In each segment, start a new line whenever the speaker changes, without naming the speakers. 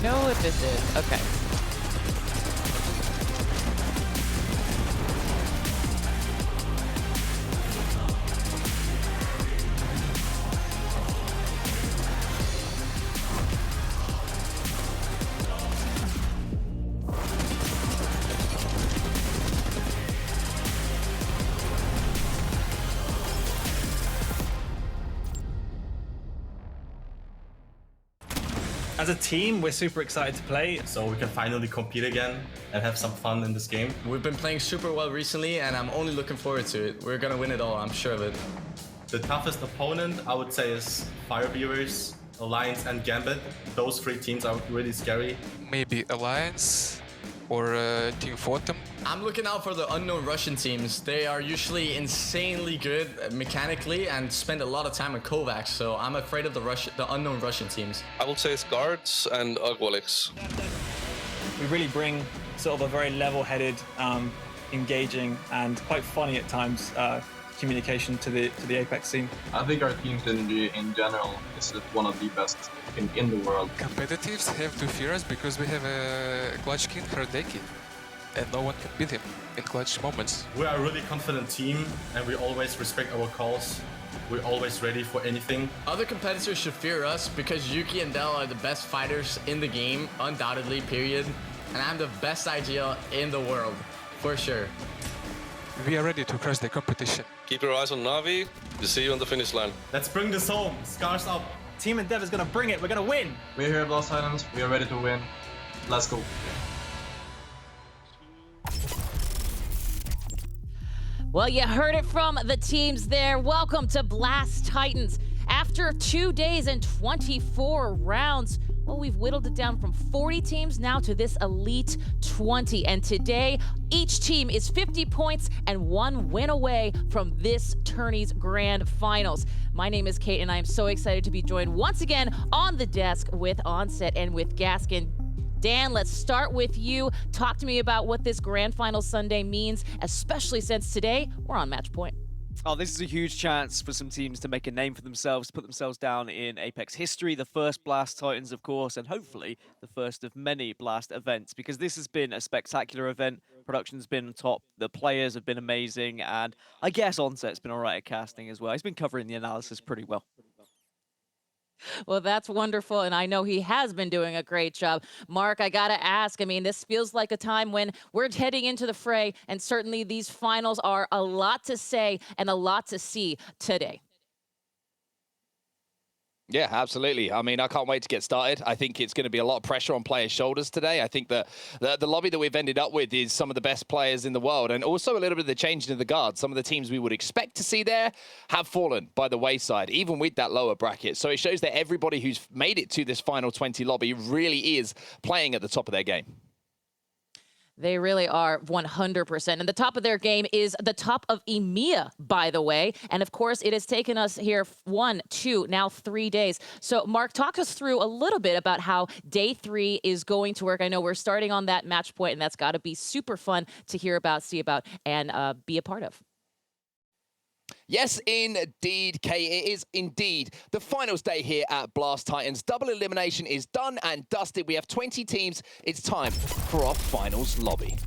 know what this is. Okay. As a team, we're super excited to play.
So we can finally compete again and have some fun in this game.
We've been playing super well recently, and I'm only looking forward to it. We're gonna win it all, I'm sure of it.
The toughest opponent, I would say, is Beavers, Alliance, and Gambit. Those three teams are really scary.
Maybe Alliance or Team Totem.
I'm looking out for the unknown Russian teams. They are usually insanely good mechanically and spend a lot of time on Kovacs, so I'm afraid of the unknown Russian teams.
I would say Scarz and Aqualix.
We really bring sort of a very level-headed, engaging, and quite funny at times communication to the Apex scene.
I think our team synergy in general is one of the best in the world.
Competitives have to fear us because we have a clutch king Herdeki, and no one can beat him in clutch moments.
We are a really confident team, and we always respect our calls. We're always ready for anything.
Other competitors should fear us because Yuki and Del are the best fighters in the game, undoubtedly, period. And I'm the best idea in the world, for sure.
We are ready to crush the competition.
Keep your eyes on NAVI. We'll see you on the finish line.
Let's bring this home. Scarz up.
Team Endeavour's gonna bring it. We're gonna win.
We're here at BLAST Titans. We are ready to win. Let's go.
Well, you heard it from the teams there. Welcome to BLAST Titans. After 2 days and 24 rounds, well, we've whittled it down from 40 teams now to this elite 20. And today, each team is 50 points and 1 win away from this tourney's grand finals. My name is Kate, and I am so excited to be joined once again on the desk with Onset and with Gaskin. Dan, let's start with you. Talk to me about what this grand final Sunday means, especially since today we're on match point.
Oh, this is a huge chance for some teams to make a name for themselves, put themselves down in Apex history, the first BLAST Titans, of course, and hopefully the first of many BLAST events, because this has been a spectacular event. Production's been on top, the players have been amazing, and I guess Onset's been all right at casting as well. He's been covering the analysis pretty well.
Well, that's wonderful, and I know he has been doing a great job. Mark, I gotta ask, I mean, this feels like a time when we're heading into the fray, and certainly these finals are a lot to say and a lot to see today.
Yeah, absolutely. I mean, I can't wait to get started. I think it's going to be a lot of pressure on players' shoulders today. I think that the lobby that we've ended up with is some of the best players in the world, and also a little bit of the changing of the guard. Some of the teams we would expect to see there have fallen by the wayside, even with that lower bracket. So it shows that everybody who's made it to this final 20 lobby really is playing at the top of their game.
They really are 100%. And the top of their game is the top of EMEA, by the way. And of course, it has taken us here 1, 2, now 3 days. So Mark, talk us through a little bit about how day 3 is going to work. I know we're starting on that match point, and that's got to be super fun to hear about, see about, and be a part of.
Yes, indeed, Kay. It is indeed the finals day here at BLAST Titans. Double elimination is done and dusted. We have 20 teams. It's time for our finals lobby.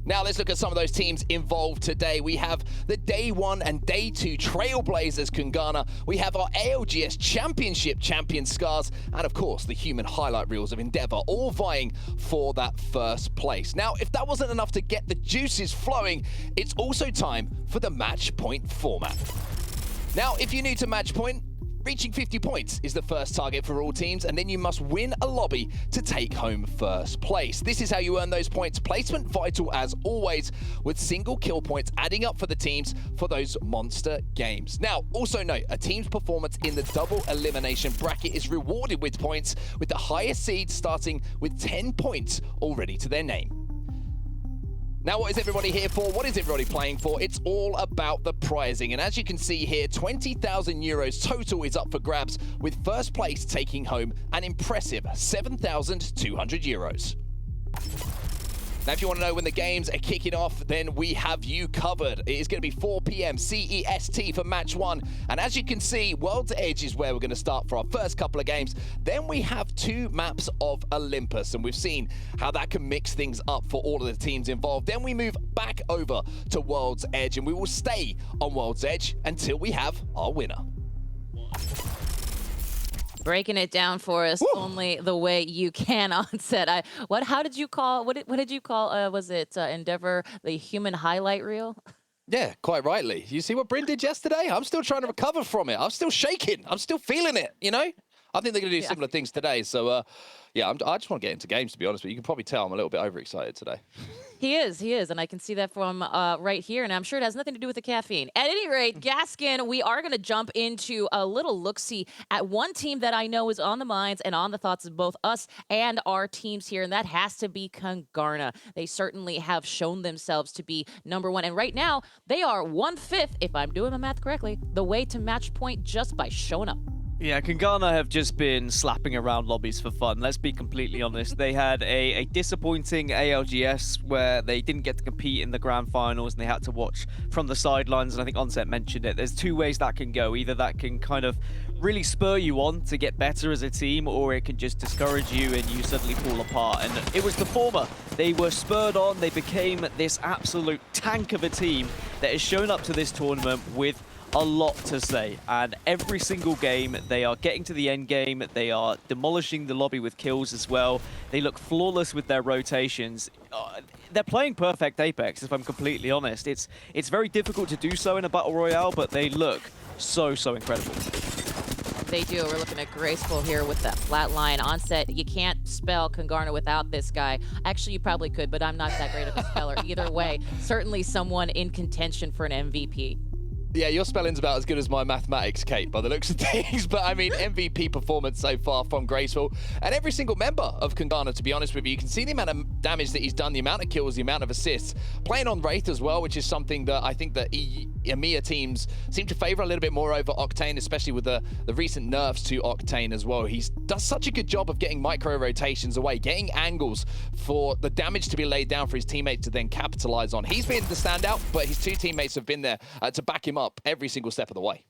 Now let's look at some of those teams involved today. We have the day 1 and day 2 Trailblazers Kungarna. We have our ALGS Championship champion Scarz, and of course the human highlight reels of Endeavour, all vying for that first place. Now, if that wasn't enough to get the juices flowing, it's also time for the match point format. Now, if you're new to match point, reaching 50 points is the first target for all teams, and then you must win a lobby to take home first place. This is how you earn those points. Placement vital as always, with single kill points adding up for the teams for those monster games. Now, also note, a team's performance in the double elimination bracket is rewarded with points, with the highest seed starting with 10 points already to their name. Now, what is everybody here for? What is everybody playing for? It's all about the prizing. And as you can see here, 20,000 euros total is up for grabs, with first place taking home an impressive 7,200 euros. Now, if you want to know when the games are kicking off, then we have you covered. It is going to be 4 p.m. CEST for match 1. And as you can see, World's Edge is where we're going to start for our first couple of games. Then we have 2 maps of Olympus, and we've seen how that can mix things up for all of the teams involved. Then we move back over to World's Edge, and we will stay on World's Edge until we have our winner.
Breaking it down for us only the way you can, Onset. How did you call, what did you call, was it Endeavour, the human highlight reel?
Yeah, quite rightly. You see what Bryn did yesterday? I'm still trying to recover from it. I'm still shaking. I'm still feeling it, you know? I think they're going to do similar things today. So, yeah, I just want to get into games, to be honest with you. You can probably tell I'm a little bit overexcited today.
He is, and I can see that from right here, and I'm sure it has nothing to do with the caffeine. At any rate, Gaskin, we are going to jump into a little look-see at one team that I know is on the minds and on the thoughts of both us and our teams here, and that has to be Kungarna. They certainly have shown themselves to be #1, and right now, they are 1/5, if I'm doing the math correctly, the way to match point just by showing up.
Yeah, Kungarna have just been slapping around lobbies for fun. Let's be completely honest. They had a disappointing ALGS where they didn't get to compete in the grand finals and they had to watch from the sidelines, and I think Onset mentioned it. There's two ways that can go. Either that can kind of really spur you on to get better as a team, or it can just discourage you and you suddenly fall apart. And it was the former. They were spurred on. They became this absolute tank of a team that has shown up to this tournament with a lot to say, and every single game they are getting to the end game. They are demolishing the lobby with kills as well. They look flawless with their rotations. They're playing perfect Apex, if I'm completely honest. It's very difficult to do so in a Battle Royale, but they look so incredible.
They do. We're looking at Graceful here with that flat line. Onset, you can't spell Kungarna without this guy. Actually, you probably could, but I'm not that great of a speller. Either way, certainly someone in contention for an MVP.
Yeah, your spelling's about as good as my mathematics, Kate, by the looks of things. But I mean, MVP performance so far from Graceful. And every single member of Kungarna, to be honest with you. You can see the amount of damage that he's done, the amount of kills, the amount of assists. Playing on Wraith as well, which is something that I think that EMEA teams seem to favor a little bit more over Octane, especially with the recent nerfs to Octane as well. He does such a good job of getting micro rotations away, getting angles for the damage to be laid down for his teammates to then capitalize on. He's been the standout, but his two teammates have been there to back him up every single step of the way.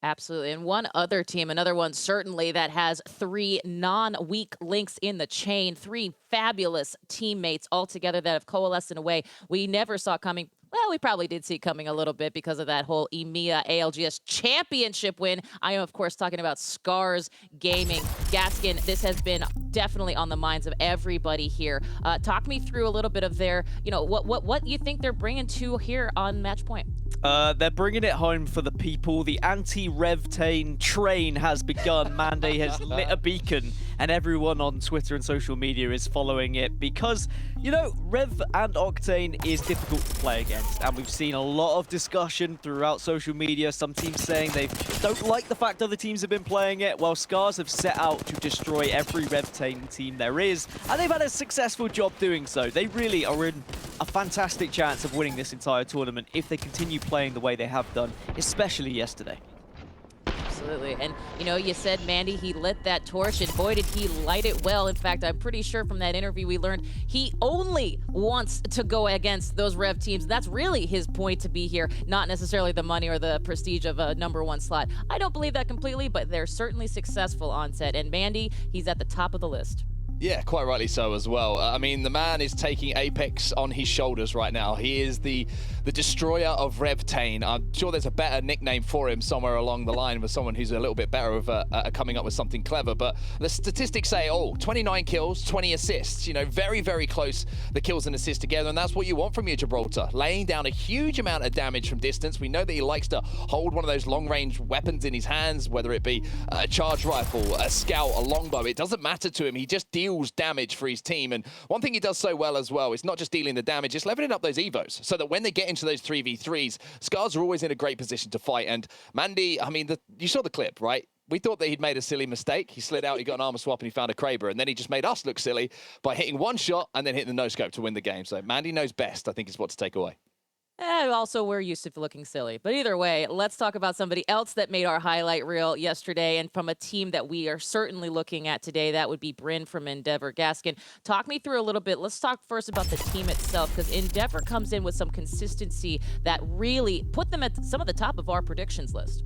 Absolutely. And one other team, another one certainly that has 3 non-weak links in the chain, 3 fabulous teammates all together that have coalesced in a way we never saw coming. Well, we probably did see it coming a little bit because of that whole EMEA ALGS championship win. I am, of course, talking about Scarz Gaming. Gaskin, this has been definitely on the minds of everybody here. Talk me through a little bit of their, what you think they're bringing to here on Match Point.
They're bringing it home for the people. The anti-Revtane train has begun. Mandy has lit a beacon, and everyone on Twitter and social media is following it because, Rev and Octane is difficult to play against. And we've seen a lot of discussion throughout social media. Some teams saying they don't like the fact other teams have been playing it, while Scarz have set out to destroy every Revtane team there is. And they've had a successful job doing so. They really are in a fantastic chance of winning this entire tournament if they continue playing the way they have done, especially yesterday.
Absolutely. And, you said, Mandy, he lit that torch, and boy, did he light it well. In fact, I'm pretty sure from that interview we learned he only wants to go against those Rev teams. That's really his point to be here, not necessarily the money or the prestige of a #1 slot. I don't believe that completely, but they're certainly successful on set. And Mandy, he's at the top of the list.
Yeah, quite rightly so as well. I mean, the man is taking Apex on his shoulders right now. He is the destroyer of Revtane. I'm sure there's a better nickname for him somewhere along the line for someone who's a little bit better of coming up with something clever. But the statistics say, 29 kills, 20 assists. Very, very close, the kills and assists together. And that's what you want from your Gibraltar, laying down a huge amount of damage from distance. We know that he likes to hold one of those long-range weapons in his hands, whether it be a charge rifle, a scout, a longbow. It doesn't matter to him. He just deals damage for his team. And one thing he does so well as well is not just dealing the damage, it's leveling up those evos so that when they get into those 3v3s, Scarz are always in a great position to fight. And Mandy, I mean, you saw the clip, right? We thought that he'd made a silly mistake. He slid out, he got an armor swap, and he found a Kraber. And then he just made us look silly by hitting one shot and then hitting the no-scope to win the game. So Mandy knows best, I think, is what to take away.
Also, we're used to looking silly. But either way, let's talk about somebody else that made our highlight reel yesterday, and from a team that we are certainly looking at today. That would be Bryn from Endeavour. Gaskin, talk me through a little bit. Let's talk first about the team itself, because Endeavour comes in with some consistency that really put them at some of the top of our predictions list.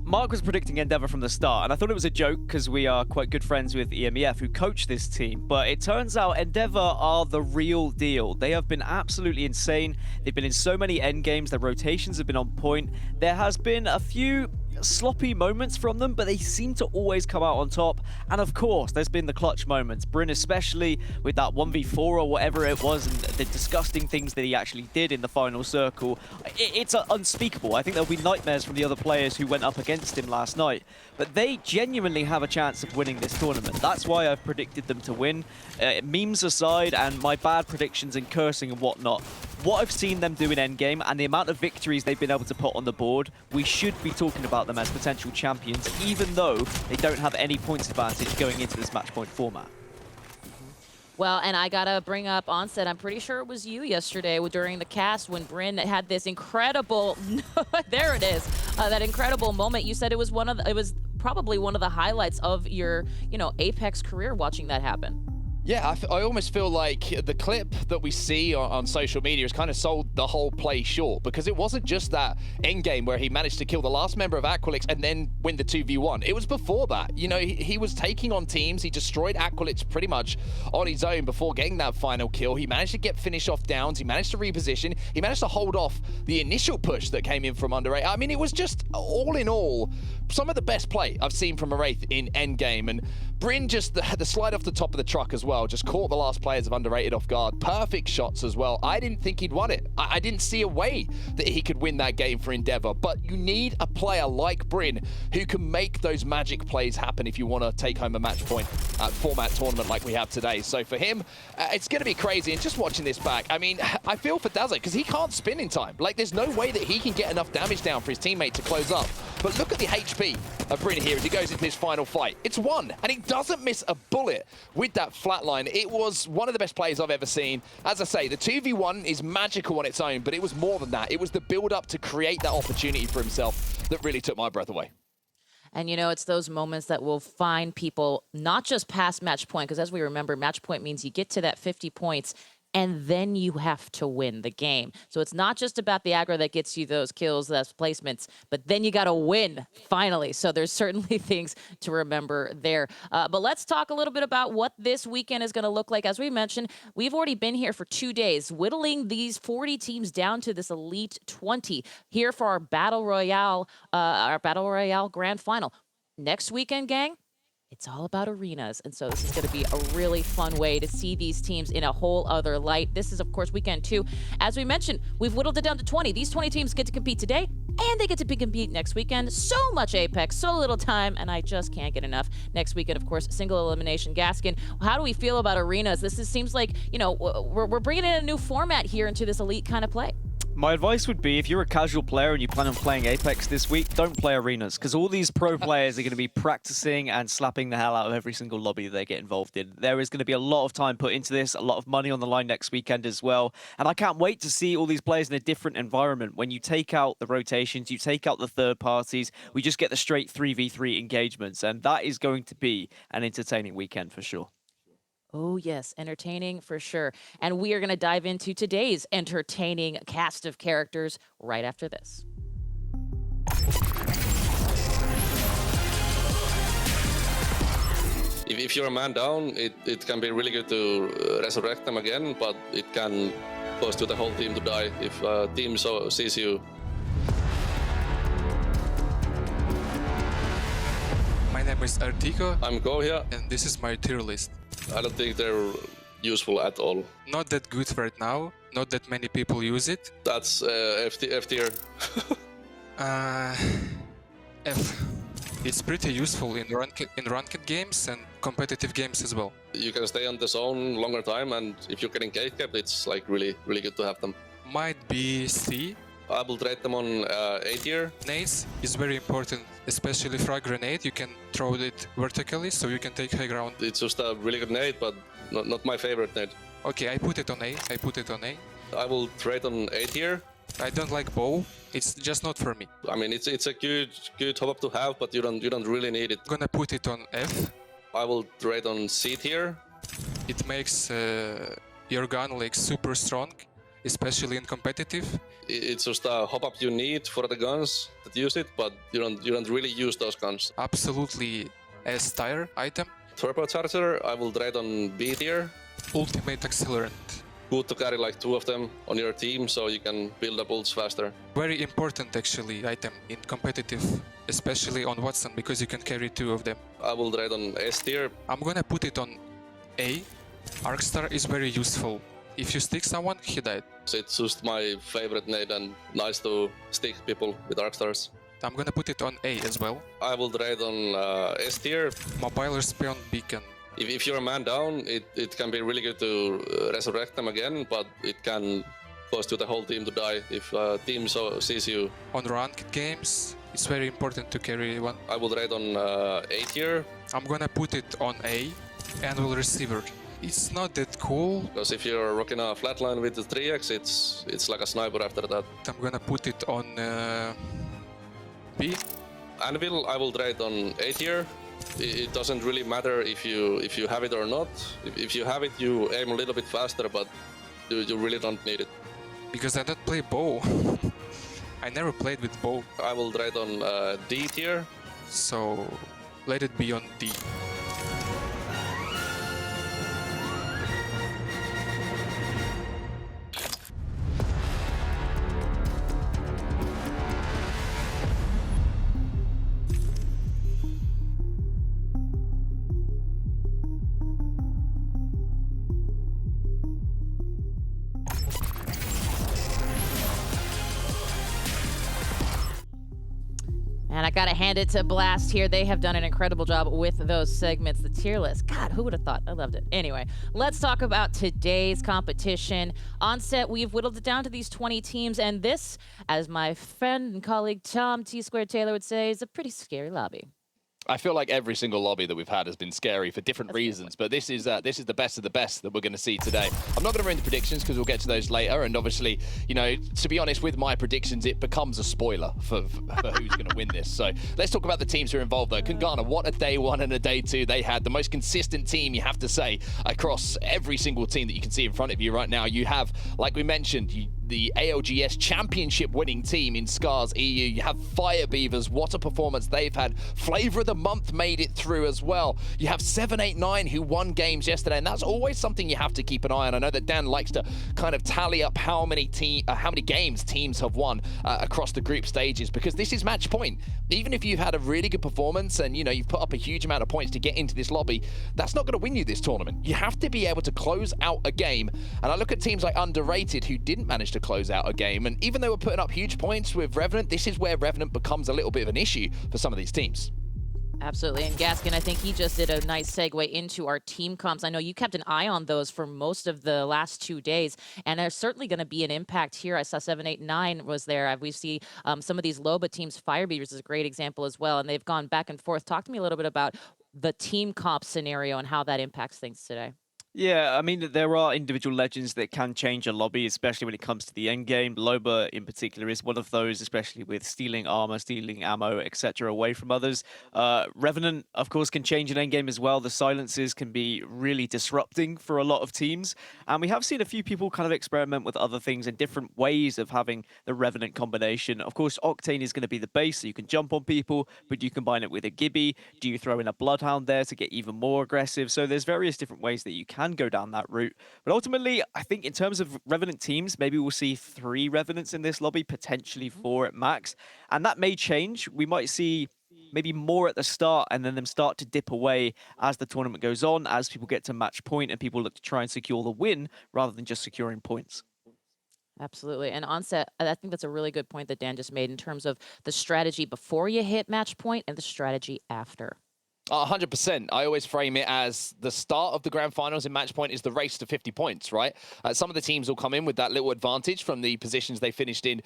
Mark was predicting Endeavour from the start, and I thought it was a joke because we are quite good friends with EMEF, who coach this team. But it turns out Endeavour are the real deal. They have been absolutely insane. They've been in so so many end games. Their rotations have been on point. There has been a few sloppy moments from them, but they seem to always come out on top. And of course, there's been the clutch moments. Brynn, especially with that 1v4 or whatever it was, and the disgusting things that he actually did in the final circle. It's unspeakable. I think there'll be nightmares from the other players who went up against him last night. But they genuinely have a chance of winning this tournament. That's why I've predicted them to win. Memes aside, and my bad predictions and cursing and whatnot, what I've seen them do in endgame and the amount of victories they've been able to put on the board, we should be talking about them as potential champions, even though they don't have any points advantage going into this match point format.
Well, and I gotta bring up Onset. I'm pretty sure it was you yesterday during the cast when Brynn had this incredible, there it is, that incredible moment. You said it was probably one of the highlights of your, Apex career watching that happen.
Yeah, I almost feel like the clip that we see on social media has kind of sold the whole play short, because it wasn't just that endgame where he managed to kill the last member of Aqualix and then win the 2v1. It was before that. He was taking on teams. He destroyed Aqualix pretty much on his own before getting that final kill. He managed to get finish off downs. He managed to reposition. He managed to hold off the initial push that came in from under 8. I mean, it was just, all in all, some of the best play I've seen from Wraith in endgame. And Brynn just, the slide off the top of the truck as well, just caught the last players of Underrated off guard. Perfect shots as well. I didn't think he'd won it. I didn't see a way that he could win that game for Endeavour, but you need a player like Brynn who can make those magic plays happen if you want to take home a match point format tournament like we have today. So for him, it's going to be crazy. And just watching this back, I mean, I feel for Dazzle because he can't spin in time. Like, there's no way that he can get enough damage down for his teammate to close up. But look at the HP of Brynn here as he goes into his final fight. It's 1, and he doesn't miss a bullet with that flatline. It was one of the best plays I've ever seen. As I say, the 2v1 is magical on its own, but it was more than that. It was the build-up to create that opportunity for himself that really took my breath away.
And, it's those moments that will find people not just past match point, because as we remember, match point means you get to that 50 points, and then you have to win the game. So it's not just about the aggro that gets you those kills, those placements, but then you got to win, finally. So there's certainly things to remember there. But let's talk a little bit about what this weekend is going to look like. As we mentioned, we've already been here for 2 days, whittling these 40 teams down to this Elite 20 here for our Battle Royale Grand Final. Next weekend, gang, it's all about arenas, and so this is going to be a really fun way to see these teams in a whole other light. This is, of course, weekend 2. As we mentioned, we've whittled it down to 20. These 20 teams get to compete today, and they get to compete next weekend. So much Apex, so little time, and I just can't get enough. Next weekend, of course, single elimination Gaskin. How do we feel about arenas? Seems like, we're bringing in a new format here into this elite kind of play.
My advice would be, if you're a casual player and you plan on playing Apex this week, don't play arenas, because all these pro players are going to be practicing and slapping the hell out of every single lobby they get involved in. There is going to be a lot of time put into this, a lot of money on the line next weekend as well. And I can't wait to see all these players in a different environment. When you take out the rotations, you take out the third parties, we just get the straight 3v3 engagements. And that is going to be an entertaining weekend for sure.
Oh, yes, entertaining for sure. And we are going to dive into today's entertaining cast of characters right after this.
If you're a man down, it can be really good to resurrect them again, but it can cause to the whole team to die if a team sees you.
My name is Artico,
I'm Go here.
and this is my tier list.
I don't think they're useful at all.
Not that good right now, not that many people use it.
That's F tier.
F. It's pretty useful in ranked games and competitive games as well.
You can stay on the zone longer time, and if you're getting gate capped, it's like really good to have them.
Might be C.
I will trade them on A tier.
Nades is very important, especially frag grenade. You can throw it vertically, so you can take high ground.
It's just a really good nade, but not my favorite nade.
Okay, I put it on A.
I will trade on A tier.
I don't like bow. It's just not for me.
I mean, it's a good top up to have, but you don't really need it.
I'm gonna put it on F.
I will trade on C tier.
It makes your gun like super strong, especially in competitive.
It's just a hop up you need for the guns that use it, but you don't really use those guns.
Absolutely S tier item.
Turbocharger, I will trade on B tier.
Ultimate accelerant.
good to carry like 2 of them on your team so you can build up ults faster.
Very important actually item in competitive, especially on Watson, because you can carry 2 of them.
I will trade on S tier.
I'm gonna put it on A. Arcstar is very useful. If you stick someone, he died.
So it's just my favorite nade and nice to stick people with Arcstars.
I'm gonna put it on A as well.
I will trade on S tier.
Mobile or Speon Beacon.
If you're a man down, it can be really good to resurrect them again, but it can cost you the whole team to die if a team sees you.
On ranked games, it's very important to carry one.
I will trade on A tier.
I'm gonna put it on A and will receiver. It's not that cool.
Because if you're rocking a flatline with the 3x, it's like a sniper after that.
I'm gonna put it on B.
Anvil, I will trade on A tier. It doesn't really matter if you have it or not. If you have it, you aim a little bit faster, but you really don't need it.
Because I don't play bow. I never played with bow.
I will trade on D tier.
So let it be on D.
And I gotta hand it to Blast here. They have done an incredible job with those segments. The tier list. God, who would have thought? I loved it. Anyway, let's talk about today's competition. On set, we've whittled it down to these 20 teams, and this, as my friend and colleague Tom T-Squared Taylor would say, is a pretty scary lobby.
I feel like every single lobby that we've had has been scary for different reasons, but this is the best of the best that we're going to see today. I'm not going to ruin the predictions because we'll get to those later, and obviously, you know, to be honest, with my predictions, it becomes a spoiler for who's going to win this. So let's talk about the teams who are involved, though. Kungarna, what a day one and a day two they had. The most consistent team, you have to say, across every single team that you can see in front of you right now. You have, like we mentioned, the ALGS championship winning team in Scarz EU. You have Fire Beavers. What a performance they've had. Flavor of the Month made it through as well. You have 789 who won games yesterday, and that's always something you have to keep an eye on. I know that Dan likes to kind of tally up how many games teams have won across the group stages, because this is match point. Even if you've had a really good performance and, you know, you've put up a huge amount of points to get into this lobby, that's not going to win you this tournament. You have to be able to close out a game. And I look at teams like Underrated who didn't manage to close out a game, and even though we're putting up huge points with Revenant, this is where Revenant becomes a little bit of an issue for some of these teams.
Absolutely. And Gaskin, I think he just did a nice segue into our team comps. I know you kept an eye on those for most of the last 2 days, and there's certainly going to be an impact here. I saw 789 was there. We see some of these Loba teams. Fire Beavers is a great example as well, and they've gone back and forth. Talk to me a little bit about the team comp scenario and how that impacts things today.
Yeah, I mean, there are individual legends that can change a lobby, especially when it comes to the end game. Loba, in particular, is one of those, especially with stealing armor, stealing ammo, etc., away from others. Revenant, of course, can change an end game as well. The silences can be really disrupting for a lot of teams. And we have seen a few people kind of experiment with other things and different ways of having the Revenant combination. Of course, Octane is going to be the base, so you can jump on people, but you combine it with a Gibby. Do you throw in a Bloodhound there to get even more aggressive? So there's various different ways that you can go down that route. But ultimately, I think in terms of Revenant teams, maybe we'll see 3 Revenants in this lobby, potentially 4 at max. And that may change. We might see maybe more at the start and then them start to dip away as the tournament goes on, as people get to match point and people look to try and secure the win rather than just securing points.
Absolutely. And Onset, I think that's a really good point that Dan just made in terms of the strategy before you hit match point and the strategy after.
100%. I always frame it as the start of the grand finals in match point is the race to 50 points, right? Some of the teams will come in with that little advantage from the positions they finished in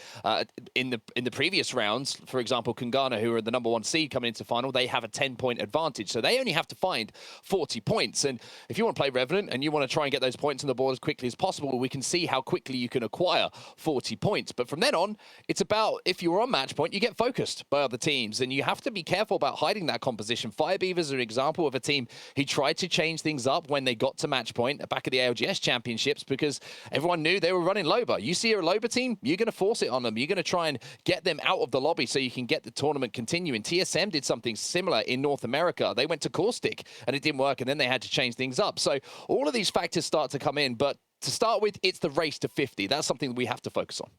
the previous rounds. For example, Kungarna, who are the #1 seed coming into final, they have a 10-point advantage. So they only have to find 40 points. And if you want to play Revenant and you want to try and get those points on the board as quickly as possible, we can see how quickly you can acquire 40 points. But from then on, it's about, if you're on match point, you get focused by other teams. And you have to be careful about hiding that composition. Fire Beavers are an example of a team who tried to change things up when they got to match point back at the ALGS championships, because everyone knew they were running Loba. You see a Loba team, you're going to force it on them. You're going to try and get them out of the lobby so you can get the tournament continuing. TSM did something similar in North America. They went to Caustic and it didn't work, and then they had to change things up. So all of these factors start to come in, but to start with, it's the race to 50. That's something that we have to focus on.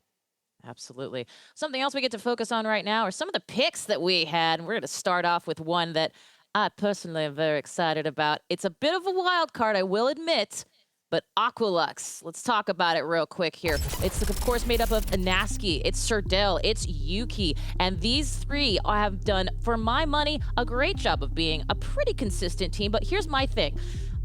Absolutely. Something else we get to focus on right now are some of the picks that we had. And we're going to start off with one that I personally am very excited about. It's a bit of a wild card, I will admit, but Aqualix. Let's talk about it real quick here. It's, of course, made up of Anaski, it's Serdell, it's Yuki, and these three have done, for my money, a great job of being a pretty consistent team. But here's my thing.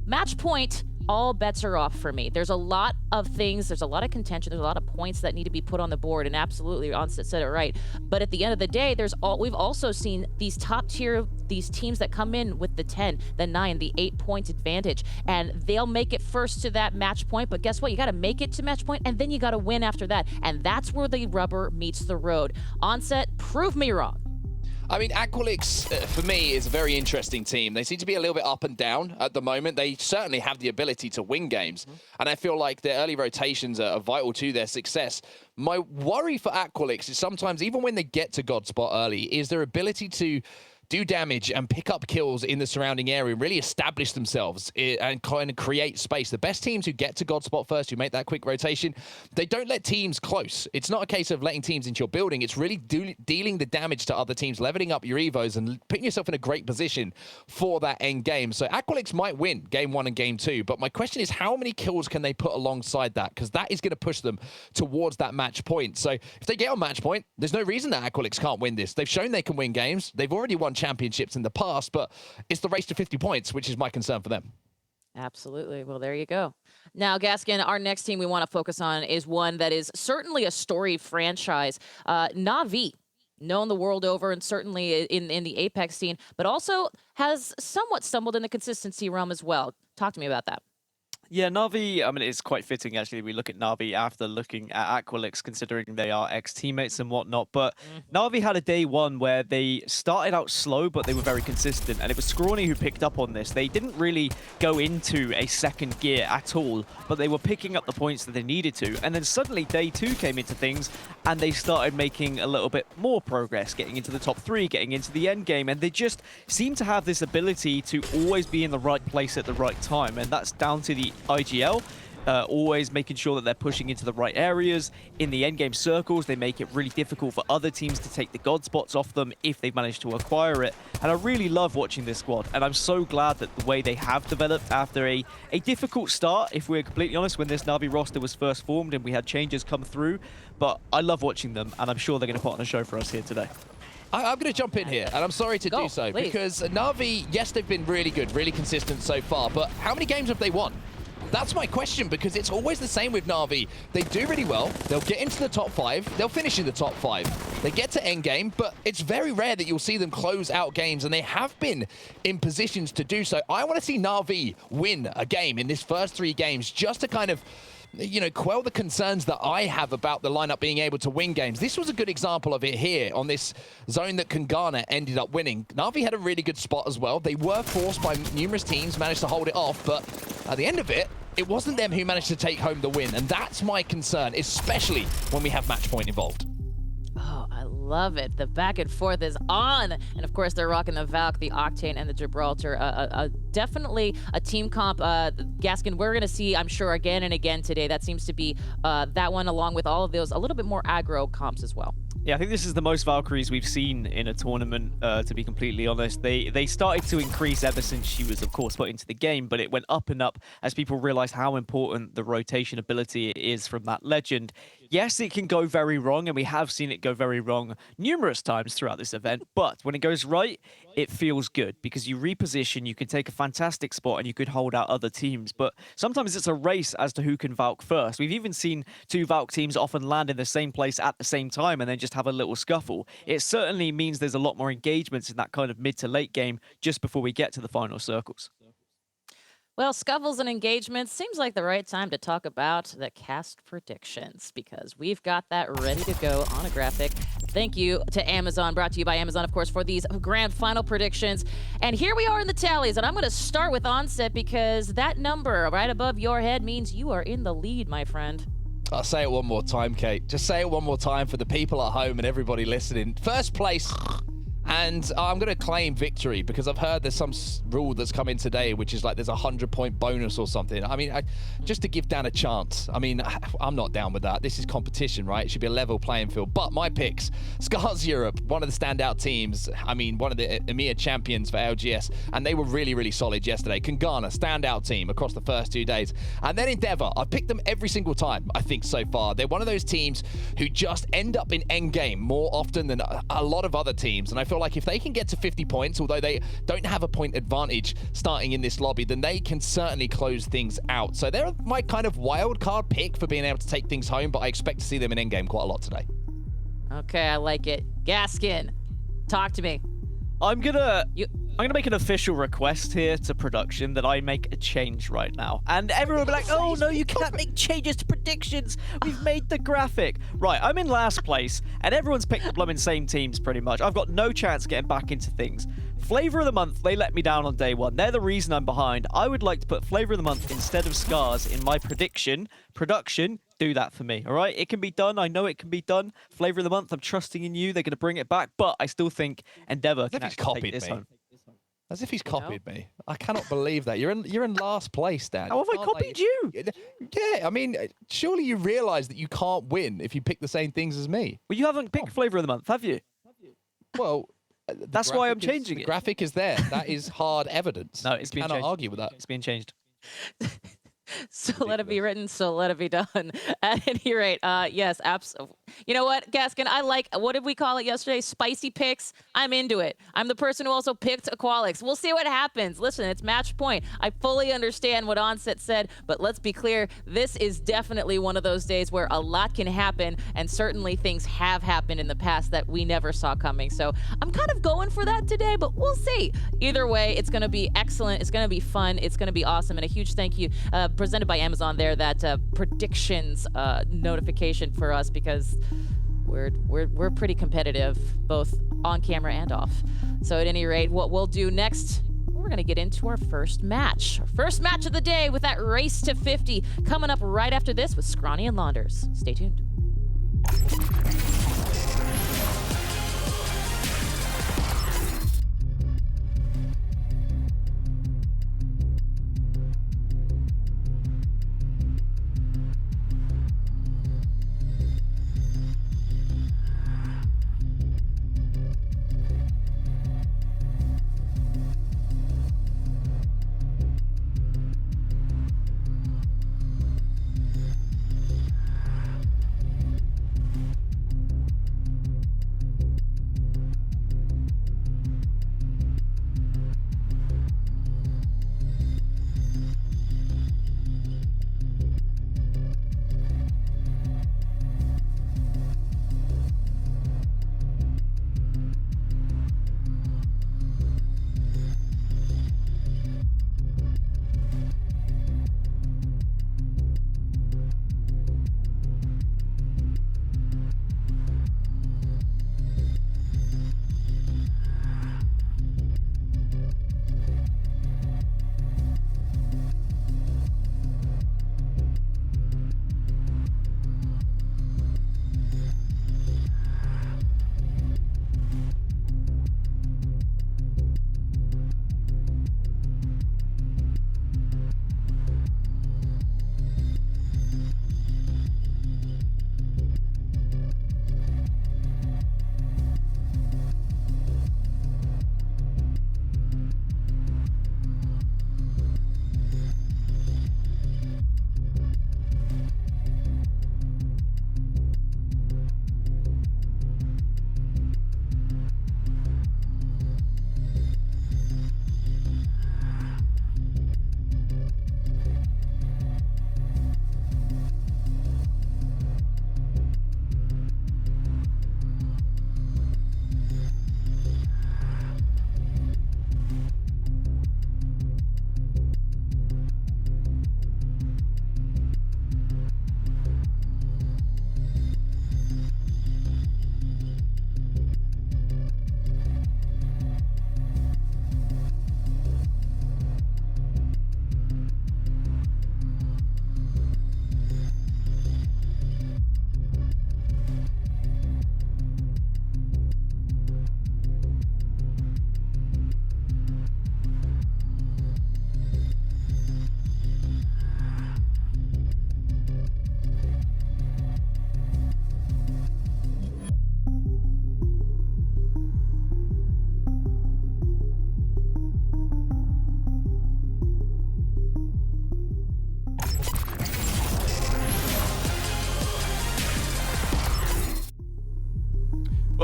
Match point, all bets are off for me. There's a lot of things, there's a lot of contention, there's a lot of points that need to be put on the board, and absolutely, Onset said it right. But at the end of the day, we've also seen these top tier, these teams that come in with the 10, the 9, the 8-point advantage, and they'll make it first to that match point, but guess what? You gotta make it to match point, and then you gotta win after that, and that's where the rubber meets the road. Onset, prove me wrong.
I mean, Aqualix, for me, is a very interesting team. They seem to be a little bit up and down at the moment. They certainly have the ability to win games, and I feel like their early rotations are vital to their success. My worry for Aqualix is sometimes, even when they get to God spot early, is their ability to do damage and pick up kills in the surrounding area, really establish themselves and kind of create space. The best teams who get to God spot first, who make that quick rotation, they don't let teams close. It's not a case of letting teams into your building. It's really dealing the damage to other teams, leveling up your evos and putting yourself in a great position for that end game. So Aqualix might win game 1 and game 2, but my question is, how many kills can they put alongside that? Because that is going to push them towards that match point. So if they get on match point, there's no reason that Aqualix can't win this. They've shown they can win games. They've already won championships in the past, but it's the race to 50 points, which is my concern for them.
Absolutely. Well, there you go. Now, Gaskin, our next team we want to focus on is one that is certainly a storied franchise. NAVI, known the world over and certainly in the Apex scene, but also has somewhat stumbled in the consistency realm as well. Talk to me about that.
Yeah, Navi, I mean, it's quite fitting, actually. We look at Navi after looking at Aqualix, considering they are ex-teammates and whatnot. But Navi had a day one where they started out slow, but they were very consistent. And it was Scrawny who picked up on this. They didn't really go into a second gear at all, but they were picking up the points that they needed to. And then suddenly day two came into things, and they started making a little bit more progress, getting into the top 3, getting into the end game. And they just seem to have this ability to always be in the right place at the right time. And that's down to the IGL, always making sure that they're pushing into the right areas. In the endgame circles, they make it really difficult for other teams to take the god spots off them if they've managed to acquire it. And I really love watching this squad, and I'm so glad that the way they have developed after a difficult start, if we're completely honest, when this Navi roster was first formed and we had changes come through. But I love watching them, and I'm sure they're going to put on a show for us here today.
I'm going to jump in here, and I'm sorry to do so,
please.
because Navi, yes, they've been really good, really consistent so far, but how many games have they won? That's my question, because it's always the same with Navi. They do really well, they'll get into the top 5, they'll finish in the top 5. They get to endgame, but it's very rare that you'll see them close out games, and they have been in positions to do so. I want to see Navi win a game in this first 3 games, just to kind of, you know, quell the concerns that I have about the lineup being able to win games. This was a good example of it here on this zone that Kungarna ended up winning. Navi had a really good spot as well. They were forced by numerous teams, managed to hold it off, but at the end of it, it wasn't them who managed to take home the win, and that's my concern, especially when we have match point involved.
Oh, I love it. The back and forth is on. And of course, they're rocking the Valk, the Octane, and the Gibraltar. Definitely a team comp. Gaskin, we're going to see, I'm sure, again and again today. That seems to be that one, along with all of those, a little bit more aggro comps as well.
Yeah, I think this is the most Valkyries we've seen in a tournament, to be completely honest. They started to increase ever since she was, of course, put into the game, but it went up and up as people realized how important the rotation ability is from that legend. Yes, it can go very wrong, and we have seen it go very wrong numerous times throughout this event, but when it goes right, it feels good, because you reposition, you can take a fantastic spot, and you could hold out other teams, but sometimes it's a race as to who can Valk first. We've even seen 2 Valk teams often land in the same place at the same time and then just have a little scuffle. It certainly means there's a lot more engagements in that kind of mid to late game just before we get to the final circles.
Well, scuffles and engagements, seems like the right time to talk about the cast predictions, because we've got that ready to go on a graphic. Thank you to Amazon, brought to you by Amazon, of course, for these grand final predictions. And here we are in the tallies, and I'm going to start with Onset, because that number right above your head means you are in the lead, my friend.
I'll say it one more time, Kate. Just say it one more time for the people at home and everybody listening. First place, And I'm going to claim victory because I've heard there's some rule that's come in today, which is like there's a 100-point bonus or something. I mean, just to give Dan a chance. I mean, I'm not down with that. This is competition, right? It should be a level playing field. But my picks, Scarz Europe, one of the standout teams. I mean, one of the EMEA champions for LGS, and they were really, really solid yesterday. Kungarna, standout team across the first 2 days. And then Endeavour, I've picked them every single time, I think, so far. They're one of those teams who just end up in endgame more often than a lot of other teams. And I feel like if they can get to 50 points, although they don't have a point advantage starting in this lobby, then they can certainly close things out. So they're my kind of wild card pick for being able to take things home, but I expect to see them in endgame quite a lot today.
Okay, I like it. Gaskin, talk to me.
I'm gonna make an official request here to production that I make a change right now. And everyone will be like, oh no, you can't make changes to predictions. We've made the graphic. Right, I'm in last place, and everyone's picked the blooming same teams pretty much. I've got no chance of getting back into things. Flavor of the Month, they let me down on day one. They're the reason I'm behind. I would like to put Flavor of the Month instead of Scarz in my prediction. Production, do that for me, all right? It can be done. I know it can be done. Flavor of the Month, I'm trusting in you. They're going to bring it back, but I still think Endeavour can actually take this home.
As if he's copied me. I cannot believe that. You're in last place, Dan.
How have I copied you?
Yeah, I mean, surely you realise that you can't win if you pick the same things as me.
Well, you haven't picked Flavor of the Month, have you?
Well,
that's why I'm changing it.
The graphic is there. That is hard evidence.
No, it's been changed.
You cannot argue with that.
It's being changed.
So let it be written, so let it be done. At any rate, yes, absolutely. You know what, Gaskin, I like, what did we call it yesterday? Spicy picks. I'm into it. I'm the person who also picked Aqualix. We'll see what happens. Listen, it's match point. I fully understand what Onset said, but let's be clear, this is definitely one of those days where a lot can happen, and certainly things have happened in the past that we never saw coming. So I'm kind of going for that today, but we'll see. Either way, it's going to be excellent. It's going to be fun. It's going to be awesome. And a huge thank you presented by Amazon there, that predictions notification for us, because we're pretty competitive both on camera and off. So at any rate, what we'll do next, we're going to get into our first match. Our first match of the day with that race to 50 coming up right after this with Scrawny and Launders. Stay tuned.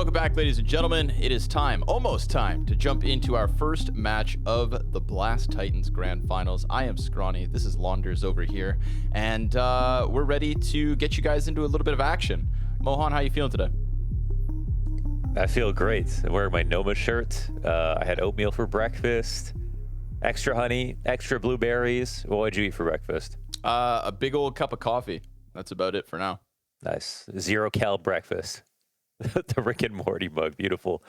Welcome back, ladies and gentlemen. It is time, almost time, to jump into our first match of the BLAST Titans Grand Finals. I am Scrawny. This is Launders over here, and we're ready to get you guys into a little bit of action. Mohan, how you feeling today?
I feel great. I'm wearing my Noma shirt. I had oatmeal for breakfast, extra honey, extra blueberries. What did you eat for breakfast?
A big old cup of coffee. That's about it for now.
Nice. 0-cal breakfast. The Rick and Morty mug, beautiful.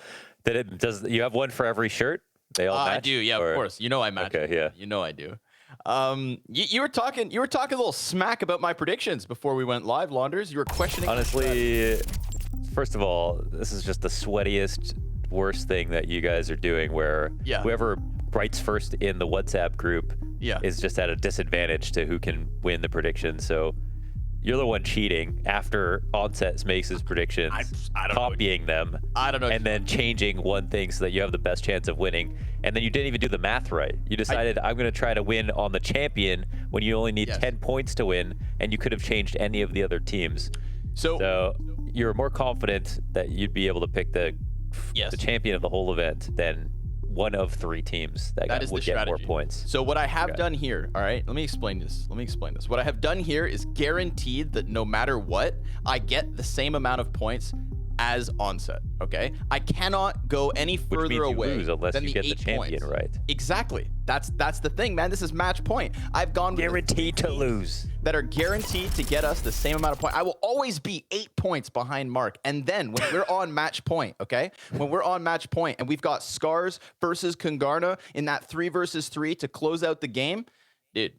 Does you have one for every shirt? They all match?
I do, yeah, of course. You know I match.
Okay, yeah.
You know I do. You were talking a little smack about my predictions before we went live, Launders. You were questioning.
Honestly, first of all, this is just the sweatiest, worst thing that you guys are doing. Where whoever writes first in the WhatsApp group is just at a disadvantage to who can win the prediction. So. You're the one cheating after Onset makes his predictions, copying them, and then changing one thing so that you have the best chance of winning. And then you didn't even do the math right. You decided I'm going to try to win on the champion when you only need 10 points to win, and you could have changed any of the other teams. So you're more confident that you'd be able to pick the champion of the whole event than one of 3 teams that would get more points.
So what I have done here, all right, let me explain this. What I have done here is guaranteed that no matter what, I get the same amount of points as Onset, okay? I cannot go any further away
unless
than
you
the
get
8
the champion
points.
right.
Exactly. That's the thing, man. This is match point. I've gone
guaranteed to lose.
That are guaranteed to get us the same amount of points. I will always be 8 points behind Mark. And then when we're on match point, okay? When we're on match point and we've got Scarz versus Kungarna in that 3 versus 3 to close out the game, dude,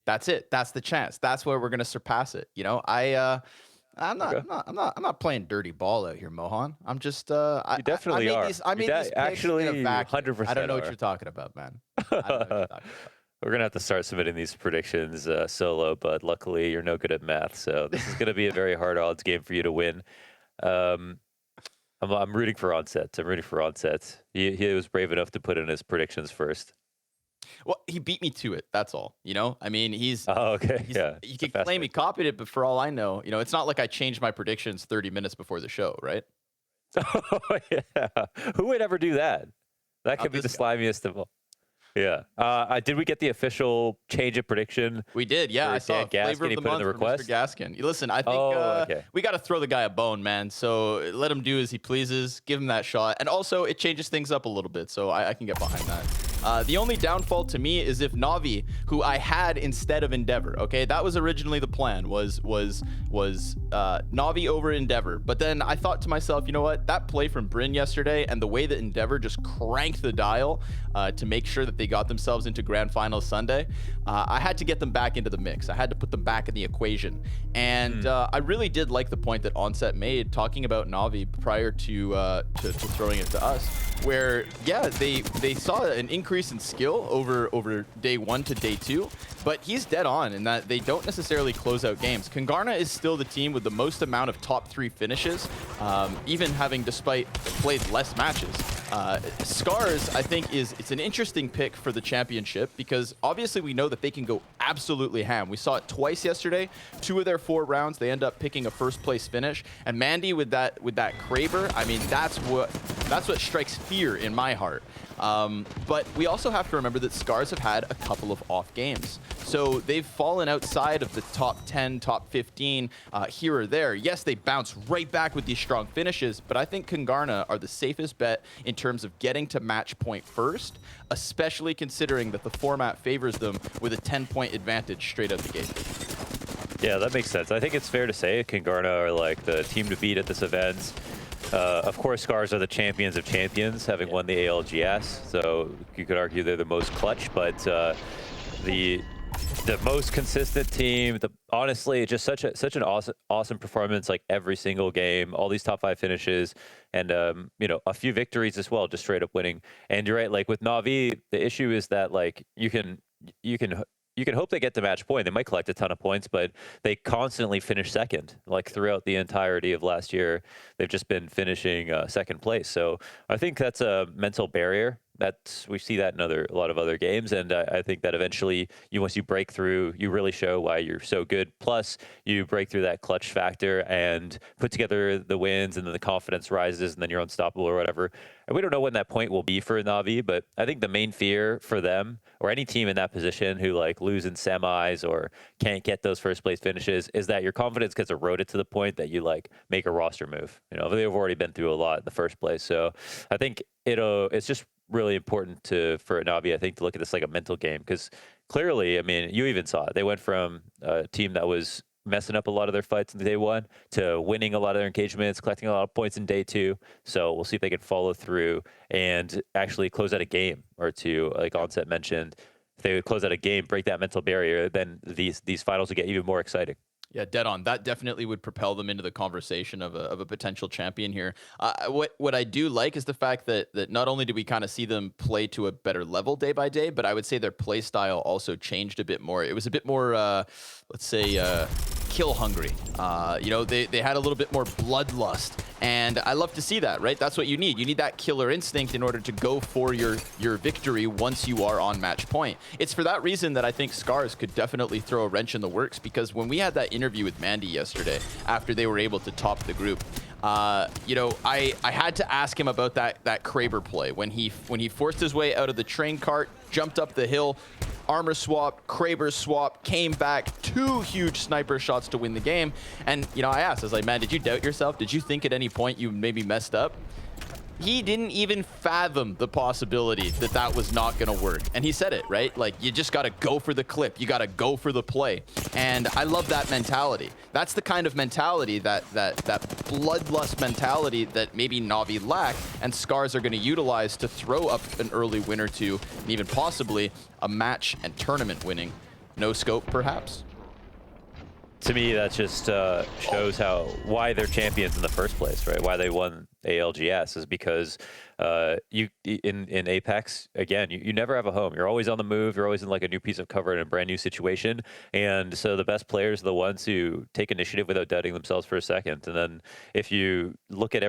that's it. That's the chance. That's where we're gonna surpass it. You know, I'm not playing dirty ball out here, Mohan. I'm just
you definitely are.
I made these
actually
in a vacuum.
100%.
I don't know what you're talking about, man. I don't know what you're talking about.
We're gonna have to start submitting these predictions solo, but luckily you're no good at math, so this is gonna be a very hard odds game for you to win. I'm rooting for Onset. He was brave enough to put in his predictions first.
Well, he beat me to it. That's all. You know, I mean, he's.
Oh, okay.
You can claim he copied it, but for all I know, you know, it's not like I changed my predictions 30 minutes before the show, right?
Oh yeah. Who would ever do that? That could be the slimiest of all. Yeah. Did we get the official change of prediction?
We did. Yeah, I saw Flavor of the Month from Mr. Gaskin. Listen, I think we got to throw the guy a bone, man. So let him do as he pleases. Give him that shot. And also, it changes things up a little bit, so I can get behind that. The only downfall to me is if NAVI, who I had instead of Endeavour, okay? That was originally the plan, was NAVI over Endeavour. But then I thought to myself, you know what? That play from Bryn yesterday and the way that Endeavour just cranked the dial to make sure that they got themselves into Grand Finals Sunday, I had to get them back into the mix. I had to put them back in the equation. And I really did like the point that Onset made talking about NAVI prior to throwing it to us, where, yeah, they saw an increase in skill over day 1 to day 2, but he's dead on in that they don't necessarily close out games. Kungarna is still the team with the most amount of top 3 finishes, even having despite played less matches. Scarz, I think, it's an interesting pick for the championship because obviously we know that they can go absolutely ham. We saw it twice yesterday. 2 of their 4 rounds, they end up picking a first place finish. And Mandy with that Kraber, I mean, that's what strikes fear in my heart. But we also have to remember that Scarz have had a couple of off games. So they've fallen outside of the top 10, top 15 here or there. Yes, they bounce right back with these strong finishes, but I think Kungarna are the safest bet in terms of getting to match point first, especially considering that the format favors them with a 10-point advantage straight out the gate.
Yeah, that makes sense. I think it's fair to say Kungarna are like the team to beat at this event. Of course, Scarz are the champions of champions, having won the ALGS, so you could argue they're the most clutch, but the most consistent team. Honestly, just such an awesome performance, like every single game, all these top 5 finishes, and you know, a few victories as well, just straight up winning. And you're right, like with NAVI, the issue is that like you can hope they get to match point. They might collect a ton of points, but they constantly finish second. Like throughout the entirety of last year, they've just been finishing second place. So I think that's a mental barrier we see that in a lot of other games, and I think that eventually, once you break through, you really show why you're so good. Plus, you break through that clutch factor and put together the wins, and then the confidence rises, and then you're unstoppable or whatever. And we don't know when that point will be for NAVI, but I think the main fear for them or any team in that position who like lose in semis or can't get those first place finishes is that your confidence gets eroded to the point that you like make a roster move. You know, they've already been through a lot in the first place, so I think it's just really important for NAVI, I think, to look at this like a mental game, because clearly, I mean, you even saw it. They went from a team that was messing up a lot of their fights in day 1 to winning a lot of their engagements, collecting a lot of points in day 2. So we'll see if they can follow through and actually close out a game or two. Like Onset mentioned, if they would close out a game, break that mental barrier, then these finals will get even more exciting.
Yeah, dead on. That definitely would propel them into the conversation of a potential champion here. What I do like is the fact that not only do we kind of see them play to a better level day by day, but I would say their play style also changed a bit more. It was a bit more, let's say, kill hungry. You know, they had a little bit more bloodlust, and I love to see that, right? That's what you need. You need that killer instinct in order to go for your victory once you are on match point. It's for that reason that I think Scarz could definitely throw a wrench in the works, because when we had that interview with Mandy yesterday after they were able to top the group, you know, I had to ask him about that Kraber play when he forced his way out of the train cart, jumped up the hill, armor swap, Kraber swap, came back, 2 huge sniper shots to win the game. And, you know, I asked, I was like, man, did you doubt yourself? Did you think at any point you maybe messed up? He didn't even fathom the possibility that was not going to work. And he said it, right? Like, you just got to go for the clip. You got to go for the play. And I love that mentality. That's the kind of mentality, that bloodlust mentality that maybe NAVI lack, and Scarz are going to utilize to throw up an early win or two, and even possibly a match and tournament winning. No scope, perhaps.
To me, that just shows why they're champions in the first place, right? Why they won ALGS is because in Apex, again, you never have a home. You're always on the move. You're always in like a new piece of cover in a brand new situation. And so the best players are the ones who take initiative without doubting themselves for a second. And then if you look at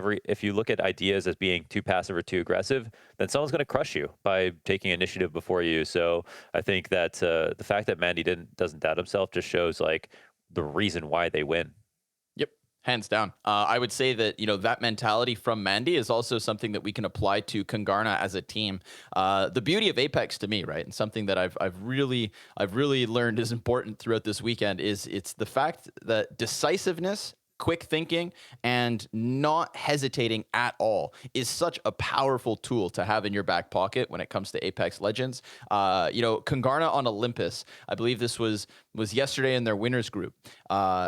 ideas as being too passive or too aggressive, then someone's going to crush you by taking initiative before you. So I think that the fact that Mandy doesn't doubt himself just shows like the reason why they win.
Yep, hands down. I would say that, you know, that mentality from Mandy is also something that we can apply to Kungarna as a team. The beauty of Apex to me, right, and something that I've really learned is important throughout this weekend is it's the fact that decisiveness, quick thinking, and not hesitating at all is such a powerful tool to have in your back pocket when it comes to Apex Legends. You know, Kungarna on Olympus, I believe this was yesterday in their winners group.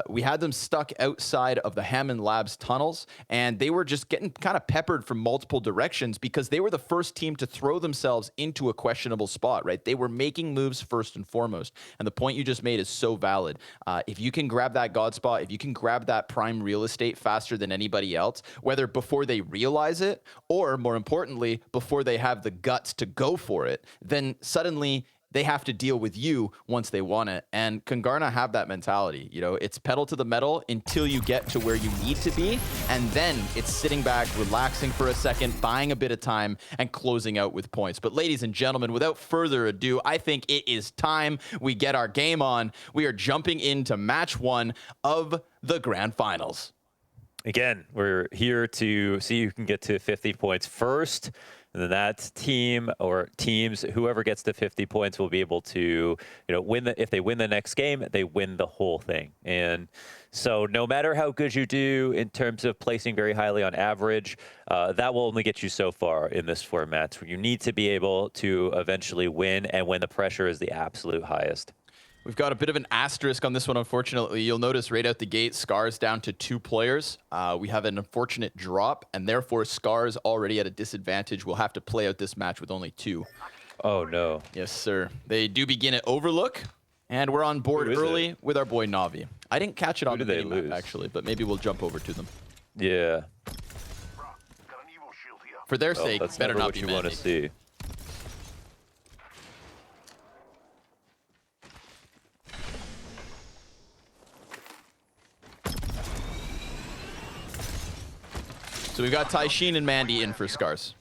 We had them stuck outside of the Hammond Labs tunnels, and they were just getting kind of peppered from multiple directions because they were the first team to throw themselves into a questionable spot, right? They were making moves first and foremost. And the point you just made is so valid. If you can grab that God spot, if you can grab that prime real estate faster than anybody else, whether before they realize it or, more importantly, before they have the guts to go for it, then suddenly they have to deal with you once they want it. And Kungarna have that mentality. You know, it's pedal to the metal until you get to where you need to be, and then it's sitting back, relaxing for a second, buying a bit of time, and closing out with points. But ladies and gentlemen, without further ado, I think it is time we get our game on. We are jumping into match 1 of the grand finals.
Again, we're here to see who can get to 50 points first. And then that team or teams, whoever gets to 50 points will be able to, you know, win. If they win the next game, they win the whole thing. And so no matter how good you do in terms of placing very highly on average, that will only get you so far in this format. You need to be able to eventually win, and when the pressure is the absolute highest.
We've got a bit of an asterisk on this one, unfortunately. You'll notice right out the gate, Scarz down to 2 players. We have an unfortunate drop, and therefore Scarz already at a disadvantage. We'll have to play out this match with only 2.
Oh, no.
Yes, sir. They do begin at Overlook, and we're on board early with our boy Navi. I didn't catch it on the map, actually, but maybe we'll jump over to them.
Yeah.
For their sake,
that's
better not
what
be
you
Mandy.
want to see.
So we've got Taishin and Mandy in for Scarz.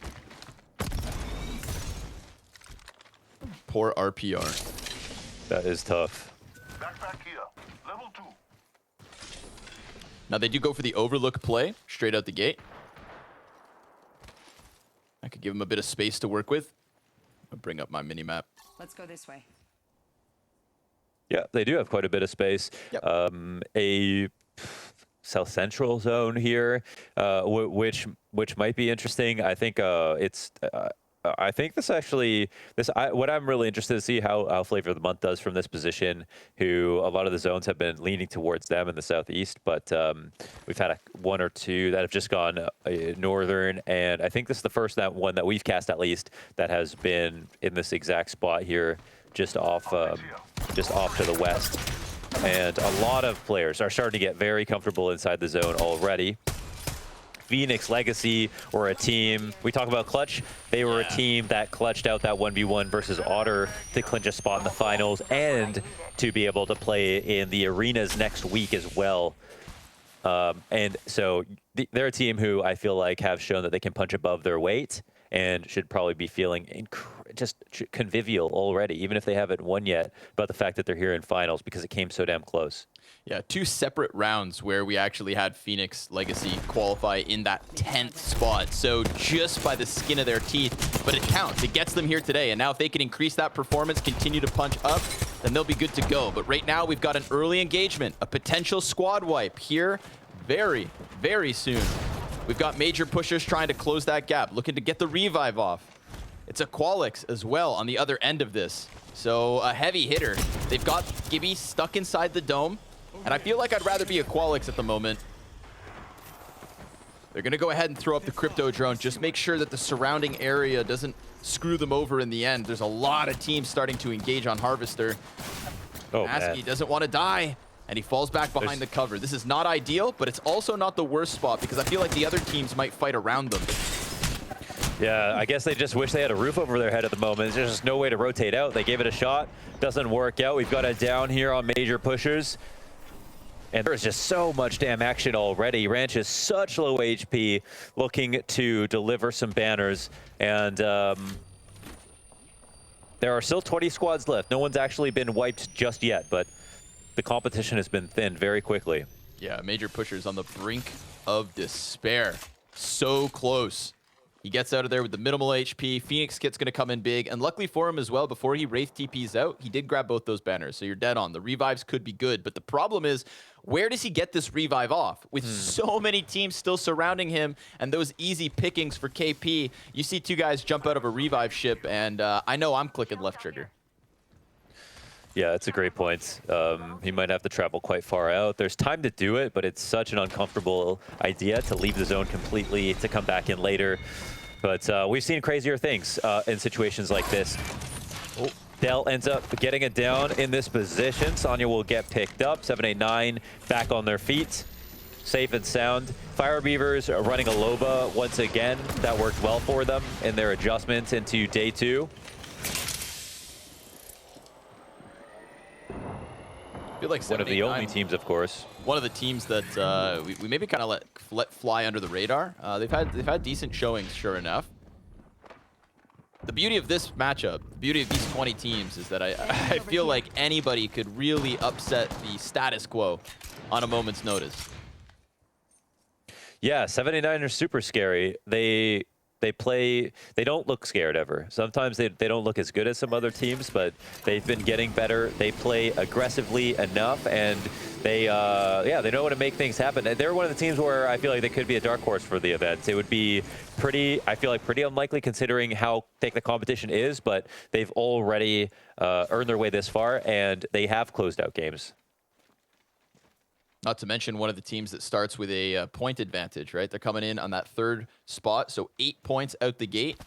poor RPR.
That is tough.
Now they do go for the overlook play straight out the gate. I could give him a bit of space to work with. I'll bring up my mini map.
Let's go this way.
Yeah, they do have quite a bit of space.
Yep.
A south central zone here, which might be interesting. I think I think this actually, what I'm really interested to see how Flavor of the Month does from this position, who a lot of the zones have been leaning towards them in the southeast, but we've had one or two that have just gone northern, and I think this is the first one that we've cast at least that has been in this exact spot here, just off to the west. And a lot of players are starting to get very comfortable inside the zone already. Phoenix Legacy were a team, we talk about clutch, they were a team that clutched out that 1v1 versus Ottr to clinch a spot in the finals and to be able to play in the arenas next week as well. And so they're a team who I feel like have shown that they can punch above their weight and should probably be feeling just convivial already, even if they haven't won yet, about the fact that they're here in finals because it came so damn close.
Yeah, 2 separate rounds where we actually had Phoenix Legacy qualify in that 10th spot. So just by the skin of their teeth, but it counts. It gets them here today. And now if they can increase that performance, continue to punch up, then they'll be good to go. But right now we've got an early engagement, a potential squad wipe here very, very soon. We've got MajorPushers trying to close that gap, looking to get the revive off. It's Aqualix as well on the other end of this. So a heavy hitter. They've got Gibby stuck inside the dome. And I feel like I'd rather be Aqualix at the moment. They're going to go ahead and throw up the crypto drone. Just make sure that the surrounding area doesn't screw them over in the end. There's a lot of teams starting to engage on Harvester.
Oh,
Askey doesn't want to die. And he falls back behind the cover. This is not ideal, but it's also not the worst spot because I feel like the other teams might fight around them.
Yeah, I guess they just wish they had a roof over their head at the moment. There's just no way to rotate out. They gave it a shot. Doesn't work out. We've got a down here on MajorPushers. And there's just so much damn action already. Ranch is such low HP, looking to deliver some banners. And there are still 20 squads left. No one's actually been wiped just yet, but the competition has been thinned very quickly.
Yeah, MajorPushers on the brink of despair. So close. He gets out of there with the minimal HP. Phoenix Kit's going to come in big. And luckily for him as well, before he Wraith TPs out, he did grab both those banners. So you're dead on. The revives could be good. But the problem is, where does he get this revive off? With so many teams still surrounding him and those easy pickings for KP, you see 2 guys jump out of a revive ship, and I know I'm clicking left trigger.
Yeah, that's a great point. He might have to travel quite far out. There's time to do it, but it's such an uncomfortable idea to leave the zone completely, to come back in later. But we've seen crazier things in situations like this. Oh, Dell ends up getting it down in this position. Sonya will get picked up. 789 back on their feet. Safe and sound. Fire Beavers are running a Loba once again. That worked well for them in their adjustment into day 2.
I feel like
one of the only teams, of course.
One of the teams that we maybe kind of let fly under the radar. They've had decent showings, sure enough. The beauty of this matchup, the beauty of these 20 teams, is that I feel like anybody could really upset the status quo on a moment's notice.
Yeah, 79 are super scary. They don't look scared ever. Sometimes they don't look as good as some other teams, but they've been getting better. They play aggressively enough, and they know how to make things happen. And they're one of the teams where I feel like they could be a dark horse for the event. It would be pretty unlikely considering how thick the competition is, but they've already earned their way this far, and they have closed out games.
Not to mention one of the teams that starts with a point advantage, right? They're coming in on that 3rd spot, so 8 points out the gate.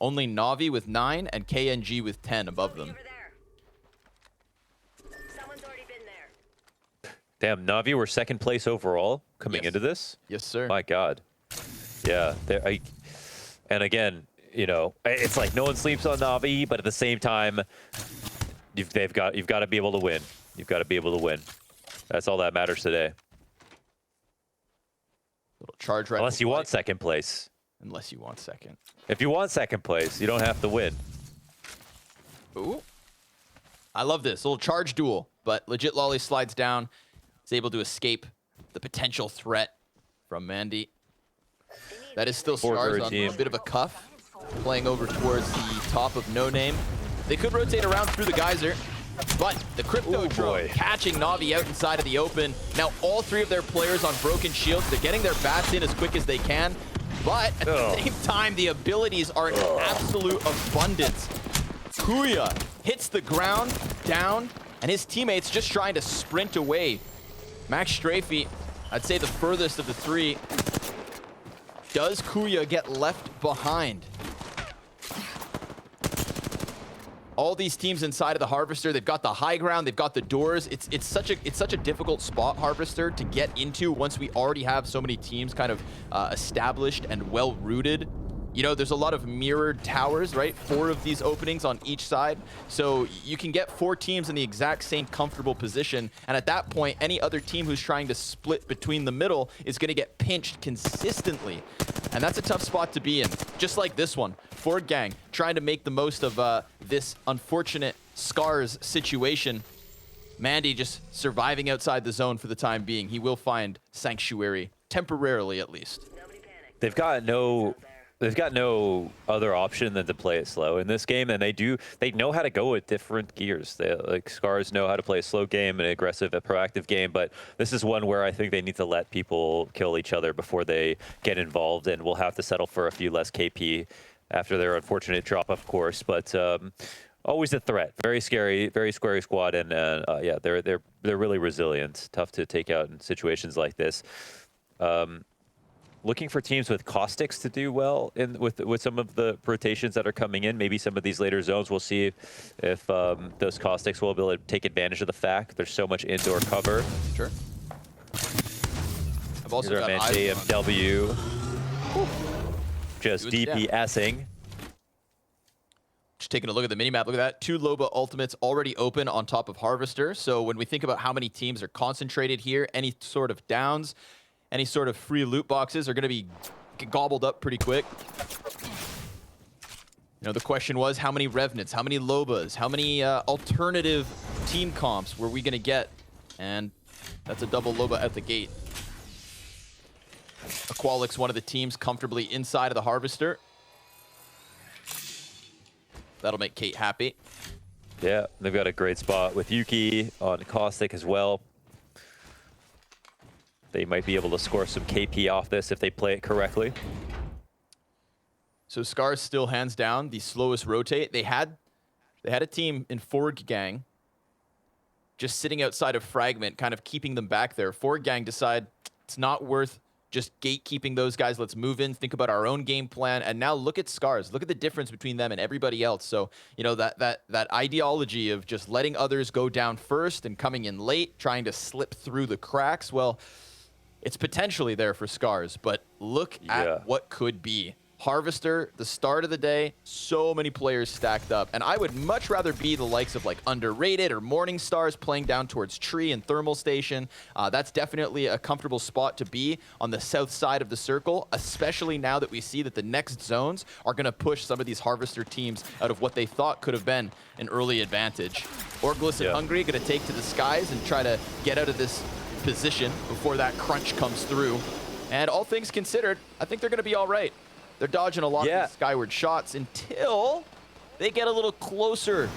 Only NAVI with 9 and KNG with 10 above them.
Damn, NAVI were 2nd place overall coming into this?
Yes, sir.
My God. Yeah. And again, you know, it's like no one sleeps on NAVI, but at the same time, you've got to be able to win. You've got to be able to win. That's all that matters today.
Little charge right.
Unless you want 2nd place.
Unless you want 2nd.
If you want 2nd place, you don't have to win.
Ooh. I love this. A little charge duel, but legit Lolly slides down. Is able to escape the potential threat from Mandy. That is still Scarz on a bit of a cuff, playing over towards the top of No Name. They could rotate around through the geyser, but the Crypto Drone catching Navi out inside of the open. Now all 3 of their players on broken shields. They're getting their bats in as quick as they can, but at the same time, the abilities are in absolute abundance. Kuya hits the ground, down, and his teammates just trying to sprint away. Max Strafey, I'd say the furthest of the 3. Does Kuya get left behind? All these teams inside of the Harvester, they've got the high ground, they've got the doors. It's such a difficult spot, Harvester, to get into once we already have so many teams kind of established and well-rooted. You know, there's a lot of mirrored towers, right? 4 of these openings on each side. So you can get 4 teams in the exact same comfortable position. And at that point, any other team who's trying to split between the middle is going to get pinched consistently. And that's a tough spot to be in. Just like this one. Forg Gang trying to make the most of this unfortunate Scarz situation. Mandy just surviving outside the zone for the time being. He will find sanctuary, temporarily at least.
They've got no other option than to play it slow in this game, and they know how to go with different gears. Like Scarz know how to play a slow game, an aggressive, a proactive game, but this is one where I think they need to let people kill each other before they get involved, and we'll have to settle for a few less KP after their unfortunate drop, of course. But always a threat, very scary squad, and yeah, they're really resilient, tough to take out in situations like this. Looking for teams with caustics to do well with some of the rotations that are coming in. Maybe some of these later zones, we'll see if those caustics will be able to take advantage of the fact there's so much indoor cover.
Sure. I've also got
JMW. Just DPSing.
Just taking a look at the minimap, look at that. 2 Loba ultimates already open on top of Harvester. So when we think about how many teams are concentrated here, any sort of downs, any sort of free loot boxes are going to be gobbled up pretty quick. You know, the question was, how many Revenants, how many Lobas, how many alternative team comps were we going to get? And that's a double Loba at the gate. Aqualix, one of the teams comfortably inside of the Harvester. That'll make Kate happy.
Yeah, they've got a great spot with Yuki on Caustic as well. They might be able to score some KP off this if they play it correctly.
So Scarz still hands down the slowest rotate. They had a team in Forg Gang just sitting outside of Fragment, kind of keeping them back there. Forg Gang decide it's not worth just gatekeeping those guys. Let's move in, think about our own game plan. And now look at Scarz. Look at the difference between them and everybody else. So, you know, that ideology of just letting others go down first and coming in late, trying to slip through the cracks, well, it's potentially there for Scarz, but look at what could be. Harvester, the start of the day, so many players stacked up. And I would much rather be the likes of like Underrated or Morning Stars playing down towards Tree and Thermal Station. That's definitely a comfortable spot to be on the south side of the circle, especially now that we see that the next zones are going to push some of these Harvester teams out of what they thought could have been an early advantage. Orgless and Hungry going to take to the skies and try to get out of this position before that crunch comes through. And all things considered, I think they're going to be all right. They're dodging a lot of these skyward shots until they get a little closer.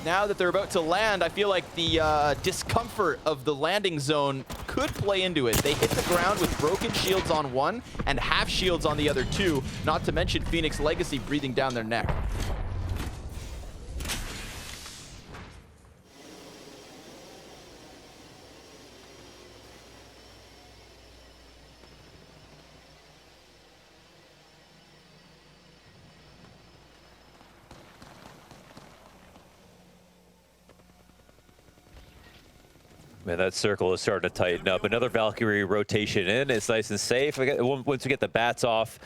Now that they're about to land, I feel like the discomfort of the landing zone could play into it. They hit the ground with broken shields on one and half shields on the other 2, not to mention Phoenix Legacy breathing down their neck.
Man, that circle is starting to tighten up. Another Valkyrie rotation in. It's nice and safe. Once we get the bats off,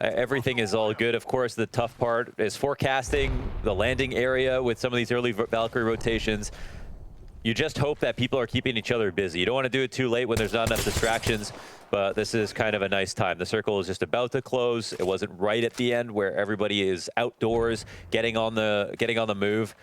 everything is all good. Of course, the tough part is forecasting the landing area with some of these early Valkyrie rotations. You just hope that people are keeping each other busy. You don't want to do it too late when there's not enough distractions, but this is kind of a nice time. The circle is just about to close. It wasn't right at the end where everybody is outdoors, getting on the move.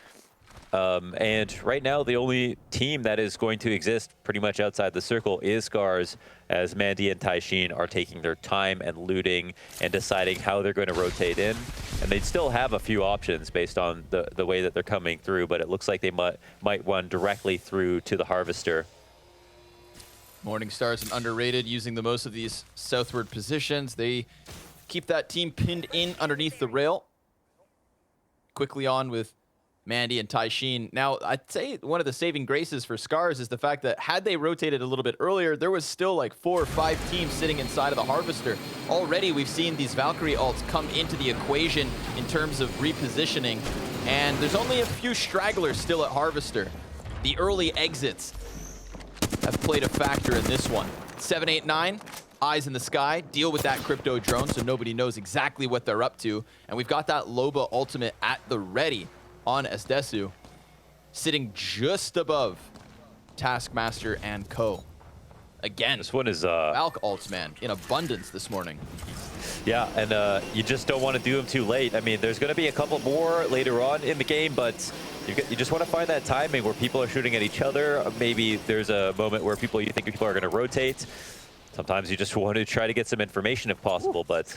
And right now, the only team that is going to exist pretty much outside the circle is Scarz, as Mandy and Taishin are taking their time and looting and deciding how they're going to rotate in. And they still have a few options based on the way that they're coming through, but it looks like they might run directly through to the Harvester.
Morningstar's an underrated, using the most of these southward positions. They keep that team pinned in underneath the rail. Quickly on with Mandy and Taishin. Now, I'd say one of the saving graces for Scarz is the fact that had they rotated a little bit earlier, there was still like 4 or 5 teams sitting inside of the Harvester. Already, we've seen these Valkyrie ults come into the equation in terms of repositioning, and there's only a few stragglers still at Harvester. The early exits have played a factor in this one. 789, eyes in the sky, deal with that crypto drone so nobody knows exactly what they're up to, and we've got that Loba ultimate at the ready on Esdesu, sitting just above Taskmaster and Co. Again,
this one is
Valk ults, man, in abundance this morning.
Yeah, and you just don't want to do them too late. I mean, there's going to be a couple more later on in the game, but you just want to find that timing where people are shooting at each other. Maybe there's a moment where you think people are going to rotate. Sometimes you just want to try to get some information if possible, but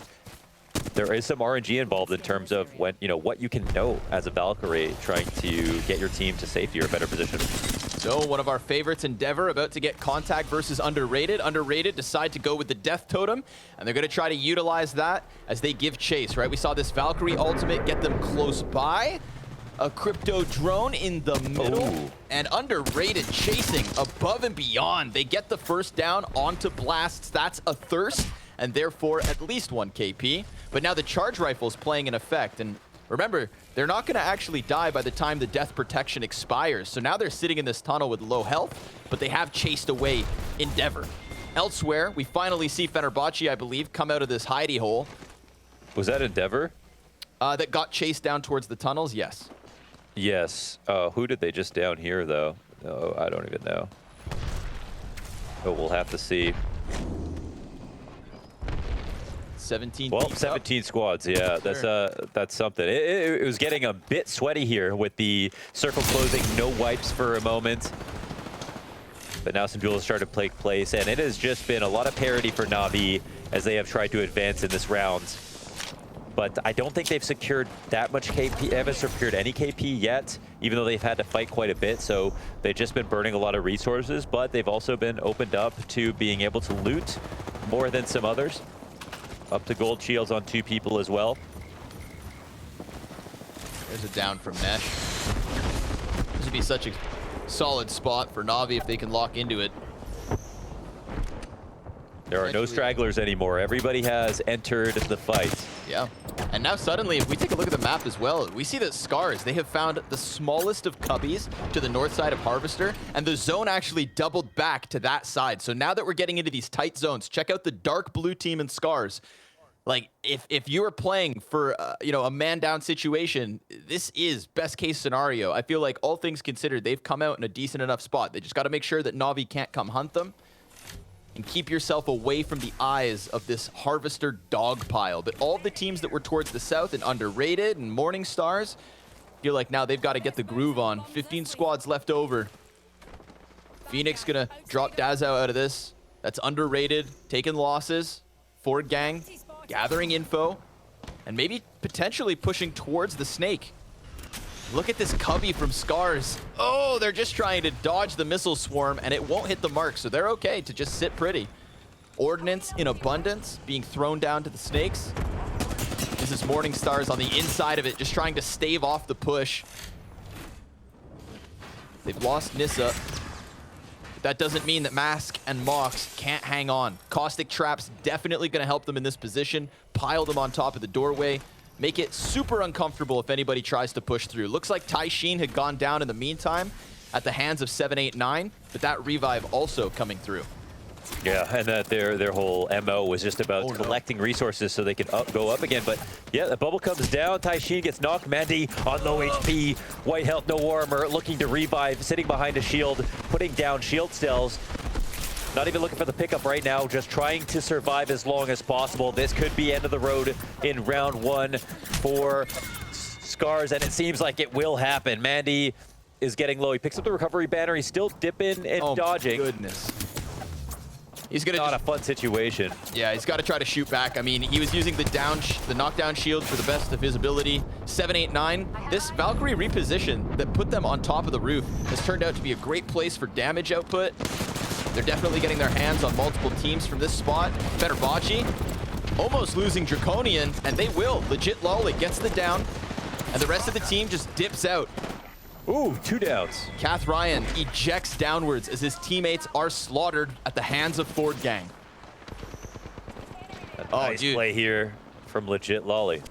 there is some RNG involved in terms of when what you can know as a Valkyrie, trying to get your team to safety or a better position.
So one of our favorites, Endeavour, about to get contact versus Underrated. Underrated decide to go with the Death Totem, and they're going to try to utilize that as they give chase, right? We saw this Valkyrie ultimate get them close by. A crypto drone in the middle, and Underrated chasing above and beyond. They get the first down onto Blasts. That's a thirst, and therefore at least 1 KP. But now the charge rifle's playing an effect, and remember, they're not going to actually die by the time the death protection expires. So now they're sitting in this tunnel with low health, but they have chased away Endeavour. Elsewhere, we finally see Fenerbahce, I believe, come out of this hidey hole.
Was that Endeavour?
That got chased down towards the tunnels, yes.
Yes. Who did they just down here, though? Oh, I don't even know. Oh, we'll have to see.
17.
Well, 17 squads. Yeah, that's something. It was getting a bit sweaty here with the circle closing, no wipes for a moment. But now some duels started to take place, and it has just been a lot of parity for NAVI as they have tried to advance in this round. But I don't think they've secured that much KP. They haven't secured any KP yet, even though they've had to fight quite a bit. So they've just been burning a lot of resources, but they've also been opened up to being able to loot more than some others. Up to gold shields on 2 people as well.
There's a down from Nesh. This would be such a solid spot for Navi if they can lock into it.
There are no stragglers anymore. Everybody has entered the fight.
Yeah. And now suddenly, if we take a look at the map as well, we see that Scarz, they have found the smallest of cubbies to the north side of Harvester, and the zone actually doubled back to that side. So now that we're getting into these tight zones, check out the dark blue team in Scarz. Like, if you are playing for, a man-down situation, this is best-case scenario. I feel like all things considered, they've come out in a decent enough spot. They just got to make sure that Navi can't come hunt them. And keep yourself away from the eyes of this Harvester dog pile. But all the teams that were towards the south and Underrated and Morningstars feel like now they've got to get the groove on. 15 squads left over. Phoenix gonna drop Dazao out of this. That's Underrated, taking losses. Forg gang gathering info, and maybe potentially pushing towards the snake. Look at this cubby from Scarz. Oh, they're just trying to dodge the missile swarm, and it won't hit the mark, so they're okay to just sit pretty. Ordnance in abundance being thrown down to the snakes. This is Morningstars on the inside of it, just trying to stave off the push. They've lost Nissa. But that doesn't mean that Mask and Mox can't hang on. Caustic Trap's definitely going to help them in this position. Pile them on top of the doorway. Make it super uncomfortable if anybody tries to push through. Looks like Taishin had gone down in the meantime at the hands of 789, but that revive also coming through.
Yeah, and that their whole MO was just about collecting resources so they can go up again. But yeah, the bubble comes down. Taishin gets knocked. Mandy on low HP. White health, no armor, looking to revive, sitting behind a shield, putting down shield cells. Not even looking for the pickup right now, just trying to survive as long as possible. This could be end of the road in round 1 for Scarz, and it seems like it will happen. Mandy is getting low. He picks up the recovery banner. He's still dipping and dodging.
Oh, goodness. He's gonna
not a fun situation.
Yeah, he's got to try to shoot back. I mean, he was using the knockdown shield for the best of his ability. 789. This Valkyrie reposition that put them on top of the roof has turned out to be a great place for damage output. They're definitely getting their hands on multiple teams from this spot. Fenerbahce almost losing Draconian, and they will. Legit Lolly gets the down, and the rest of the team just dips out.
Ooh, 2 downs.
Kath Ryan ejects downwards as his teammates are slaughtered at the hands of Forg Gang.
Nice play here from Legit Lolly.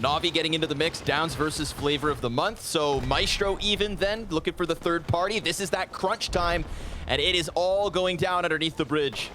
Navi getting into the mix, downs versus Flavor of the Month. So Myztro even then, looking for the third party. This is that crunch time, and it is all going down underneath the bridge.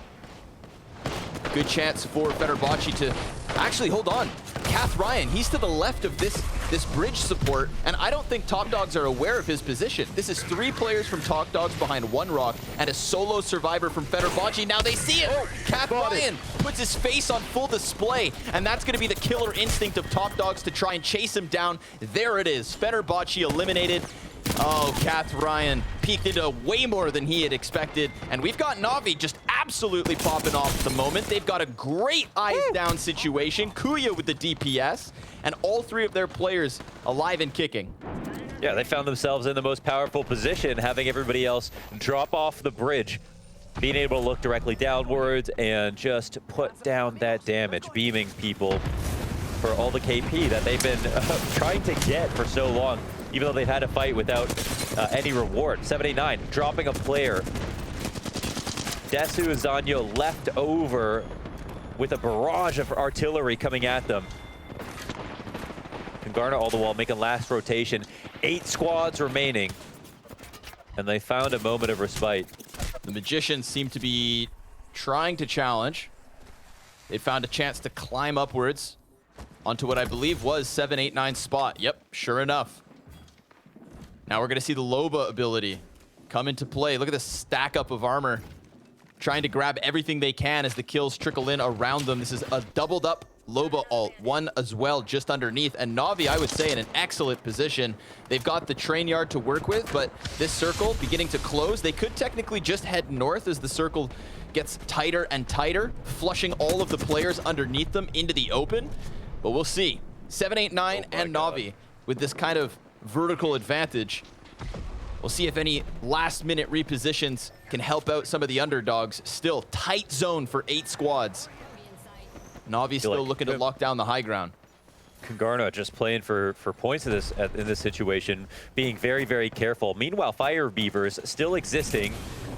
Good chance for Fenerbahce to actually hold on. Kath Ryan, he's to the left of this bridge support, and I don't think Top Dogs are aware of his position. This is 3 players from Top Dogs behind 1 rock and a solo survivor from Fenerbahce. Now they see it. Kath Ryan puts his face on full display, and that's going to be the killer instinct of Top Dogs to try and chase him down. There it is. Fenerbahce eliminated. Oh, Kath Ryan peeked into way more than he had expected. And we've got Navi just absolutely popping off at the moment. They've got a great eyes down situation. Kuya with the DPS. And all 3 of their players alive and kicking.
Yeah, they found themselves in the most powerful position, having everybody else drop off the bridge, being able to look directly downwards and just put down that damage, beaming people for all the KP that they've been trying to get for so long, even though they've had to fight without any reward. 789 dropping a player. Desu Zanyo left over with a barrage of artillery coming at them. Kungarna all the while making last rotation. 8 squads remaining. And they found a moment of respite.
The Magicians seem to be trying to challenge. They found a chance to climb upwards onto what I believe was 789's spot. Yep, sure enough. Now we're going to see the Loba ability come into play. Look at this stack up of armor. Trying to grab everything they can as the kills trickle in around them. This is a doubled up Loba ult, 1 as well just underneath. And Navi, I would say, in an excellent position. They've got the train yard to work with, but this circle beginning to close. They could technically just head north as the circle gets tighter and tighter, flushing all of the players underneath them into the open. But we'll see. 789 and Navi with this kind of vertical advantage. We'll see if any last-minute repositions can help out some of the underdogs. Still tight zone for 8 squads. Navi still looking to lock down the high ground.
Kungarna just playing for points in this situation, being very, very careful. Meanwhile, Fire Beavers still existing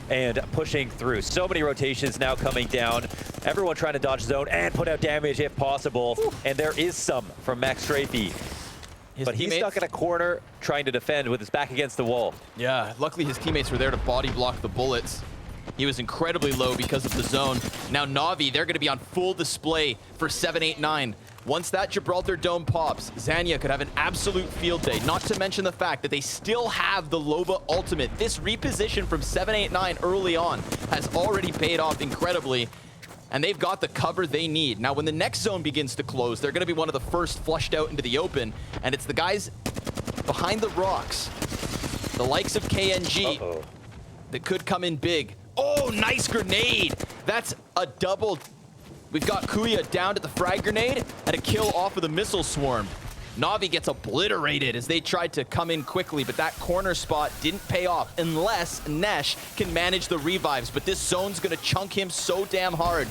and pushing through. So many rotations now coming down. Everyone trying to dodge zone and put out damage if possible. Ooh. And there is some from Max Strafey. But he's stuck in a corner trying to defend with his back against the wall.
Yeah, luckily his teammates were there to body block the bullets. He was incredibly low because of the zone. Now Navi, they're going to be on full display for 789. Once that Gibraltar Dome pops, Zanya could have an absolute field day, not to mention the fact that they still have the Loba ultimate. This reposition from 789 early on has already paid off incredibly, and they've got the cover they need. Now, when the next zone begins to close, they're going to be one of the first flushed out into the open, and it's the guys behind the rocks, the likes of KNG, that could come in big. Oh, nice grenade! That's a double. We've got Kuya down to the frag grenade and a kill off of the missile swarm. Navi gets obliterated as they tried to come in quickly, but that corner spot didn't pay off unless Nesh can manage the revives. But this zone's gonna chunk him so damn hard.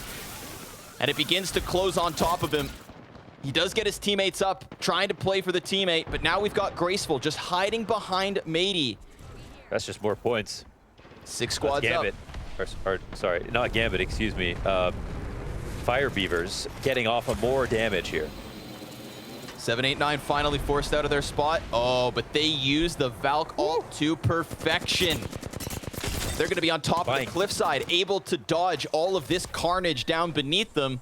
And it begins to close on top of him. He does get his teammates up, trying to play for the teammate, but now we've got Graceful just hiding behind Matey.
That's just more points.
6 squads
Gambit.
up.
Or, sorry, not Gambit, excuse me. Fire Beavers getting off of more damage here.
789 finally forced out of their spot. Oh, but they use the Valk ult to perfection. They're going to be on top of the cliffside, able to dodge all of this carnage down beneath them.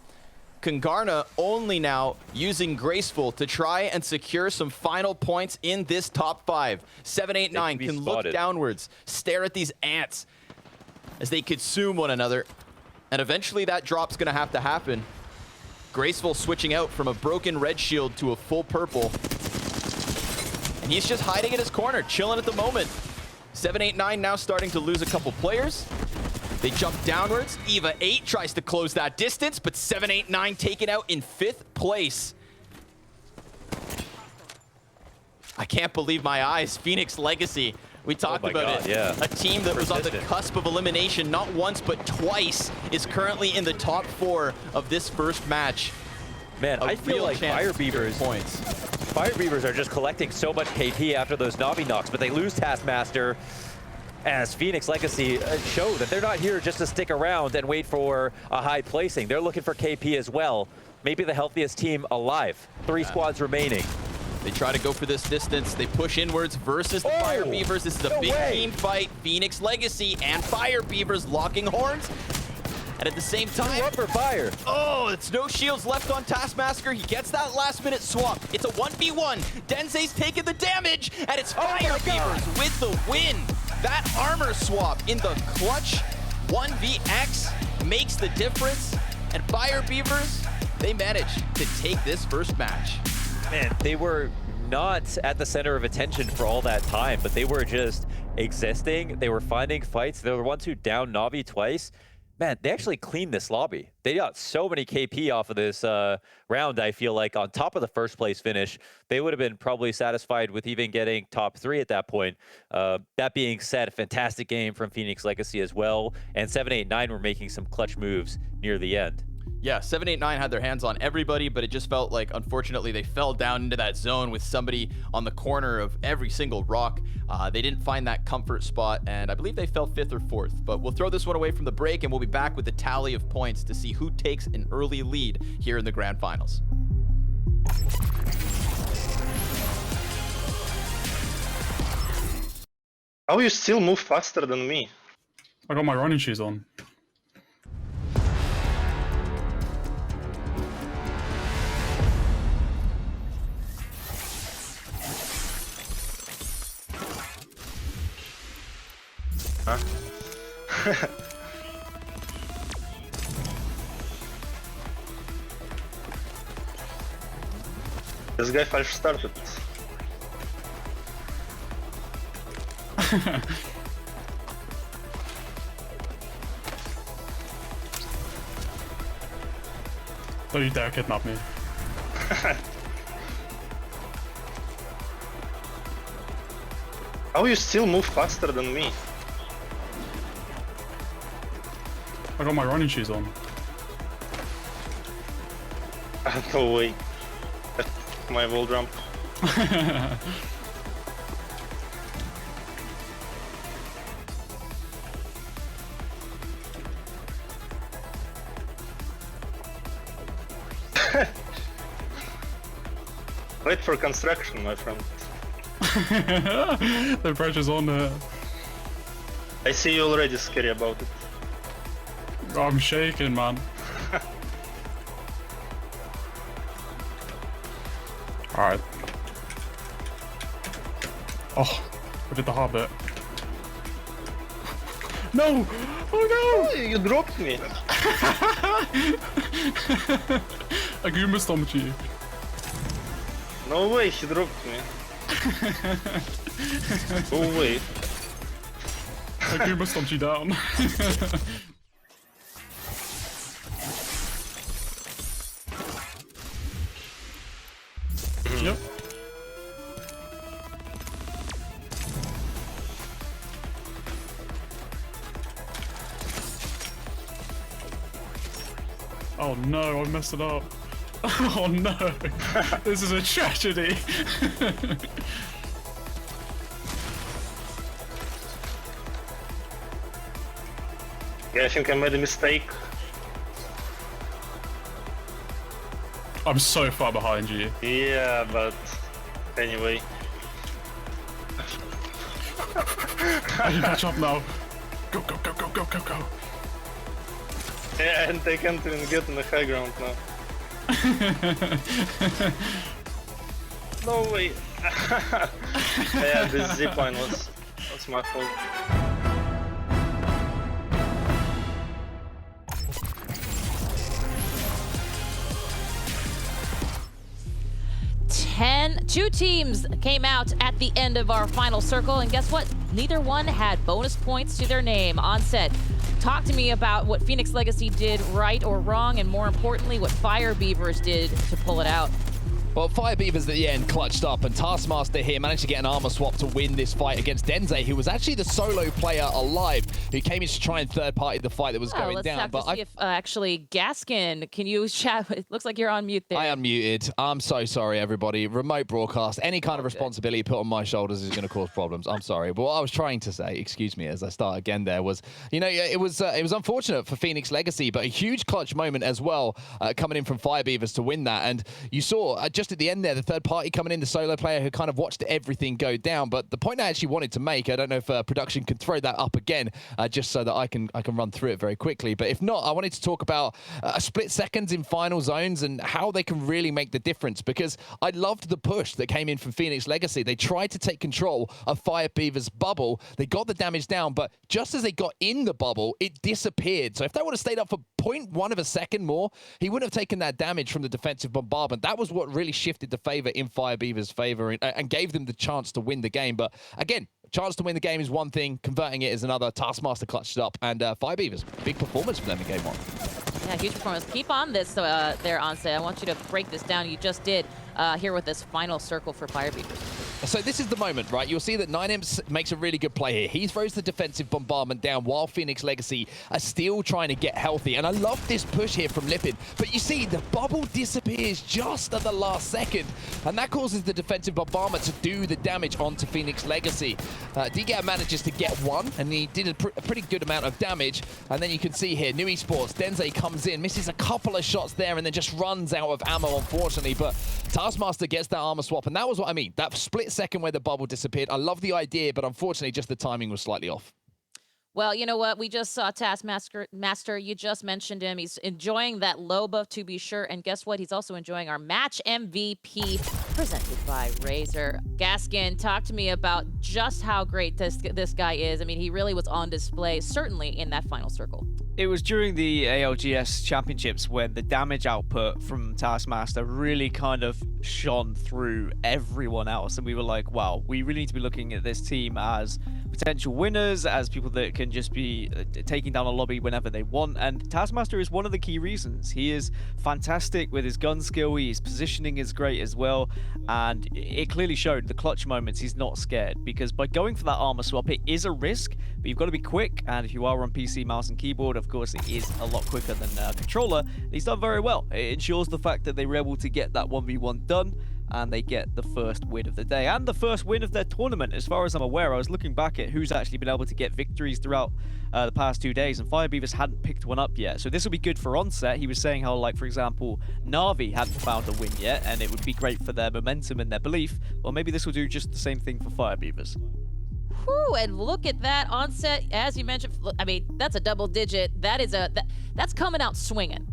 Kungarna only now using Graceful to try and secure some final points in this top 5. 789 can look downwards, stare at these ants as they consume one another. And eventually that drop's going to have to happen. Graceful switching out from a broken red shield to a full purple. And he's just hiding in his corner, chilling at the moment. 789 now starting to lose a couple players. They jump downwards. Eva 8 tries to close that distance, but 789 taken out in 5th place. I can't believe my eyes. Phoenix Legacy. We talked about it.
Yeah.
A team that was on the cusp of elimination not once but twice is currently in the top 4 of this first match.
Man, I feel like Fire Beavers are just collecting so much KP after those NAVI knocks, but they lose Taskmaster. As Phoenix Legacy show that they're not here just to stick around and wait for a high placing. They're looking for KP as well. Maybe the healthiest team alive. 3 squads remaining.
They try to go for this distance. They push inwards versus the Fire Beavers. This is a big team fight. Phoenix Legacy and Fire Beavers locking horns. And at the same time,
for Fire.
Oh, it's no shields left on Taskmaster. He gets that last minute swap. It's a 1v1. Denze's taking the damage, and it's Fire Beavers with the win. That armor swap in the clutch 1vx makes the difference. And Fire Beavers, they managed to take this first match.
Man, they were not at the center of attention for all that time, but they were just existing. They were finding fights. They were the ones who downed NAVI twice. Man, they actually cleaned this lobby. They got so many KP off of this round, I feel like, on top of the first place finish. They would have been probably satisfied with even getting top 3 at that point. That being said, a fantastic game from Phoenix Legacy as well. And 789 were making some clutch moves near the end.
Yeah, 789 had their hands on everybody, but it just felt like, unfortunately, they fell down into that zone with somebody on the corner of every single rock. They didn't find that comfort spot, and I believe they fell 5th or 4th. But we'll throw this one away from the break, and we'll be back with the tally of points to see who takes an early lead here in the Grand Finals.
How you still move faster than me?
I got my running shoes on.
Huh? This guy falsch started.
Don't you dare kidnap me.
How you still move faster than me?
I got my running shoes on.
No way. My wall jump. Wait for construction, my friend.
The pressure's on there.
I see you already scary about it.
I'm shaking, man. Alright. Oh, I did the hard bit. No! Oh no!
You dropped me!
I Goomba stomped you.
No way, he dropped me. No way.
I Goomba stomped you down. Yep. Oh no, I messed it up. Oh no, this is a tragedy.
Yeah, I think I made a mistake.
I'm so far behind you.
Yeah, but anyway.
I can catch up now. Go, go, go, go, go, go, go.
Yeah, and I can't even get in the high ground now. No way. Yeah, this zipline was my fault.
Two teams came out at the end of our final circle, and guess what? neither one had bonus points to their name. Onset, talk to me about what Phoenix Legacy did right or wrong, and more importantly, what Fire Beavers did to pull it out.
Well, Fire Beavers at the end clutched up, and Taskmaster here managed to get an armor swap to win this fight against Denze, who was actually the solo player alive, who came in to try and third-party the fight that was going
let's
down.
But see if actually, Gaskin, can you chat? It looks like you're on mute there.
I unmuted. I'm so sorry, everybody. Remote broadcast, any kind of responsibility put on my shoulders is going to cause problems. I'm sorry. But what I was trying to say, excuse me, as I start again there, was, you know, it was unfortunate for Phoenix Legacy, but a huge clutch moment as well, coming in from Fire Beavers to win that. And you saw just at the end there, the third party coming in, the solo player who kind of watched everything go down. But the point I actually wanted to make, I don't know if production can throw that up again, just so that I can run through it very quickly. But if not, I wanted to talk about split seconds in final zones and how they can really make the difference, because I loved the push that came in from Phoenix Legacy. They tried to take control of Fire Beavers' bubble. They got the damage down, but just as they got in the bubble, it disappeared. So if they would have stayed up for 0.1 of a second more, he wouldn't have taken that damage from the defensive bombardment. That was what really shifted the favor in Fire Beavers' favor and gave them the chance to win the game. But again, chance to win the game is one thing, converting it is another. Taskmaster clutched it up, and Fire Beavers, big performance for them in game one.
Yeah, huge performance. Keep on this there, Onset. I want you to break this down. You just did here with this final circle for Fire Beavers.
So this is the moment, right? You'll see that 9imps makes a really good play here. He throws the defensive bombardment down while Phoenix Legacy are still trying to get healthy. And I love this push here from Lipin. But you see, the bubble disappears just at the last second. And that causes the defensive bombardment to do the damage onto Phoenix Legacy. DGAB manages to get one, and he did a pretty good amount of damage. And then you can see here, New Esports, Denze comes in, misses a couple of shots there, and then just runs out of ammo, unfortunately. But Taskmaster gets that armor swap, and that was what I mean. That split second where the bubble disappeared. I love the idea, but unfortunately, just the timing was slightly off.
Well, you know what? We just saw Taskmaster. You just mentioned him. He's enjoying that low buff, to be sure. And guess what? He's also enjoying our match MVP presented by Razor. Gaskin, talk to me about just how great this guy is. I mean, he really was on display, certainly in that final circle.
It was during the ALGS championships when the damage output from Taskmaster really kind of shone through everyone else. And we were like, wow, we really need to be looking at this team as potential winners, as people that can just be taking down a lobby whenever they want. And Taskmaster is one of the key reasons. He is fantastic with his gun skill. His positioning is great as well. And it clearly showed the clutch moments. He's not scared, because by going for that armor swap, it is a risk, but you've got to be quick. And if you are on PC, mouse and keyboard, of course, it is a lot quicker than controller. He's done very well. It ensures the fact that they were able to get that 1v1 done, and they get the first win of the day and the first win of their tournament. As far as I'm aware, I was looking back at who's actually been able to get victories throughout the past 2 days, and Fire Beavers hadn't picked one up yet. So this will be good for Onset. He was saying how, like, for example, NAVI hadn't found a win yet, and it would be great for their momentum and their belief. Well, maybe this will do just the same thing for Fire Beavers.
Whew, and look at that Onset. As you mentioned, I mean, that's a double digit. That's coming out swinging.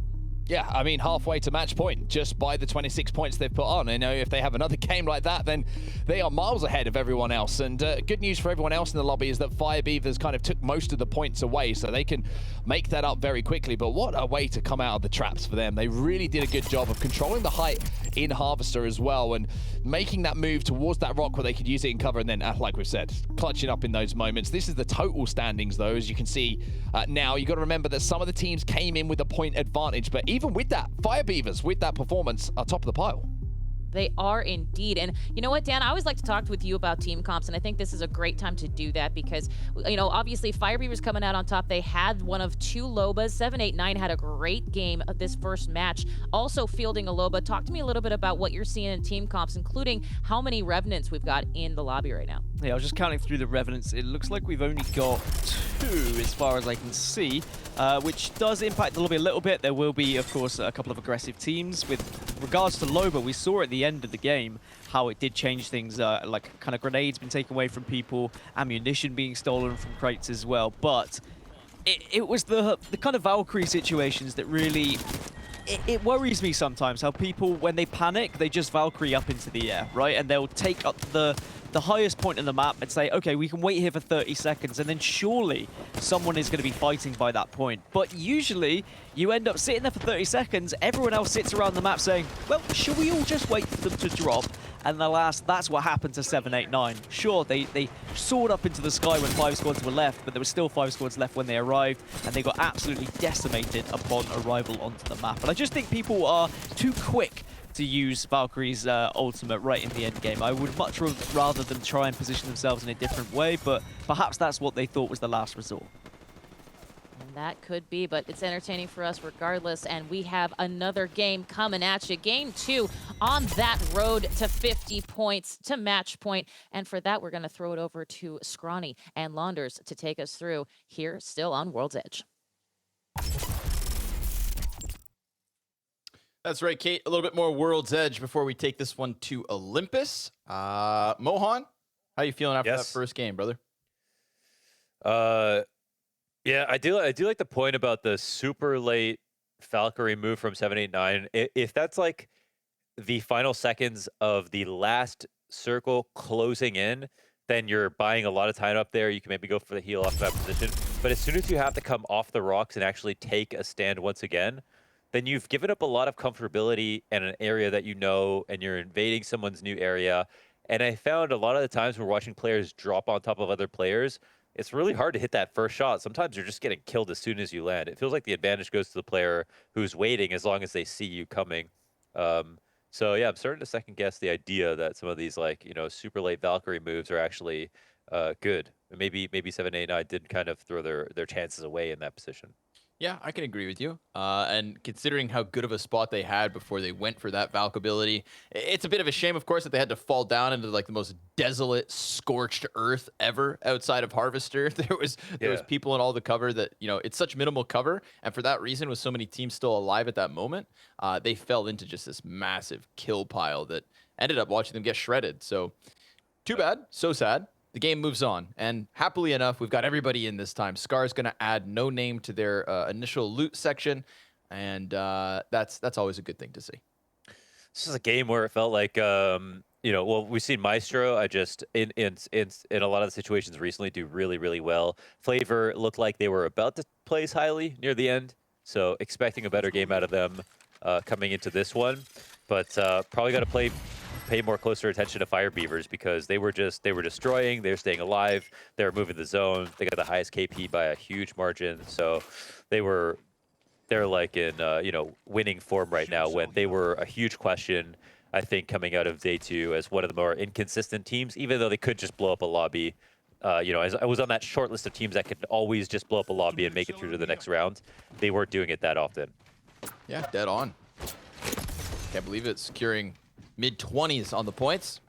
Yeah, I mean, halfway to match point, just by the 26 points they've put on. I know if they have another game like that, then they are miles ahead of everyone else. And good news for everyone else in the lobby is that Fire Beavers kind of took most of the points away, so they can make that up very quickly. But what a way to come out of the traps for them. They really did a good job of controlling the height in Harvester as well, and making that move towards that rock where they could use it in cover, and then, like we've said, clutching up in those moments. This is the total standings, though, as you can see now. You've got to remember that some of the teams came in with a point advantage, but even with that, Fire Beavers, with that performance, are top of the pile.
They are indeed. And you know what, Dan, I always like to talk with you about team comps, and I think this is a great time to do that because, you know, obviously Fire Beavers coming out on top. They had one of two Lobas. 789 had a great game of this first match, also fielding a Loba. Talk to me a little bit about what you're seeing in team comps, including how many Revenants we've got in the lobby right now.
Yeah, I was just counting through the Revenants. It looks like we've only got 2 as far as I can see, which does impact the lobby a little bit. There will be, of course, a couple of aggressive teams. With regards to Loba, we saw at the end of the game how it did change things, like kind of grenades being taken away from people, ammunition being stolen from crates as well. But it was the kind of Valkyrie situations that really... It worries me sometimes how people, when they panic, they just Valkyrie up into the air, right? And they'll take up the highest point in the map and say, okay, we can wait here for 30 seconds, and then surely someone is going to be fighting by that point. But usually, you end up sitting there for 30 seconds, everyone else sits around the map saying, well, should we all just wait for them to drop And alas, that's what happened to 789. Sure, they soared up into the sky when 5 squads were left, but there were still 5 squads left when they arrived, and they got absolutely decimated upon arrival onto the map. And I just think people are too quick to use Valkyrie's ultimate right in the end game. I would much rather them try and position themselves in a different way, but perhaps that's what they thought was the last resort.
And that could be, but it's entertaining for us regardless, and we have another game coming at you. Game 2 on that road to 50 points to match point, and for that we're going to throw it over to Scrawny and Launders to take us through here still on World's Edge.
That's right, Kate. A little bit more World's Edge before we take this one to Olympus. Mohan, how you feeling after that first game, brother?
Yeah, I do like the point about the super late Valkyrie move from 789. If that's like the final seconds of the last circle closing in, then you're buying a lot of time up there. You can maybe go for the heal off that position. But as soon as you have to come off the rocks and actually take a stand once again, then you've given up a lot of comfortability in an area that you know, and you're invading someone's new area. And I found a lot of the times we're watching players drop on top of other players, it's really hard to hit that first shot. Sometimes you're just getting killed as soon as you land. It feels like the advantage goes to the player who's waiting as long as they see you coming. So yeah, I'm starting to second guess the idea that some of these super late Valkyrie moves are actually good. Maybe 789 did kind of throw their chances away in that position.
Yeah, I can agree with you. And considering how good of a spot they had before they went for that Valk ability, it's a bit of a shame, of course, that they had to fall down into like the most desolate, scorched earth ever outside of Harvester. There was people in all the cover that, it's such minimal cover. And for that reason, with so many teams still alive at that moment, they fell into just this massive kill pile that ended up watching them get shredded. So too bad, so sad. The game moves on, and happily enough, we've got everybody in this time. Scar's going to add no name to their initial loot section, and that's always a good thing to see.
This is a game where it felt like, we've seen Myztro. I just in a lot of the situations recently do really, really well. Flavor looked like they were about to place highly near the end, so expecting a better game out of them coming into this one, but probably got to pay more closer attention to Fire Beavers because they were destroying, they were staying alive, they were moving the zone, they got the highest KP by a huge margin, so they're like in winning form right now when they were a huge question, I think, coming out of day 2 as one of the more inconsistent teams, even though they could just blow up a lobby. As I was on that short list of teams that could always just blow up a lobby and make it through to the next round, they weren't doing it that often.
Yeah, dead on. Can't believe it, securing mid-20s on the points,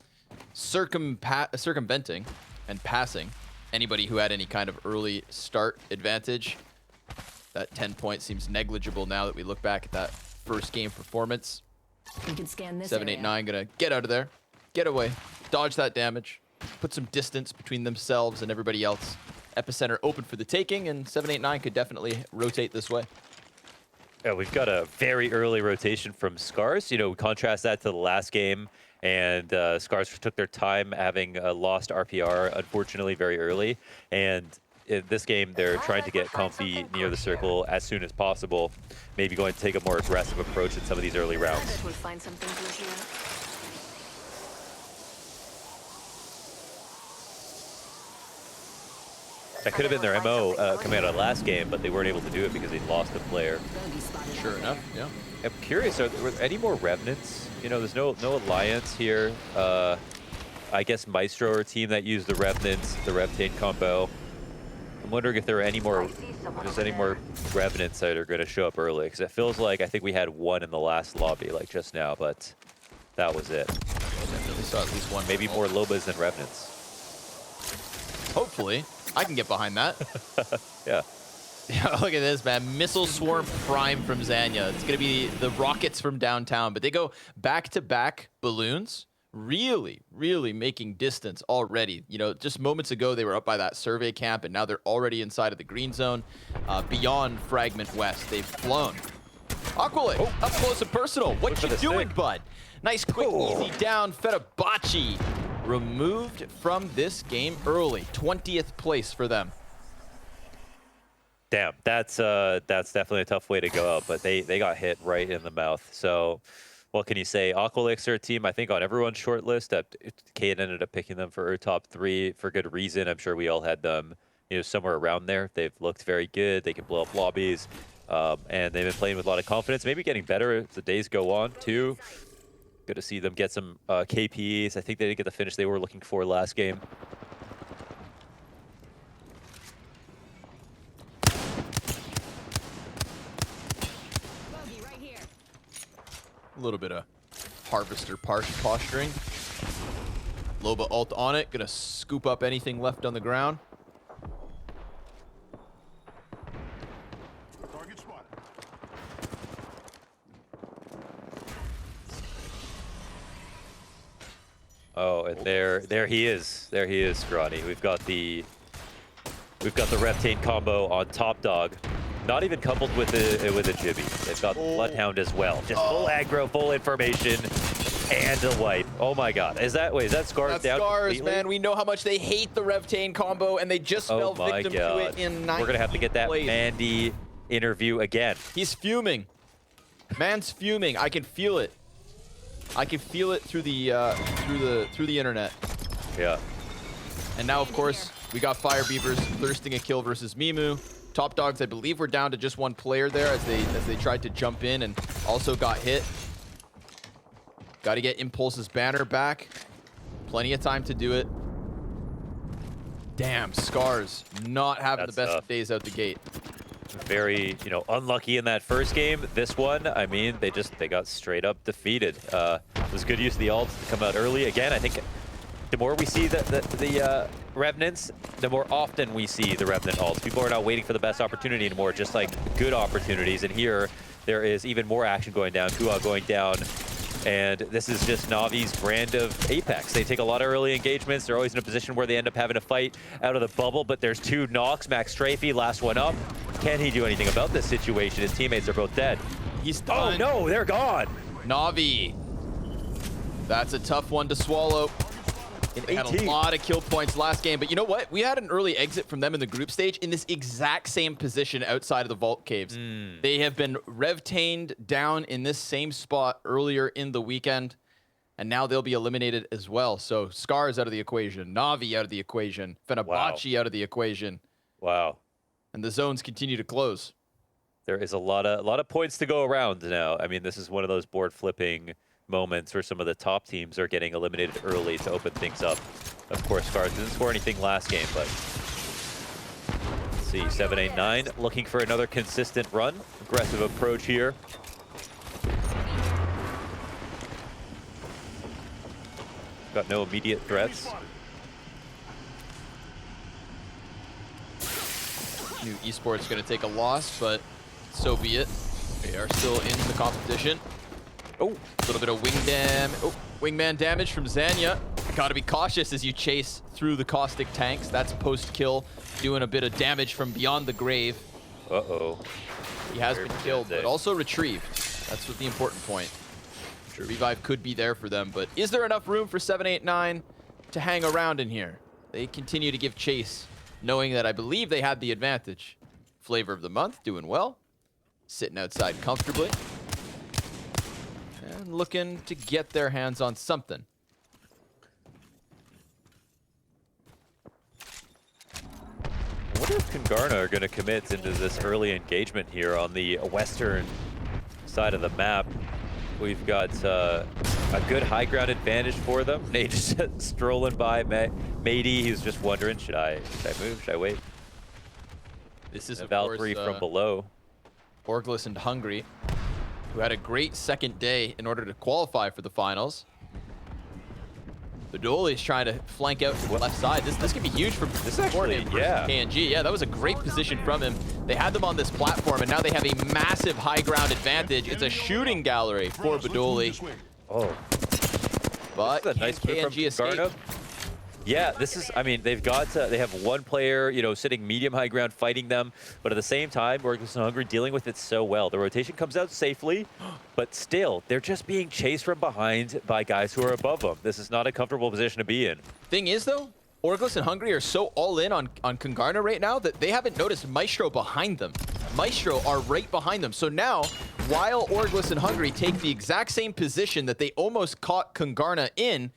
circumventing and passing anybody who had any kind of early start advantage. That 10 points seems negligible now that we look back at that first game performance.
You can scan this
789 gonna get out of there, get away, dodge that damage, put some distance between themselves and everybody else. Epicenter open for the taking, and 789 could definitely rotate this way.
Yeah, we've got a very early rotation from Scarz. We contrast that to the last game, and Scarz took their time, having lost RPR, unfortunately, very early. And in this game, they're trying to get comfy near the circle as soon as possible, maybe going to take a more aggressive approach in some of these early rounds.
We'll find something through here.
That could have been their MO coming out of the last game, but they weren't able to do it because they lost a player.
Sure enough, yeah.
I'm curious, were there any more Revenants? There's no Alliance here. I guess Myztro are a team that used the Revenants, the Revtain combo. I'm wondering if there are any more Revenants that are going to show up early, because it feels like I think we had one in the last lobby, like just now, but that was it.
Definitely saw at least one.
Maybe more Lobas than Revenants.
Hopefully. I can get behind that.
Yeah.
Yeah, look at this, man. Missile Swarm Prime from Zanya. It's going to be the rockets from downtown, but they go back-to-back balloons. Really, really making distance already. Just moments ago, they were up by that survey camp, and now they're already inside of the green zone. Beyond Fragment West, they've flown. Aqualix, up close and personal. What you doing, bud? Nice, quick, easy down. Fenerbahce removed from this game early. 20th place for them.
Damn, that's definitely a tough way to go out, but they got hit right in the mouth. So what can you say? Aqualix are a team, I think, on everyone's short list. Kate ended up picking them for her top 3 for good reason. I'm sure we all had them, you know, somewhere around there. They've looked very good. They can blow up lobbies, and they've been playing with a lot of confidence. Maybe getting better as the days go on, too. Good to see them get some KPs. I think they didn't get the finish they were looking for last game.
A little bit of harvester posturing. Loba ult on it, gonna scoop up anything left on the ground.
Target spotted.
Oh, and there he is. There he is, Scrawny. We've got the Reptane combo on top dog. Not even coupled with a Jibby. They've got Bloodhound as well. Just full aggro, full information, and a wipe. Oh my god. Is that Scarz
That's
down
Scarz,
completely?
man. We know how much they hate the Reptane combo, and they just fell victim to it in 9.
We're gonna have to get that Mandy interview again.
He's fuming. Man's fuming. I can feel it. I can feel it through the internet.
Yeah.
And now, of course, we got Fire Beavers thirsting a kill versus Mimu. Top Dogs, I believe, we're down to just 1 player there as they tried to jump in and also got hit. Got to get Impulse's banner back. Plenty of time to do it. Damn, Scarz not having the best days out the gate.
Very, you know, unlucky in that first game. This one, I mean, they got straight up defeated. It was good use of the ults to come out early. Again, I think the more we see the Revenants, the more often we see the Revenant ults. People are not waiting for the best opportunity anymore, just like good opportunities. And here, there is even more action going down. Kua going down. And this is just Navi's brand of Apex. They take a lot of early engagements. They're always in a position where they end up having to fight out of the bubble, but there's 2 knocks. Max Strafey, last one up. Can he do anything about this situation? His teammates are both dead.
He's done.
Oh no, they're gone.
Navi. That's a tough one to swallow. They had a lot of kill points last game, but you know what? We had an early exit from them in the group stage in this exact same position outside of the Vault Caves. They have been Rev-tained down in this same spot earlier in the weekend, and now they'll be eliminated as well. So Scarz out of the equation, Navi out of the equation, Fenerbahce out of the equation.
Wow.
And the zones continue to close.
There is a lot of points to go around now. I mean, this is one of those board flipping moments where some of the top teams are getting eliminated early to open things up. Of course, Scarz didn't score anything last game, but let's see, 7-8-9 looking for another consistent run. Aggressive approach here. Got no immediate threats.
New Esports going to take a loss, but so be it. They are still in the competition. Oh, a little bit of wingman damage from Zanya. Got to be cautious as you chase through the caustic tanks. That's post-kill, doing a bit of damage from beyond the grave.
Uh-oh.
He has been killed, but also retrieved. That's what the important point. Revive could be there for them, but is there enough room for 7-8-9 to hang around in here? They continue to give chase, knowing that I believe they had the advantage. Flavor of the month, doing well. Sitting outside comfortably. And looking to get their hands on something.
I wonder if Kungarna are going to commit into this early engagement here on the western side of the map. We've got a good high ground advantage for them. Nate just strolling by. Matey, he's just wondering, should I move? Should I wait?
This is
a Valkyrie from below.
Orgless and Hungry, who had a great second day in order to qualify for the finals. Gdolphn is trying to flank out to the left side. This could be huge for this actually,
yeah.
KNG. Yeah, that was a great position from him. They had them on this platform, and now they have a massive high ground advantage. It's a shooting gallery for Gdolphn.
Oh.
But
a nice
KNG escape?
Yeah, this is, I mean, they have one player, you know, sitting medium high ground fighting them, but at the same time, Orgless and Hungry dealing with it so well. The rotation comes out safely, but still, they're just being chased from behind by guys who are above them. This is not a comfortable position to be in.
Thing is, though, Orgless and Hungry are so all in on Kungarna right now that they haven't noticed Myztro behind them. Myztro are right behind them. So now, while Orgless and Hungry take the exact same position that they almost caught Kungarna in,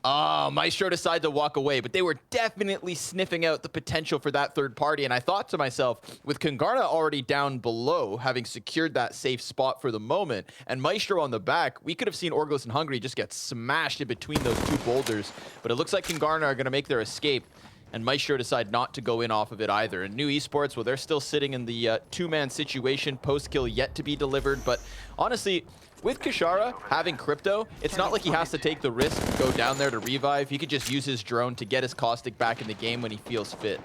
Myztro decided to walk away, but they were definitely sniffing out the potential for that third party. And I thought to myself, with Kungarna already down below, having secured that safe spot for the moment, and Myztro on the back, we could have seen Orgless and Hungry just get smashed in between those two boulders. But it looks like Kungarna are going to make their escape, and Myztro decide not to go in off of it either. And New Esports, well, they're still sitting in the two-man situation, post-kill yet to be delivered. But honestly, with Kishara having crypto, it's not like he has to take the risk to go down there to revive. He could just use his drone to get his caustic back in the game when he feels fit.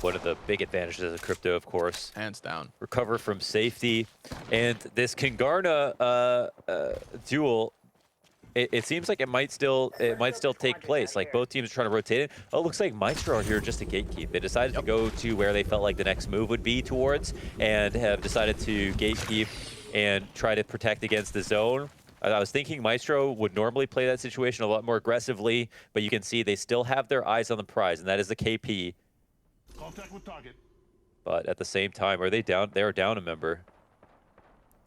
One of the big advantages of crypto, of course.
Hands down.
Recover from safety. And this Kungarna duel, it seems like it might still take place. Like both teams are trying to rotate it. Oh, it looks like Myztro are here just to gatekeep. They decided to go to where they felt like the next move would be towards, and have decided to gatekeep and try to protect against the zone. I was thinking Myztro would normally play that situation a lot more aggressively, but you can see they still have their eyes on the prize, and that is the KP.
Contact with target.
But at the same time, are they down? They're down a member.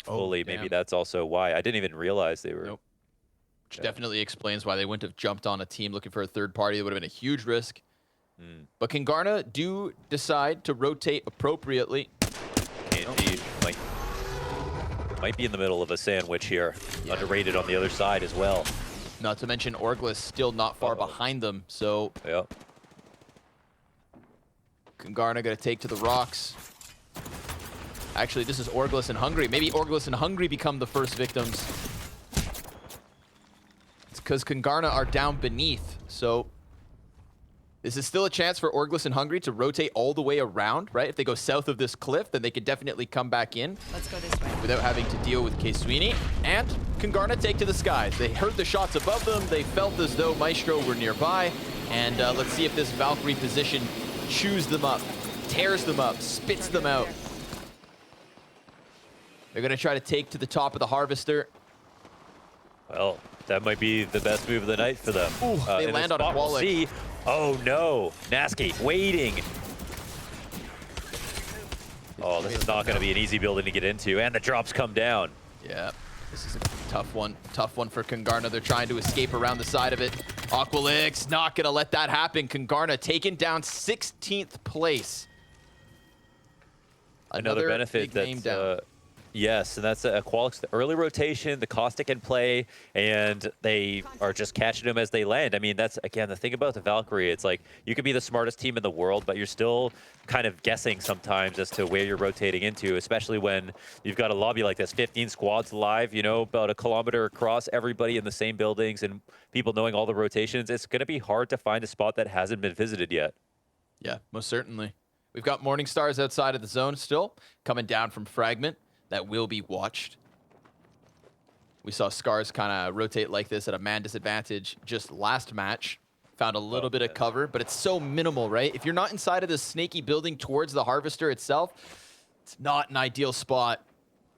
Fully, maybe that's also why. I didn't even realize they were.
Nope. Which definitely explains why they wouldn't have jumped on a team looking for a third party. It would have been a huge risk. But Kungarna do decide to rotate appropriately.
KNG might be in the middle of a sandwich here. Underrated on the other side as well.
Not to mention Orgless still not far behind them, so Kungarna gonna take to the rocks. Actually, this is Orgless and Hungry. Maybe Orgless and Hungry become the first victims. It's because Kungarna are down beneath, so this is still a chance for Orgless and Hungry to rotate all the way around, right? If they go south of this cliff, then they could definitely come back in.
Let's go this way.
Without having to deal with K-Sweeney. And Kungarna take to the skies. They heard the shots above them. They felt as though Myztro were nearby. And let's see if this Valkyrie position chews them up, tears them up, spits them out. They're going to try to take to the top of the Harvester.
Well, that might be the best move of the night for them.
Ooh, they land on Aqualix.
Oh no, Nasky waiting. Oh, this is not going to be an easy building to get into, and the drops come down.
Yeah, this is a tough one for Kungarna. They're trying to escape around the side of it. Aqualix not going to let that happen. Kungarna taken down 16th place.
Another benefit that's yes, and that's Aqualix, the early rotation, the caustic in play, and they are just catching them as they land. I mean, that's, again, the thing about the Valkyrie. It's like, you could be the smartest team in the world, but you're still kind of guessing sometimes as to where you're rotating into, especially when you've got a lobby like this, 15 squads live, you know, about a kilometer across, everybody in the same buildings, and people knowing all the rotations. It's going to be hard to find a spot that hasn't been visited yet.
Yeah, most certainly. We've got Morning Stars outside of the zone still, coming down from Fragment. That will be watched. We saw Scarz kind of rotate like this at a man disadvantage just last match. Found a little bit of cover, but it's so minimal, right? If you're not inside of this snaky building towards the Harvester itself, it's not an ideal spot.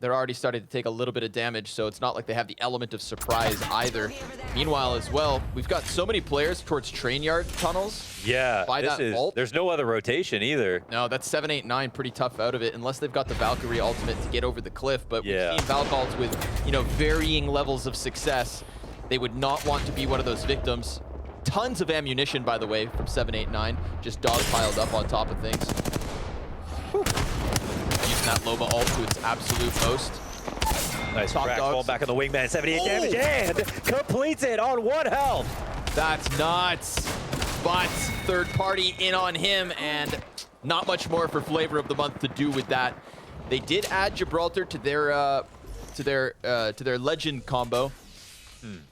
They're already starting to take a little bit of damage, so it's not like they have the element of surprise either. Meanwhile, as well, we've got so many players towards train yard tunnels.
Yeah,
by that vault.
There's no other rotation either.
No, that's 7, 8, 9 pretty tough out of it, unless they've got the Valkyrie ultimate to get over the cliff. But we've seen Valk ults with, you know, varying levels of success. They would not want to be one of those victims. Tons of ammunition, by the way, from 7, 8, 9, just dogpiled up on top of things. Whew. Using that Loba ult to its absolute most.
Nice crack ball back on the wingman, 78 damage, and completes it on 1 health.
That's nuts. But third party in on him, and not much more for Flavor of the Month to do with that. They did add Gibraltar to their legend combo.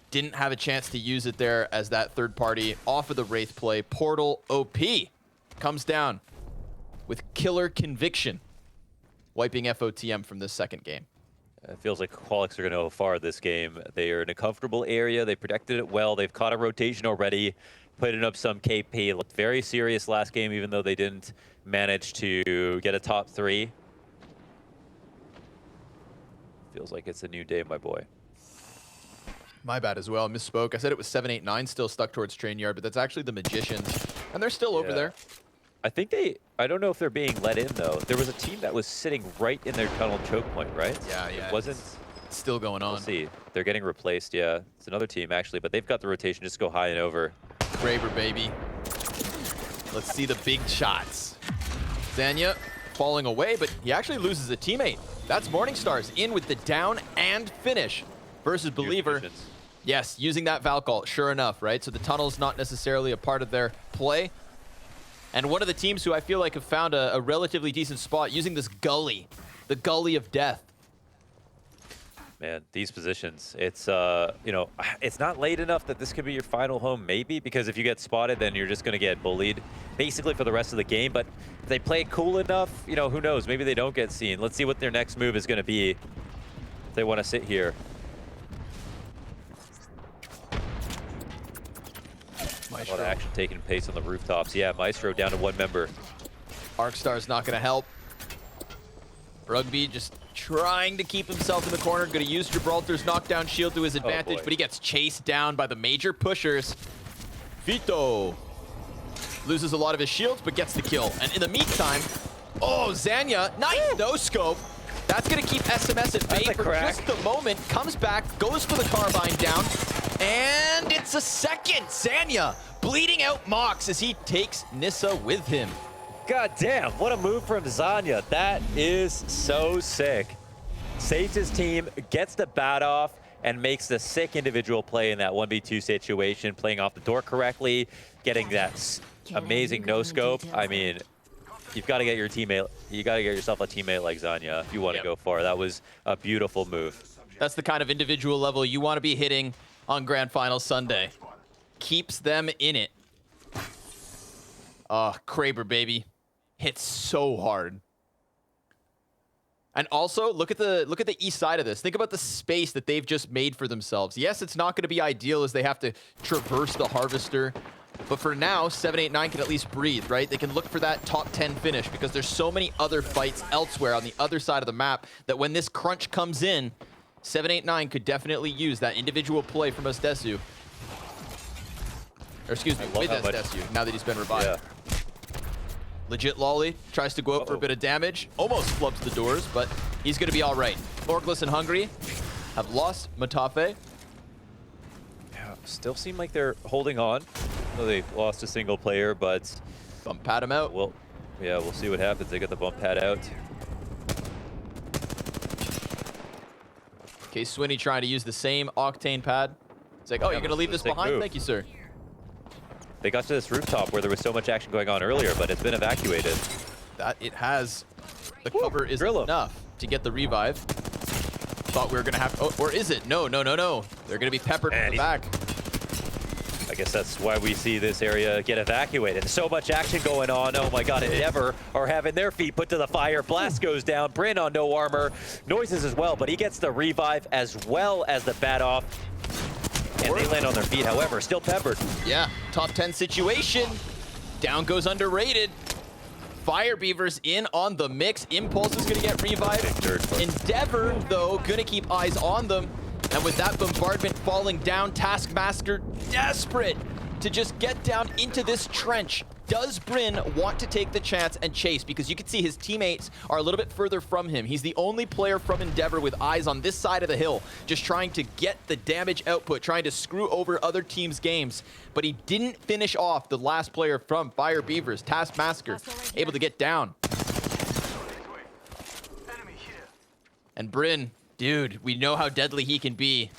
Didn't have a chance to use it there as that third party off of the Wraith play. Portal OP comes down with killer conviction, wiping FOTM from this second game.
It feels like Aqualix are going to go far this game. They are in a comfortable area. They protected it well. They've caught a rotation already, putting up some KP. Looked very serious last game, even though they didn't manage to get a top 3. Feels like it's a new day, my boy.
My bad as well. Misspoke. I said it was 7, 8, 9 still stuck towards train yard, but that's actually the Magicians. And they're still over there.
I think I don't know if they're being let in though. There was a team that was sitting right in their tunnel choke point, right?
Yeah.
It wasn't.
It's still going on.
We'll see. They're getting replaced, yeah. It's another team actually, but they've got the rotation. Just go high and over.
Kraber, baby. Let's see the big shots. Zanya falling away, but he actually loses a teammate. That's Morningstar's in with the down and finish versus Believer. Yes, using that Valkyrie, sure enough, right? So the tunnel's not necessarily a part of their play. And one of the teams who I feel like have found a relatively decent spot using this gully, the gully of death.
Man, these positions, it's, you know, it's not late enough that this could be your final home, maybe, because if you get spotted, then you're just going to get bullied basically for the rest of the game. But if they play cool enough, you know, who knows? Maybe they don't get seen. Let's see what their next move is going to be if they want to sit here. A lot of action taking place on the rooftops. Yeah, Myztro down to 1 member.
Arcstar's not going to help. Rugby just trying to keep himself in the corner. Going to use Gibraltar's knockdown shield to his advantage, but he gets chased down by the MajorPushers. Vito loses a lot of his shields, but gets the kill. And in the meantime, oh, Zanya, nice no-scope. That's going to keep SMS at bay for just a moment. Comes back, goes for the carbine down, and it's a second. Zanya bleeding out Mox as he takes Nissa with him.
God damn, what a move from Zanya. That is so sick. Saves his team, gets the bat off, and makes the sick individual play in that 1v2 situation, playing off the door correctly, getting that amazing no-scope. I mean, you've got to get your teammate, you got to get yourself a teammate like Zanya if you want to go far. That was a beautiful move.
That's the kind of individual level you want to be hitting on Grand Final Sunday. Keeps them in it. Kraber, baby. Hits so hard. And also, look at the east side of this. Think about the space that they've just made for themselves. Yes, it's not going to be ideal as they have to traverse the Harvester. But for now, 789 can at least breathe, right? They can look for that top 10 finish because there's so many other fights elsewhere on the other side of the map that when this crunch comes in, 789 could definitely use that individual play from Estesu. Or excuse me, with Estesu, now that he's been revived. Yeah. Legit Lolly tries to go out for a bit of damage. Almost flubs the doors, but he's going to be all right. Orgless and Hungry have lost Matafe.
Yeah, still seem like they're holding on. Well, they lost a single player, but...
Bump pad him out.
Well, yeah, we'll see what happens. They got the bump pad out.
Okay, Swinney trying to use the same Octane pad. It's like, oh, you're going to leave this behind? Thank you, sir.
They got to this rooftop where there was so much action going on earlier, but it's been evacuated.
That it has. The cover is enough to get the revive. Thought we were going to have... Oh, or is it? No, no, no, no. They're going to be peppered in the back.
I guess that's why we see this area get evacuated. So much action going on. Oh my god, Endeavour are having their feet put to the fire. Blast goes down. Bryn on no armor. Noises as well, but he gets the revive as well as the bat off. And they land on their feet, however, still peppered.
Yeah, top 10 situation. Down goes underrated. Fire Beavers in on the mix. Impulse is going to get revived. Endeavour, though, going to keep eyes on them. And with that bombardment falling down, Taskmaster desperate to just get down into this trench. Does Bryn want to take the chance and chase? Because you can see his teammates are a little bit further from him. He's the only player from Endeavour with eyes on this side of the hill, just trying to get the damage output, trying to screw over other teams' games. But he didn't finish off the last player from Fire Beavers, Taskmaster, able to get down. And Bryn, dude, we know how deadly he can be.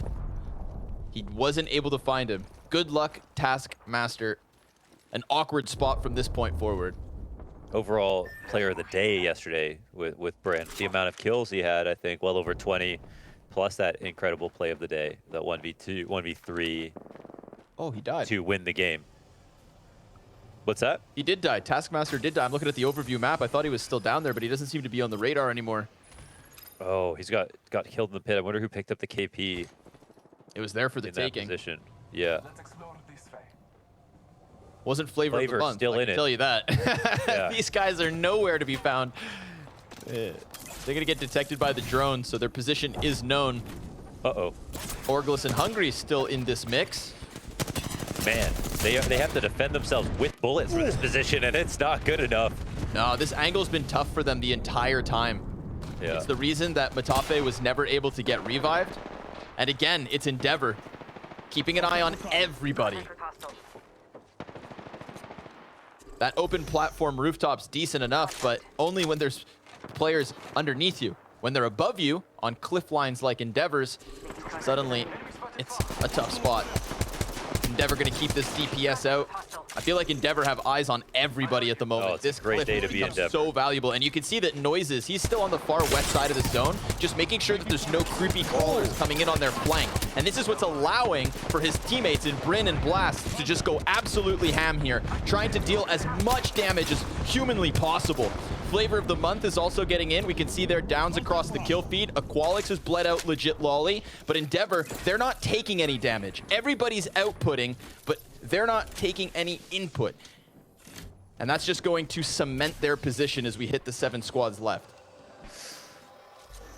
He wasn't able to find him. Good luck, Taskmaster. An awkward spot from this point forward.
Overall player of the day yesterday with Bryn. The amount of kills he had, I think, well over 20, plus that incredible play of the day, that 1v2, 1v3.
Oh, he died.
To win the game. What's that?
He did die. Taskmaster did die. I'm looking at the overview map. I thought he was still down there, but he doesn't seem to be on the radar anymore.
Oh, he's got killed in the pit. I wonder who picked up the KP.
It was there for the taking.
That position. Yeah.
Wasn't Flavor of the Month,
still
I can tell you that. Yeah. These guys are nowhere to be found. They're going to get detected by the drone, so their position is known.
Uh-oh.
Orgless and Hungry still in this mix.
man, they have to defend themselves with bullets for this position, and it's not good enough.
No, this angle's been tough for them the entire time.
Yeah.
It's the reason that Matafe was never able to get revived. And again, it's Endeavour keeping an eye on everybody. That open platform rooftop's decent enough, but only when there's players underneath you. When they're above you on cliff lines like Endeavor's, suddenly it's a tough spot. Endeavour gonna keep this DPS out. I feel like Endeavour have eyes on everybody at the moment.
Oh, it's
this
a great
cliff
day to be
becomes
Endeavour.
so valuable, and you can see that Noises, he's still on the far west side of the zone, just making sure that there's no creepy crawlers coming in on their flank. And this is what's allowing for his teammates in Bryn and Blast to just go absolutely ham here, trying to deal as much damage as humanly possible. Flavor of the Month is also getting in. We can see their downs across the kill feed. Aqualix has bled out legit lolly, but Endeavour, they're not taking any damage. Everybody's outputting, but they're not taking any input. And that's just going to cement their position as we hit the 7 squads left.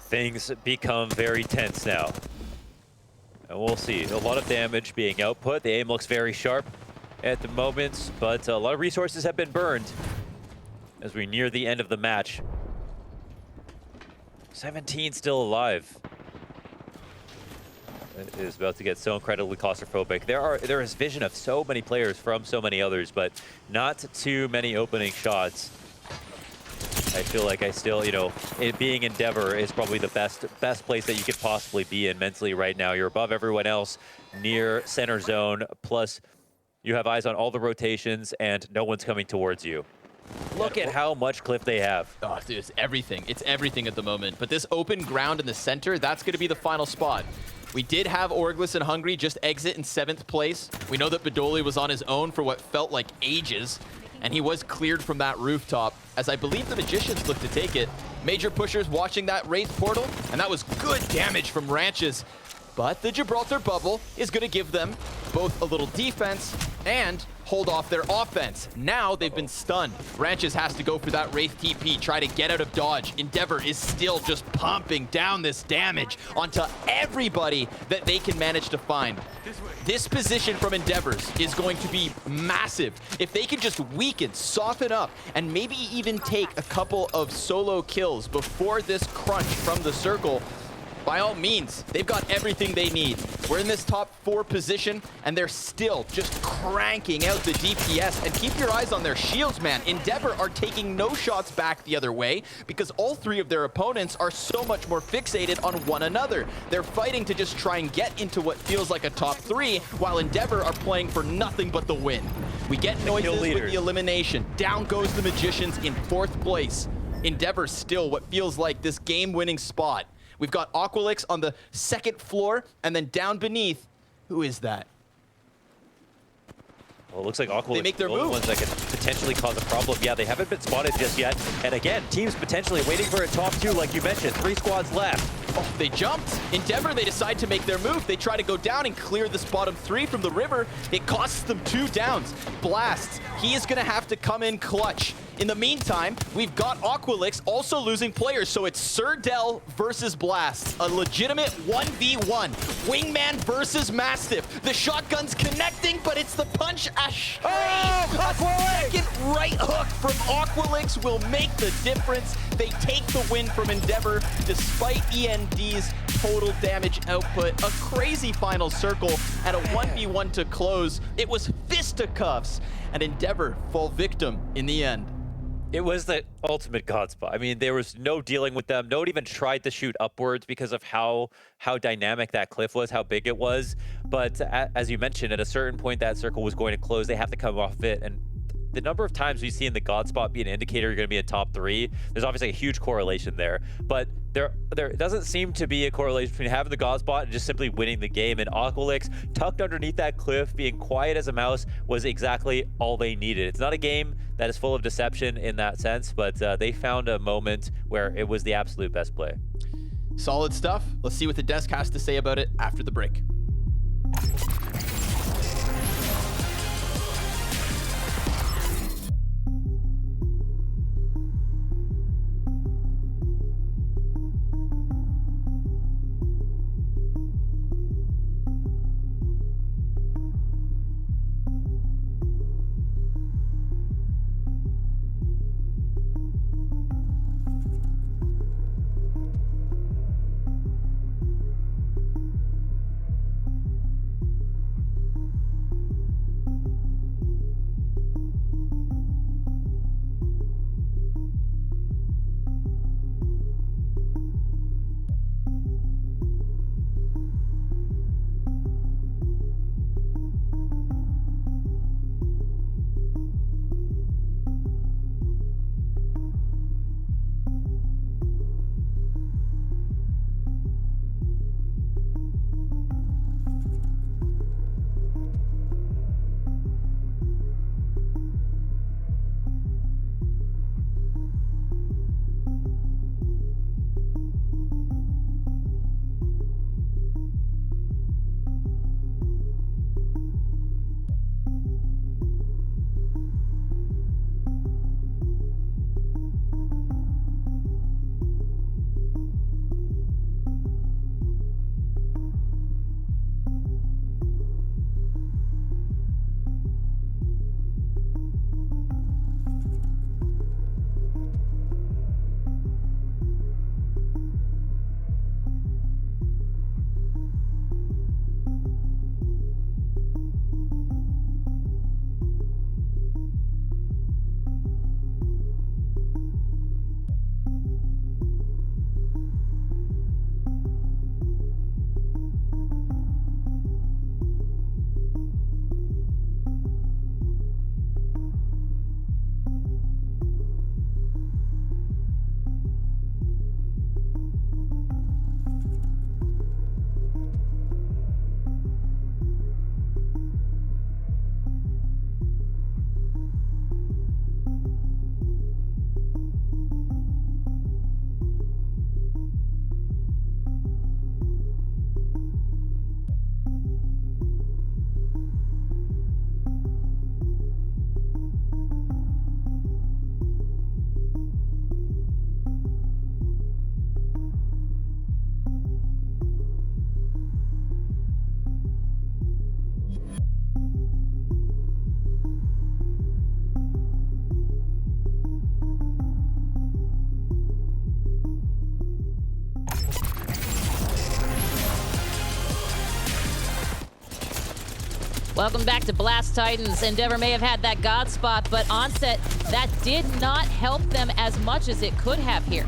Things become very tense now. And we'll see. A lot of damage being output. The aim looks very sharp at the moment, but a lot of resources have been burned as we near the end of the match. 17 still alive. It is about to get so incredibly claustrophobic. There is vision of so many players from so many others, but not too many opening shots. I feel like I still, you know, it being Endeavour is probably the best place that you could possibly be in mentally right now. You're above everyone else, near center zone, plus you have eyes on all the rotations and no one's coming towards you. Look at how much cliff they have.
Oh, dude, it's everything. It's everything at the moment. But this open ground in the center, that's going to be the final spot. We did have Orgless and Hungry just exit in 7th place. We know that Bedoli was on his own for what felt like ages, and he was cleared from that rooftop, as I believe the Magicians look to take it. MajorPushers watching that Wraith portal, and that was good damage from Ranches. But the Gibraltar bubble is going to give them both a little defense and hold off their offense. Now they've been stunned. Ranches has to go for that Wraith TP, try to get out of dodge. Endeavour is still just pumping down this damage onto everybody that they can manage to find. This position from Endeavours is going to be massive. If they can just weaken, soften up, and maybe even take a couple of solo kills before this crunch from the circle, by all means, they've got everything they need. We're in this top 4 position, and they're still just cranking out the DPS. And keep your eyes on their shields, man. Endeavour are taking no shots back the other way because all 3 of their opponents are so much more fixated on one another. They're fighting to just try and get into what feels like a top 3, while Endeavour are playing for nothing but the win. We get Noises with the elimination. Down goes the Magicians in 4th place. Endeavour still what feels like this game-winning spot. We've got Aqualix on the 2nd floor, and then down beneath, who is that?
Well, it looks like Aqualix
They make their
are the
move.
ones that could potentially cause a problem. Yeah, they haven't been spotted just yet. And again, teams potentially waiting for a top 2, like you mentioned. 3 squads left.
Oh, they jumped. Endeavour, they decide to make their move. They try to go down and clear this bottom 3 from the river. It costs them 2 downs. Blast, he is going to have to come in clutch. In the meantime, we've got Aqualix also losing players, so it's Surdell versus Blast. A legitimate 1v1. Wingman versus Mastiff. The shotgun's connecting, but it's the punch. A second right hook from Aqualix will make the difference. They take the win from Endeavour despite END's total damage output. A crazy final circle and a 1v1 to close. It was fisticuffs, and Endeavour fall victim in the end.
It was the ultimate god spot. I mean, there was no dealing with them. No one even tried to shoot upwards because of how dynamic that cliff was, how big it was. But as you mentioned, at a certain point, that circle was going to close. They have to come off of it. And the number of times we've seen the god spot be an indicator you're going to be a top 3, there's obviously a huge correlation there. But there doesn't seem to be a correlation between having the god spot and just simply winning the game. And Aqualix, tucked underneath that cliff, being quiet as a mouse, was exactly all they needed. It's not a game that is full of deception in that sense, but they found a moment where it was the absolute best play.
Solid stuff. Let's see what the desk has to say about it after the break.
Welcome back to Blast Titans. Endeavour may have had that God spot, but Onset, that did not help them as much as it could have here.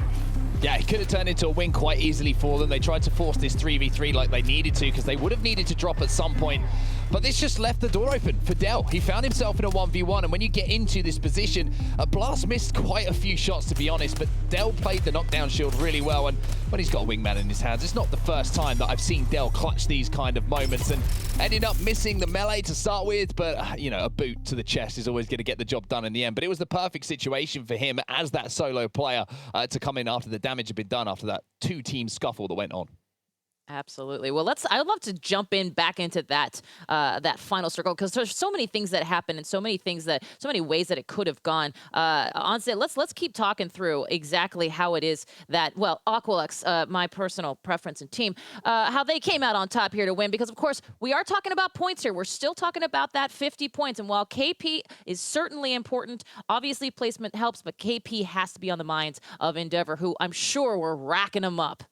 Yeah, it could have turned into a win quite easily for them. They tried to force this 3v3 like they needed to, because they would have needed to drop at some point. But this just left the door open for Del. He found himself in a 1v1, and when you get into this position, Blast missed quite a few shots, to be honest, but Del played the knockdown shield really well, and when he's got a wingman in his hands, it's not the first time that I've seen Del clutch these kind of moments, and ended up missing the melee to start with, but, you know, a boot to the chest is always going to get the job done in the end. But it was the perfect situation for him as that solo player to come in after the damage had been done, after that two-team scuffle that went on.
Absolutely. Well, I'd love to jump in back into that that final circle, because there's so many things that happened and so many ways that it could have gone. Onset, let's keep talking through exactly how it is that, well, Aqualix, my personal preference and team, how they came out on top here to win, because of course we are talking about points here. We're still talking about that 50 points, and while KP is certainly important, obviously placement helps, but KP has to be on the minds of Endeavour, who I'm sure were racking them up.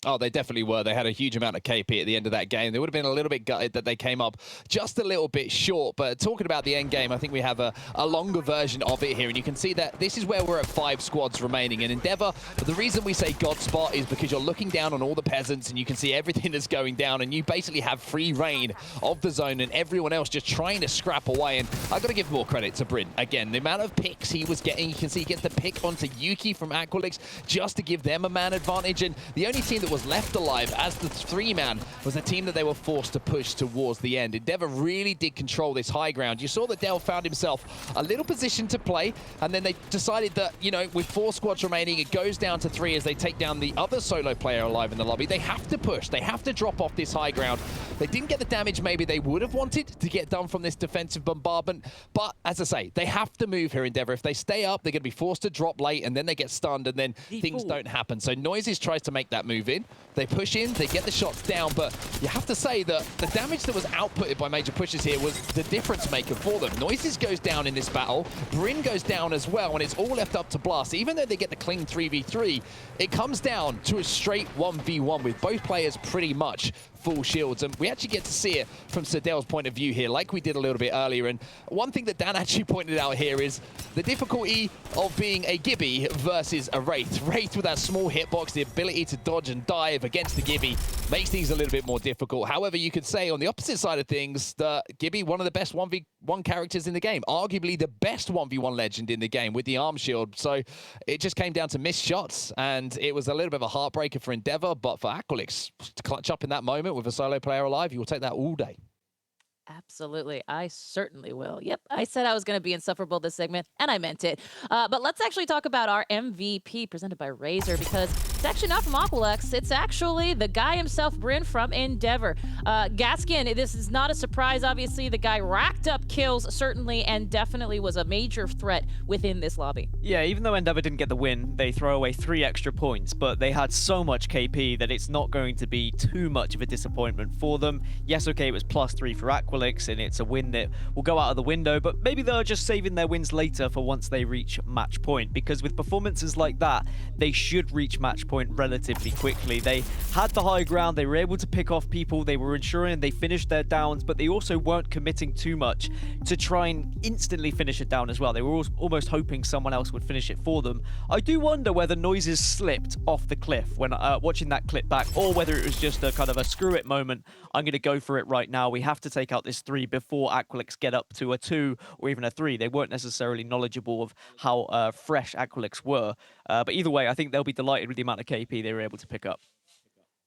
Oh, they definitely were. They had a huge amount of KP at the end of that game. They would have been a little bit gutted that they came up just a little bit short. But talking about the end game, I think we have a longer version of it here. And you can see that this is where we're at 5 squads remaining. And Endeavour, the reason we say God spot is because you're looking down on all the peasants and you can see everything that's going down. And you basically have free reign of the zone and everyone else just trying to scrap away. And I've got to give more credit to Bryn. Again, the amount of picks he was getting, you can see he gets the pick onto Yuki from Aqualix just to give them a man advantage. And the only team that was left alive as the 3-man was the team that they were forced to push towards the end. Endeavour really did control this high ground. You saw that Del found himself a little position to play, and then they decided that, you know, with 4 squads remaining, it goes down to 3 as they take down the other solo player alive in the lobby. They have to push. They have to drop off this high ground. They didn't get the damage maybe they would have wanted to get done from this defensive bombardment, but as I say, they have to move here, Endeavour. If they stay up, they're going to be forced to drop late, and then they get stunned, and then things don't happen. So Noises tries to make that move in. They push in, they get the shots down, but you have to say that the damage that was outputted by MajorPushers here was the difference maker for them. Noises goes down in this battle, Bryn goes down as well, and it's all left up to Blast. Even though they get the clean 3v3, it comes down to a straight 1v1 with both players pretty much full shields, and we actually get to see it from Sadel's point of view here, like we did a little bit earlier. And one thing that Dan actually pointed out here is the difficulty of being a Gibby versus a Wraith. Wraith with that small hitbox, the ability to dodge and dive against the Gibby makes things a little bit more difficult. However, you could say on the opposite side of things that Gibby, one of the best 1v1 characters in the game, arguably the best 1v1 legend in the game with the arm shield. So it just came down to missed shots, and it was a little bit of a heartbreaker for Endeavour, but for Aqualix to clutch up in that moment with a solo player alive, you will take that all day.
Absolutely. I certainly will. Yep. I said I was going to be insufferable this segment, and I meant it. But let's actually talk about our MVP presented by Razor, because it's actually not from Aqualix. It's actually the guy himself, Bryn, from Endeavour. Gaskin, this is not a surprise, obviously. The guy racked up kills, certainly, and definitely was a major threat within this lobby.
Yeah, even though Endeavour didn't get the win, they throw away 3 extra points, but they had so much KP that it's not going to be too much of a disappointment for them. Yes, okay, it was +3 for Aqualix, and it's a win that will go out of the window, but maybe they're just saving their wins later for once they reach match point, because with performances like that, they should reach match point relatively quickly. They had the high ground, they were able to pick off people, they were ensuring they finished their downs, but they also weren't committing too much to try and instantly finish it down as well. They were almost hoping someone else would finish it for them. I do wonder whether Noises slipped off the cliff when watching that clip back, or whether it was just a kind of a screw it moment. I'm going to go for it right now. We have to take out this 3 before Aqualix get up to a 2 or even a 3. They weren't necessarily knowledgeable of how fresh Aqualix were. But either way, I think they'll be delighted with the amount of KP they were able to pick up.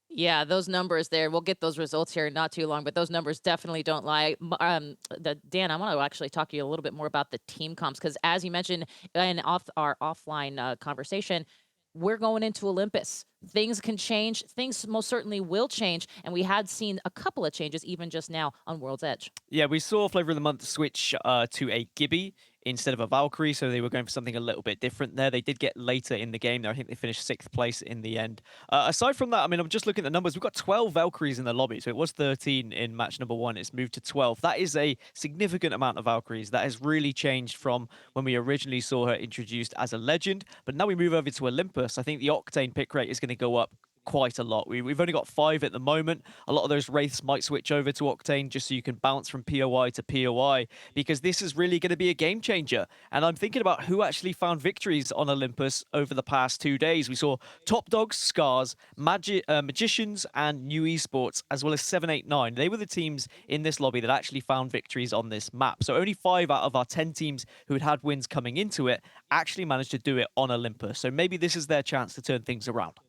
Yeah, those numbers there, we'll get those results here in not too long, but those numbers definitely don't lie. Dan, I want to actually talk to you a little bit more about the team comps, because as you mentioned in our offline conversation, we're going into Olympus. Things can change. Things most certainly will change. And we had seen a couple of changes even just now on World's Edge.
Yeah, we saw Flavor of the Month switch to a Gibby instead of a Valkyrie, so they were going for something a little bit different there. They did get later in the game there. I think they finished 6th place in the end. Aside from that, I mean, I'm just looking at the numbers. We've got 12 Valkyries in the lobby, so it was 13 in match number 1. It's moved to 12. That is a significant amount of Valkyries. That has really changed from when we originally saw her introduced as a legend. But now we move over to Olympus. I think the Octane pick rate is going to go up quite a lot. We've only got 5 at the moment. A lot of those Wraiths might switch over to Octane just so you can bounce from POI to POI, because this is really going to be a game changer. And I'm thinking about who actually found victories on Olympus over the past 2 days. We saw Top Dogs, Scarz, Magicians, and New Esports, as well as 789. They were the teams in this lobby that actually found victories on this map. So only 5 out of our 10 teams who had wins coming into it actually managed to do it on Olympus. So maybe this is their chance to turn things around.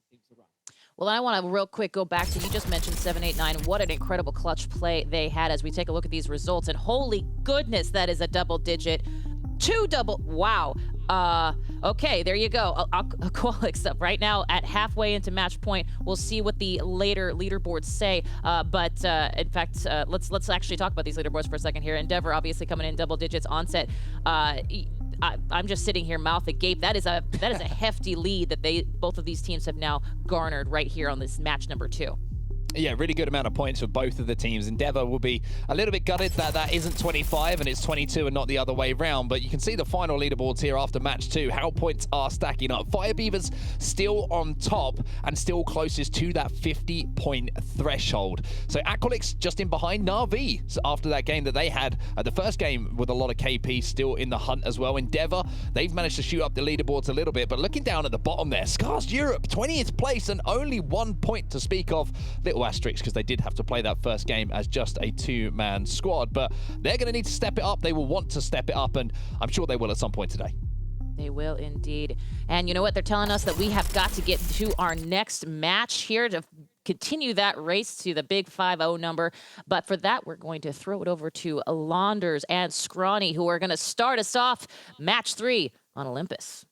Well, I want to real quick go back to, you just mentioned 789. What an incredible clutch play they had as we take a look at these results. And holy goodness, that is a double digit. 2 double, wow. Okay, there you go. Aqualix up right now at halfway into match point. We'll see what the later leaderboards say. In fact, let's actually talk about these leaderboards for a second here. Endeavour obviously coming in double digits onset. I'm just sitting here mouth agape. That is a hefty lead that both of these teams have now garnered right here on this match number 2.
Yeah, really good amount of points for both of the teams. Endeavour will be a little bit gutted that isn't 25 and it's 22 and not the other way round. But you can see the final leaderboards here after match 2, how points are stacking up. Fire Beavers still on top and still closest to that 50-point threshold. So Aqualix just in behind NAVI. So after that game that they had, the first game with a lot of KP still in the hunt as well. Endeavour, they've managed to shoot up the leaderboards a little bit. But looking down at the bottom there, Scarz Europe, 20th place and only 1 point to speak of. Little asterisks because they did have to play that first game as just a 2-man squad, but they're going to need to step it up. They will want to step it up, and I'm sure they will at some point today.
They will indeed. And you know what? They're telling us that we have got to get to our next match here to continue that race to the big 5-0 number. But for that, we're going to throw it over to Launders and Scrawny, who are going to start us off match 3 on Olympus.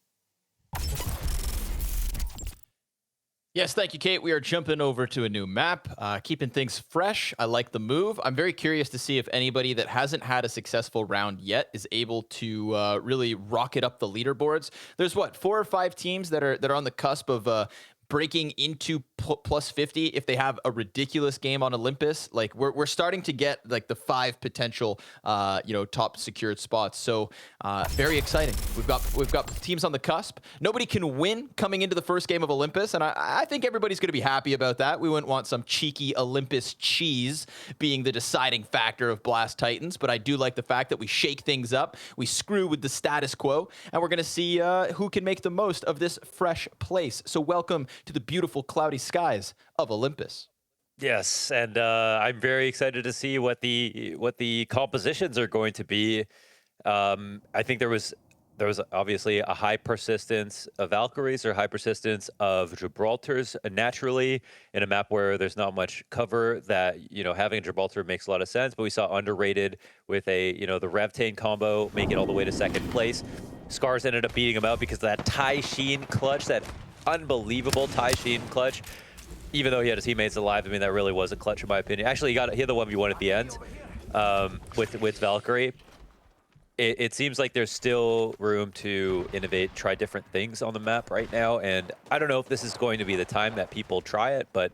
Yes, thank you, Kate. We are jumping over to a new map, keeping things fresh. I like the move. I'm very curious to see if anybody that hasn't had a successful round yet is able to really rocket up the leaderboards. There's what, 4 or 5 teams that are on the cusp of breaking into plus 50 if they have a ridiculous game on Olympus. Like we're starting to get like the 5 potential top secured spots. So very exciting. We've got teams on the cusp. Nobody can win coming into the first game of Olympus, and I think everybody's going to be happy about that. We wouldn't want some cheeky Olympus cheese being the deciding factor of Blast Titans, but I do like the fact that we shake things up, we screw with the status quo, and we're going to see who can make the most of this fresh place. So welcome to the beautiful cloudy skies of Olympus.
Yes, and I'm very excited to see what the compositions are going to be. I think there was obviously a high persistence of Valkyries or high persistence of Gibraltars naturally in a map where there's not much cover. That, you know, having a Gibraltar makes a lot of sense. But we saw underrated with a, you know, the Revtane combo make it all the way to second place. Scarz ended up beating him out because of that Tai Sheen clutch, that unbelievable Tai Sheen clutch. Even though he had his teammates alive, I mean, that really was a clutch in my opinion. Actually, he had the 1v1 at the end with Valkyrie. It seems like there's still room to innovate, try different things on the map right now. And I don't know if this is going to be the time that people try it, but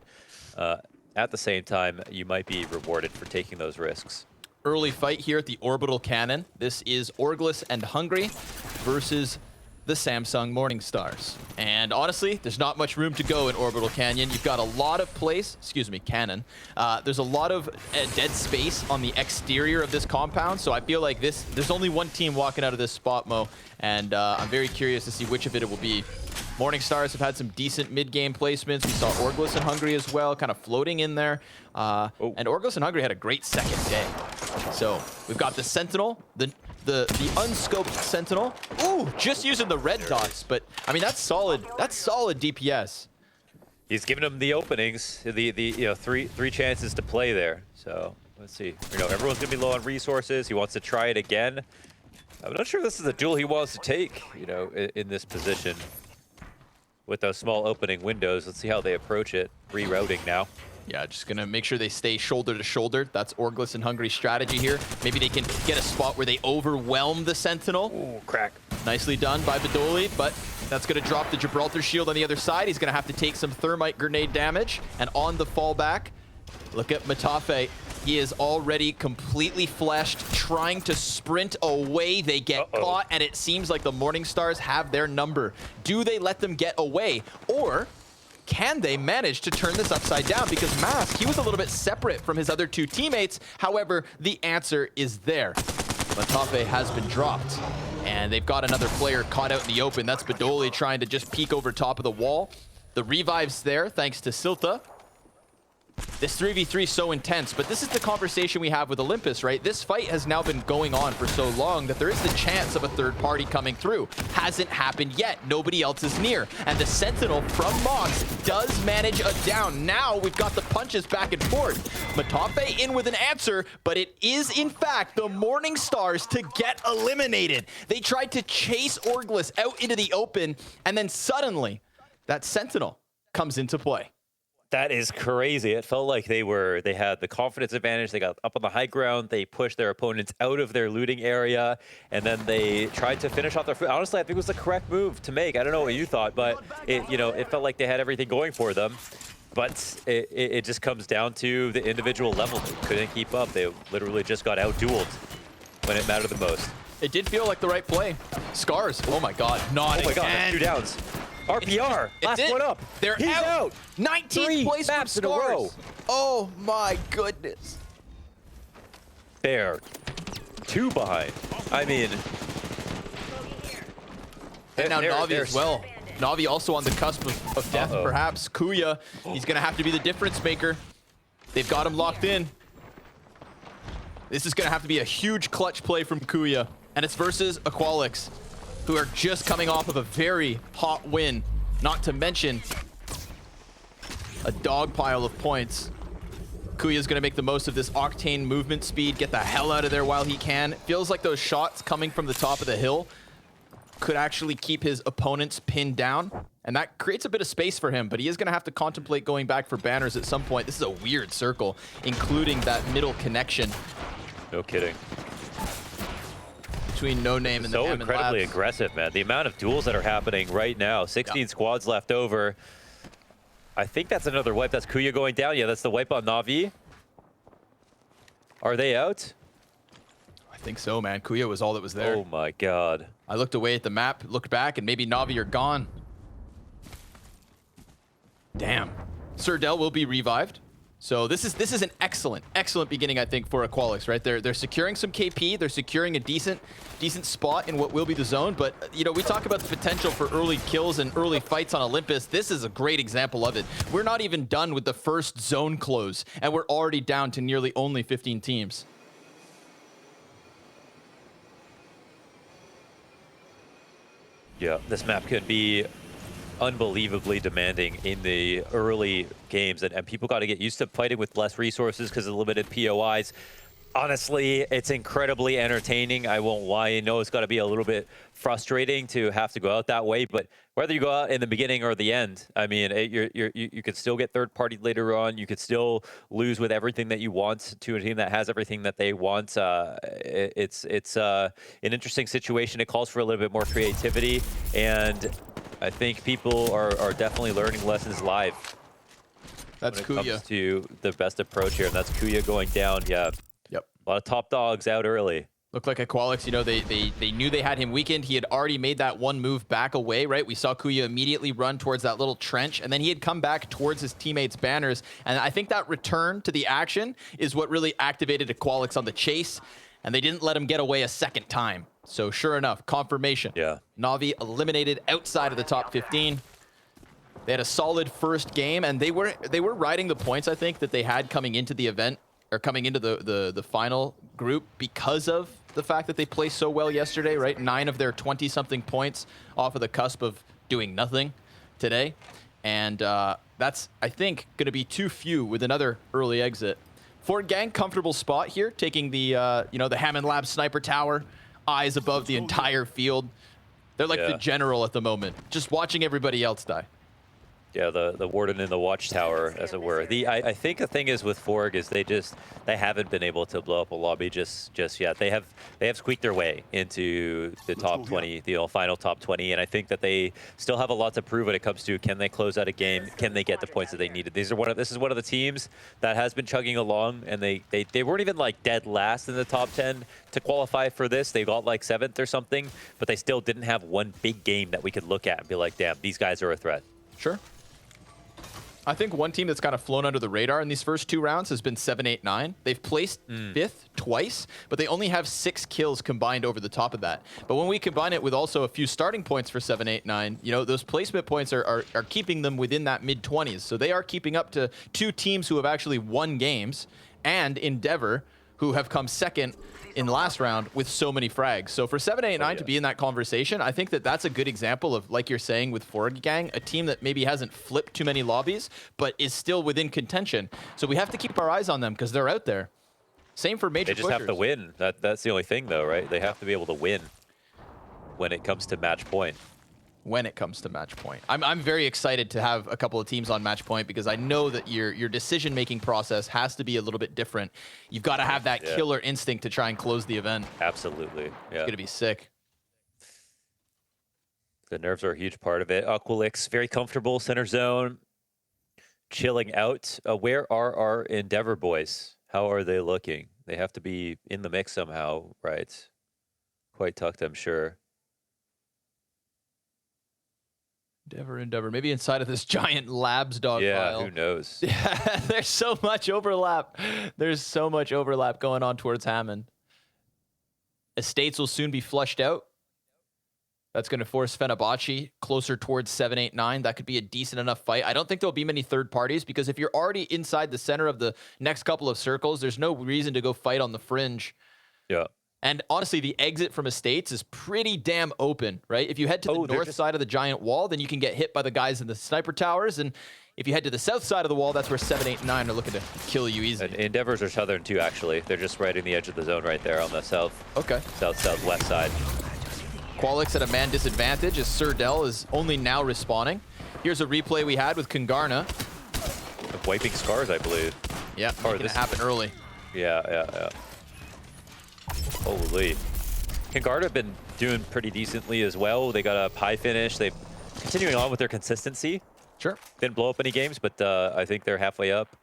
at the same time, you might be rewarded for taking those risks.
Early fight here at the Orbital Cannon. This is Orgless and Hungry versus the Samsung Morningstars. And honestly, there's not much room to go in Orbital Canyon. You've got a lot of cannon. There's a lot of dead space on the exterior of this compound, so I feel like there's only one team walking out of this spot, Mo, and I'm very curious to see which of it will be. Morningstars have had some decent mid-game placements. We saw Orgless and Hungry as well, kind of floating in there. And Orgless and Hungry had a great second day. So we've got the Sentinel, the unscoped Sentinel. Ooh, just using the red dots, but I mean that's solid. That's solid DPS.
He's giving him the openings, you know, three chances to play there. So let's see. You know, everyone's gonna be low on resources. He wants to try it again. I'm not sure this is a duel he wants to take, you know, in this position with those small opening windows. Let's see how they approach it. Rerouting now.
Yeah, just gonna make sure they stay shoulder to shoulder. That's Orgless and Hungry's strategy here. Maybe they can get a spot where they overwhelm the Sentinel.
Ooh, crack.
Nicely done by Gdolphn, but that's gonna drop the Gibraltar shield on the other side. He's gonna have to take some thermite grenade damage. And on the fallback, look at Matafe. He is already completely fleshed, trying to sprint away. They get caught, and it seems like the Morningstars have their number. Do they let them get away? Or can they manage to turn this upside down? Because Mask, he was a little bit separate from his other two teammates. However, the answer is there. Matafe has been dropped, and they've got another player caught out in the open. That's Gdolphn trying to just peek over top of the wall. The revive's there, thanks to Silta. This 3v3 is so intense, but this is the conversation we have with Olympus, right? This fight has now been going on for so long that there is the chance of a third party coming through. Hasn't happened yet. Nobody else is near. And the Sentinel from Mox does manage a down. Now we've got the punches back and forth. Matafe in with an answer, but it is in fact the Morningstars to get eliminated. They tried to chase Orgless out into the open, and then suddenly that Sentinel comes into play.
That is crazy. It felt like they had the confidence advantage. They got up on the high ground. They pushed their opponents out of their looting area, and then they tried to finish off their foot. Honestly, I think it was the correct move to make. I don't know what you thought, but it felt like they had everything going for them. But it just comes down to the individual level. They couldn't keep up. They literally just got out-dueled when it mattered the most.
It did feel like the right play. Scarz, oh my god, not again.
Oh my god, 2 downs. RPR, last one up.
They're out. 19th place from
maps in a row.
Oh my goodness.
They're 2 behind. I mean,
and now Navi as well. Navi also on the cusp of death, perhaps. Kuya, he's gonna have to be the difference maker. They've got him locked in. This is gonna have to be a huge clutch play from Kuya, and it's versus Aqualix, who are just coming off of a very hot win, not to mention a dog pile of points. Kuya's gonna make the most of this Octane movement speed, get the hell out of there while he can. It feels like those shots coming from the top of the hill could actually keep his opponents pinned down, and that creates a bit of space for him, but he is gonna have to contemplate going back for banners at some point. This is a weird circle, including that middle connection.
No kidding.
Between No Name and the
so incredibly aggressive, man. The amount of duels that are happening right now. 16 squads left over. I think that's another wipe. That's Kuya going down. Yeah, that's the wipe on Navi. Are they out?
I think so, man. Kuya was all that was there.
Oh my god.
I looked away at the map, looked back, and maybe Navi are gone. Damn. Sir Del will be revived. So this is an excellent beginning, I think, for Aqualix, right? They're securing some KP, they're securing a decent spot in what will be the zone, but you know, we talk about the potential for early kills and early fights on Olympus. This is a great example of it. We're not even done with the first zone close, and we're already down to nearly only 15 teams.
Yeah, this map could be unbelievably demanding in the early games, and people got to get used to fighting with less resources because of limited POIs. Honestly, it's incredibly entertaining. I won't lie. I know it's got to be a little bit frustrating to have to go out that way, but whether you go out in the beginning or the end, I mean, you could still get third party later on. You could still lose with everything that you want to a team that has everything that they want. It's an interesting situation. It calls for a little bit more creativity, and I think people are definitely learning lessons live.
That's
when it comes to the best approach here, and that's Kuya going down. Yeah.
Yep.
A lot of top dogs out early.
Looked like Aqualix, you know, they knew they had him weakened. He had already made that one move back away, right? We saw Kuya immediately run towards that little trench, and then he had come back towards his teammates' banners. And I think that return to the action is what really activated Aqualix on the chase, and they didn't let him get away a second time. So sure enough, confirmation.
Yeah.
NAVI eliminated outside of the top 15. They had a solid first game, and they were riding the points, I think, that they had coming into the event, or coming into the final group, because of the fact that they played so well yesterday, right? 9 of their 20-something points off of the cusp of doing nothing today. And that's, I think, going to be too few with another early exit. Forg gang, comfortable spot here, taking the, you know, the Hammond Lab sniper tower, eyes above the entire field. They're like the general at the moment, just watching everybody else die.
Yeah, the warden in the watchtower, as it were. I think the thing is with Forg is they haven't been able to blow up a lobby just yet. They have squeaked their way into the top 20, the final top 20, and I think that they still have a lot to prove when it comes to, can they close out a game, can they get the points that they needed. This is one of the teams that has been chugging along, and they weren't even like dead last in the top 10 to qualify for this. They got like 7th or something, but they still didn't have one big game that we could look at and be like, damn, these guys are a threat.
Sure. I think one team that's kind of flown under the radar in these first 2 rounds has been 789. They've placed 5th twice, but they only have 6 kills combined over the top of that. But when we combine it with also a few starting points for 789, you know, those placement points are keeping them within that mid-20s. So they are keeping up to 2 teams who have actually won games, and Endeavour, who have come second in the last round with so many frags. So for 789 to be in that conversation, I think that that's a good example of, like you're saying with Forg gang, a team that maybe hasn't flipped too many lobbies, but is still within contention. So we have to keep our eyes on them because they're out there. Same for MajorPushers.
They just have to win. That's the only thing, though, right? They have to be able to win when it comes to match point.
When it comes to match point. I'm very excited to have a couple of teams on match point because I know that your decision-making process has to be a little bit different. You've got to have that killer instinct to try and close the event.
Absolutely. Yeah.
It's going to be sick.
The nerves are a huge part of it. Aqualix, very comfortable, center zone, chilling out. Where are our Endeavour boys? How are they looking? They have to be in the mix somehow, right? Quite tucked, I'm sure.
Endeavour. Maybe inside of this giant labs dog pile.
Who knows?
Yeah, there's so much overlap. There's so much overlap going on towards Hammond. Estates will soon be flushed out. That's going to force Fenerbahce closer towards 789. That could be a decent enough fight. I don't think there'll be many third parties because if you're already inside the center of the next couple of circles, there's no reason to go fight on the fringe.
Yeah.
And honestly, the exit from Estates is pretty damn open, right? If you head to the north side of the giant wall, then you can get hit by the guys in the sniper towers. And if you head to the south side of the wall, that's where 789 are looking to kill you easily.
And Endeavors are southern too, actually. They're just right in the edge of the zone right there on the south.
Okay.
Southwest side.
Aqualix at a man disadvantage as Surdell is only now respawning. Here's a replay we had with Kungarna.
Wiping Scarz, I believe.
Yeah, making it happen early.
Yeah. Holy. Kungarna have been doing pretty decently as well. They got a high finish. They're continuing on with their consistency.
Sure.
Didn't blow up any games, but I think they're halfway up.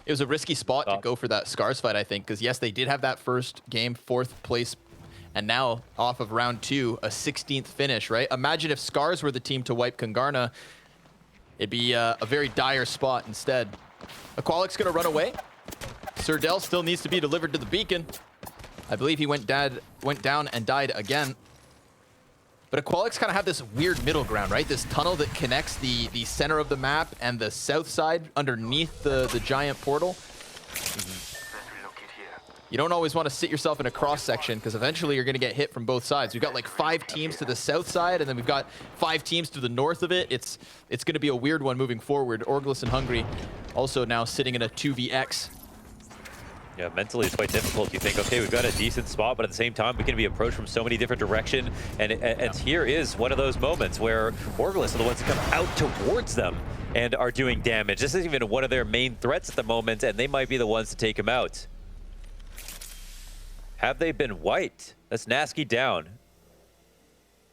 It was a risky spot to go for that Scarz fight, I think, because yes, they did have that first game, 4th place, and now off of round 2, a 16th finish, right? Imagine if Scarz were the team to wipe Kungarna. It'd be a very dire spot instead. Aqualix gonna run away. Surdell still needs to be delivered to the beacon. I believe he went down and died again. But Aqualix kind of have this weird middle ground, right? This tunnel that connects the center of the map and the south side underneath the giant portal. You don't always want to sit yourself in a cross section because eventually you're going to get hit from both sides. We've got like 5 teams to the south side, and then we've got 5 teams to the north of it. It's going to be a weird one moving forward. Orgless and Hungry also now sitting in a 2vx.
Yeah, mentally it's quite difficult. You think, okay, we've got a decent spot, but at the same time, we can be approached from so many different directions. And here is one of those moments where Orgless are the ones that come out towards them and are doing damage. This isn't even one of their main threats at the moment, and they might be the ones to take him out. Have they been wiped? That's Nasky down.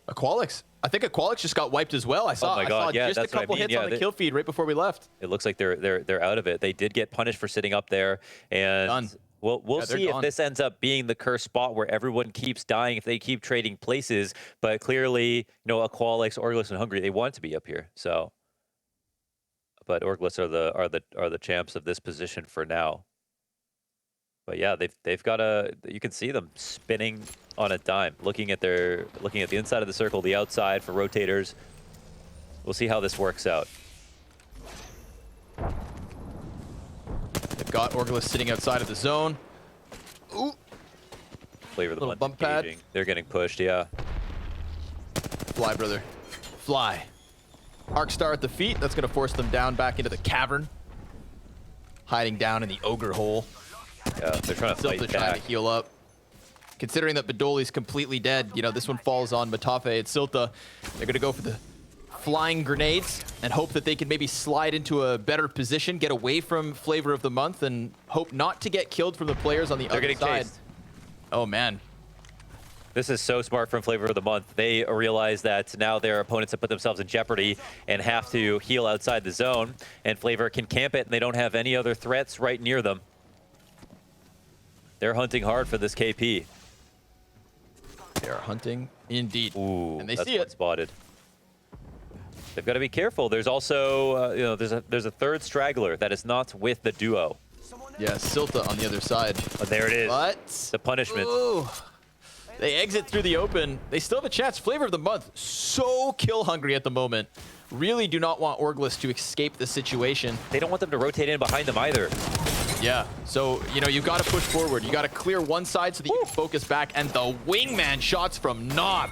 Aqualix. I think Aqualix just got wiped as well. I saw just a couple hits on the kill feed right before we left.
It looks like they're out of it. They did get punished for sitting up there, and we'll see if this ends up being the cursed spot where everyone keeps dying if they keep trading places. But clearly, you know, Aqualix, Orgless, and Hungry, they want to be up here. So, but Orgless are the champs of this position for now. But yeah, they've got you can see them spinning on a dime, looking at the inside of the circle, the outside for rotators. We'll see how this works out.
They've got Orgless sitting outside of the zone. Ooh.
Flavor of the month
bump pad.
They're getting pushed, yeah.
Fly, brother. Fly. Arcstar at the feet. That's going to force them down back into the cavern. Hiding down in the ogre hole.
Yeah, they're trying to fight back.
Trying to heal up. Considering that Bedoli's completely dead, you know, this one falls on Matafe and Silta. They're going to go for the flying grenades and hope that they can maybe slide into a better position, get away from Flavor of the Month, and hope not to get killed from the players on the other side.
Chased.
Oh, man.
This is so smart from Flavor of the Month. They realize that now their opponents have put themselves in jeopardy and have to heal outside the zone, and Flavor can camp it, and they don't have any other threats right near them. They're hunting hard for this KP.
They are hunting indeed.
Ooh,
and they
that's
see it.
Spotted. They've got to be careful. There's also, you know, there's a third straggler that is not with the duo.
Yeah, Silta on the other side.
Oh, there it is.
But
the punishment.
Ooh. They exit through the open. They still have a chance. Flavor of the Month, so kill hungry at the moment. Really do not want Orgless to escape the situation.
They don't want them to rotate in behind them either.
Yeah, so, you know, you've got to push forward. You got to clear one side so that you can focus back. And the wingman shots from Knob.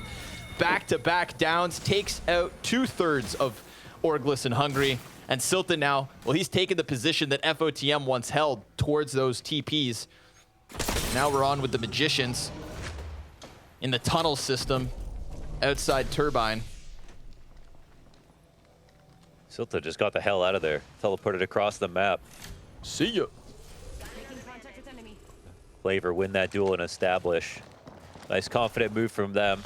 Back-to-back downs, takes out 2/3 of Orgless and Hungry. And Silta now, well, he's taken the position that FOTM once held towards those TPs. Now we're on with the Magicians in the tunnel system outside Turbine.
Silta just got the hell out of there. Teleported across the map.
See ya.
Flavor win that duel and establish. Nice confident move from them.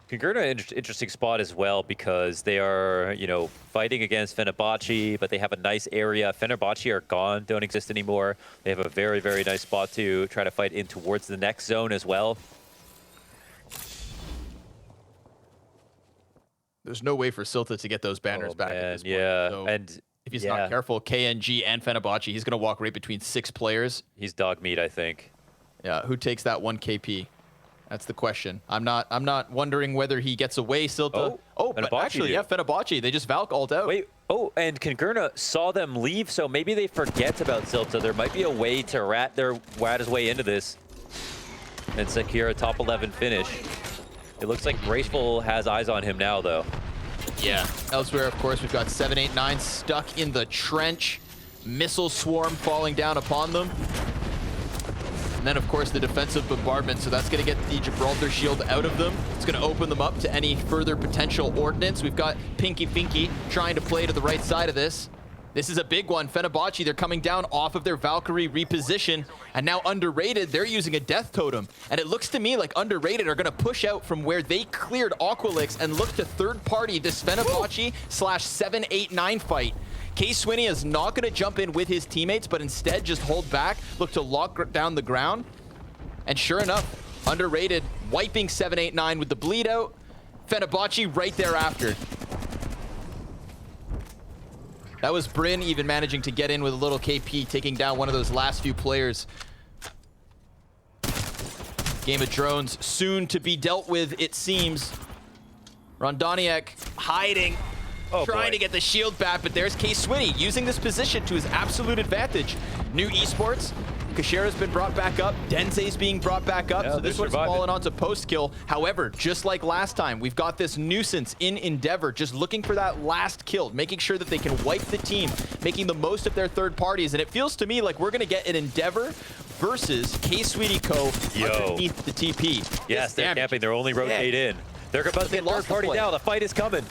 Kungarna, interesting spot as well because they are, you know, fighting against Fenerbahce, but they have a nice area. Fenerbahce are gone, don't exist anymore. They have a very, very nice spot to try to fight in towards the next zone as well.
There's no way for Silta to get those banners back at this point.
Yeah,
So
and
if he's not careful, KNG and Fenerbahce, he's going to walk right between 6 players.
He's dog meat, I think.
Yeah, who takes that 1 KP? That's the question. I'm not wondering whether he gets away, Silta. Oh, but actually, yeah, Fenerbahce, they just Valk ult out.
Wait, and Kungarna saw them leave, so maybe they forget about Silta. There might be a way to rat his way into this and secure a top 11 finish. It looks like Graceful has eyes on him now, though.
Yeah. Elsewhere, of course, we've got 789 stuck in the trench. Missile swarm falling down upon them. And then, of course, the defensive bombardment. So that's going to get the Gibraltar shield out of them. It's going to open them up to any further potential ordnance. We've got Pinky Finky trying to play to the right side of this. This is a big one. Fenerbahce, they're coming down off of their Valkyrie reposition. And now Underrated, they're using a Death Totem. And it looks to me like Underrated are going to push out from where they cleared Aqualix and look to third party this Fenerbahce/789 fight. K-Swinny is not going to jump in with his teammates, but instead just hold back, look to lock down the ground. And sure enough, Underrated wiping 789 with the bleed out. Fenerbahce right thereafter. That was Bryn even managing to get in with a little KP, taking down one of those last few players. Game of drones soon to be dealt with, it seems. Rondoniak hiding, trying to get the shield back, but there's K-Swinny using this position to his absolute advantage. New esports. Kashera's been brought back up. Denze's being brought back up. So this one's fallen onto post-kill. However, just like last time, we've got this nuisance in Endeavour just looking for that last kill, making sure that they can wipe the team, making the most of their third parties. And it feels to me like we're going to get an Endeavour versus K-Sweetie Co. underneath the TP.
Yes, they're camping. They're only rotate in. They're about to get third party now. The fight is coming.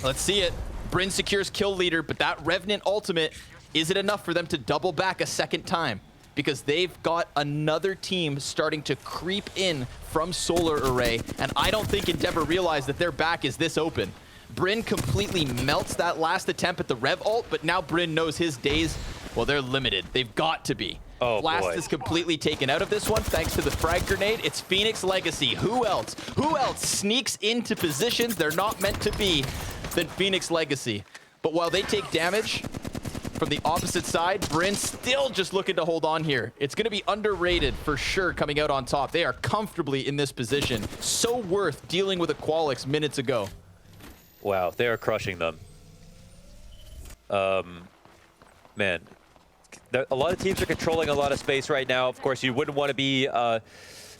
Let's see it. Bryn secures kill leader, but that Revenant ultimate, is it enough for them to double back a second time? Because they've got another team starting to creep in from Solar Array, and I don't think Endeavour realized that their back is this open. Bryn completely melts that last attempt at the Rev ult, but now Bryn knows his days, well, they're limited. They've got to be. Blast is completely taken out of this one thanks to the frag grenade. It's Phoenix Legacy. Who else? Who else sneaks into positions they're not meant to be than Phoenix Legacy? But while they take damage from the opposite side, Bryn still just looking to hold on here. It's going to be underrated for sure coming out on top. They are comfortably in this position. So worth dealing with Aqualix minutes ago.
Wow, they are crushing them. Man, a lot of teams are controlling a lot of space right now. Of course, you wouldn't want to be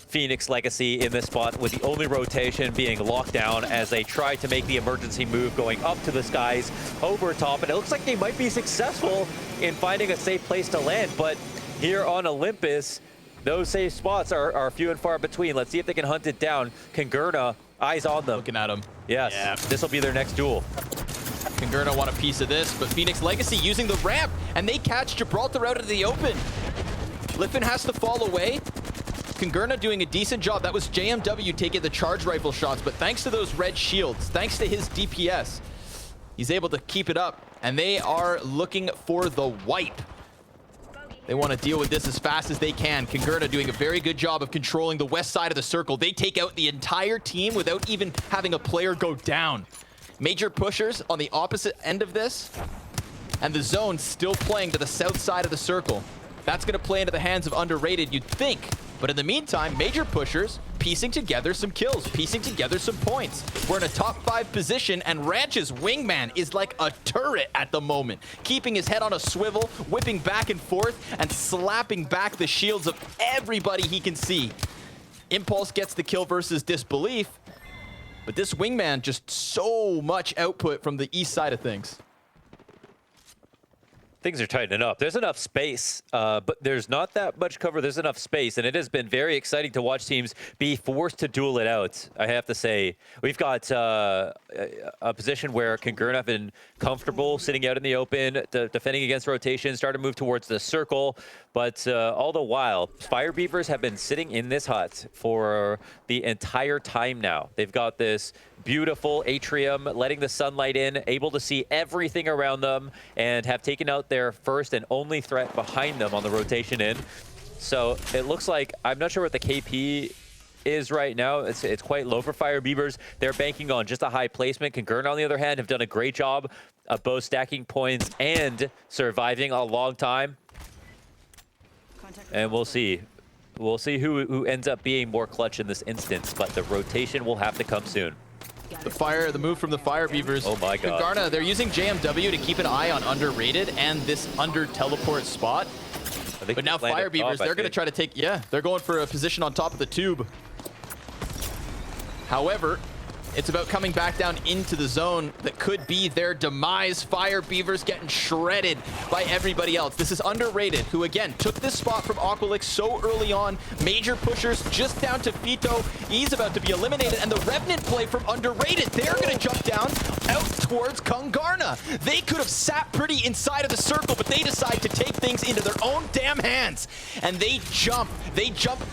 Phoenix Legacy in this spot with the only rotation being locked down as they try to make the emergency move going up to the skies over top. And it looks like they might be successful in finding a safe place to land. But here on Olympus, those safe spots are few and far between. Let's see if they can hunt it down. Kungarna, eyes on them.
Looking at them.
Yes, yeah. This will be their next duel.
Kungarna want a piece of this, but Phoenix Legacy using the ramp, and they catch Gibraltar out into the open. Liffin has to fall away. Kungarna doing a decent job. That was JMW taking the charge rifle shots, but thanks to those red shields, thanks to his DPS, he's able to keep it up, and they are looking for the wipe. They want to deal with this as fast as they can. Kungarna doing a very good job of controlling the west side of the circle. They take out the entire team without even having a player go down. MajorPushers on the opposite end of this, and the zone still playing to the south side of the circle. That's going to play into the hands of Underrated, you'd think. But in the meantime, MajorPushers piecing together some kills, piecing together some points. We're in a top 5 position, and Ranch's wingman is like a turret at the moment, keeping his head on a swivel, whipping back and forth, and slapping back the shields of everybody he can see. Impulse gets the kill versus Disbelief, but this wingman just so much output from the east side of things.
Things are tightening up. There's enough space, but there's not that much cover. There's enough space, and it has been very exciting to watch teams be forced to duel it out. I have to say, we've got a position where Kungarna have been comfortable sitting out in the open, defending against rotation, starting to move towards the circle. But all the while, Fire Beavers have been sitting in this hut for the entire time now. They've got this beautiful atrium, letting the sunlight in, able to see everything around them, and have taken out their first and only threat behind them on the rotation in. So it looks like, I'm not sure what the KP is right now. It's quite low for Fire Beavers. They're banking on just a high placement. Kungarna, on the other hand, have done a great job of both stacking points and surviving a long time. And we'll see. We'll see who ends up being more clutch in this instance, but the rotation will have to come soon.
The move from the Fire Beavers.
Oh my god.
Kungarna, they're using JMW to keep an eye on Underrated and this under teleport spot. But now Fire Beavers, they're going to try to take, they're going for a position on top of the tube. However, it's about coming back down into the zone that could be their demise. Fire Beavers getting shredded by everybody else. This is Underrated, who again took this spot from Aqualix so early on. MajorPushers just down to Fito. He's about to be eliminated, and the Revenant play from Underrated. They're going to jump down out towards Kungarna. They could have sat pretty inside of the circle, but they decide to take things into their own damn hands. And they jump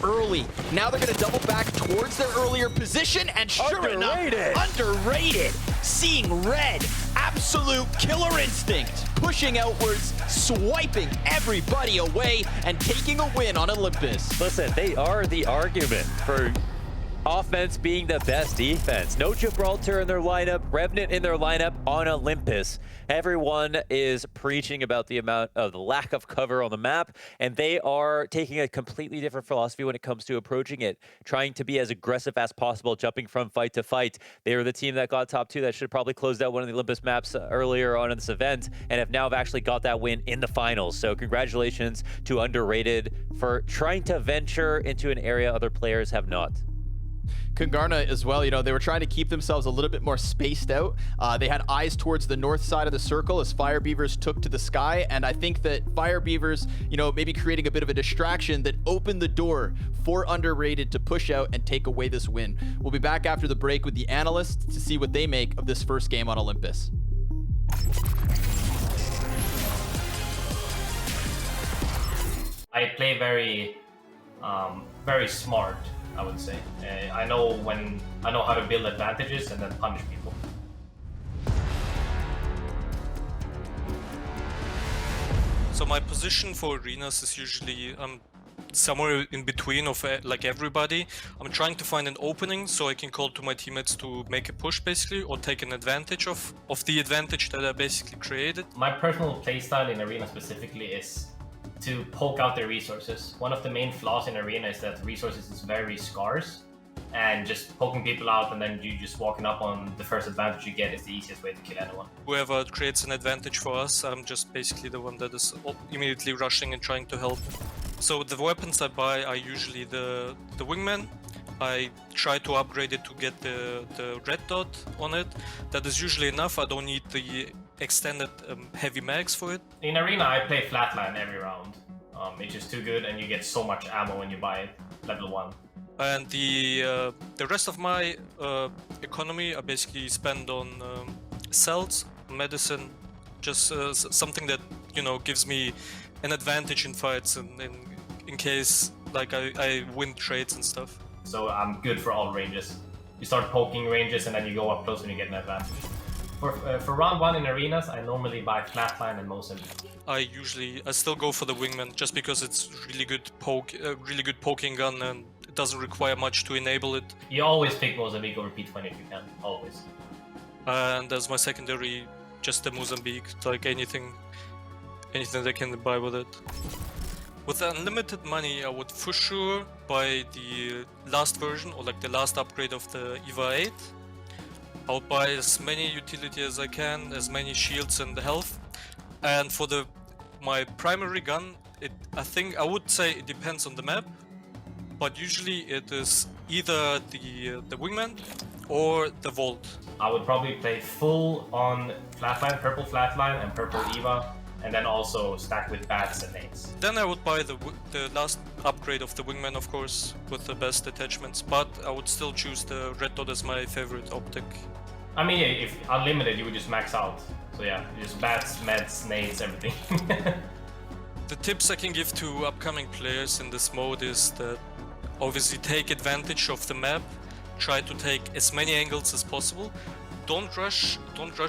early. Now they're going to double back towards their earlier position, and sure enough, Underrated, seeing red, absolute killer instinct, pushing outwards, swiping everybody away, and taking a win on Olympus.
Listen, they are the argument for offense being the best defense. No Gibraltar in their lineup, Revenant in their lineup on Olympus. Everyone is preaching about the lack of cover on the map, and they are taking a completely different philosophy when it comes to approaching it, trying to be as aggressive as possible, jumping from fight to fight. They were the team that got top 2 that should have probably closed out one of the Olympus maps earlier on in this event, and have now actually got that win in the finals. So congratulations to Underrated for trying to venture into an area other players have not.
Kungarna as well, you know, they were trying to keep themselves a little bit more spaced out. They had eyes towards the north side of the circle as Fire Beavers took to the sky, and I think that Fire Beavers, you know, maybe creating a bit of a distraction that opened the door for Underrated to push out and take away this win. We'll be back after the break with the analysts to see what they make of this first game on Olympus.
I play very smart, I would say. I know how to build advantages and then punish people.
So my position for arenas is usually somewhere in between of like everybody. I'm trying to find an opening so I can call to my teammates to make a push basically, or take an advantage of the advantage that I basically created.
My personal playstyle in arena specifically is to poke out their resources. One of the main flaws in arena is that resources is very scarce, and just poking people out and then you just walking up on the first advantage you get is the easiest way to kill anyone.
Whoever creates an advantage for us, I'm just basically the one that is immediately rushing and trying to help. So the weapons I buy are usually the wingman. I try to upgrade it to get the red dot on it. That is usually enough. I don't need the extended heavy mags for it.
In arena I play flatline every round. It's just too good and you get so much ammo when you buy it, level 1.
And the rest of my economy I basically spend on cells, medicine, just something that, you know, gives me an advantage in fights and in case like I win trades and stuff.
So I'm good for all ranges. You start poking ranges and then you go up close and you get an advantage. For round 1 in arenas, I normally buy flatline and Mosin.
I still go for the wingman just because it's really good poking gun and it doesn't require much to enable it.
You always pick Mozambique over P20 if you can, always.
And as my secondary, just the Mozambique, like anything I can buy with it. With unlimited money, I would for sure buy the last version or like the last upgrade of the EVA 8. I'll buy as many utility as I can, as many shields and health. And for my primary gun, I would say it depends on the map, but usually it is either the wingman or the vault.
I would probably play full on flatline, purple flatline and purple EVA, and then also stack with bats and nades.
Then I would buy the last upgrade of the wingman, of course, with the best attachments, but I would still choose the red dot as my favorite optic.
I mean, if unlimited, you would just max out. So yeah, just bats, meds, nades, everything.
The tips I can give to upcoming players in this mode is that obviously take advantage of the map, try to take as many angles as possible. Don't rush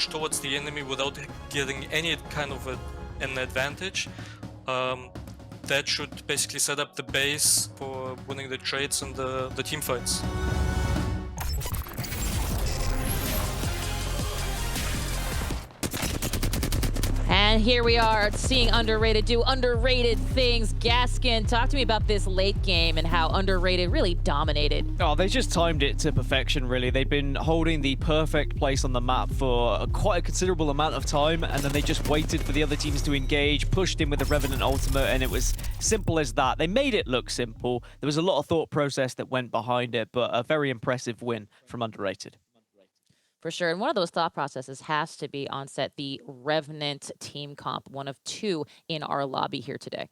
towards the enemy without getting any kind of an advantage. That should basically set up the base for winning the trades and the team fights.
And here we are seeing Underrated do underrated things. Gaskin, talk to me about this late game and how Underrated really dominated.
Oh, they just timed it to perfection, really. They'd been holding the perfect place on the map for quite a considerable amount of time, and then they just waited for the other teams to engage, pushed in with the Revenant ultimate, and it was simple as that. They made it look simple. There was a lot of thought process that went behind it, but a very impressive win from Underrated.
For sure, and one of those thought processes has to be on set the Revenant team comp, one of 2 in our lobby here today.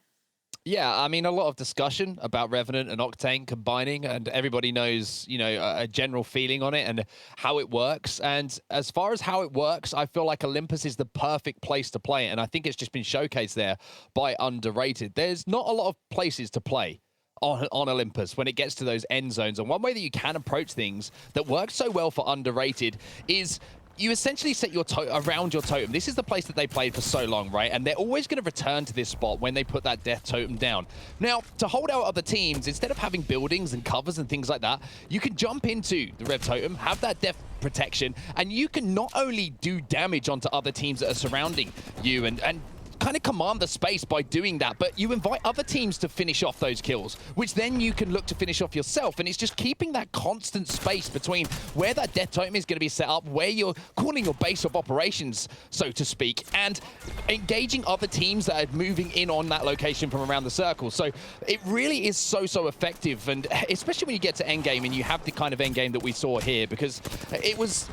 Yeah, I mean, a lot of discussion about Revenant and Octane combining, and everybody knows, you know, a general feeling on it and how it works. And as far as how it works, I feel like Olympus is the perfect place to play it, and I think it's just been showcased there by Underrated. There's not a lot of places to play on Olympus when it gets to those end zones, and one way that you can approach things that works so well for Underrated is you essentially set your around your totem. This is the place that they played for so long, right? And they're always going to return to this spot when they put that death totem down. Now, to hold out other teams, instead of having buildings and covers and things like that, you can jump into the red totem, have that death protection, and you can not only do damage onto other teams that are surrounding you and kind of command the space by doing that, but you invite other teams to finish off those kills, which then you can look to finish off yourself. And it's just keeping that constant space between where that death totem is going to be set up, where you're calling your base of operations, so to speak, and engaging other teams that are moving in on that location from around the circle. So it really is so effective, and especially when you get to endgame and you have the kind of endgame that we saw here, because it was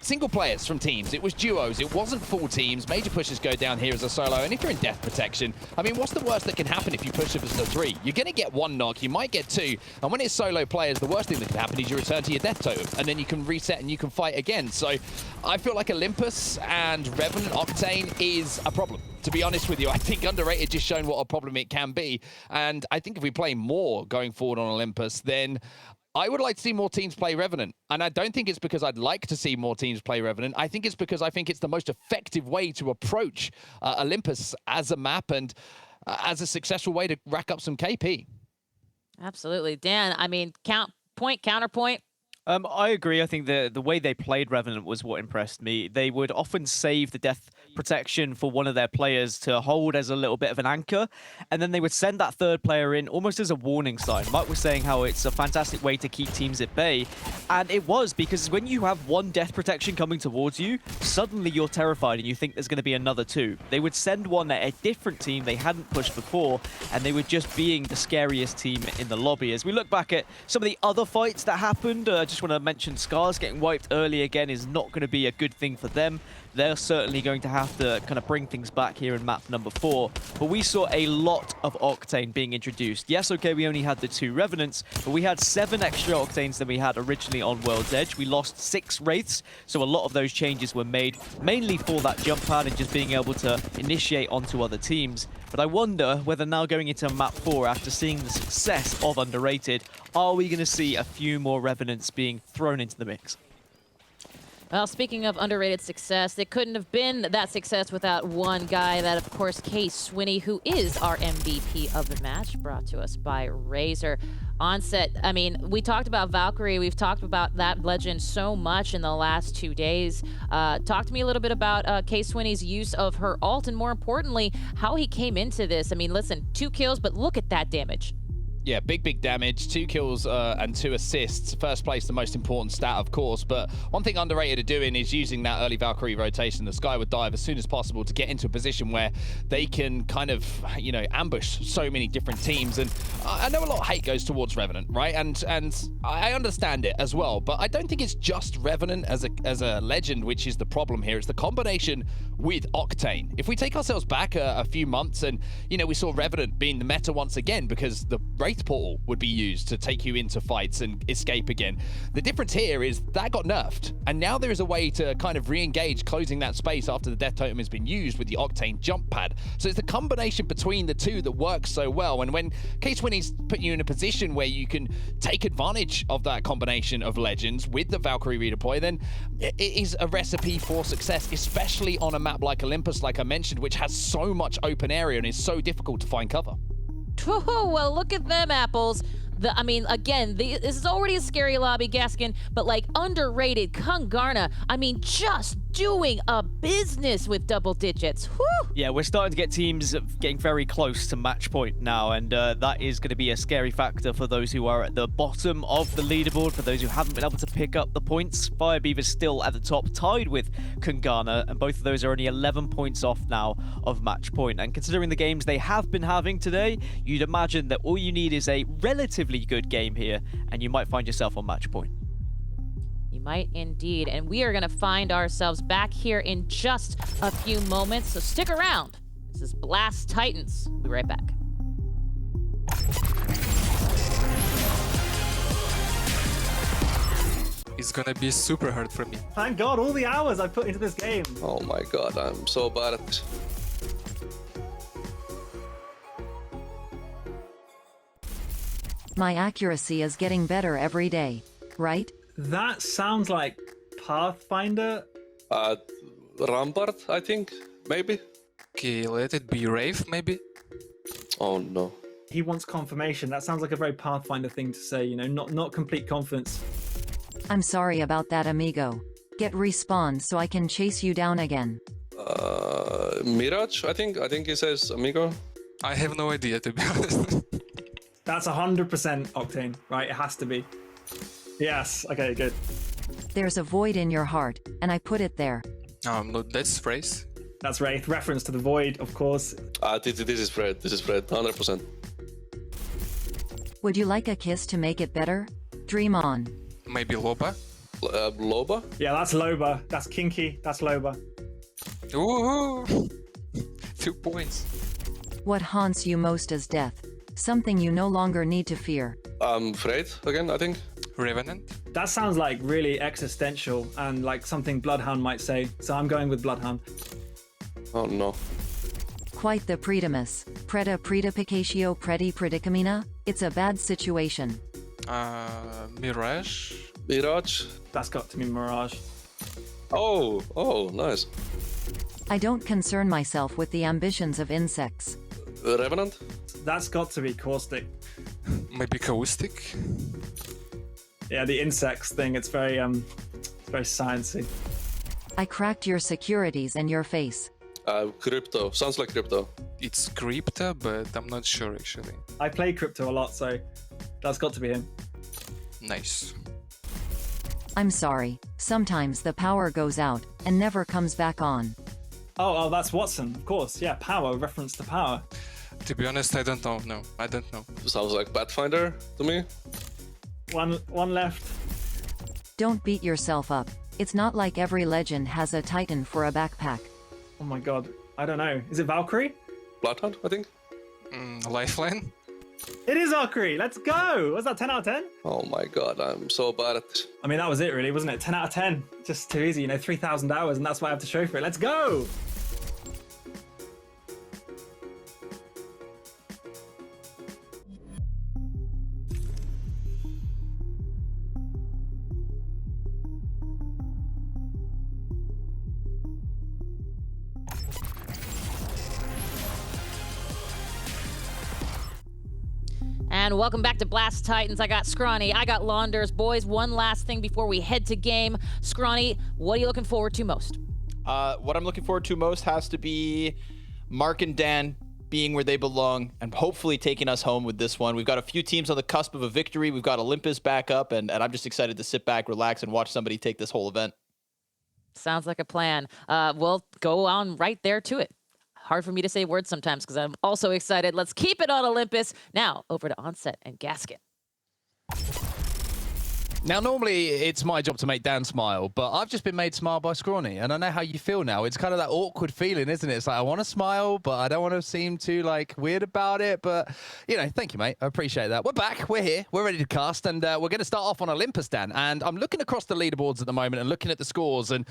single players from teams, it was duos, it wasn't full teams. MajorPushers go down here as a solo, and if you're in death protection, I mean, what's the worst that can happen if you push it as a 3? You're going to get 1 knock, you might get 2, and when it's solo players, the worst thing that can happen is you return to your death totem, and then you can reset and you can fight again. So I feel like Olympus and Revenant Octane is a problem. To be honest with you, I think Underrated just shown what a problem it can be, and I think if we play more going forward on Olympus, then I would like to see more teams play Revenant. And I don't think it's because I'd like to see more teams play Revenant. I think it's because I think it's the most effective way to approach Olympus as a map and as a successful way to rack up some KP.
Absolutely. Dan, I mean, counterpoint.
I agree. I think the way they played Revenant was what impressed me. They would often save the death protection for one of their players to hold as a little bit of an anchor, and then they would send that third player in almost as a warning sign. Mike was saying how it's a fantastic way to keep teams at bay, and it was, because when you have one death protection coming towards you, suddenly you're terrified and you think there's going to be another 2. They would send one at a different team they hadn't pushed before, and they were just being the scariest team in the lobby. As we look back at some of the other fights that happened, I just want to mention Scarz getting wiped early again is not going to be a good thing for them. They're certainly going to have to kind of bring things back here in map number 4. But we saw a lot of Octane being introduced. Yes, okay, we only had the 2 Revenants, but we had 7 extra Octanes than we had originally on World's Edge. We lost 6 Wraiths, so a lot of those changes were made, mainly for that jump pad and just being able to initiate onto other teams. But I wonder whether now going into map 4, after seeing the success of Underrated, are we going to see a few more Revenants being thrown into the mix?
Well, speaking of underrated success, it couldn't have been that success without one guy, that of course Case Swinney, who is our MVP of the match, brought to us by Razor. Onset, I mean, we talked about Valkyrie, we've talked about that legend so much in the last 2 days. Talk to me a little bit about Case Swinney's use of her ult, and more importantly, how he came into this. I mean, listen, 2 kills, but look at that damage.
Yeah, big damage, 2 kills and 2 assists. First place, the most important stat, of course. But one thing Underrated are doing is using that early Valkyrie rotation, the Skyward Dive, as soon as possible to get into a position where they can kind of, you know, ambush so many different teams. And I know a lot of hate goes towards Revenant, right? And I understand it as well. But I don't think it's just Revenant as a legend which is the problem here. It's the combination with Octane. If we take ourselves back a few months and, you know, we saw Revenant being the meta once again because the Wraith Portal would be used to take you into fights and escape again. The difference here is that got nerfed, and now there is a way to kind of re-engage closing that space after the Death Totem has been used with the Octane jump pad. So it's the combination between the two that works so well, and when Case Swinney's putting you in a position where you can take advantage of that combination of legends with the Valkyrie redeploy, then it is a recipe for success, especially on a map like Olympus, like I mentioned, which has so much open area and is so difficult to find cover.
Well, look at them apples. I mean, again, this is already a scary lobby, Gaskin, but like Underrated, Kungarna, I mean, just doing a business with double digits. Whew.
Yeah, we're starting to get teams getting very close to match point now, and that is going to be a scary factor for those who are at the bottom of the leaderboard, for those who haven't been able to pick up the points. Fire Beavers still at the top, tied with Kungarna, and both of those are only 11 points off now of match point. And considering the games they have been having today, you'd imagine that all you need is a relatively good game here, and you might find yourself on match point.
You might indeed, and we are going to find ourselves back here in just a few moments, so stick around. This is BLAST Titans. We'll be right back.
It's gonna be super hard for me.
Thank God, all the hours I put into this game.
Oh my God, I'm so bad at this.
My accuracy is getting better every day, right?
That sounds like Pathfinder
Rampart, I think, maybe.
Okay, let it be Wraith, maybe.
Oh no.
He wants confirmation. That sounds like a very Pathfinder thing to say, you know, not complete confidence.
I'm sorry about that, amigo. Get respawned so I can chase you down again.
Mirage, I think he says amigo.
I have no idea, to be honest.
That's 100% Octane, right? It has to be. Yes, okay, good.
There's a void in your heart, and I put it there.
No, that's Wraith.
That's Wraith. Reference to the void, of course.
This is Fred. This is Fred, 100%.
Would you like a kiss to make it better? Dream on.
Maybe Loba?
Loba?
Yeah, that's Loba. That's kinky. That's Loba.
Ooh, 2 points.
What haunts you most is death. Something you no longer need to fear.
Fred again, I think.
Revenant?
That sounds like really existential and like something Bloodhound might say. So I'm going with Bloodhound.
Oh no.
Quite the predomus. Preda predipicatio predi predicamina. It's a bad situation.
Mirage?
Mirage?
That's got to be Mirage.
Oh, nice.
I don't concern myself with the ambitions of insects.
Revenant?
That's got to be Caustic.
Maybe Caustic?
Yeah, the insects thing, it's very sciencey.
I cracked your securities and your face.
Crypto. Sounds like crypto.
It's crypto, but I'm not sure actually.
I play crypto a lot, so that's got to be him.
Nice.
I'm sorry. Sometimes the power goes out and never comes back on.
Oh, that's Watson, of course. Yeah, power, reference to power.
To be honest, I don't know. No, I don't know.
Sounds like Pathfinder to me.
One left.
Don't beat yourself up. It's not like every legend has a Titan for a backpack.
Oh my god. I don't know. Is it Valkyrie?
Bloodhound, I think.
Lifeline?
It is Valkyrie. Let's go. Was that 10 out of 10?
Oh my god, I'm so bad at this.
I mean, that was it really, wasn't it? 10 out of 10. Just too easy, you know, 3,000 hours, and that's what I have to show for it. Let's go.
And welcome back to Blast Titans. I got Scrawny, I got Launders. Boys, one last thing before we head to game. Scrawny, what are you looking forward to most?
What I'm looking forward to most has to be Mark and Dan being where they belong and hopefully taking us home with this one. We've got a few teams on the cusp of a victory. We've got Olympus back up, and I'm just excited to sit back, relax, and watch somebody take this whole event.
Sounds like a plan. We'll go on right there to it. Hard for me to say words sometimes because I'm also excited. Let's keep it on Olympus. Now, over to Onset and Gasket.
Now, normally it's my job to make Dan smile, but I've just been made smile by Scrawny, and I know how you feel now. It's kind of that awkward feeling, isn't it? It's like, I want to smile, but I don't want to seem too, like, weird about it. But, you know, thank you, mate. I appreciate that. We're back. We're here. We're ready to cast, and we're going to start off on Olympus, Dan. And I'm looking across the leaderboards at the moment and looking at the scores, and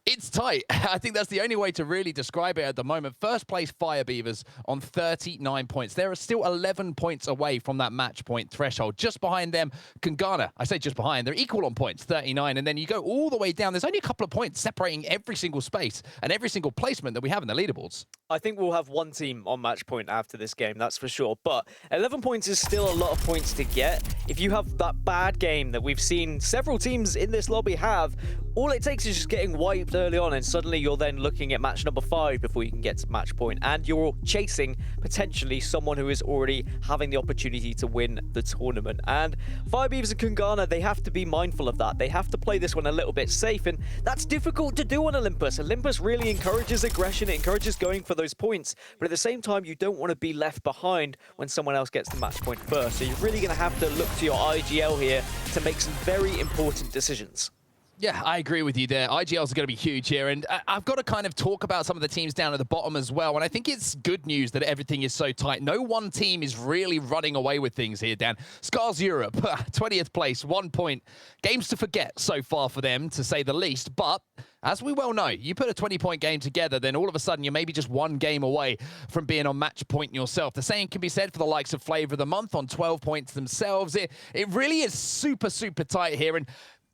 it's tight. I think that's the only way to really describe it at the moment. First place, Fire Beavers on 39 points. There are still 11 points away from that match point threshold. Just behind them, Kungarna. I say just behind. They're equal on points, 39. And then you go all the way down. There's only a couple of points separating every single space and every single placement that we have in the leaderboards.
I think we'll have one team on match point after this game, that's for sure. But 11 points is still a lot of points to get. If you have that bad game that we've seen several teams in this lobby have, all it takes is just getting wiped early on, and suddenly you're then looking at match number 5 before you can get to match point, and you're chasing potentially someone who is already having the opportunity to win the tournament. And Fire Beavers and Kungarna, they have to be mindful of that. They have to play this one a little bit safe, and that's difficult to do on Olympus. Olympus really encourages aggression, it encourages going for those points, but at the same time, you don't want to be left behind when someone else gets the match point first. So you're really going to have to look to your IGL here to make some very important decisions.
Yeah, I agree with you there. IGLs are going to be huge here, and I've got to kind of talk about some of the teams down at the bottom as well, and I think it's good news that everything is so tight. No one team is really running away with things here, Dan. Scarz Europe, 20th place, 1 point. Games to forget so far for them, to say the least, but as we well know, you put a 20-point game together, then all of a sudden you're maybe just one game away from being on match point yourself. The same can be said for the likes of Flavor of the Month on 12 points themselves. It really is super, super tight here, and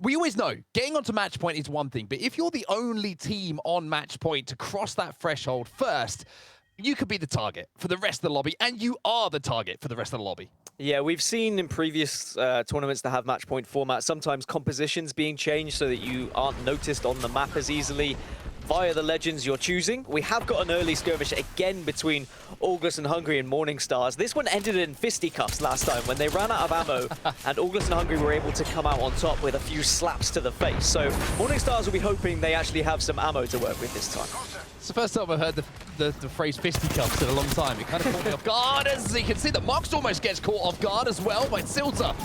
we always know getting onto match point is one thing, but if you're the only team on match point to cross that threshold first, you could be the target for the rest of the lobby, and you are the target for the rest of the lobby.
Yeah, we've seen in previous tournaments that have match point format, sometimes compositions being changed so that you aren't noticed on the map as easily via the legends you're choosing. We have got an early skirmish again between Orgless and Hungry and Morning Stars. This one ended in fisticuffs last time when they ran out of ammo and Orgless and Hungry were able to come out on top with a few slaps to the face. So Morning Stars will be hoping they actually have some ammo to work with this time.
It's the first time I've heard the phrase fisticuffs in a long time. It kind of caught me off guard, as you can see that Mox almost gets caught off guard as well by Silta.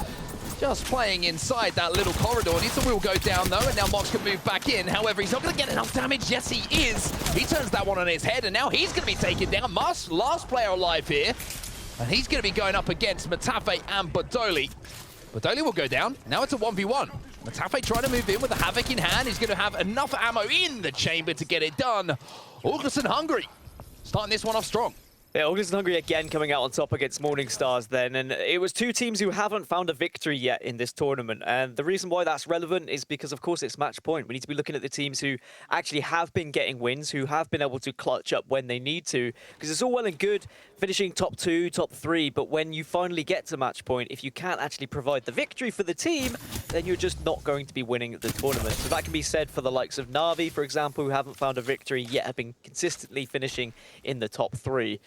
Just playing inside that little corridor. Needs the wheel go down though, and now Mox can move back in. However, he's not going to get enough damage. Yes, he is. He turns that one on his head, and now he's going to be taken down. Last player alive here. And he's going to be going up against Matafe and Bodoli. Bodoli will go down. Now it's a 1v1. Matafe trying to move in with the Havoc in hand. He's going to have enough ammo in the chamber to get it done. Orgless and Hungry starting this one off strong.
Yeah, Orgless and Hungry again coming out on top against Morning Stars then, and it was two teams who haven't found a victory yet in this tournament, and the reason why that's relevant is because, of course, it's match point. We need to be looking at the teams who actually have been getting wins, who have been able to clutch up when they need to, because it's all well and good finishing top 2, top 3, but when you finally get to match point, if you can't actually provide the victory for the team, then you're just not going to be winning the tournament. So that can be said for the likes of NAVI, for example, who haven't found a victory yet, have been consistently finishing in the top 3.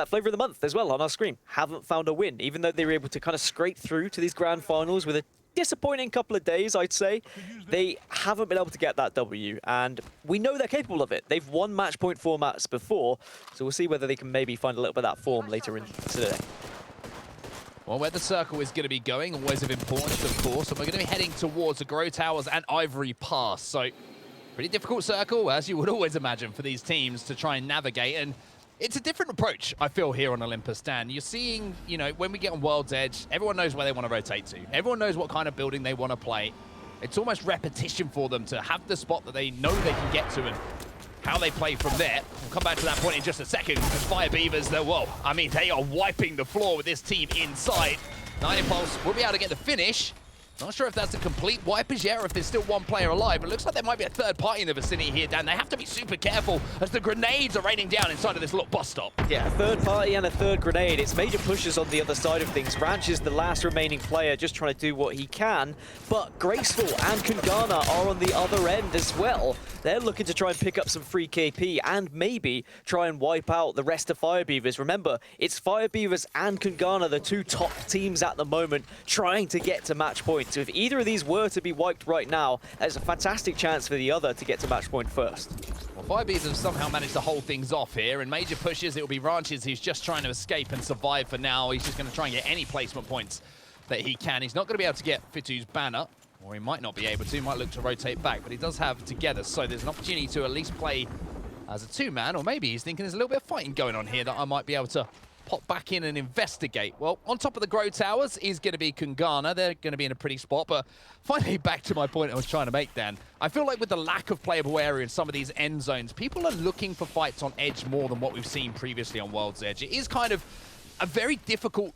Flavor of the Month as well on our screen. Haven't found a win, even though they were able to kind of scrape through to these grand finals with a disappointing couple of days, I'd say. They haven't been able to get that W, and we know they're capable of it. They've won match point formats before, so we'll see whether they can maybe find a little bit of that form later in today.
Well, where the circle is going to be going, always of importance, of course, and we're going to be heading towards the Grow Towers and Ivory Pass. So, pretty difficult circle, as you would always imagine, for these teams to try and navigate. And it's a different approach, I feel, here on Olympus, Dan. You're seeing, you know, when we get on World's Edge, everyone knows where they want to rotate to. Everyone knows what kind of building they want to play. It's almost repetition for them to have the spot that they know they can get to and how they play from there. We'll come back to that point in just a second, because Fire Beavers, they are wiping the floor with this team inside. Nine Impulse will be able to get the finish. Not sure if that's a complete wipe as yet, or if there's still one player alive. It looks like there might be a third party in the vicinity here, Dan. They have to be super careful as the grenades are raining down inside of this little bus stop.
Yeah, a third party and a third grenade. It's MajorPushers on the other side of things. Ranch is the last remaining player, just trying to do what he can. But Graceful and Kungarna are on the other end as well. They're looking to try and pick up some free KP and maybe try and wipe out the rest of Fire Beavers. Remember, it's Fire Beavers and Kungarna, the two top teams at the moment, trying to get to match point. So if either of these were to be wiped right now, there's a fantastic chance for the other to get to match point first.
Well, Fire Beavers have somehow managed to hold things off here, and MajorPushers, it'll be Ranches who's just trying to escape and survive for now. He's just going to try and get any placement points that he can. He's not going to be able to get Fitu's banner, or he might not be able to. He might look to rotate back, but he does have Together, so there's an opportunity to at least play as a two-man, or maybe he's thinking there's a little bit of fighting going on here that I might be able to pop back in and investigate. Well, on top of the Grow Towers is going to be Kungarna. They're going to be in a pretty spot, but finally back to my point I was trying to make, Dan. I feel like with the lack of playable area in some of these end zones, people are looking for fights on Edge more than what we've seen previously on World's Edge. It is kind of a very difficult,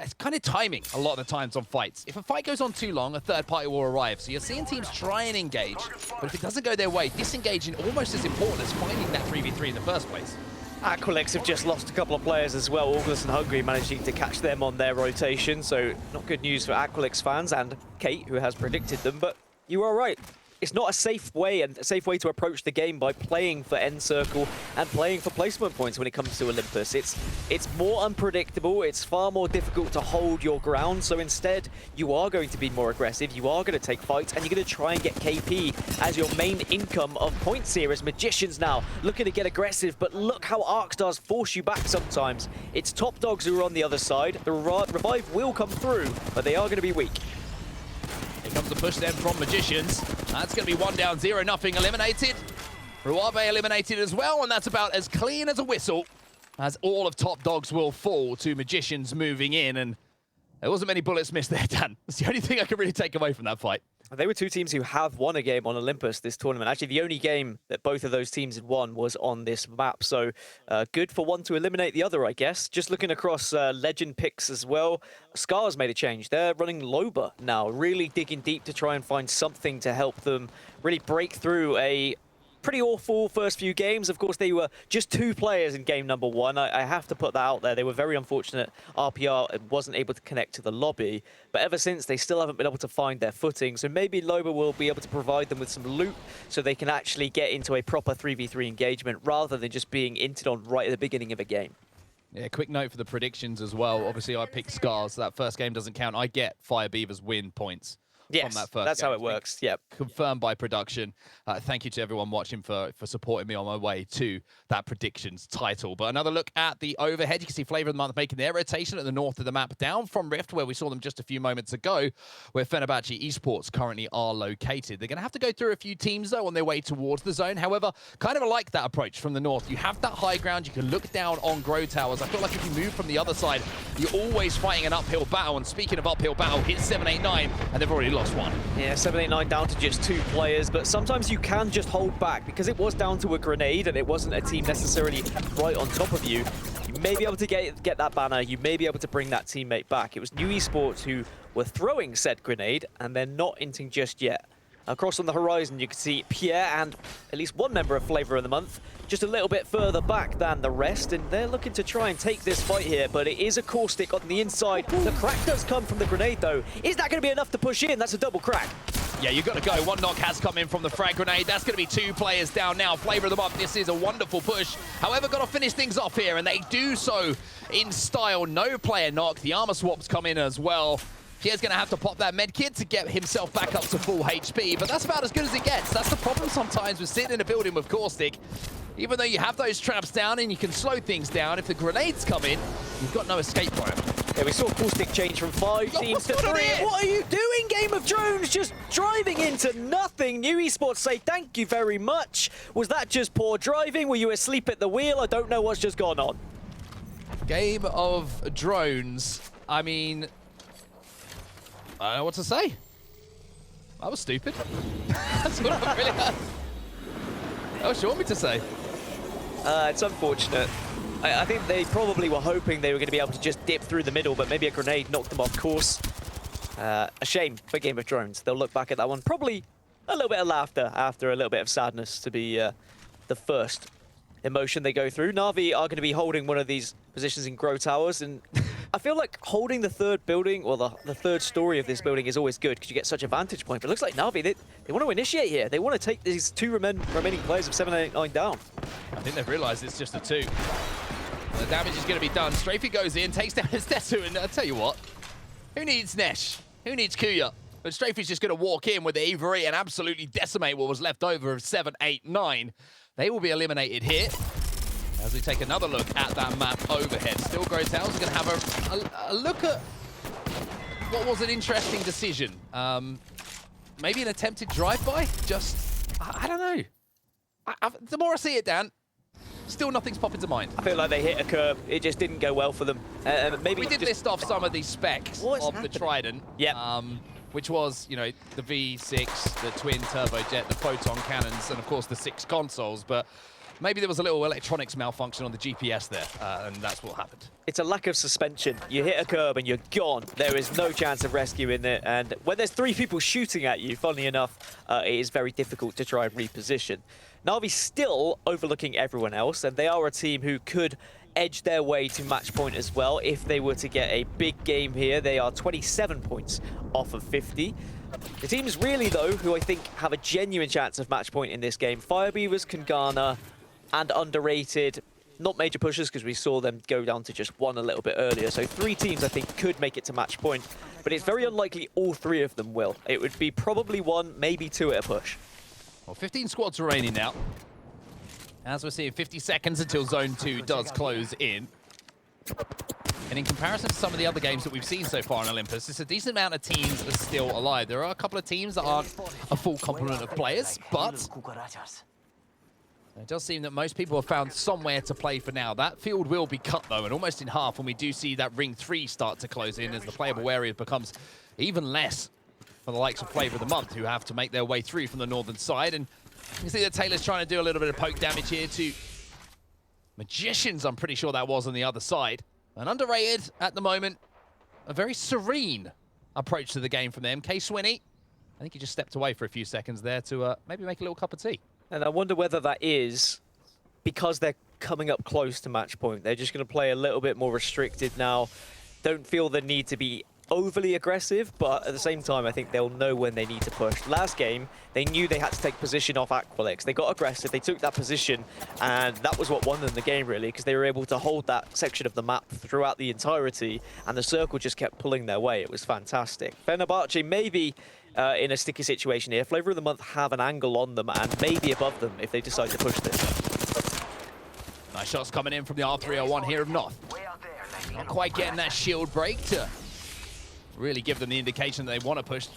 it's kind of timing a lot of the times on fights. If a fight goes on too long, a third party will arrive. So you're seeing teams try and engage, but if it doesn't go their way, disengaging almost as important as finding that 3v3 in the first place.
Aqualix have just lost a couple of players as well. Orgless and Hungry managing to catch them on their rotation, so not good news for Aqualix fans and Kate, who has predicted them, but you are right. It's not a safe way to approach the game by playing for end circle and playing for placement points when it comes to Olympus. It's more unpredictable, it's far more difficult to hold your ground, so instead you are going to be more aggressive, you are going to take fights, and you're going to try and get KP as your main income of points here as Magicians now looking to get aggressive, but look how Arcstars force you back sometimes. It's Top Dogs who are on the other side. The revive will come through, but they are going to be weak.
Here comes the push then from Magicians. That's going to be 1 down, 0-0 eliminated. Ruabe eliminated as well, and that's about as clean as a whistle as all of Top Dogs will fall to Magicians moving in, and there wasn't many bullets missed there, Dan. That's the only thing I can really take away from that fight.
They were two teams who have won a game on Olympus this tournament. Actually, the only game that both of those teams had won was on this map. So good for one to eliminate the other, I guess. Just looking across legend picks as well, Scarz made a change. They're running Loba now, really digging deep to try and find something to help them really break through a pretty awful first few games. Of course, they were just 2 players in game number 1. I have to put that out there. They were very unfortunate. RPR wasn't able to connect to the lobby, but ever since, they still haven't been able to find their footing. So maybe Loba will be able to provide them with some loot so they can actually get into a proper 3v3 engagement rather than just being inted on right at the beginning of a game.
Yeah, quick note for the predictions as well. Obviously, I picked Scarz. So that first game doesn't count. I get Fire Beavers win points.
Yes,
from that first
that's
game.
how it works. Yep.
Confirmed by production. Thank you to everyone watching for supporting me on my way to that predictions title. But another look at the overhead. You can see Flavor of the Month making their rotation at the north of the map, down from Rift, where we saw them just a few moments ago, where Fenerbahce Esports currently are located. They're going to have to go through a few teams, though, on their way towards the zone. However, kind of like that approach from the north. You have that high ground. You can look down on Grow Towers. I feel like if you move from the other side, you're always fighting an uphill battle. And speaking of uphill battle, hit 789, and they've already lost one.
Yeah, 789 down to just 2 players, but sometimes you can just hold back because it was down to a grenade and it wasn't a team necessarily right on top of you. You may be able to get that banner, you may be able to bring that teammate back. It was New Esports who were throwing said grenade and they're not inting just yet. Across on the horizon, you can see Pierre and at least one member of Flavor of the Month just a little bit further back than the rest, and they're looking to try and take this fight here, but it is a caustic on the inside. The crack does come from the grenade, though. Is that going to be enough to push in? That's a double crack.
Yeah, you've got to go. One knock has come in from the frag grenade. That's going to be 2 players down now. Flavor of the Month, this is a wonderful push. However, got to finish things off here, and they do so in style. No player knock. The armor swaps come in as well. Pierre's going to have to pop that med kit to get himself back up to full HP, but that's about as good as it gets. That's the problem sometimes with sitting in a building with Caustic. Even though you have those traps down and you can slow things down, if the grenades come in, you've got no escape for him.
Yeah, we saw Caustic change from 5 teams to 3. What are you doing, Game of Drones? Just driving into nothing. New Esports say thank you very much. Was that just poor driving? Were you asleep at the wheel? I don't know what's just gone on.
Game of Drones. I mean, I don't know what to say. That was stupid. That's what I really had. Oh, what you want me to say?
It's unfortunate. I think they probably were hoping they were going to be able to just dip through the middle, but maybe a grenade knocked them off course. A shame for Game of Drones. They'll look back at that one. Probably a little bit of laughter after a little bit of sadness to be the first emotion they go through. NAVI are going to be holding one of these positions in Grow Towers, and I feel like holding the third building, or the third story of this building is always good because you get such a vantage point. But it looks like NAVI, they want to initiate here. They want to take these 2 remaining players of 789 down.
I think they've realized it's just a 2. The damage is going to be done. Strafey goes in, takes down his Desu, and I'll tell you what, who needs Nesh? Who needs Kuya? But Strafey's just going to walk in with the Avery and absolutely decimate what was left over of 7, 8, 9. They will be eliminated here. As we take another look at that map overhead. Still Grow Towers are going to have a look at what was an interesting decision. Maybe an attempted drive-by? Just, I don't know. The more I see it, Dan, still nothing's popping to mind.
I feel like they hit a curb. It just didn't go well for them. Maybe
we did list off some of these specs of the Trident.
Yeah.
Which was, you know, the V6, the twin turbojet, the photon cannons, and of course the 6 consoles. But maybe there was a little electronics malfunction on the GPS there, and that's what happened.
It's a lack of suspension. You hit a curb and you're gone. There is no chance of rescuing it. And when there's 3 people shooting at you, funnily enough, it is very difficult to try and reposition. Navi still overlooking everyone else, and they are a team who could edge their way to match point as well if they were to get a big game here. They are 27 points off of 50. The teams really, though, who I think have a genuine chance of match point in this game, Fire Beavers, Kungarna, and underrated, not MajorPushers, because we saw them go down to just 1 a little bit earlier. So 3 teams, I think, could make it to match point, but it's very unlikely all 3 of them will. It would be probably 1, maybe 2 at a push.
Well, 15 squads remaining now. As we're seeing, 50 seconds until Zone 2 does close in. And in comparison to some of the other games that we've seen so far on Olympus, it's a decent amount of teams that are still alive. There are a couple of teams that aren't a full complement of players, but it does seem that most people have found somewhere to play for now. That field will be cut, though, and almost in half when we do see that Ring 3 start to close in as the playable area becomes even less.
for the likes of Flavor of the Month, who have to make their way through from the northern side. And you can see that Taylor's trying to do a little bit of poke damage here to Magicians, I'm pretty sure that was on the other side. An underrated, at the moment, a very serene approach to the game from them. K-Swinny, I think he just stepped away for a few seconds there to maybe make a little cup of tea.
And I wonder whether that is because they're coming up close to match point. They're just going to play a little bit more restricted now. Don't feel the need to be overly aggressive, but at the same time, I think they'll know when they need to push. Last game, they knew they had to take position off Aqualix. They got aggressive, they took that position, and that was what won them the game, really, because they were able to hold that section of the map throughout the entirety, and the circle just kept pulling their way. It was fantastic. Fenerbahce maybe in a sticky situation here. Flavor of the Month have an angle on them and maybe above them if they decide to push this.
Nice shots coming in from the R301 here of North. Not quite getting that shield break to really give them the indication that they want to push.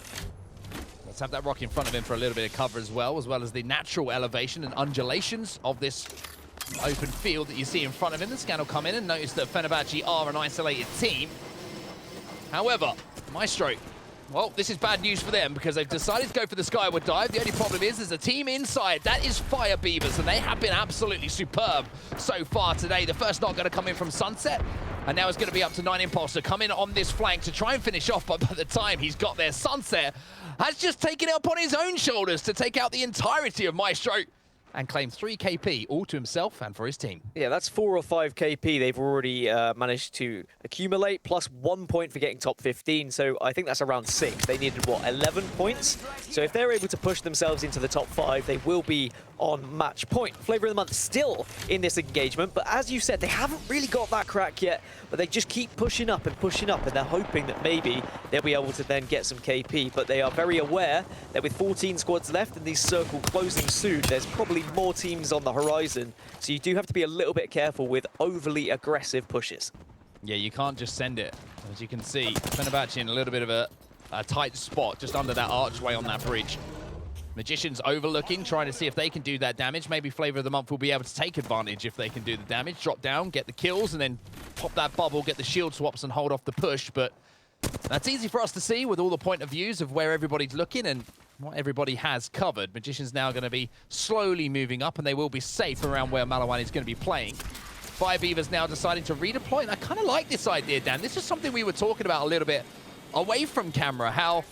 Let's have that rock in front of him for a little bit of cover as well as the natural elevation and undulations of this open field that you see in front of him. The scan will come in and notice that Fenerbahce are an isolated team. However, Myztro, well, this is bad news for them because they've decided to go for the skyward dive. The only problem is there's a team inside. That is Fire Beavers, and they have been absolutely superb so far today. The first knock going to come in from Sunset, and now it's going to be up to 9 Impulse to come in on this flank to try and finish off, but by the time he's got there, Sunset has just taken it upon his own shoulders to take out the entirety of Myztro and claim 3 KP, all to himself and for his team.
Yeah, that's 4 or 5 KP they've already managed to accumulate, plus 1 point for getting top 15, so I think that's around 6. They needed, what, 11 points? So if they're able to push themselves into the top 5, they will be on match point. Flavor of the Month still in this engagement, but as you said, they haven't really got that crack yet, but they just keep pushing up, and they're hoping that maybe they'll be able to then get some KP, but they are very aware that with 14 squads left and these circle closing soon, there's probably more teams on the horizon, so you do have to be a little bit careful with overly aggressive pushes.
Yeah, you can't just send it. As you can see, Fenerbahce in a little bit of a tight spot just under that archway on that bridge. Magicians overlooking, trying to see if they can do that damage. Maybe Flavor of the Month will be able to take advantage if they can do the damage. Drop down, get the kills, and then pop that bubble, get the shield swaps, and hold off the push. But that's easy for us to see with all the point of views of where everybody's looking and what everybody has covered. Magicians now going to be slowly moving up, and they will be safe around where Malawani is going to be playing. Fire Beavers now deciding to redeploy, and I kind of like this idea, Dan. This is something we were talking about a little bit away from camera, how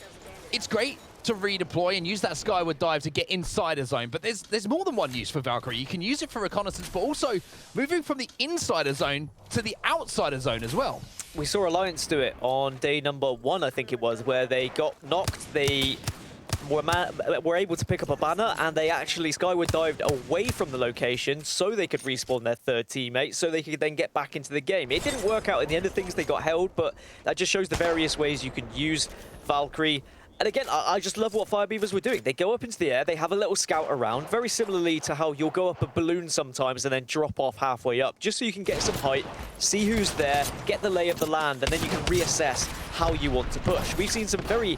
it's great to redeploy and use that skyward dive to get inside a zone, but there's more than one use for Valkyrie. You can use it for reconnaissance, but also moving from the insider zone to the outsider zone as well.
We saw Alliance do it on day number 1, I think it was, where they got knocked, they were able to pick up a banner, and they actually skyward dived away from the location so they could respawn their third teammate, so they could then get back into the game. It didn't work out in the end of things, they got held, but that just shows the various ways you can use Valkyrie. And again, I just love what Fire Beavers were doing. They go up into the air, they have a little scout around, very similarly to how you'll go up a balloon sometimes and then drop off halfway up, just so you can get some height, see who's there, get the lay of the land, and then you can reassess how you want to push. We've seen some very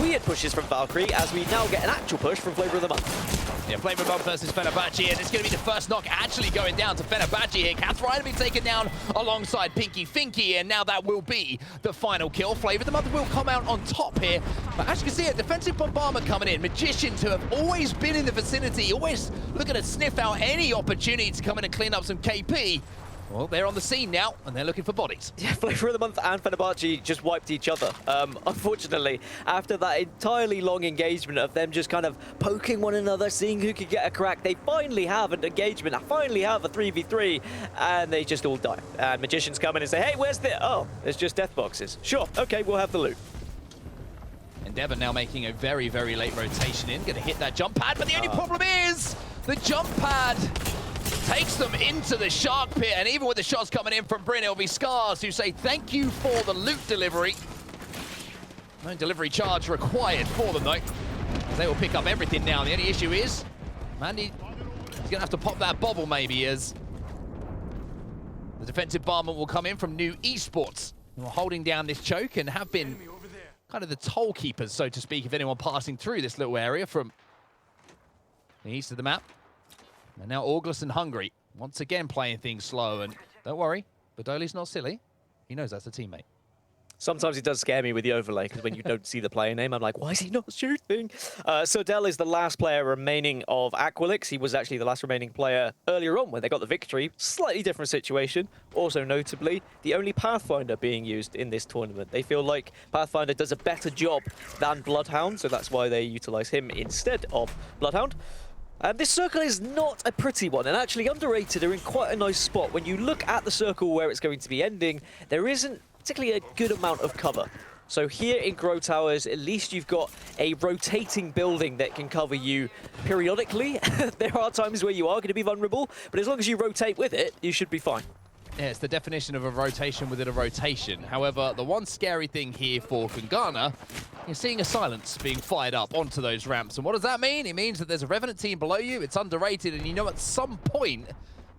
weird pushes from Valkyrie, as we now get an actual push from Flavor of the Month.
Yeah, Flavor of the Month versus Fenerbahce, and it's going to be the first knock actually going down to Fenerbahce here. Catherine being taken down alongside Pinky Finky, and now that will be the final kill. Flavor of the Month will come out on top here, but as you can see, a defensive bombardment coming in. Magicians, who have always been in the vicinity, always looking to sniff out any opportunity to come in and clean up some KP. Well, they're on the scene now, and they're looking for bodies.
Yeah, Flavor of the Month and Fenerbahce just wiped each other. Unfortunately, after that entirely long engagement of them just kind of poking one another, seeing who could get a crack, they finally have an engagement, finally have a 3v3, and they just all die. And Magicians come in and say, hey, where's the... Oh, it's just death boxes. Sure, okay, we'll have the loot.
Endeavour now making a very, very late rotation in. Going to hit that jump pad, but the only problem is the jump pad takes them into the shark pit, and even with the shots coming in from Bryn, it'll be Scarz who say thank you for the loot delivery. No delivery charge required for them, though. They will pick up everything now. The only issue is, Mandy is going to have to pop that bobble, maybe, as the defensive bombardment will come in from New Esports, who are holding down this choke and have been kind of the toll keepers, so to speak, if anyone passing through this little area from the east of the map. And now Orgless and Hungry, once again playing things slow. And don't worry, Badoli's not silly. He knows that's a teammate.
Sometimes it does scare me with the overlay, because when you don't see the player name, I'm like, why is he not shooting? Sodell is the last player remaining of Aqualix. He was actually the last remaining player earlier on when they got the victory. Slightly different situation. Also notably, the only Pathfinder being used in this tournament. They feel like Pathfinder does a better job than Bloodhound, so that's why they utilize him instead of Bloodhound. This circle is not a pretty one, and actually Underrated are in quite a nice spot. When you look at the circle where it's going to be ending, there isn't particularly a good amount of cover. So here in Grow Towers, at least you've got a rotating building that can cover you periodically. There are times where you are going to be vulnerable, but as long as you rotate with it, you should be fine.
Yeah, it's the definition of a rotation within a rotation. However, the one scary thing here for Kungarna, you're seeing a silence being fired up onto those ramps. And what does that mean? It means that there's a Revenant team below you, it's Underrated, and you know at some point,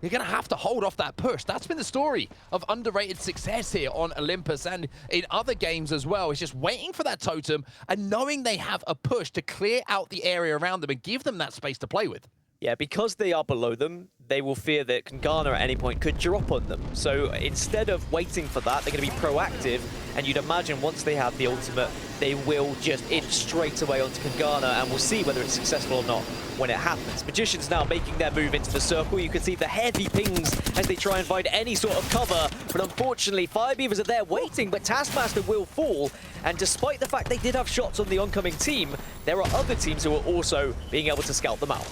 you're going to have to hold off that push. That's been the story of Underrated success here on Olympus and in other games as well. It's just waiting for that totem and knowing they have a push to clear out the area around them and give them that space to play with.
Yeah, because they are below them, they will fear that Kungarna at any point could drop on them. So instead of waiting for that, they're going to be proactive. And you'd imagine once they have the ultimate, they will just inch straight away onto Kungarna, and we'll see whether it's successful or not when it happens. Magicians now making their move into the circle. You can see the heavy pings as they try and find any sort of cover. But unfortunately, Fire Beavers are there waiting, but Taskmaster will fall. And despite the fact they did have shots on the oncoming team, there are other teams who are also being able to scout them out.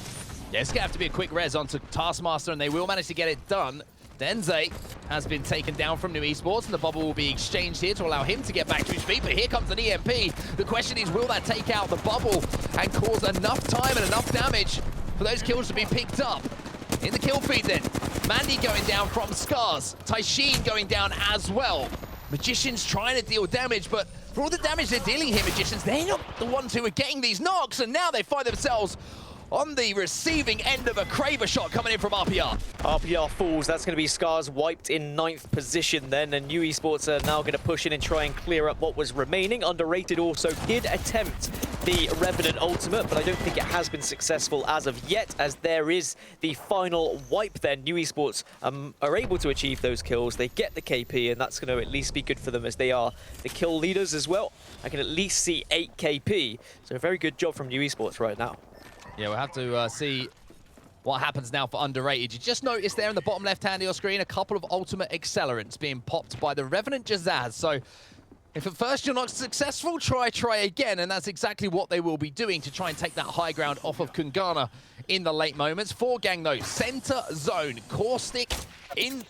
Yeah, it's going to have to be a quick res onto Taskmaster, and they will manage to get it done. Denze has been taken down from New Esports, and the bubble will be exchanged here to allow him to get back to his feet. But here comes an EMP. The question is, will that take out the bubble and cause enough time and enough damage for those kills to be picked up? In the kill feed then, Mandy going down from Scarz. Taishin going down as well. Magicians trying to deal damage, but for all the damage they're dealing here, Magicians, they're not the ones who are getting these knocks, and now they find themselves on the receiving end of a Kraber shot coming in from RPR.
RPR falls. That's going to be Scarz wiped in 9th position then, and New Esports are now going to push in and try and clear up what was remaining. Underrated also did attempt the Revenant ultimate, but I don't think it has been successful as of yet, as there is the final wipe then. New Esports are able to achieve those kills. They get the KP, and that's going to at least be good for them as they are the kill leaders as well. I can at least see 8 KP, so a very good job from New Esports right now.
Yeah, we'll have to see what happens now for Underrated. You just noticed there in the bottom left-hand of your screen a couple of ultimate accelerants being popped by the Revenant Jazaz. So if at first you're not successful, try again, and that's exactly what they will be doing to try and take that high ground off of Kungarna in the late moments. Forgang though, center zone, Caustic in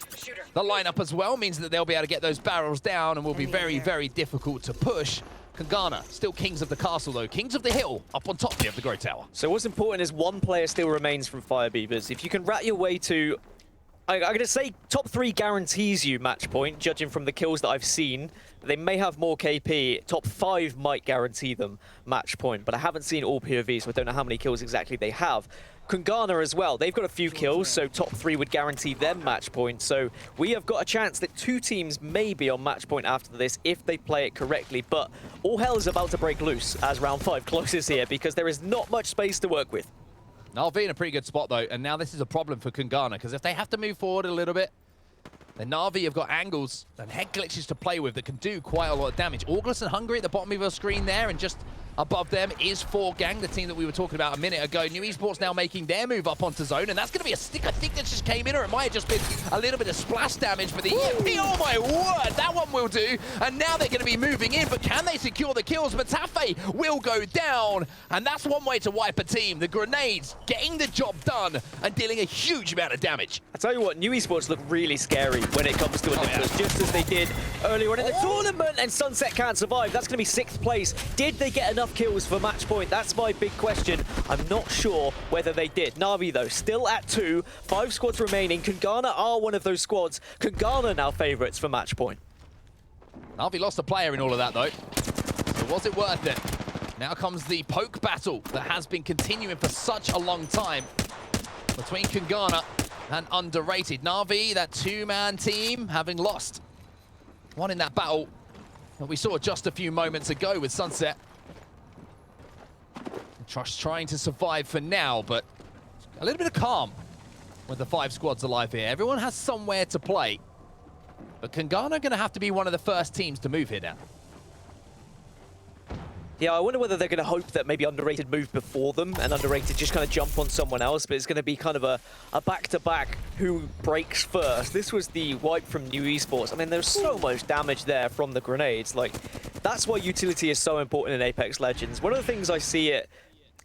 the lineup as well, means that they'll be able to get those barrels down and will be very, very difficult to push. Kungarna, still kings of the castle though, kings of the hill, up on top here of the Grow Tower.
So what's important is one player still remains from Fire Beavers. If you can rat your way to, I'm going to say top 3 guarantees you match point, judging from the kills that I've seen. They may have more KP. Top 5 might guarantee them match point, but I haven't seen all POVs, so I don't know how many kills exactly they have. Kungarna as well, they've got a few kills, so top 3 would guarantee them match point. So we have got a chance that 2 teams may be on match point after this if they play it correctly, but all hell is about to break loose as round 5 closes here because there is not much space to work with.
Navi in a pretty good spot though, and now this is a problem for Kungarna, because if they have to move forward a little bit, then Navi have got angles and head glitches to play with that can do quite a lot of damage. Orgless and Hungry at the bottom of your screen there, and just above them is Forgang, the team that we were talking about a minute ago. New Esports now making their move up onto zone, and that's going to be a stick, I think, that just came in, or it might have just been a little bit of splash damage, but the EMP, oh my word, that one will do. And now they're going to be moving in, but can they secure the kills? Matafe will go down, and that's one way to wipe a team. The grenades getting the job done and dealing a huge amount of damage.
I tell you what, New Esports look really scary when it comes to Olympus, just as they did earlier on in the tournament, and Sunset can't survive. That's going to be 6th place. Did they get enough kills for match point? That's my big question. I'm not sure whether they did. Navi, though, still at 2. 5 squads remaining. Kungarna are one of those squads. Kungarna now favourites for match point.
Navi lost a player in all of that, though. So was it worth it? Now comes the poke battle that has been continuing for such a long time between Kungarna and Underrated. Navi, that 2-man team, having lost one in that battle that we saw just a few moments ago with Sunset. Trust trying to survive for now, but a little bit of calm with the 5 squads alive here. Everyone has somewhere to play.
But Kungarna are going to have to be one of the first teams to move here now.
Yeah, I wonder whether they're going to hope that maybe Underrated move before them and Underrated just kind of jump on someone else, but it's going to be kind of a back-to-back who breaks first. This was the wipe from New Esports. I mean, there's so much damage there from the grenades. Like, that's why utility is so important in Apex Legends. One of the things I see at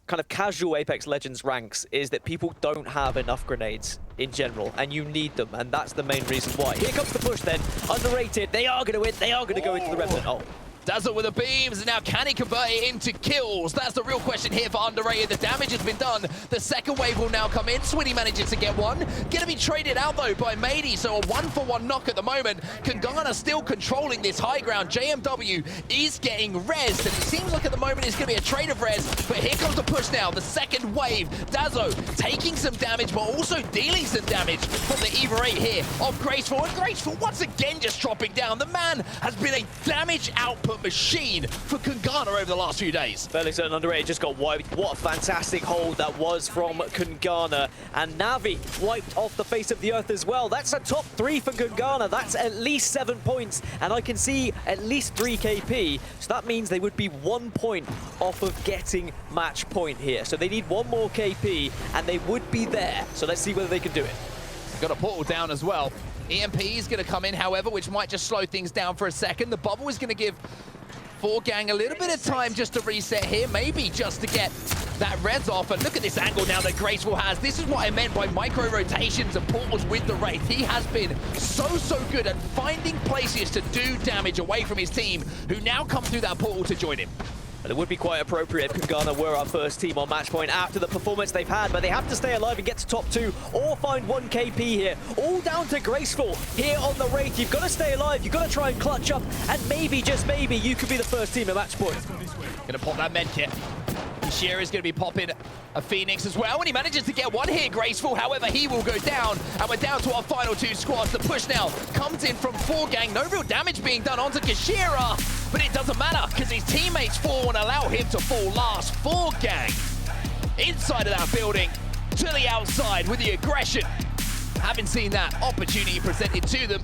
kind of casual Apex Legends ranks is that people don't have enough grenades in general, and you need them, and that's the main reason why. Here comes the push then. Underrated, they are going to win. They are going to go into the Remnant. Oh.
Dazzle with the beams, and now can he convert it into kills? That's the real question here for Underrated. The damage has been done. The second wave will now come in. Swinny manages to get one. Gonna be traded out though by Mady, so a 1-for-1 knock at the moment. Kungarna still controlling this high ground. JMW is getting rezzed, and it seems like at the moment it's gonna be a trade of res, but here comes the push now. The second wave. Dazzle taking some damage, but also dealing some damage from the Eva 8 here of Graceful. And Graceful once again just dropping down. The man has been a damage output machine for Kungarna over the last few days.
Fairly certain Underrated just got wiped. What a fantastic hold that was from Kungarna. And Navi wiped off the face of the earth as well. That's a top 3 for Kungarna. That's at least 7 points. And I can see at least 3 KP. So that means they would be 1 point off of getting match point here. So they need 1 more KP and they would be there. So let's see whether they can do it.
Got a portal down as well. EMP is going to come in, however, which might just slow things down for a second. The bubble is going to give Forg a little bit of time just to reset here, maybe just to get that res off. And look at this angle now that Graceful has. This is what I meant by micro rotations and portals with the Wraith. He has been so good at finding places to do damage away from his team, who now come through that portal to join him.
But it would be quite appropriate if Kungarna were our first team on match point after the performance they've had, but they have to stay alive and get to top 2 or find 1 KP here. All down to Graceful here on the Wraith. You've got to stay alive, you've got to try and clutch up, and maybe, just maybe, you could be the first team at match point.
Gonna pop that med kit. Shearer's going to be popping a Phoenix as well, and he manages to get one here, Graceful. However, he will go down, and we're down to our final 2 squads. The push now comes in from Forg. No real damage being done onto Kashira, but it doesn't matter because his teammates fall and allow him to fall last. Forg inside of that building to the outside with the aggression. Haven't seen that opportunity presented to them.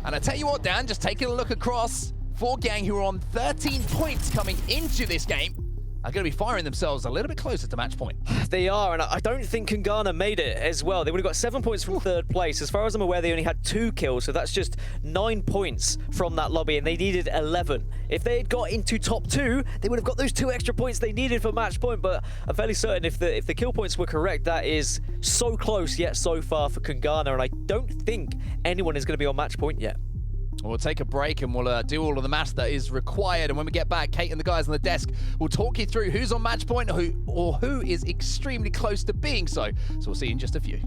And I tell you what, Dan, just taking a look across, Forg, who are on 13 points coming into this game, are going to be firing themselves a little bit closer to match point.
They are, and I don't think Kungarna made it as well. They would have got 7 points from 3rd place. As far as I'm aware, they only had 2 kills, so that's just 9 points from that lobby, and they needed 11. If they had got into top 2, they would have got those 2 extra points they needed for match point, but I'm fairly certain if the kill points were correct, that is so close yet so far for Kungarna, and I don't think anyone is going to be on match point yet.
We'll take a break and we'll do all of the maths that is required. And when we get back, Kate and the guys on the desk will talk you through who's on match point or who is extremely close to being so. So we'll see you in just a few.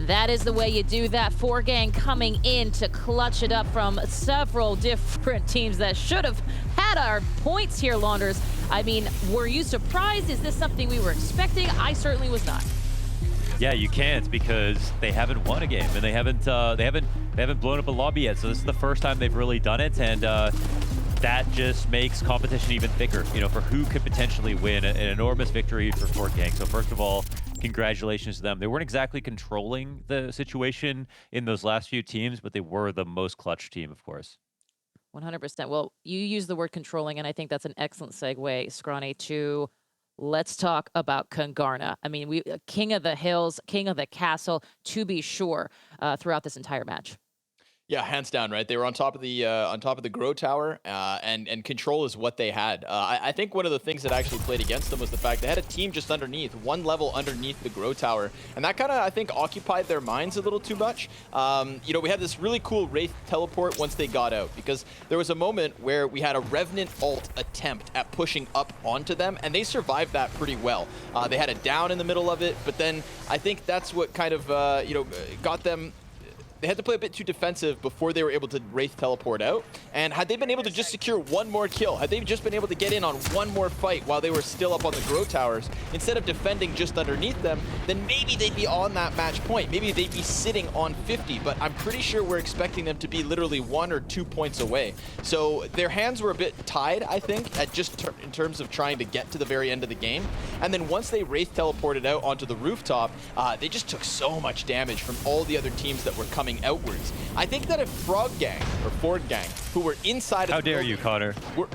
And that is the way you do that. Forg coming in to clutch it up from several different teams that should have had our points here, Launders. I mean, were you surprised? Is this something we were expecting? I certainly was not.
Yeah, you can't, because they haven't won a game and they haven't blown up a lobby yet. So this is the first time they've really done it, and that just makes competition even thicker, you know, for who could potentially win an enormous victory for Forg. So first of all, congratulations to them. They weren't exactly controlling the situation in those last few teams, but they were the most clutch team, of course.
100%. Well, you use the word controlling, and I think that's an excellent segue, Scrawny, to let's talk about Kungarna. I mean, king of the hills, king of the castle, to be sure, throughout this entire match.
Yeah, hands down, right? They were on top of the Grow Tower, and control is what they had. I think one of the things that actually played against them was the fact they had a team just underneath, one level underneath the Grow Tower, and that kind of, I think, occupied their minds a little too much. You know, we had this really cool Wraith teleport once they got out, because there was a moment where we had a Revenant ult attempt at pushing up onto them, and they survived that pretty well. They had a down in the middle of it, but then I think that's what kind of, you know, got them. They had to play a bit too defensive before they were able to Wraith teleport out. And had they been able to just secure one more kill, had they just been able to get in on one more fight while they were still up on the Grow Towers, instead of defending just underneath them, then maybe they'd be on that match point. Maybe they'd be sitting on 50, but I'm pretty sure we're expecting them to be literally 1 or 2 points away. So their hands were a bit tied, I think, at just in terms of trying to get to the very end of the game. And then once they Wraith teleported out onto the rooftop, they just took so much damage from all the other teams that were coming outwards. I think that if Forg, who were inside of
How dare you, Connor?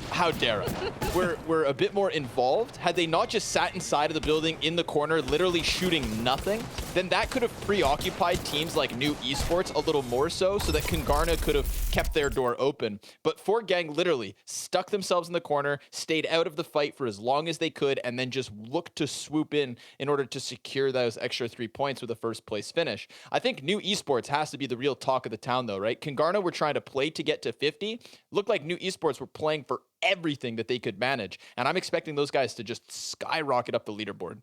How dare I? We're a bit more involved. Had they not just sat inside of the building in the corner, literally shooting nothing, then that could have preoccupied teams like New Esports a little more so that Kungarna could have kept their door open. But Forg literally stuck themselves in the corner, stayed out of the fight for as long as they could, and then just looked to swoop in order to secure those extra 3 points with a first place finish. I think New Esports has to be the real talk of the town, though, right? Kungarna were trying to play to get to 50. Looked like New Esports were playing for everything that they could manage, and I'm expecting those guys to just skyrocket up the leaderboard.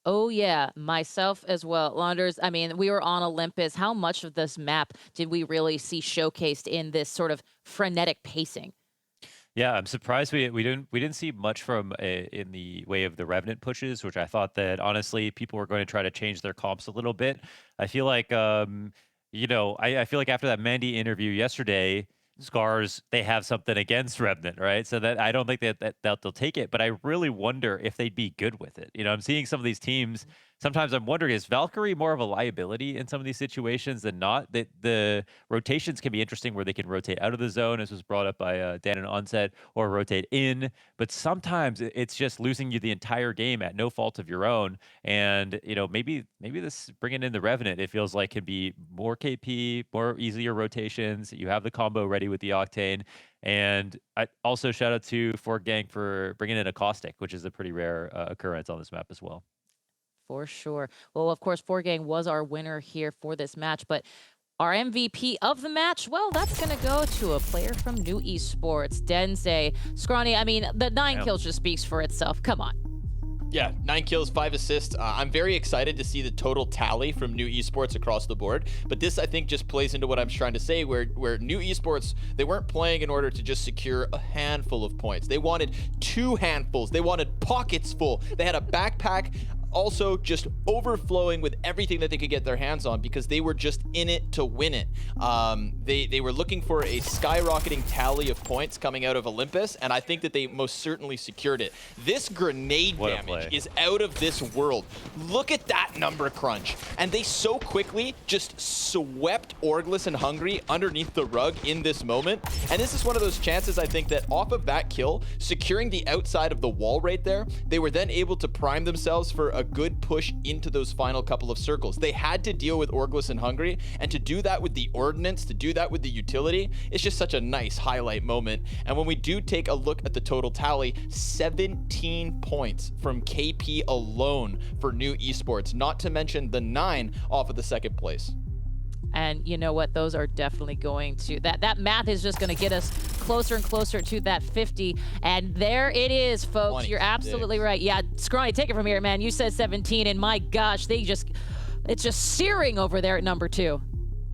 Oh yeah, myself as well. Launders, I mean, we were on Olympus. How much of this map did we really see showcased in this sort of frenetic pacing?
Yeah, I'm surprised we didn't see much from in the way of the Revenant pushes, which I thought that honestly people were going to try to change their comps a little bit. I feel like you know, I feel like after that Mandy interview yesterday, Scarz, they have something against Revenant, right? So that I don't think that they'll take it, but I really wonder if they'd be good with it. You know, I'm seeing some of these teams. Sometimes I'm wondering, is Valkyrie more of a liability in some of these situations than not? That the rotations can be interesting where they can rotate out of the zone, as was brought up by Dan and Onset, or rotate in. But sometimes it's just losing you the entire game at no fault of your own. And, you know, maybe this bringing in the Revenant, it feels like can be more KP, more easier rotations. You have the combo ready with the Octane. And I also shout out to Forg for bringing in a Caustic, which is a pretty rare occurrence on this map as well.
For sure. Well, of course, Forg was our winner here for this match, but our MVP of the match, well, that's going to go to a player from New Esports, Denze. Scrawny, I mean, the 9 kills just speaks for itself. Come on.
Yeah, 9 kills, 5 assists. I'm very excited to see the total tally from New Esports across the board. But this, I think, just plays into what I'm trying to say, where New Esports, they weren't playing in order to just secure a handful of points. They wanted 2 handfuls. They wanted pockets full. They had a backpack also just overflowing with everything that they could get their hands on, because they were just in it to win it. They were looking for a skyrocketing tally of points coming out of Olympus, and I think that they most certainly secured it. This grenade damage is out of this world. Look at that number crunch. And they so quickly just swept Orgless and Hungry underneath the rug in this moment. And this is one of those chances, I think, that off of that kill, securing the outside of the wall right there, they were then able to prime themselves for a good push into those final couple of circles. They had to deal with Orgless and Hungry, and to do that with the Ordnance, to do that with the utility, it's just such a nice highlight moment. And when we do take a look at the total tally, 17 points from KP alone for New Esports, not to mention the 9 off of the second place.
And you know what? Those are definitely going to... That math is just going to get us closer and closer to that 50. And there it is, folks. 26. You're absolutely right. Yeah, Scrawny, take it from here, man. You said 17, and my gosh, they just it's just searing over there at number 2.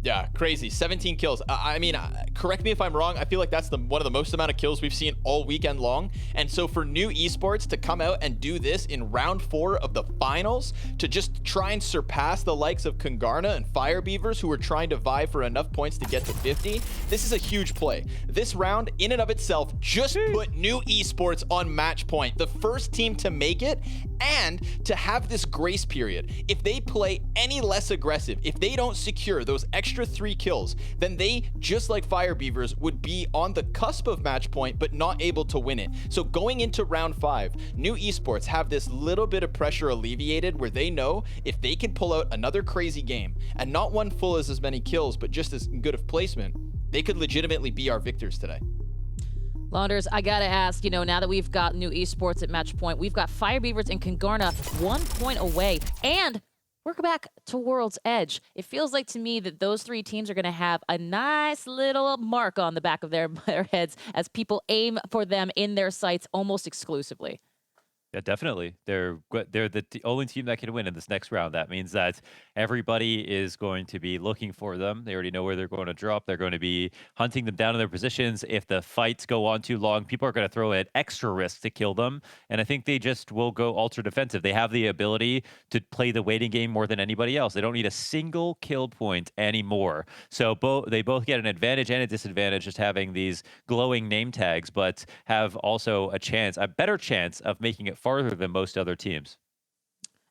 Yeah, crazy. 17 kills. I mean, correct me if I'm wrong. I feel like that's one of the most amount of kills we've seen all weekend long. And so for New Esports to come out and do this in round 4 of the finals, to just try and surpass the likes of Kungarna and Fire Beavers, who are trying to vie for enough points to get to 50, this is a huge play. This round, in and of itself, just put New Esports on match point. The first team to make it, and to have this grace period. If they play any less aggressive, if they don't secure those extra 3 kills, then they, just like Fire Beavers, would be on the cusp of match point, but not able to win it. So going into round 5, New Esports have this little bit of pressure alleviated where they know if they can pull out another crazy game, and not one full as many kills, but just as good of placement, they could legitimately be our victors today.
Launders, I gotta ask, you know, now that we've got New Esports at match point, we've got Fire Beavers and Kungarna 1 point away, and we're back to World's Edge. It feels like to me that those 3 teams are gonna have a nice little mark on the back of their heads as people aim for them in their sights almost exclusively.
Yeah, definitely. They're the only team that can win in this next round. That means that everybody is going to be looking for them. They already know where they're going to drop. They're going to be hunting them down in their positions. If the fights go on too long, people are going to throw at extra risk to kill them. And I think they just will go ultra defensive. They have the ability to play the waiting game more than anybody else. They don't need a single kill point anymore. So they both get an advantage and a disadvantage just having these glowing name tags, but have also a better chance of making it farther than most other teams.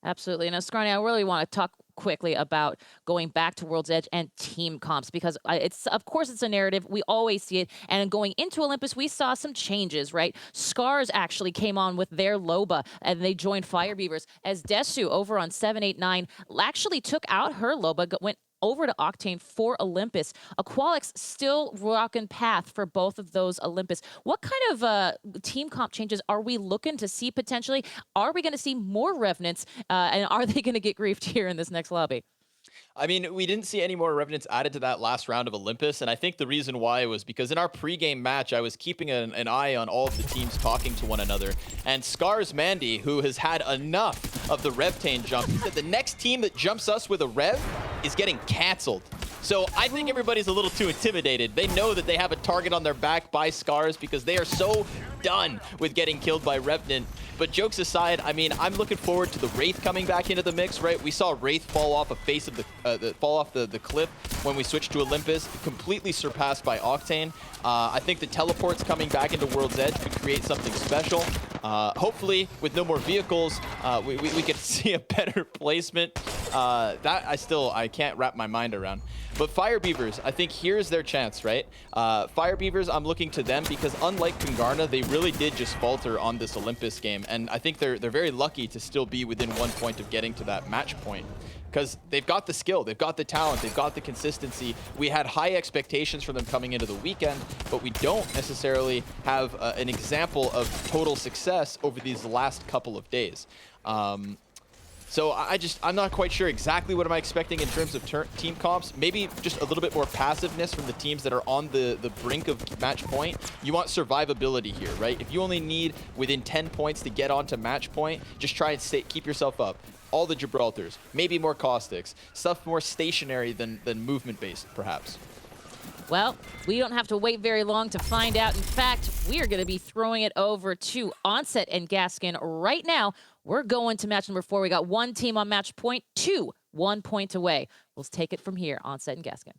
Absolutely. Now, Scarny, I really want to talk quickly about going back to World's Edge and team comps, because of course it's a narrative. We always see it. And going into Olympus, we saw some changes, right? Scarz actually came on with their Loba and they joined Fire Beavers, as Desu over on 789 actually took out her Loba, went over to Octane for Olympus. Aqualix still rocking path for both of those Olympus. What kind of team comp changes are we looking to see potentially? Are we going to see more Revenants, and are they going to get griefed here in this next lobby?
I mean, we didn't see any more Revenants added to that last round of Olympus, and I think the reason why was because in our pregame match, I was keeping an eye on all of the teams talking to one another, and Scarz Mandy, who has had enough of the Revtane jump, he said the next team that jumps us with a Rev is getting canceled. So I think everybody's a little too intimidated. They know that they have a target on their back by Scarz because they are so done with getting killed by Revenant. But jokes aside, I mean, I'm looking forward to the Wraith coming back into the mix, right? We saw Wraith fall off the cliff when we switched to Olympus, completely surpassed by Octane. I think the teleports coming back into World's Edge could create something special. Hopefully, with no more vehicles, we could see a better placement. That I can't wrap my mind around. But Fire Beavers, I think here's their chance, right? Fire Beavers, I'm looking to them because unlike Kungarna, they really did just falter on this Olympus game. And I think they're very lucky to still be within 1 point of getting to that match point. Because they've got the skill, they've got the talent, they've got the consistency. We had high expectations for them coming into the weekend, but we don't necessarily have an example of total success over these last couple of days. So I'm not quite sure exactly what am I expecting in terms of team comps. Maybe just a little bit more passiveness from the teams that are on the brink of match point. You want survivability here, right? If you only need within 10 points to get onto match point, just try and keep yourself up. All the Gibraltars, maybe more Caustics, stuff more stationary than movement-based, perhaps.
Well, we don't have to wait very long to find out. In fact, we are going to be throwing it over to Onset and Gaskin right now. We're going to match number 4. We got 1 team on match point, 2 1 point away. We'll take it from here, Onset and Gaskin.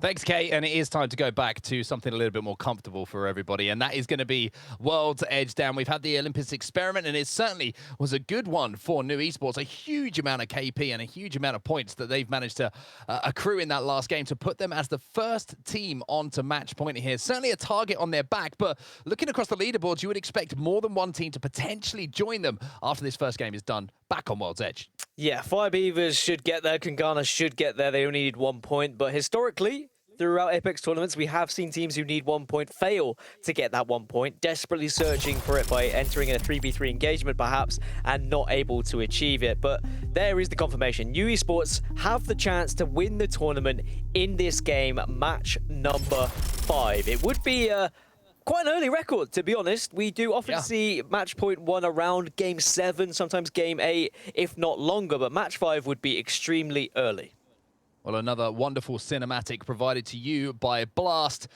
Thanks, Kate. And it is time to go back to something a little bit more comfortable for everybody, and that is going to be World's Edge down. We've had the Olympus experiment, and it certainly was a good one for New Esports. A huge amount of KP and a huge amount of points that they've managed to accrue in that last game to put them as the first team onto match point here. Certainly a target on their back, but looking across the leaderboards, you would expect more than one team to potentially join them after this first game is done back on World's Edge.
Yeah, Fire Beavers should get there. Kungarna should get there. They only need 1 point, but historically, throughout Apex tournaments, we have seen teams who need 1 point fail to get that 1 point, desperately searching for it by entering in a 3v3 engagement perhaps, and not able to achieve it. But there is the confirmation. New Esports have the chance to win the tournament in this game, match number 5. It would be a quite an early record, to be honest. We do often see match point 1 around game 7, sometimes game 8, if not longer, but match 5 would be extremely early.
Well, another wonderful cinematic provided to you by Blast.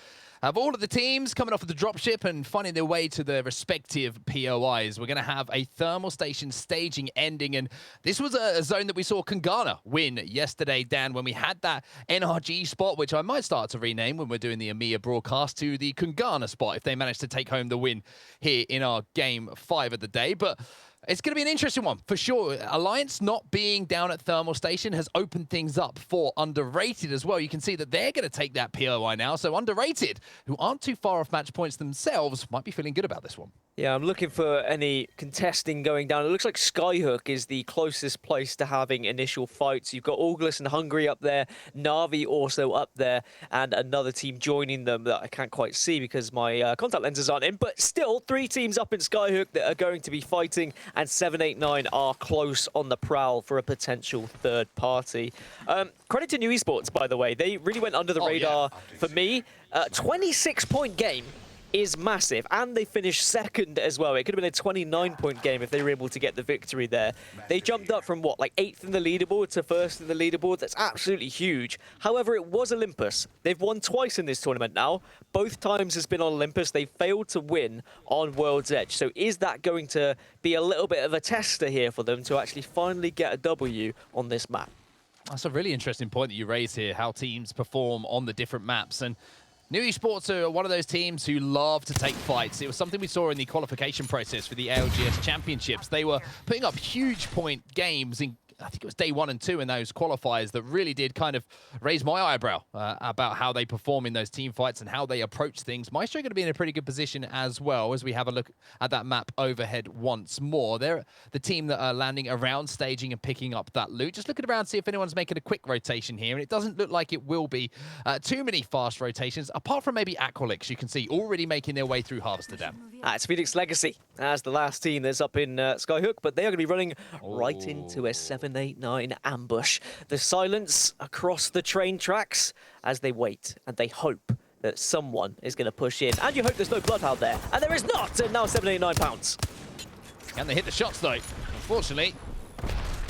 Have all of the teams coming off of the dropship and finding their way to their respective POIs. We're going to have a thermal station staging ending, and this was a zone that we saw Kungarna win yesterday, Dan, when we had that NRG spot, which I might start to rename when we're doing the EMEA broadcast, to the Kungarna spot if they manage to take home the win here in our game 5 of the day. But it's going to be an interesting one, for sure. Alliance not being down at Thermal Station has opened things up for Underrated as well. You can see that they're going to take that POI now. So Underrated, who aren't too far off match points themselves, might be feeling good about this one.
Yeah, I'm looking for any contesting going down. It looks like Skyhook is the closest place to having initial fights. You've got Orgless and Hungary up there, NAVI also up there, and another team joining them that I can't quite see because my contact lenses aren't in. But still, 3 teams up in Skyhook that are going to be fighting, and 789 are close on the prowl for a potential third party. Credit to New Esports, by the way. They really went under the radar for me. 26-point game is massive, and they finished second as well. It could have been a 29-point game if they were able to get the victory there. They jumped up from, what, like 8th in the leaderboard to 1st in the leaderboard. That's absolutely huge. However, it was Olympus. They've won twice in this tournament now. Both times has been on Olympus. They failed to win on World's Edge. So is that going to be a little bit of a tester here for them to actually finally get a W on this map?
That's a really interesting point that you raise here, how teams perform on the different maps. And New Esports are one of those teams who love to take fights. It was something we saw in the qualification process for the ALGS Championships. They were putting up huge point games in, I think it was day 1 and 2 in those qualifiers, that really did kind of raise my eyebrow about how they perform in those team fights and how they approach things. Myztro are going to be in a pretty good position as well as we have a look at that map overhead once more. They're the team that are landing around staging and picking up that loot. Just looking around to see if anyone's making a quick rotation here, and it doesn't look like it will be too many fast rotations, apart from maybe Aqualix, you can see already making their way through Harvester Dam.
It's Phoenix Legacy as the last team that's up in Skyhook, but they are going to be running right into a 789 ambush. The silence across the train tracks as they wait and they hope that someone is going to push in. And you hope there's no Bloodhound there. And there is not! And now 789 pounds.
Can they hit the shots though? Unfortunately,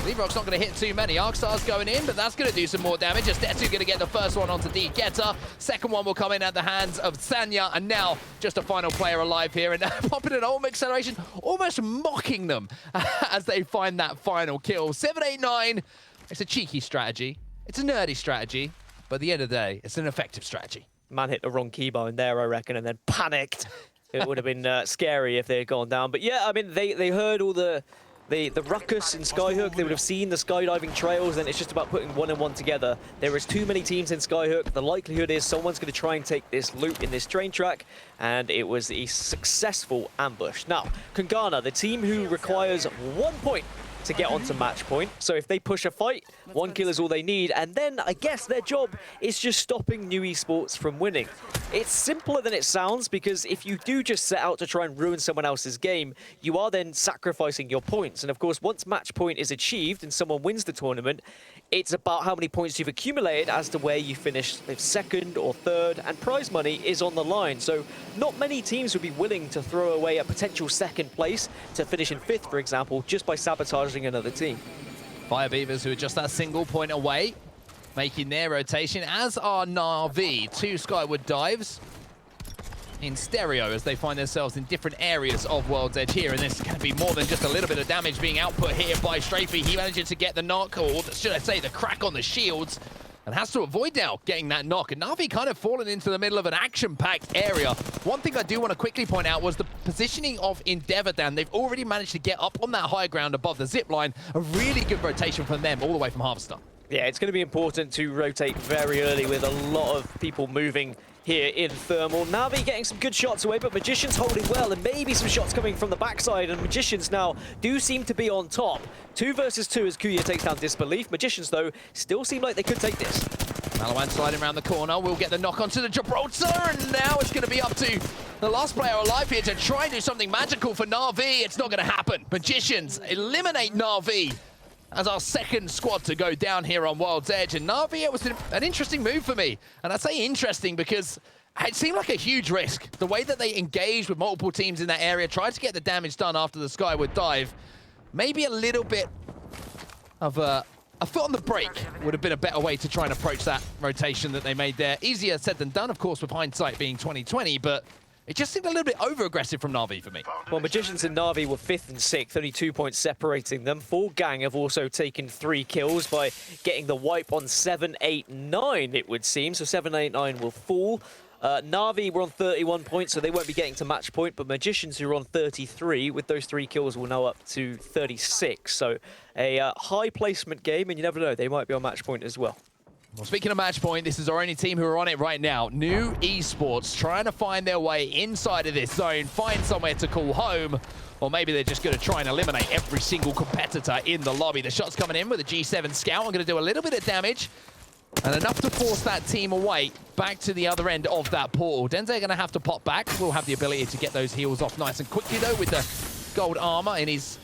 Leaverock's not going to hit too many. Arcstar's going in, but that's going to do some more damage. Estetu going to get the first one onto D Getter. Second one will come in at the hands of Sanya, and now just a final player alive here, and popping an ultimate acceleration, almost mocking them as they find that final kill. 789, it's a cheeky strategy. It's a nerdy strategy, but at the end of the day, it's an effective strategy.
Man hit the wrong keybind there, I reckon, and then panicked. It would have been scary if they had gone down. But yeah, I mean, they heard all the ruckus in Skyhook. They would have seen the skydiving trails, and it's just about putting 1 and 1 together. There is too many teams in Skyhook. The likelihood is someone's going to try and take this loot in this train track, and it was a successful ambush. Now, Kungarna, the team who requires 1 point to get onto match point. So if they push a fight, 1 kill is all they need, and then I guess their job is just stopping New Esports from winning. It's simpler than it sounds, because if you do just set out to try and ruin someone else's game, you are then sacrificing your points. And of course, once match point is achieved and someone wins the tournament, it's about how many points you've accumulated as to where you finish if 2nd or 3rd, and prize money is on the line. So not many teams would be willing to throw away a potential 2nd place to finish in 5th, for example, just by sabotaging another team.
Fire Beavers, who are just that single point away, making their rotation, as are NAVI. 2 Skyward dives in stereo as they find themselves in different areas of World's Edge here, and this can be more than just a little bit of damage being output here by Strafey. He manages to get the knock, or should I say the crack on the shields, and has to avoid now getting that knock. And NAVI kind of fallen into the middle of an action-packed area. One thing I do want to quickly point out was the positioning of Endeavour, Dan. They've already managed to get up on that high ground above the zip line. A really good rotation from them all the way from Harvester.
Yeah, it's going to be important to rotate very early with a lot of people moving here in Thermal. Navi getting some good shots away, but Magicians holding well, and maybe some shots coming from the backside, and Magicians now do seem to be on top. 2 versus 2 as Kuya takes down Disbelief. Magicians, though, still seem like they could take this.
Malawan sliding around the corner, will get the knock onto the Gibraltar, and now it's going to be up to the last player alive here to try and do something magical for Na'Vi. It's not going to happen. Magicians eliminate Na'Vi as our 2nd squad to go down here on World's Edge. And Na'Vi, it was an interesting move for me. And I say interesting because
It seemed like a huge risk. The way that they engaged with multiple teams in that area, tried to get the damage done after the Skyward dive. Maybe a little bit of a foot on the brake would have been a better way to try and approach that rotation that they made there. Easier said than done, of course, with hindsight being 2020, but it just seemed a little bit over-aggressive from Na'Vi for me.
Well, Magicians and Na'Vi were 5th and 6th, only 2 points separating them. Forg Gang have also taken 3 kills by getting the wipe on 7, 8, 9, it would seem. So 7, 8, 9 will fall. Na'Vi were on 31 points, so they won't be getting to match point, but Magicians, who are on 33, with those 3 kills, will now up to 36. So a high placement game, and you never know, they might be on match point as well.
Well, speaking of match point, this is our only team who are on it right now. New Esports trying to find their way inside of this zone, find somewhere to call home, or maybe they're just going to try and eliminate every single competitor in the lobby. The shot's coming in with a G7 Scout. I'm going to do a little bit of damage, and enough to force that team away back to the other end of that portal. Denze are going to have to pop back. We'll have the ability to get those heals off nice and quickly, though, with the gold armor in his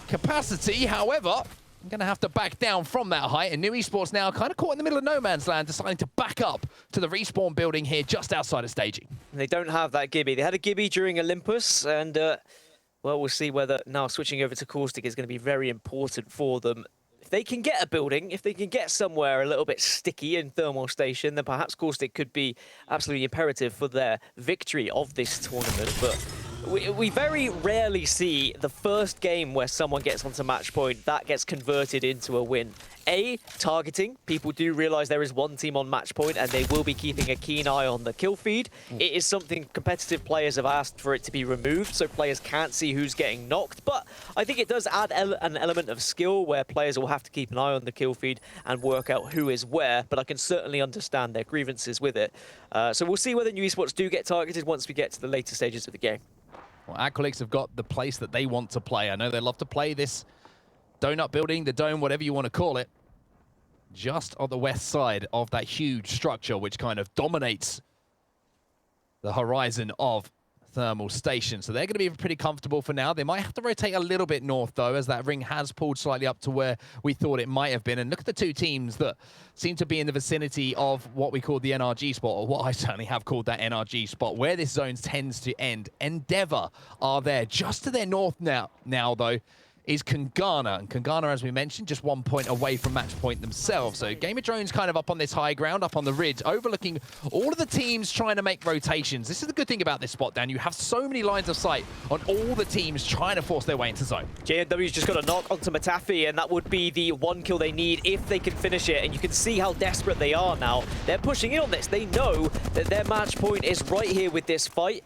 capacity. However, I'm going to have to back down from that height, and New Esports now kind of caught in the middle of no man's land, deciding to back up to the respawn building here just outside of staging.
They don't have that Gibby. They had a Gibby during Olympus, and, well, we'll see whether now switching over to Caustic is going to be very important for them. If they can get a building, if they can get somewhere a little bit sticky in Thermal Station, then perhaps Caustic could be absolutely imperative for their victory of this tournament, but we very rarely see the first game where someone gets onto match point that gets converted into a win. Targeting. People do realize there is one team on match point and they will be keeping a keen eye on the kill feed. It is something competitive players have asked for it to be removed so players can't see who's getting knocked, but I think it does add an element of skill where players will have to keep an eye on the kill feed and work out who is where, but I can certainly understand their grievances with it. So we'll see whether New Esports do get targeted once we get to the later stages of the game.
Well, Aqualix have got the place that they want to play. I know they love to play this donut building, the dome, whatever you want to call it, just on the west side of that huge structure, which kind of dominates the horizon of Thermal Station. So they're going to be pretty comfortable for now. They might have to rotate a little bit north, though, as that ring has pulled slightly up to where we thought it might have been. And look at the 2 teams that seem to be in the vicinity of what we call the NRG spot, or what I certainly have called that NRG spot, where this zone tends to end. Endeavour are there. Just to their north now though, is Kungarna. And Kungarna, as we mentioned, just 1 point away from match point themselves. So Game of Drones kind of up on this high ground, up on the ridge, overlooking all of the teams trying to make rotations. This is the good thing about this spot, Dan. You have so many lines of sight on all the teams trying to force their way into zone.
JNW's just got a knock onto Matafi, and that would be the 1 kill they need if they can finish it. And you can see how desperate they are now. They're pushing in on this. They know that their match point is right here with this fight.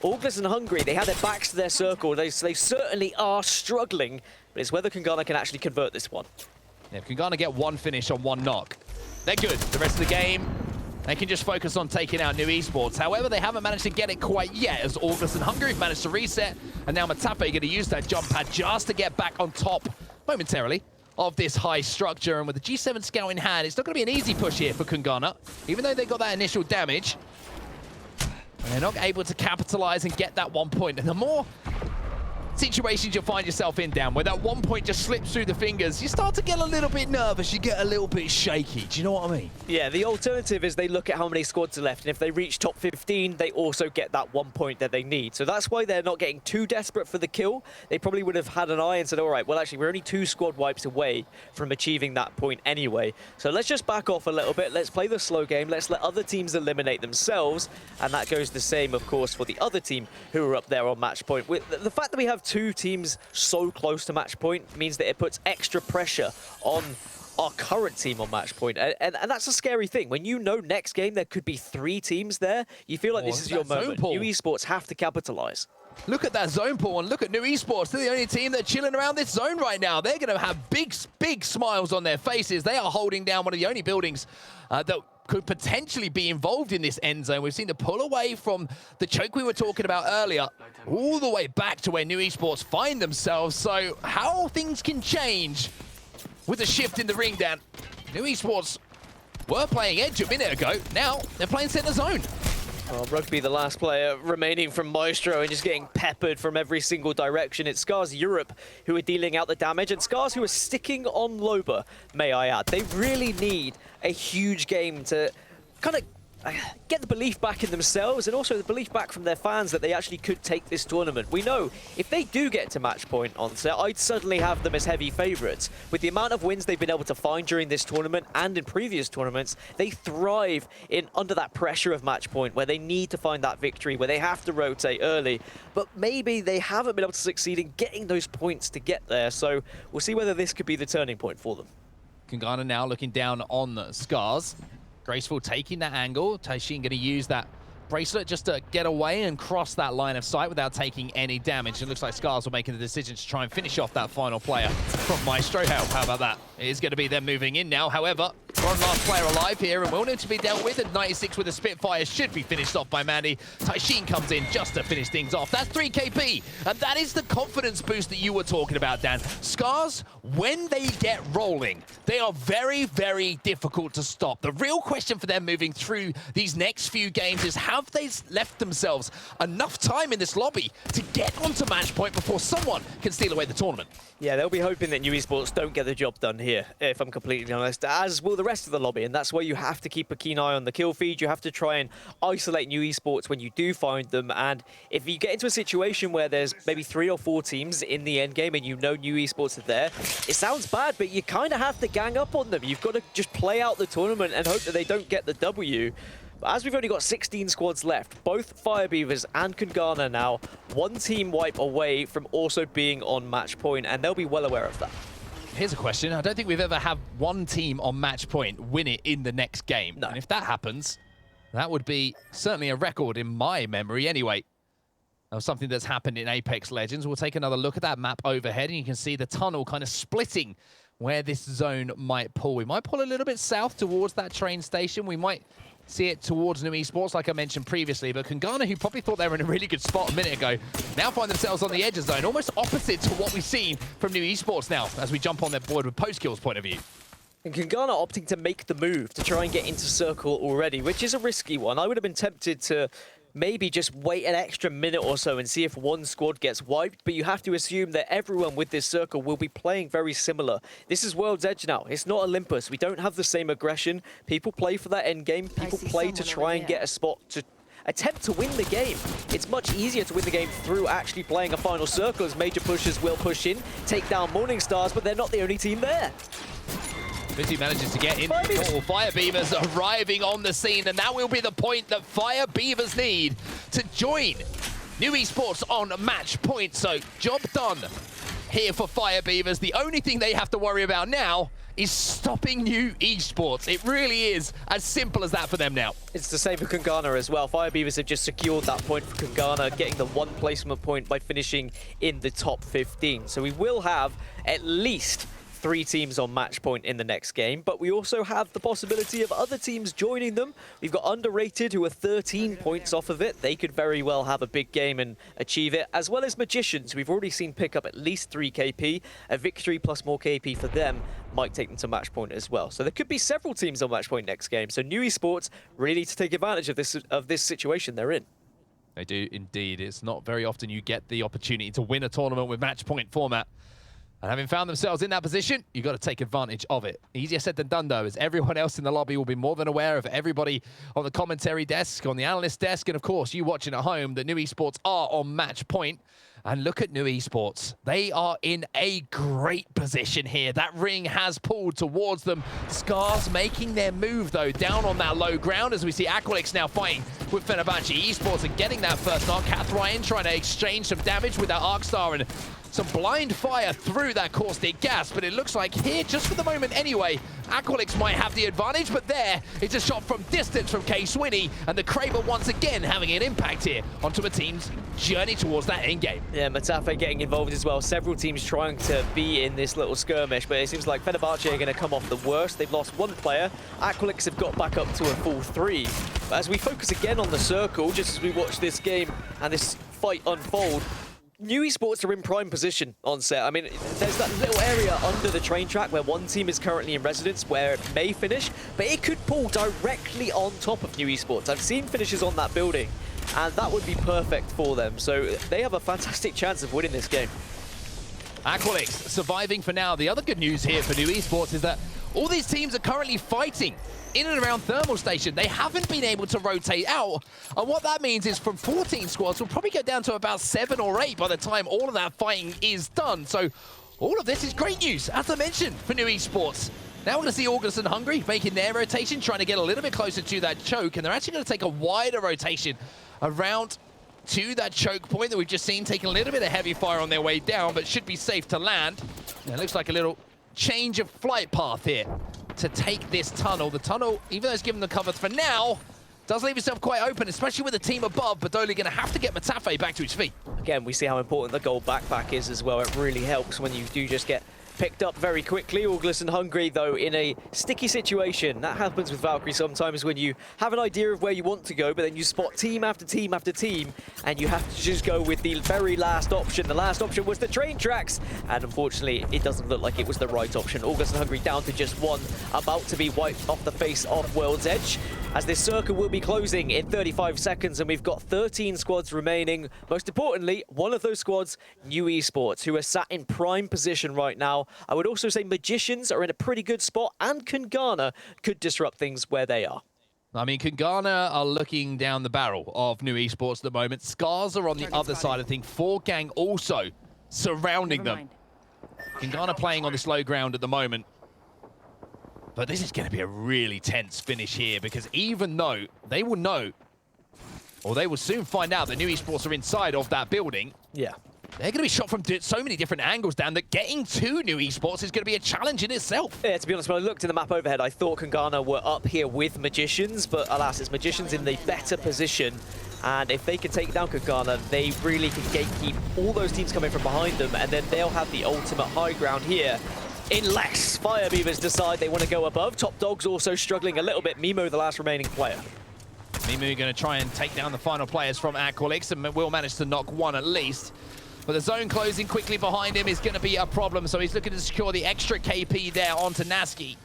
Orgless and Hungry, they have their backs to their circle. They certainly are struggling, but it's whether Kungarna can actually convert this one.
Yeah, if Kungarna get 1 finish on 1 knock, they're good. The rest of the game, they can just focus on taking out New Esports. However, they haven't managed to get it quite yet, as Orgless and Hungry have managed to reset, and now Matafe going to use that jump pad just to get back on top, momentarily, of this high structure. And with the G7 Scout in hand, it's not going to be an easy push here for Kungarna, even though they got that initial damage. And they're not able to capitalize and get that 1 point. And the more situations you'll find yourself in, Dan, where that 1 point just slips through the fingers, you start to get a little bit nervous, you get a little bit shaky. Do you know what I mean?
Yeah, the alternative is they look at how many squads are left, and if they reach top 15, they also get that 1 point that they need. So that's why they're not getting too desperate for the kill. They probably would have had an eye and said, all right, well, actually, we're only 2 squad wipes away from achieving that point anyway. So let's just back off a little bit. Let's play the slow game. Let's let other teams eliminate themselves. And that goes the same, of course, for the other team who are up there on match point. With the fact that we have 2 teams so close to match point means that it puts extra pressure on our current team on match point, and that's a scary thing. When you know next game there could be 3 teams there, you feel like this is your moment. New Esports have to capitalize.
Look at that zone pool, and look at New Esports. They're the only team that's chilling around this zone right now. They're going to have big smiles on their faces. They are holding down one of the only buildings that could potentially be involved in this end zone. We've seen the pull away from the choke we were talking about earlier, all the way back to where New Esports find themselves. So how things can change with a shift in the ring, Dan. New Esports were playing edge a minute ago. Now they're playing center zone.
Well, Rugby, the last player remaining from Myztro, and just getting peppered from every single direction. It's Scarz Europe who are dealing out the damage, and Scarz who are sticking on Loba, may I add. They really need a huge game to kind of get the belief back in themselves and also the belief back from their fans that they actually could take this tournament. We know if they do get to match point on set, I'd suddenly have them as heavy favourites. With the amount of wins they've been able to find during this tournament and in previous tournaments, they thrive under that pressure of match point where they need to find that victory, where they have to rotate early. But maybe they haven't been able to succeed in getting those points to get there. So we'll see whether this could be the turning point for them.
Kungarna now looking down on Scarz. Graceful taking that angle. Taishin going to use that bracelet just to get away and cross that line of sight without taking any damage. It looks like Scarz are making the decision to try and finish off that final player from Myztro. How about that? It is going to be them moving in now. However, one last player alive here and will need to be dealt with. At 96 with a Spitfire should be finished off by Mandy. Taishin comes in just to finish things off. That's 3 KP. And that is the confidence boost that you were talking about, Dan. Scarz, when they get rolling, they are very, very difficult to stop. The real question for them moving through these next few games is, have they left themselves enough time in this lobby to get onto match point before someone can steal away the tournament?
Yeah, they'll be hoping that New Esports don't get the job done here, if I'm completely honest, as will the rest of the lobby, and that's why you have to keep a keen eye on the kill feed. You have to try and isolate New Esports when you do find them, and if you get into a situation where there's maybe 3 or 4 teams in the end game and you know New Esports are there, it sounds bad, but you kind of have to gang up on them. You've got to just play out the tournament and hope that they don't get the W. But as we've only got 16 squads left, both Fire Beavers and Kungarna now, one team wipe away from also being on match point, and they'll be well aware of that.
Here's a question. I don't think we've ever had one team on match point win it in the next game.
No.
And if that happens, that would be certainly a record in my memory anyway. Of something that's happened in Apex Legends. We'll take another look at that map overhead, and you can see the tunnel kind of splitting where this zone might pull. We might pull a little bit south towards that train station. We might see it towards New Esports, like I mentioned previously. But Kungarna, who probably thought they were in a really good spot a minute ago, now find themselves on the edge of zone, almost opposite to what we've seen from New Esports now, as we jump on their board with post-kills point of view.
And Kungarna opting to make the move to try and get into circle already, which is a risky one. I would have been tempted to maybe just wait an extra minute or so and see if one squad gets wiped, but you have to assume that everyone with this circle will be playing very similar. This is World's Edge now. It's not Olympus. We don't have the same aggression. People play for that end game. People play to try and get a spot to attempt to win the game. It's much easier to win the game through actually playing a final circle, as MajorPushers will push in, take down Morning Stars, but they're not the only team there.
Fizzy manages to get in. Fire Beavers arriving on the scene, and that will be the point that Fire Beavers need to join New Esports on match point. So job done here for Fire Beavers. The only thing they have to worry about now is stopping New Esports. It really is as simple as that for them now.
It's the same for Kungarna as well. Fire Beavers have just secured that point for Kungarna, getting the 1 placement point by finishing in the top 15. So we will have at least 3 teams on match point in the next game, but we also have the possibility of other teams joining them. We've got Underrated, who are 13 points off of it. They could very well have a big game and achieve it, as well as Magicians, we've already seen pick up at least 3 KP. A victory plus more KP for them might take them to match point as well. So there could be several teams on match point next game. So New Esports really need to take advantage of this situation they're in.
They do indeed. It's not very often you get the opportunity to win a tournament with match point format. And having found themselves in that position, you've got to take advantage of it. Easier said than done, though, as everyone else in the lobby will be more than aware of everybody on the commentary desk, on the analyst desk, and of course, you watching at home, that New Esports are on match point. And look at New Esports. They are in a great position here. That ring has pulled towards them. Scarz making their move, though, down on that low ground, as we see Aqualix now fighting with Fenerbahce Esports and getting that first knock. Cathryan trying to exchange some damage with that Arcstar and some blind fire through that caustic gas, but it looks like here, just for the moment anyway, Aqualix might have the advantage, but there, it's a shot from distance from K-Swinny, and the Kraber once again having an impact here onto a team's journey towards that endgame.
Yeah, Matafe getting involved as well. Several teams trying to be in this little skirmish, but it seems like Fenerbahce are going to come off the worst. They've lost 1 player. Aqualix have got back up to a full 3. But as we focus again on the circle, just as we watch this game and this fight unfold, New Esports are in prime position on set. I mean, there's that little area under the train track where one team is currently in residence where it may finish, but it could pull directly on top of New Esports. I've seen finishes on that building, and that would be perfect for them. So they have a fantastic chance of winning this game.
Aqualix surviving for now. The other good news here for New Esports is that all these teams are currently fighting
in and around Thermal Station. They haven't been able to rotate out. And what that means is from 14 squads, we'll probably go down to about 7 or 8 by the time all of that fighting is done. So all of this is great news, as I mentioned, for New Esports. Now we're going to see Orgless and Hungry making their rotation, trying to get a little bit closer to that choke. And they're actually going to take a wider rotation around to that choke point that we've just seen, taking a little bit of heavy fire on their way down, but should be safe to land. And it looks like a little change of flight path here to take this tunnel. The tunnel, even though it's given the cover for now, does leave itself quite open, especially with the team above. But Gdolphn going to have to get Matafe back to his feet.
Again, we see how important the gold backpack is as well. It really helps when you do just get picked up very quickly. Orgless and Hungry, though, in a sticky situation. That happens with Valkyrie sometimes when you have an idea of where you want to go, but then you spot team after team after team, and you have to just go with the very last option. The last option was the train tracks, and unfortunately, it doesn't look like it was the right option. Orgless and Hungry down to just one, about to be wiped off the face of World's Edge, as this circle will be closing in 35 seconds, and we've got 13 squads remaining. Most importantly, one of those squads, New Esports, who are sat in prime position right now. I would also say Magicians are in a pretty good spot, and Kungarna could disrupt things where they are.
I mean, Kungarna are looking down the barrel of New Esports at the moment. Scarz are on the other side of things. Forg gang also surrounding them. Kungarna playing on this low ground at the moment. But this is going to be a really tense finish here, because even though they will know, or they will soon find out that New Esports are inside of that building.
Yeah.
They're going to be shot from so many different angles down that getting to New Esports is going to be a challenge in itself.
Yeah, to be honest, when I looked at the map overhead, I thought Kungarna were up here with Magicians, but alas, it's Magicians in the better position. And if they can take down Kungarna, they really can gatekeep all those teams coming from behind them, and then they'll have the ultimate high ground here. Unless Fire Beavers decide they want to go above. Top Dog's also struggling a little bit. Mimo, the last remaining player.
Mimo going to try and take down the final players from Aqualix, and will manage to knock one at least. But the zone closing quickly behind him is going to be a problem, so he's looking to secure the extra KP there onto Naski.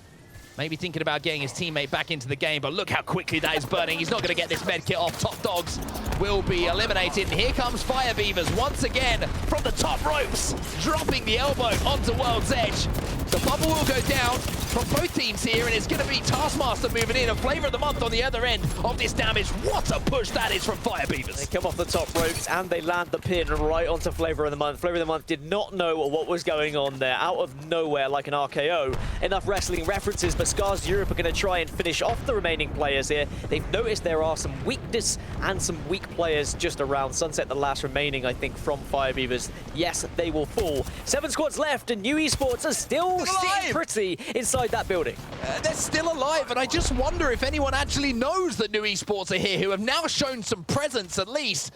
Maybe thinking about getting his teammate back into the game, but look how quickly that is burning. He's not going to get this medkit off. Top Dogs will be eliminated. And here comes Fire Beavers once again from the top ropes, dropping the elbow onto World's Edge. The bubble will go down from both teams here, and it's going to be Taskmaster moving in, and Flavor of the Month on the other end of this damage. What a push that is from Fire Beavers.
They come off the top ropes, and they land the pin right onto Flavor of the Month. Flavor of the Month did not know what was going on there. Out of nowhere, like an RKO. Enough wrestling references, but Scarz Europe are going to try and finish off the remaining players here. They've noticed there are some weakness and some weak players just around. Sunset, the last remaining, I think, from Fire Beavers. Yes, they will fall. 7 squads left, and New Esports are still sitting pretty inside that building.
They're still alive, and I just wonder if anyone actually knows that New Esports are here, who have now shown some presence at least.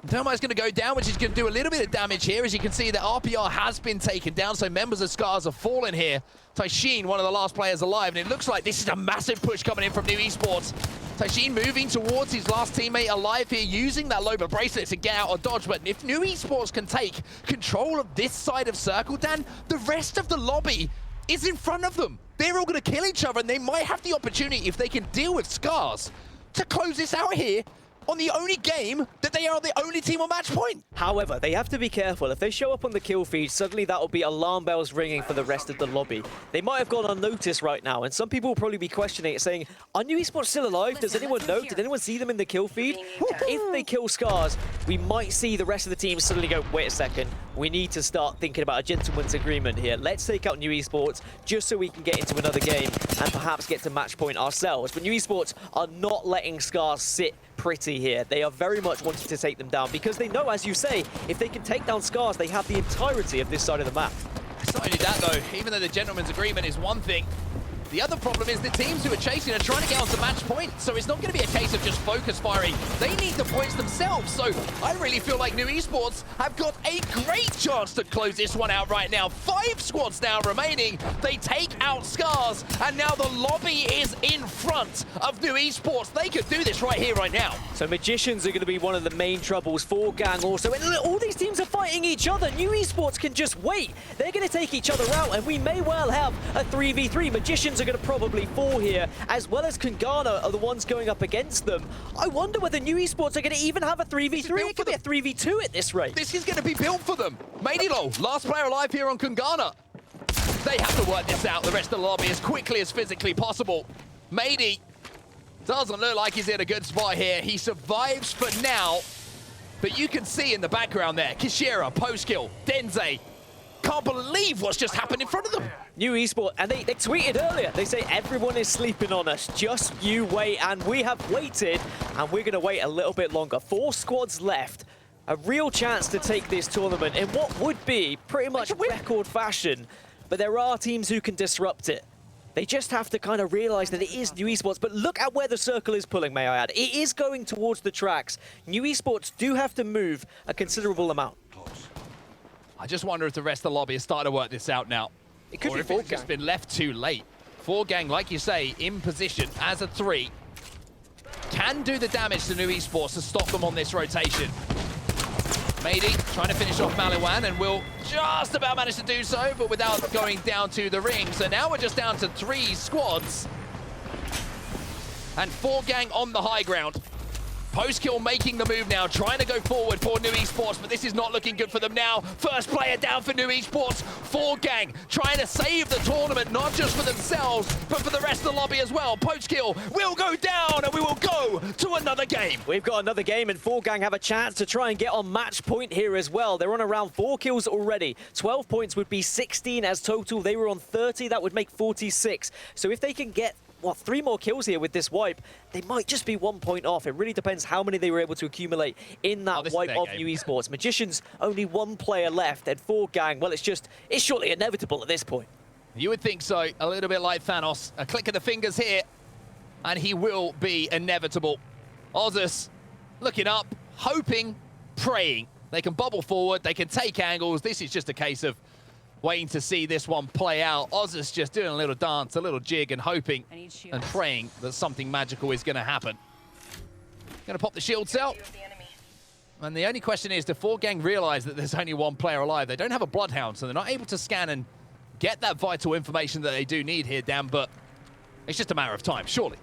Thermite's going to go down, which is going to do a little bit of damage here. As you can see, the RPR has been taken down, so members of Scarz have fallen here. Taishin, one of the last players alive, and it looks like this is a massive push coming in from New Esports. Taishin moving towards his last teammate alive here, using that Loba bracelet to get out of dodge. But if New Esports can take control of this side of Circle, Dan, the rest of the lobby is in front of them. They're all going to kill each other, and they might have the opportunity, if they can deal with Scarz, to close this out here on the only game that they are the only team on match point.
However, they have to be careful. If they show up on the kill feed, suddenly that will be alarm bells ringing for the rest of the lobby. They might have gone unnoticed right now, and some people will probably be questioning it, saying, are New Esports still alive? Does anyone know? Did anyone see them in the kill feed? If they kill Scarz, we might see the rest of the team suddenly go, wait a second, we need to start thinking about a gentleman's agreement here. Let's take out New Esports just so we can get into another game and perhaps get to match point ourselves. But New Esports are not letting Scarz sit pretty here. They are very much wanting to take them down, because they know, as you say, if they can take down Scarz, they have the entirety of this side of the map.
It's not only that, though. Even though the gentleman's agreement is one thing, the other problem is the teams who are chasing are trying to get onto match point, so it's not going to be a case of just focus firing. They need the points themselves, so I really feel like New Esports have got a great chance to close this one out right now. 5 squads now remaining. They take out Scarz, and now the lobby is in front of New Esports. They could do this right here, right now.
So Magicians are going to be one of the main troubles. Forg gang also, and look, all these teams are fighting each other. New Esports can just wait. They're going to take each other out, and we may well have a 3v3. Magicians are going to probably fall here, as well as Kungarna are the ones going up against them. I wonder whether New Esports are going to even have a 3v3. It could be a 3v2 at this rate.
This is going to be built for them. Maidilo, last player alive here on Kungarna. They have to work this out, the rest of the lobby, as quickly as physically possible. Matey doesn't look like he's in a good spot here. He survives for now, but you can see in the background there, Kishira, post-kill, Denze. Can't believe what's just happened in front of them.
New Esports, and they tweeted earlier, they say everyone is sleeping on us, just you wait, and we have waited, and we're gonna wait a little bit longer. 4 squads left, a real chance to take this tournament in what would be pretty much record fashion, but there are teams who can disrupt it. They just have to kind of realize that it is New Esports, but look at where the circle is pulling, may I add. It is going towards the tracks. New Esports do have to move a considerable amount.
I just wonder if the rest of the lobby is starting to work this out now.
It could
or
be
if
Forg
it's just been left too late. Forg, like you say, in position as a 3. Can do the damage to New Esports to stop them on this rotation. Matey trying to finish off Maliwan and will just about manage to do so, but without going down to the ring. So now we're just down to 3 squads. And Forg on the high ground. Post-kill making the move now, trying to go forward for New Esports, but this is not looking good for them now. First player down for New Esports. Forg trying to save the tournament, not just for themselves, but for the rest of the lobby as well. Post-kill will go down, and we will go to another game.
We've got another game, and Forg have a chance to try and get on match point here as well. They're on around 4 kills already. 12 points would be 16 as total. They were on 30, that would make 46. So if they can get 3 more kills here with this wipe, they might just be 1 point off. It really depends how many they were able to accumulate in that wipe of New Esports. Magicians, only 1 player left, and Forg, well, it's surely inevitable at this point.
You would think so, a little bit like Thanos. A click of the fingers here, and he will be inevitable. Ozus looking up, hoping, praying. They can bubble forward, they can take angles. This is just a case of waiting to see this one play out. Ozus just doing a little dance, a little jig, and hoping and praying that something magical is going to happen. Going to pop the shield cell. And the only question is, do Forg realize that there's only 1 player alive? They don't have a Bloodhound, so they're not able to scan and get that vital information that they do need here, Dan, but it's just a matter of time, surely.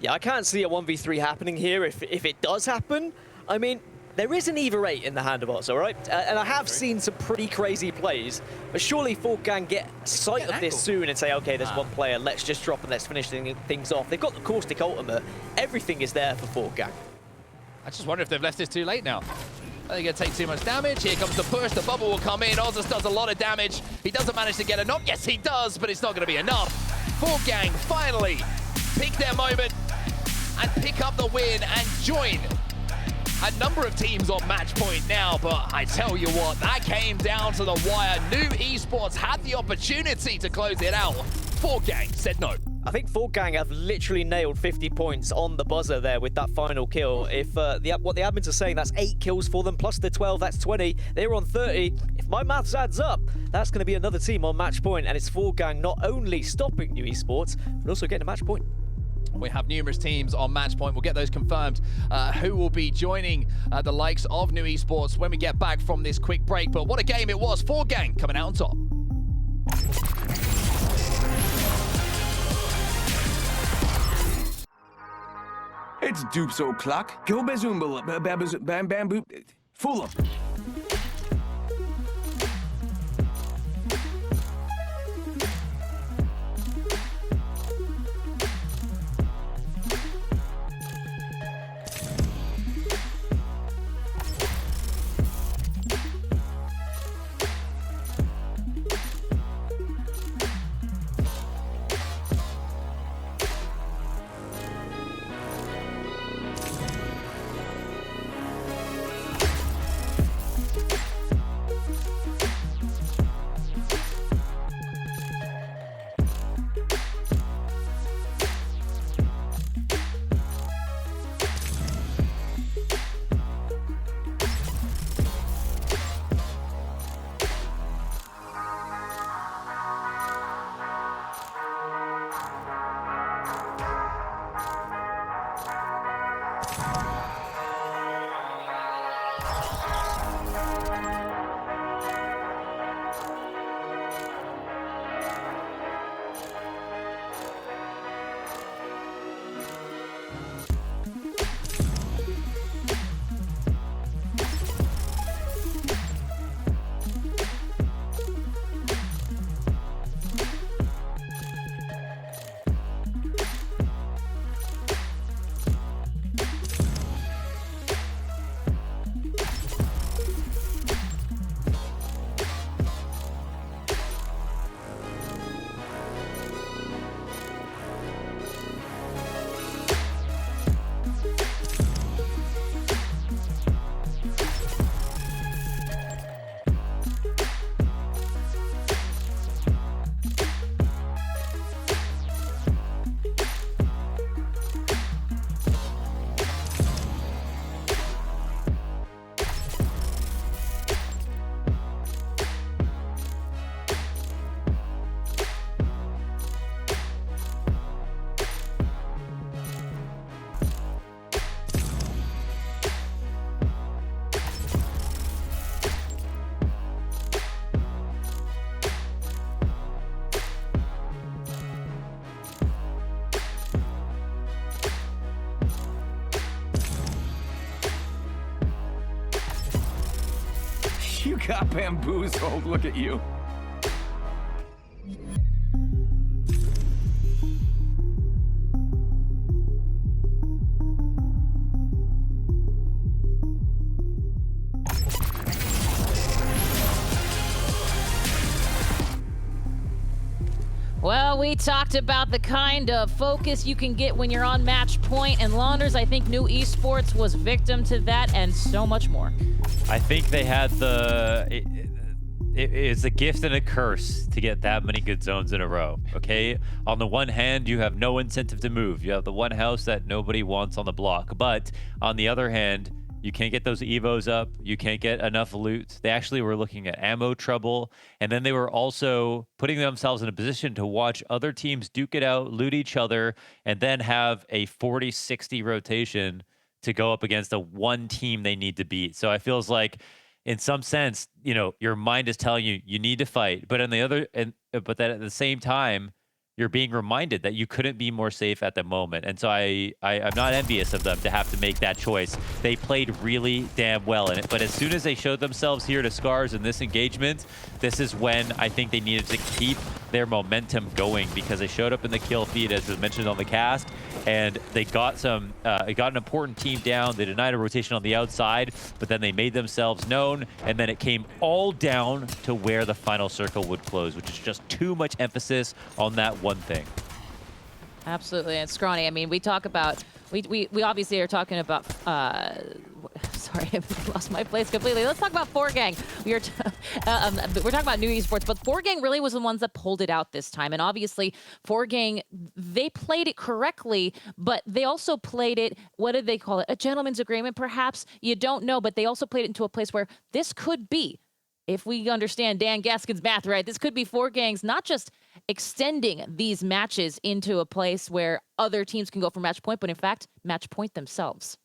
Yeah, I can't see a 1v3 happening here if it does happen. I mean, there is an Eva 8 in the handlebars, all right? And I have seen some pretty crazy plays, but surely Forg get sight of this soon and say, okay, there's 1 player, let's just drop and let's finish things off. They've got the caustic ultimate. Everything is there for Forg.
I just wonder if they've left this too late now. They're going to take too much damage. Here comes the push. The bubble will come in. Ozus does a lot of damage. He doesn't manage to get a knock. Yes, he does, but it's not going to be enough. Forg finally pick their moment and pick up the win and join a number of teams on match point now, but I tell you what, that came down to the wire. New Esports had the opportunity to close it out. Forg said no.
I think Forg have literally nailed 50 points on the buzzer there with that final kill. If what the admins are saying, that's 8 kills for them, plus the 12, that's 20. They were on 30. If my maths adds up, that's going to be another team on match point, and it's Forg not only stopping New Esports, but also getting a match point.
We have numerous teams on match point. We'll get those confirmed. Who will be joining the likes of New Esports when we get back from this quick break. But what a game it was. Forg coming out on top.
It's Dupes o'clock. Go bazoomba, bam bam boop. Fool 'em. You got bamboozled. Look at you.
Well, we talked about the kind of focus you can get when you're on match point, and Launders, I think New Esports was victim to that and so much more.
I think they had it's a gift and a curse to get that many good zones in a row, okay? On the one hand, you have no incentive to move. You have the one house that nobody wants on the block. But on the other hand, you can't get those Evos up. You can't get enough loot. They actually were looking at ammo trouble. And then they were also putting themselves in a position to watch other teams duke it out, loot each other, and then have a 40-60 rotation to go up against the one team they need to beat. So it feels like, in some sense, you know, your mind is telling you you need to fight. But on the other, but that at the same time, you're being reminded that you couldn't be more safe at the moment. And so I'm not envious of them to have to make that choice. They played really damn well in it. But as soon as they showed themselves here to Scarz in this engagement, this is when I think they needed to keep their momentum going, because they showed up in the kill feed, as was mentioned on the cast, and they got some, got an important team down. They denied a rotation on the outside, but then they made themselves known, and then it came all down to where the final circle would close, which is just too much emphasis on that one thing.
Absolutely. And Scrawny, I mean, we talk about, we obviously are talking about, sorry, I lost my place completely. Let's talk about Forgang. We're talking about New Esports, but Forgang really was the ones that pulled it out this time. And obviously, Forgang, they played it correctly, but they also played it, what did they call it? A gentleman's agreement, perhaps? You don't know, but they also played it into a place where this could be, if we understand Dan Gaskin's math right, this could be Forgang's not just extending these matches into a place where other teams can go for match point, but in fact, match point themselves.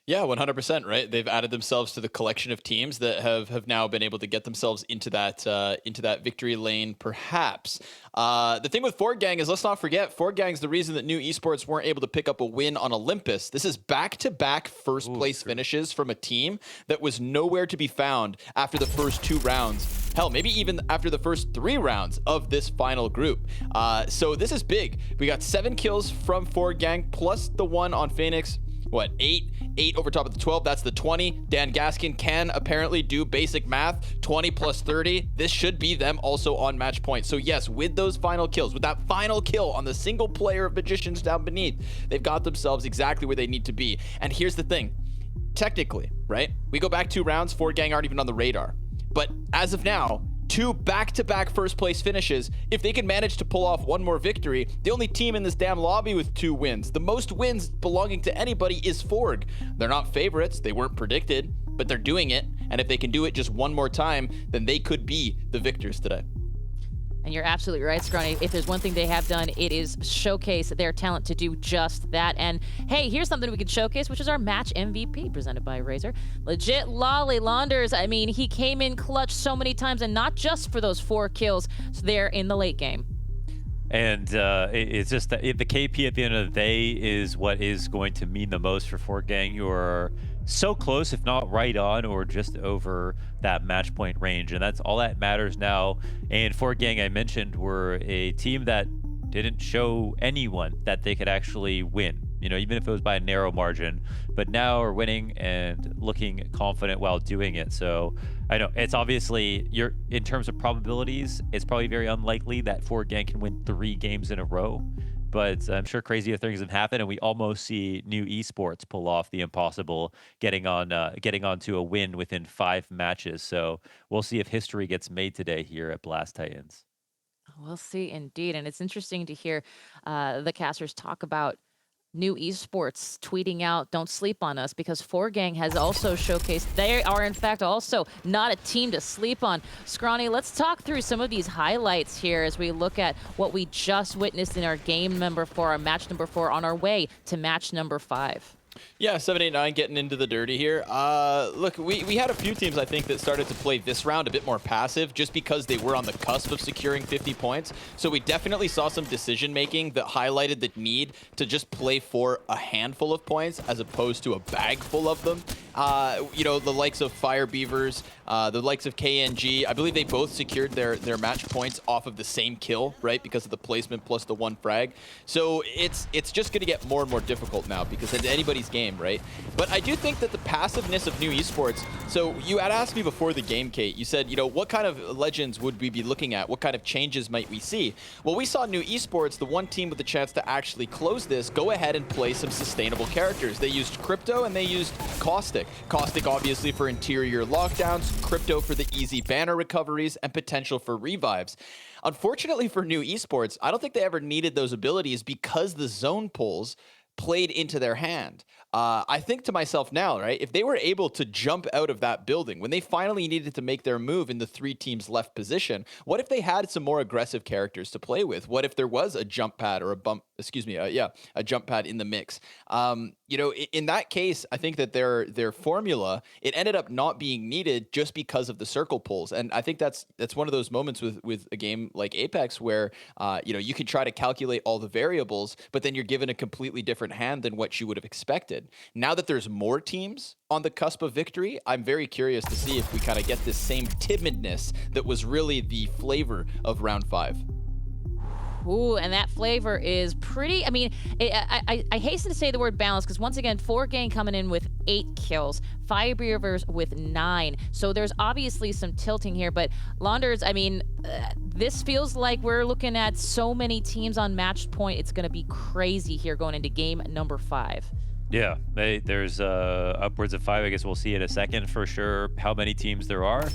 Yeah, 100%, right? They've added themselves to the collection of teams that have now been able to get themselves into that victory lane, perhaps. The thing with Forgang is, let's not forget, Forgang's the reason that New Esports weren't able to pick up a win on Olympus. This is back-to-back first-place finishes from a team that was nowhere to be found after the first 2 rounds. Hell, maybe even after the first 3 rounds of this final group. So this is big. We got 7 kills from Forgang, plus the 1 on Phoenix. What, 8 over top of the 12, that's the 20. Dan Gaskin can apparently do basic math. 20 plus 30, this should be them also on match point. So yes, with those final kills, with that final kill on the single player of Magicians down beneath, they've got themselves exactly where they need to be. And here's the thing, technically, right? We go back 2 rounds, Forgang aren't even on the radar. But as of now, 2 back-to-back first-place finishes. If they can manage to pull off 1 more victory, the only team in this damn lobby with 2 wins. The most wins belonging to anybody is Forg. They're not favorites. They weren't predicted, but they're doing it. And if they can do it just 1 more time, then they could be the victors today.
And you're absolutely right, Scrawny. If there's one thing they have done, it is showcase their talent to do just that. And hey, here's something we could showcase, which is our match MVP presented by Razor. Legit Lolly Launders. I mean, he came in clutch so many times, and not just for those 4 kills there in the late game.
And it's just that the KP at the end of the day is what is going to mean the most for Forgang. You are so close, if not right on, or just over that match point range. And that's all that matters now. And Forgang, I mentioned, were a team that didn't show anyone that they could actually win, you know, even if it was by a narrow margin. But now are winning and looking confident while doing it. So I know it's obviously, in terms of probabilities, it's probably very unlikely that Forgang can win 3 games in a row. But I'm sure crazier things have happened, and we almost see New Esports pull off the impossible, getting onto a win within 5 matches. So we'll see if history gets made today here at BLAST Titans.
We'll see indeed. And it's interesting to hear the casters talk about New Esports tweeting out, "Don't sleep on us," because Forgang has also showcased they are in fact also not a team to sleep on. Scrawny, let's talk through some of these highlights here as we look at what we just witnessed in our game number 4, our match number 4, on our way to match number 5.
Yeah, 789 getting into the dirty here. Look, we had a few teams, I think, that started to play this round a bit more passive just because they were on the cusp of securing 50 points. So we definitely saw some decision-making that highlighted the need to just play for a handful of points as opposed to a bag full of them. You know, the likes of Fire Beavers, the likes of KNG, I believe they both secured their match points off of the same kill, right? Because of the placement plus the 1 frag. So it's just going to get more and more difficult now because it's anybody's game, right? But I do think that the passiveness of new esports, so you had asked me before the game, Kate, you said, you know, what kind of legends would we be looking at? What kind of changes might we see? Well, we saw new esports, the one team with the chance to actually close this, go ahead and play some sustainable characters. They used Crypto and they used Caustic. Caustic obviously for interior lockdowns, Crypto for the easy banner recoveries, and potential for revives. Unfortunately for new esports, I don't think they ever needed those abilities because the zone pulls played into their hand. I think to myself now, right, if they were able to jump out of that building, when they finally needed to make their move in the 3 teams left position, what if they had some more aggressive characters to play with? What if there was a jump pad or a jump pad in the mix? You know, in that case, I think that their formula, it ended up not being needed just because of the circle pulls. And I think that's one of those moments with a game like Apex where, you know, you can try to calculate all the variables, but then you're given a completely different hand than what you would have expected. Now that there's more teams on the cusp of victory, I'm very curious to see if we kind of get this same timidness that was really the flavor of round 5.
Ooh, and that flavor is pretty, I mean, I hasten to say the word balance because once again, Forg coming in with 8 kills, Fire Beavers with 9. So there's obviously some tilting here, but Launders, I mean, this feels like we're looking at so many teams on match point. It's going to be crazy here going into game number 5.
Yeah, there's upwards of 5. I guess we'll see in a second for sure how many teams there are.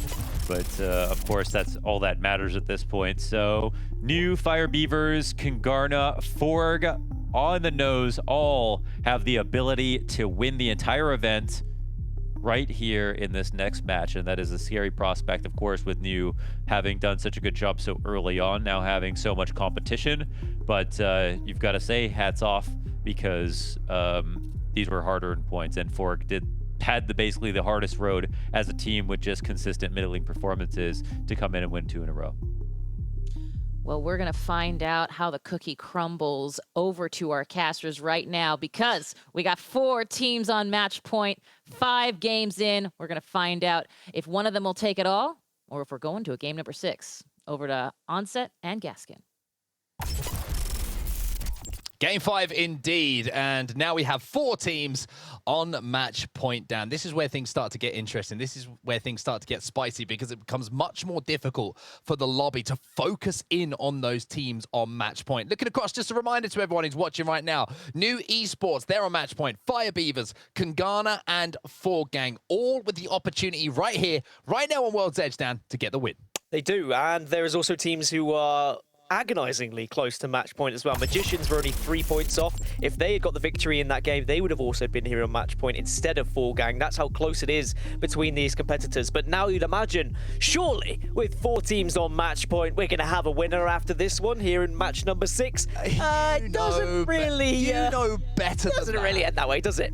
But of course, that's all that matters at this point. So new Fire Beavers, Kungarna, Forg on the nose all have the ability to win the entire event right here in this next match. And that is a scary prospect, of course, with New having done such a good job so early on, now having so much competition. But you've got to say hats off because these were hard-earned points, and Forg had basically the hardest road as a team with just consistent middling performances to come in and win 2 in a row.
Well, we're going to find out how the cookie crumbles over to our casters right now because we got 4 teams on match point, 5 games in. We're going to find out if one of them will take it all or if we're going to a game number 6. Over to Onset and Gaskin.
Game 5 indeed, and now we have 4 teams on match point, Dan. This is where things start to get interesting. This is where things start to get spicy because it becomes much more difficult for the lobby to focus in on those teams on match point. Looking across, just a reminder to everyone who's watching right now, new esports, they're on match point. Fire Beavers, Kungarna, and Forg Gang, all with the opportunity right here, right now on World's Edge, Dan, to get the win.
They do, and there is also teams who are agonizingly close to match point as well. Magicians were only 3 points off. If they had got the victory in that game, they would have also been here on match point instead of Forg Gang. That's how close it is between these competitors. But now you'd imagine, surely, with 4 teams on match point, we're going to have a winner after this one here in match number 6. It doesn't really...
You know better than that.
Doesn't really end that way, does it?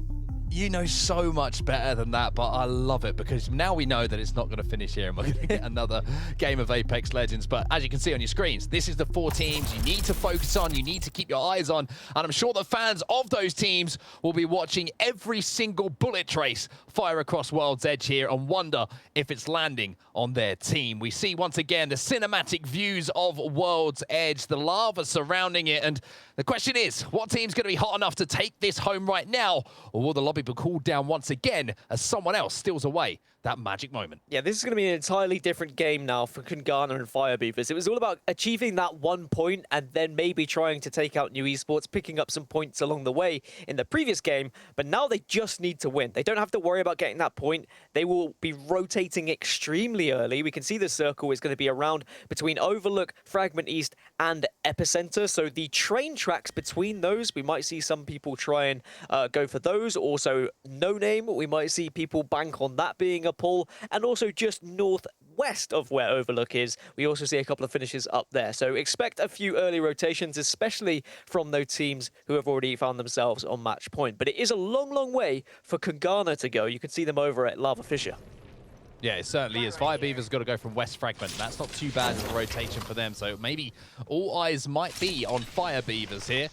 You know so much better than that, but I love it because now we know that it's not going to finish here and we're going to get another game of Apex Legends. But as you can see on your screens, this is the 4 teams you need to focus on, you need to keep your eyes on, and I'm sure the fans of those teams will be watching every single bullet trace fire across World's Edge here and wonder if it's landing on their team. We see once again the cinematic views of World's Edge, the lava surrounding it, and the question is, what team's going to be hot enough to take this home right now, or will the lobby be cooled down once again as someone else steals away that magic moment?
Yeah, this is going to be an entirely different game now for Kungarna and Fire Beavers. It was all about achieving that 1 point and then maybe trying to take out new esports, picking up some points along the way in the previous game, but now they just need to win. They don't have to worry about getting that point. They will be rotating extremely early. We can see the circle is going to be around between Overlook, Fragment East, and Epicenter, so the train tracks between those, we might see some people try and go for those. Also, No Name, we might see people bank on that being a pull, and also just northwest of where Overlook is, we also see a couple of finishes up there. So expect a few early rotations, especially from those teams who have already found themselves on match point. But it is a long, long way for Kungarna to go. You can see them over at Lava Fissure.
Yeah, it certainly is. Fire Beavers got to go from West Fragment. That's not too bad of a rotation for them, so maybe all eyes might be on Fire Beavers here.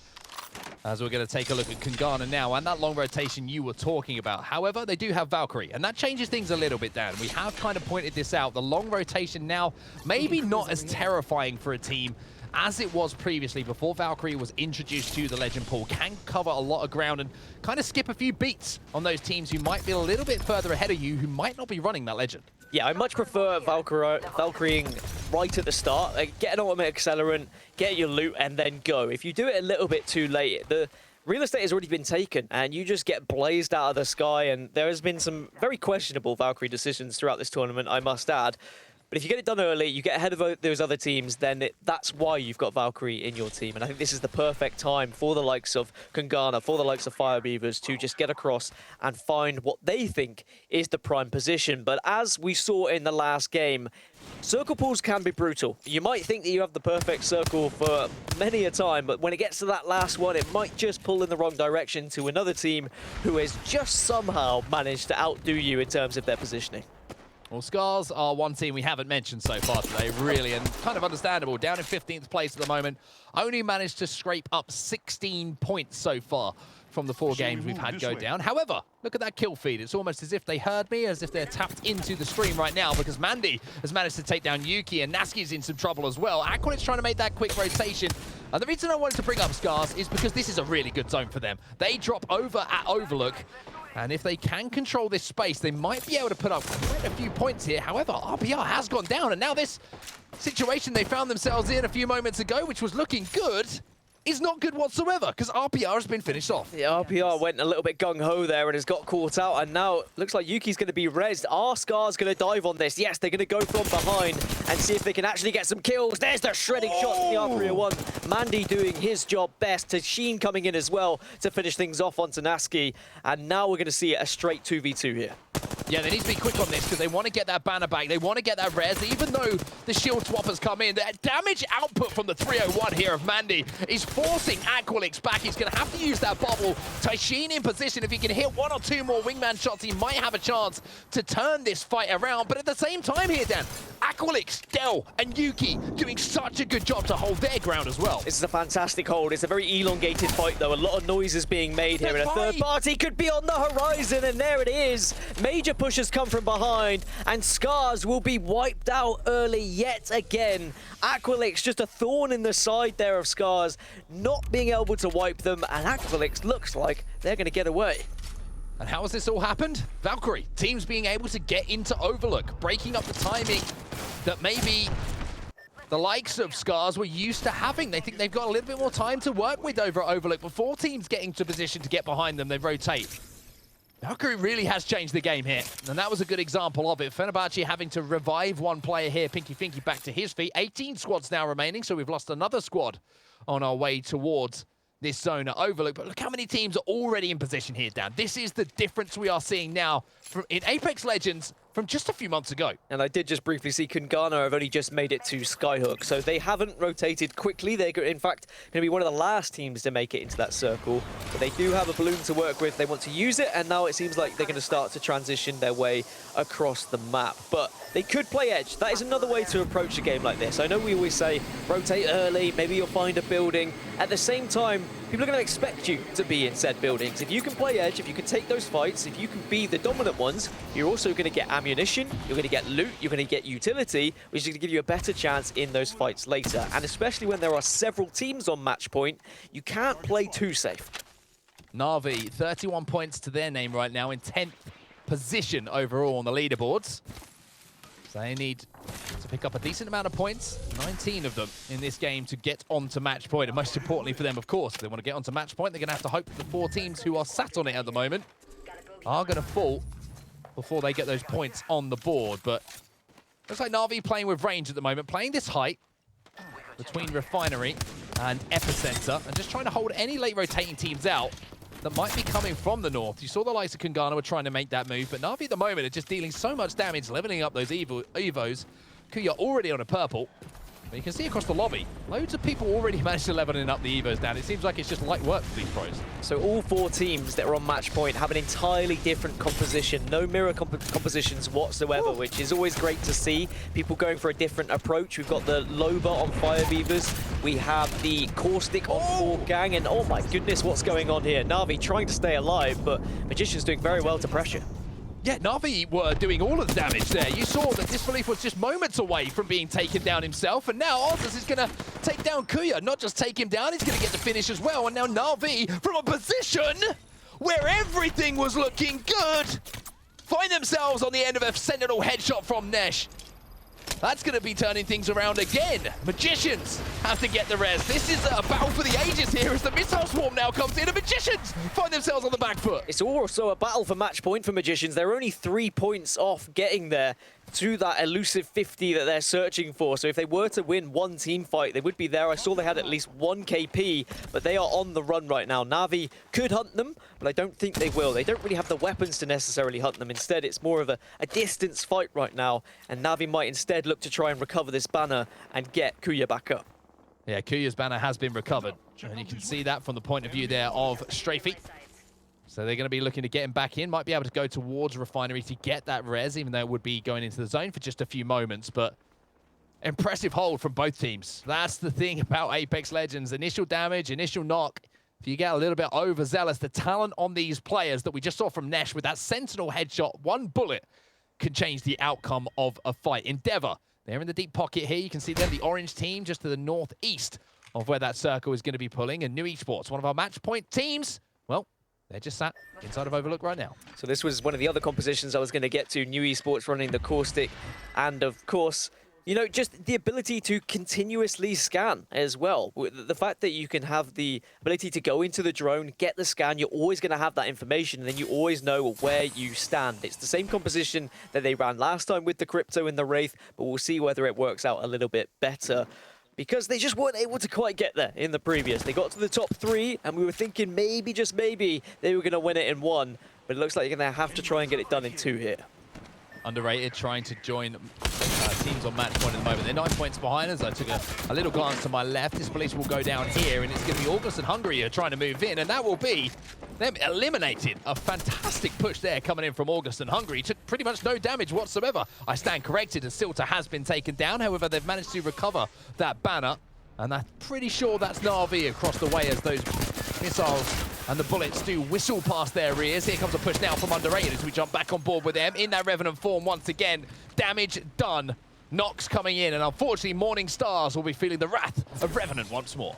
As we're going to take a look at Kungarna now, and that long rotation you were talking about. However, they do have Valkyrie, and that changes things a little bit, Dan. We have kind of pointed this out. The long rotation now, maybe not as terrifying for a team as it was previously before Valkyrie was introduced to the Legend pool. Can cover a lot of ground and kind of skip a few beats on those teams who might be a little bit further ahead of you, who might not be running that Legend.
Yeah, I much prefer Valkyrieing right at the start. Like, get an ultimate accelerant, get your loot, and then go. If you do it a little bit too late, the real estate has already been taken, and you just get blazed out of the sky, and there has been some very questionable Valkyrie decisions throughout this tournament, I must add. But if you get it done early, you get ahead of those other teams, then that's why you've got Valkyrie in your team. And I think this is the perfect time for the likes of Kungarna, for the likes of Fire Beavers to just get across and find what they think is the prime position. But as we saw in the last game, circle pools can be brutal. You might think that you have the perfect circle for many a time, but when it gets to that last one, it might just pull in the wrong direction to another team who has just somehow managed to outdo you in terms of their positioning.
Well, Scarz are one team we haven't mentioned so far today, really, and kind of understandable. Down in 15th place at the moment. Only managed to scrape up 16 points so far from the 4 games we've had go down. However, look at that kill feed. It's almost as if they heard me, as if they're tapped into the stream right now, because Mandy has managed to take down Yuki, and Naski's in some trouble as well. Aqualix trying to make that quick rotation. And the reason I wanted to bring up Scarz is because this is a really good zone for them. They drop over at Overlook, and if they can control this space, they might be able to put up quite a few points here. However, RPR has gone down, and now this situation they found themselves in a few moments ago, which was looking good, is not good whatsoever, because RPR has been finished off.
Yeah, RPR went a little bit gung-ho there and has got caught out, and now looks like Yuki's going to be rezzed. Are Scarz going to dive on this? Yes, they're going to go from behind and see if they can actually get some kills. There's the shredding shot from the R301. Mandy doing his job best. Tashin coming in as well to finish things off onto Naski, and now we're going to see a straight 2v2 here.
Yeah, they need to be quick on this because they want to get that banner back. They want to get that res, even though the shield swap has come in. The damage output from the 301 here of Mandy is forcing Aqualix back. He's going to have to use that bubble. Tashin in position. If he can hit 1 or 2 more wingman shots, he might have a chance to turn this fight around. But at the same time here, Dan, Aqualix, Del, and Yuki doing such a good job to hold their ground as well.
This is a fantastic hold. It's a very elongated fight, though. A lot of noise is being made here, and a third party could be on the horizon, and there it is. MajorPushers come from behind, and Scarz will be wiped out early yet again. Aqualix just a thorn in the side there of Scarz, not being able to wipe them, and Aqualix looks like they're going to get away.
And how has this all happened? Valkyrie, teams being able to get into Overlook, breaking up the timing that maybe the likes of Scarz were used to having. They think they've got a little bit more time to work with over at Overlook. Before teams get into position to get behind them, they rotate. Valkyrie really has changed the game here, and that was a good example of it. Fenerbahce having to revive one player here, Pinky Finky back to his feet. 18 squads now remaining, so we've lost another squad on our way towards this zone at Overlook. But look how many teams are already in position here, Dan. This is the difference we are seeing now in Apex Legends from just a few months ago.
And I did just briefly see Kungarna have only just made it to Skyhook, so they haven't rotated quickly. They're, in fact, going to be one of the last teams to make it into that circle. But they do have a balloon to work with. They want to use it, and now it seems like they're going to start to transition their way across the map. But they could play edge. That is another way to approach a game like this. I know we always say, rotate early, maybe you'll find a building. At the same time, people are going to expect you to be in said buildings. If you can play edge, if you can take those fights, if you can be the dominant ones, you're also going to get ammunition, you're going to get loot, you're going to get utility, which is going to give you a better chance in those fights later. And especially when there are several teams on match point, you can't play too safe.
NAVI, 31 points to their name right now in 10th position overall on the leaderboards. So they need to pick up a decent amount of points, 19 of them in this game, to get onto match point. And most importantly for them, of course, if they want to get onto match point, they're going to have to hope that the 4 teams who are sat on it at the moment are going to fall before they get those points on the board. But looks like NAVI playing with range at the moment, playing this height between Refinery and Epicenter, and just trying to hold any late rotating teams out that might be coming from the north. You saw the likes of Kungarna were trying to make that move, but NAVI at the moment are just dealing so much damage, leveling up those Evos. Kuya already on a purple. But you can see across the lobby, loads of people already managed to leveling up the Evos down. It seems like it's just light work for these pros.
So all 4 teams that are on match point have an entirely different composition. No mirror compositions whatsoever, which is always great to see. People going for a different approach. We've got the Loba on Fire Beavers. We have the Caustic on Forg Gang. And oh my goodness, what's going on here? Navi trying to stay alive, but Magician's doing very well to pressure.
Yeah, Navi were doing all of the damage there. You saw that Disbelief was just moments away from being taken down himself, and now Orgless is going to take down Kuya. Not just take him down, he's going to get the finish as well. And now Navi, from a position where everything was looking good, find themselves on the end of a Sentinel headshot from Nesh. That's going to be turning things around again. Magicians have to get the res. This is a battle for the ages here as the missile swarm now comes in and Magicians find themselves on the back foot.
It's also a battle for match point for Magicians. They're only 3 points off getting there to that elusive 50 that they're searching for. So if they were to win one team fight, they would be there. I saw they had at least 1 KP, but they are on the run right now. Navi could hunt them, but I don't think they will. They don't really have the weapons to necessarily hunt them. Instead, it's more of a distance fight right now, and Navi might instead look to try and recover this banner and get Kuya back up.
Yeah, Kuya's banner has been recovered, and you can see that from the point of view there of Strafey. So they're going to be looking to get him back in. Might be able to go towards Refinery to get that res, even though it would be going into the zone for just a few moments. But impressive hold from both teams. That's the thing about Apex Legends. Initial damage, initial knock. If you get a little bit overzealous, the talent on these players that we just saw from Nesh with that Sentinel headshot, 1 bullet can change the outcome of a fight. Endeavour, they're in the deep pocket here. You can see them, the orange team, just to the northeast of where that circle is going to be pulling. And New Esports, one of our match point teams, well, they're just sat inside of Overlook right now.
So this was one of the other compositions I was going to get to. New Esports running the Caustic. And of course, you know, just the ability to continuously scan as well. The fact that you can have the ability to go into the drone, get the scan, you're always going to have that information, and then you always know where you stand. It's the same composition that they ran last time with the Crypto and the Wraith, but we'll see whether it works out a little bit better, because they just weren't able to quite get there in the previous. They got to the top 3, and we were thinking maybe, just maybe, they were going to win it in 1, but it looks like you're going to have to try and get it done in 2 here.
Underrated, trying to join teams on match point at the moment. They're 9 points behind us. I took a little glance to my left. This police will go down here, and it's going to be Orgless and Hungary are trying to move in, and that will be them eliminated. A fantastic push there coming in from Orgless and Hungary. Took pretty much no damage whatsoever. I stand corrected, and Silta has been taken down. However, they've managed to recover that banner, and I'm pretty sure that's Navi across the way as those missiles and the bullets do whistle past their ears. Here comes a push now from Underrated as we jump back on board with them in that Revenant form once again. Damage done. Knocks coming in, and unfortunately Morning Stars will be feeling the wrath of Revenant once more.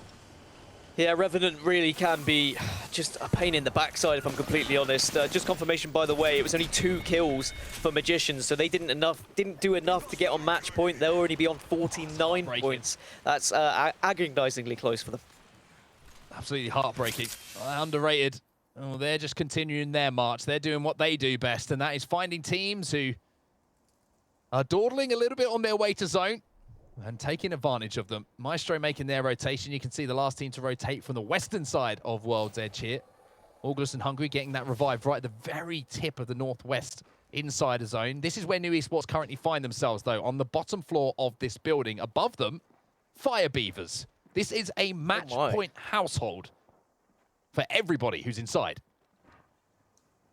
Yeah, Revenant really can be just a pain in the backside, if I'm completely honest. Just confirmation, by the way, it was only 2 kills for Magicians, so they didn't do enough to get on match point. They'll already be on 49 points. That's agonizingly close for them.
Absolutely heartbreaking. Underrated. Oh, they're just continuing their march. They're doing what they do best, and that is finding teams who are dawdling a little bit on their way to zone and taking advantage of them. Myztro making their rotation. You can see the last team to rotate from the western side of World's Edge here. Orgless and Hungary getting that revived right at the very tip of the northwest insider zone. This is where New Esports currently find themselves, though, on the bottom floor of this building. Above them, Fire Beavers. This is a match point household for everybody who's inside.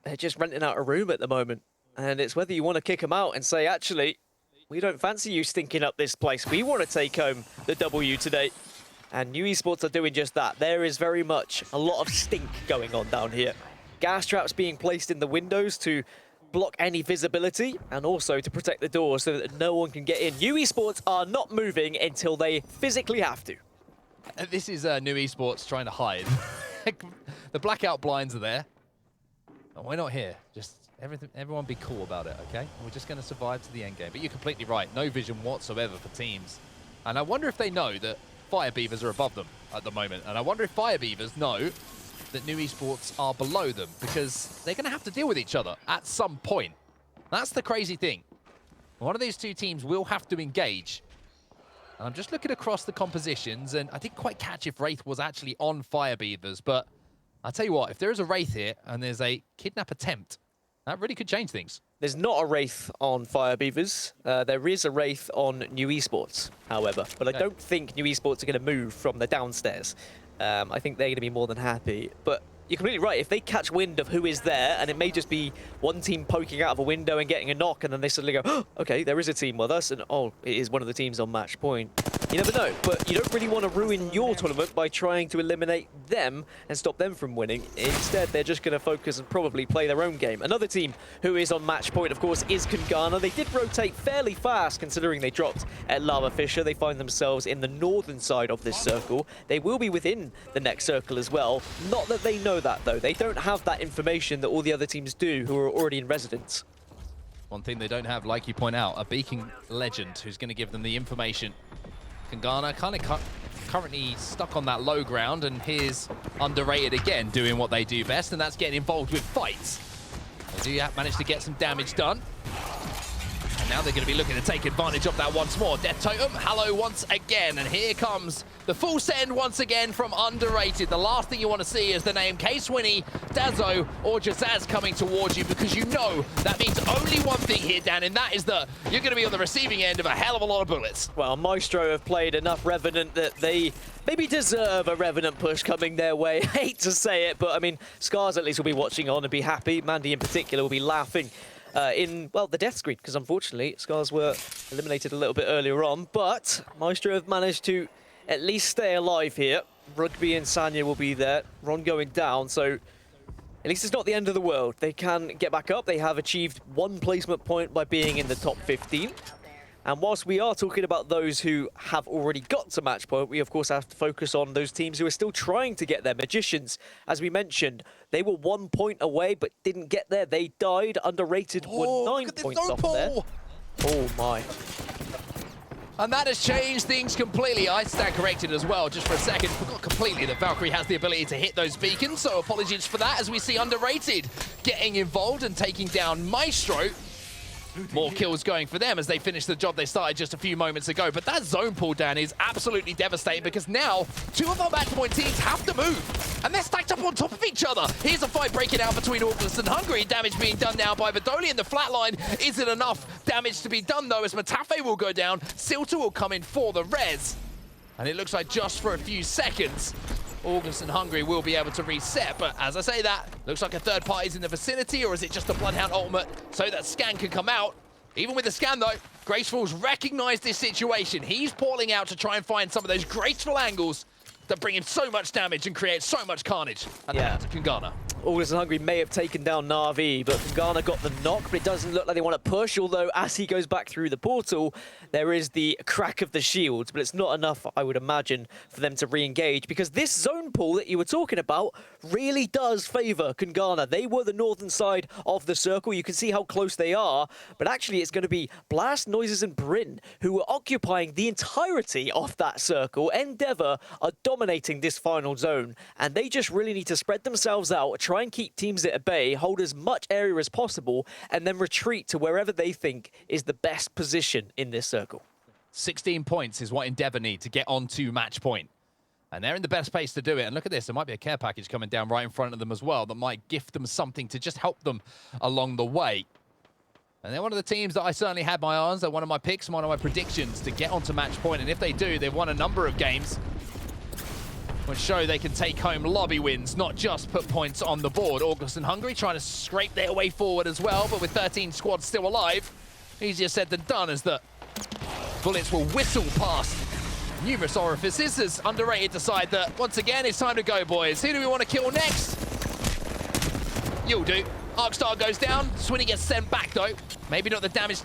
They're just renting out a room at the moment. And it's whether you want to kick them out and say, actually, we don't fancy you stinking up this place. We want to take home the W today. And New Esports are doing just that. There is very much a lot of stink going on down here. Gas traps being placed in the windows to block any visibility and also to protect the doors so that no one can get in. New Esports are not moving until they physically have to.
This is New Esports trying to hide. The blackout blinds are there. And we're not here. Just everyone be cool about it, okay? We're just going to survive to the end game. But you're completely right. No vision whatsoever for teams. And I wonder if they know that Fire Beavers are above them at the moment. And I wonder if Fire Beavers know that New Esports are below them, because they're going to have to deal with each other at some point. That's the crazy thing. One of these two teams will have to engage. And I'm just looking across the compositions, and I didn't quite catch if Wraith was actually on Fire Beavers, but I'll tell you what, if there is a Wraith here and there's a kidnap attempt That really could change things.
There's not a Wraith on Fire Beavers. There is a Wraith on New Esports, however. But I don't think New Esports are going to move from the downstairs. I think they're going to be more than happy. But you're completely right. If they catch wind of who is there, and it may just be one team poking out of a window and getting a knock, and then they suddenly go, oh, okay, there is a team with us, and oh, it is one of the teams on match point. You never know, but you don't really want to ruin your tournament by trying to eliminate them and stop them from winning. Instead, they're just going to focus and probably play their own game. Another team who is on match point, of course, is Kungarna. They did rotate fairly fast, considering they dropped at Lava Fisher. They find themselves in the northern side of this circle. They will be within the next circle as well. Not that they know that, though. They don't have that information that all the other teams do who are already in residence.
One thing they don't have, like you point out, a beacon legend who's going to give them the information. Kungarna kind of currently stuck on that low ground, and here's Underrated again doing what they do best, and that's getting involved with fights. They do manage to get some damage done. And now they're going to be looking to take advantage of that once more. Death Totem, hello once again, and here comes the full send once again from Underrated. The last thing you want to see is the name K-Swinny, Dazzo, or Jazaz coming towards you, because you know that means only one thing here, Dan, and that is that you're going to be on the receiving end of a hell of a lot of bullets.
Well, Myztro have played enough Revenant that they maybe deserve a Revenant push coming their way. I hate to say it, but I mean, Scarz at least will be watching on and be happy. Mandy in particular will be laughing in, well, the death screen, because unfortunately, Scarz were eliminated a little bit earlier on, but Myztro have managed to at least stay alive here. Rugby and Sanya will be there. Ron going down, so at least it's not the end of the world. They can get back up. They have achieved one placement point by being in the top 15. And whilst we are talking about those who have already got to match point, we of course have to focus on those teams who are still trying to get there. Magicians, as we mentioned, they were 1 point away but didn't get there. They died. Underrated were 9 points off there. Oh my.
And that has changed things completely. I stand corrected as well, just for a second. Forgot completely that Valkyrie has the ability to hit those beacons, so apologies for that as we see Underrated getting involved and taking down Myztro. More kills going for them as they finish the job they started just a few moments ago. But that zone pull down is absolutely devastating, because now two of our match point teams have to move. And they're stacked up on top of each other. Here's a fight breaking out between Orgless and Hungry. Damage being done now by Vidolian. The flatline isn't enough damage to be done, though, as Matafe will go down. Silta will come in for the res. And it looks like just for a few seconds, Orgless and Hungry will be able to reset, but as I say that, looks like a third party's in the vicinity, or is it just a Bloodhound ultimate so that Scan can come out? Even with the Scan though, Graceful's recognized this situation. He's pulling out to try and find some of those graceful angles that bring him so much damage and create so much carnage. And that's Kungarna.
Orgless and Hungry may have taken down NAVI, but Kungarna got the knock, but it doesn't look like they want to push, although as he goes back through the portal, there is the crack of the shields, but it's not enough, I would imagine, for them to re-engage, because this zone pull that you were talking about really does favour Kungarna. They were the northern side of the circle. You can see how close they are, but actually it's going to be Blast, Noises, and Bryn who are occupying the entirety of that circle. Endeavour are dominating this final zone, and they just really need to spread themselves out, try and keep teams at bay, hold as much area as possible, and then retreat to wherever they think is the best position in this circle.
16 points is what Endeavour need to get onto match point. And they're in the best place to do it. And look at this, there might be a care package coming down right in front of them as well that might gift them something to just help them along the way. And they're one of the teams that I certainly had my eye on. They're one of my picks, one of my predictions to get onto match point. And if they do, they've won a number of games, which show they can take home lobby wins, not just put points on the board. Orgless and Hungry trying to scrape their way forward as well, but with 13 squads still alive, easier said than done, as the bullets will whistle past numerous orifices as Underrated decide that once again it's time to go, boys. Who do we want to kill next? You'll do. Arcstar goes down. Swinny gets sent back though. Maybe not the damage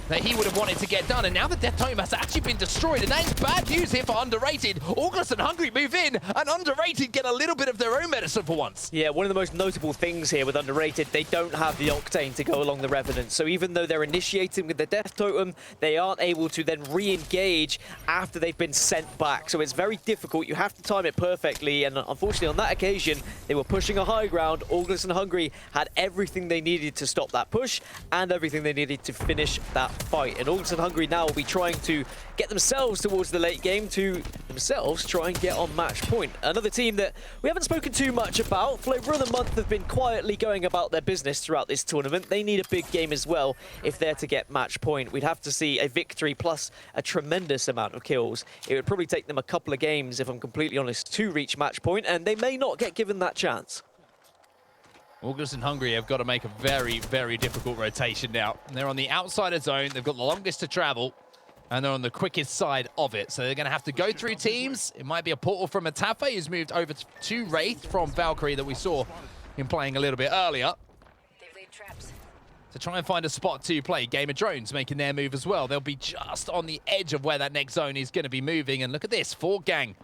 that he would have wanted to get done, and now the Death Totem has actually been destroyed, and that is bad news here for Underrated. Orgless and Hungry move in, and Underrated get a little bit of their own medicine for once.
Yeah, one of the most notable things here with Underrated, they don't have the Octane to go along the Revenant, so even though they're initiating with the Death Totem, they aren't able to then re-engage after they've been sent back, so it's very difficult. You have to time it perfectly, and unfortunately on that occasion, they were pushing a high ground. Orgless and Hungry had everything they needed to stop that push, and everything they needed to finish that fight. And Orgless and Hungry now will be trying to get themselves towards the late game to themselves try and get on match point. Another team that we haven't spoken too much about. Flavor of the Month have been quietly going about their business throughout this tournament. They need a big game as well if they're to get match point. We'd have to see a victory plus a tremendous amount of kills. It would probably take them a couple of games, if I'm completely honest, to reach match point, and they may not get given that chance.
Orgless and Hungry have got to make a very, very difficult rotation now. They're on the outsider zone. They've got the longest to travel, and they're on the quickest side of it. So they're going to have to go through teams. It might be a portal from Atafe, who's moved over to Wraith from Valkyrie that we saw him playing a little bit earlier. To try and find a spot to play. Game of Drones making their move as well. They'll be just on the edge of where that next zone is going to be moving. And look at this, Forg gang.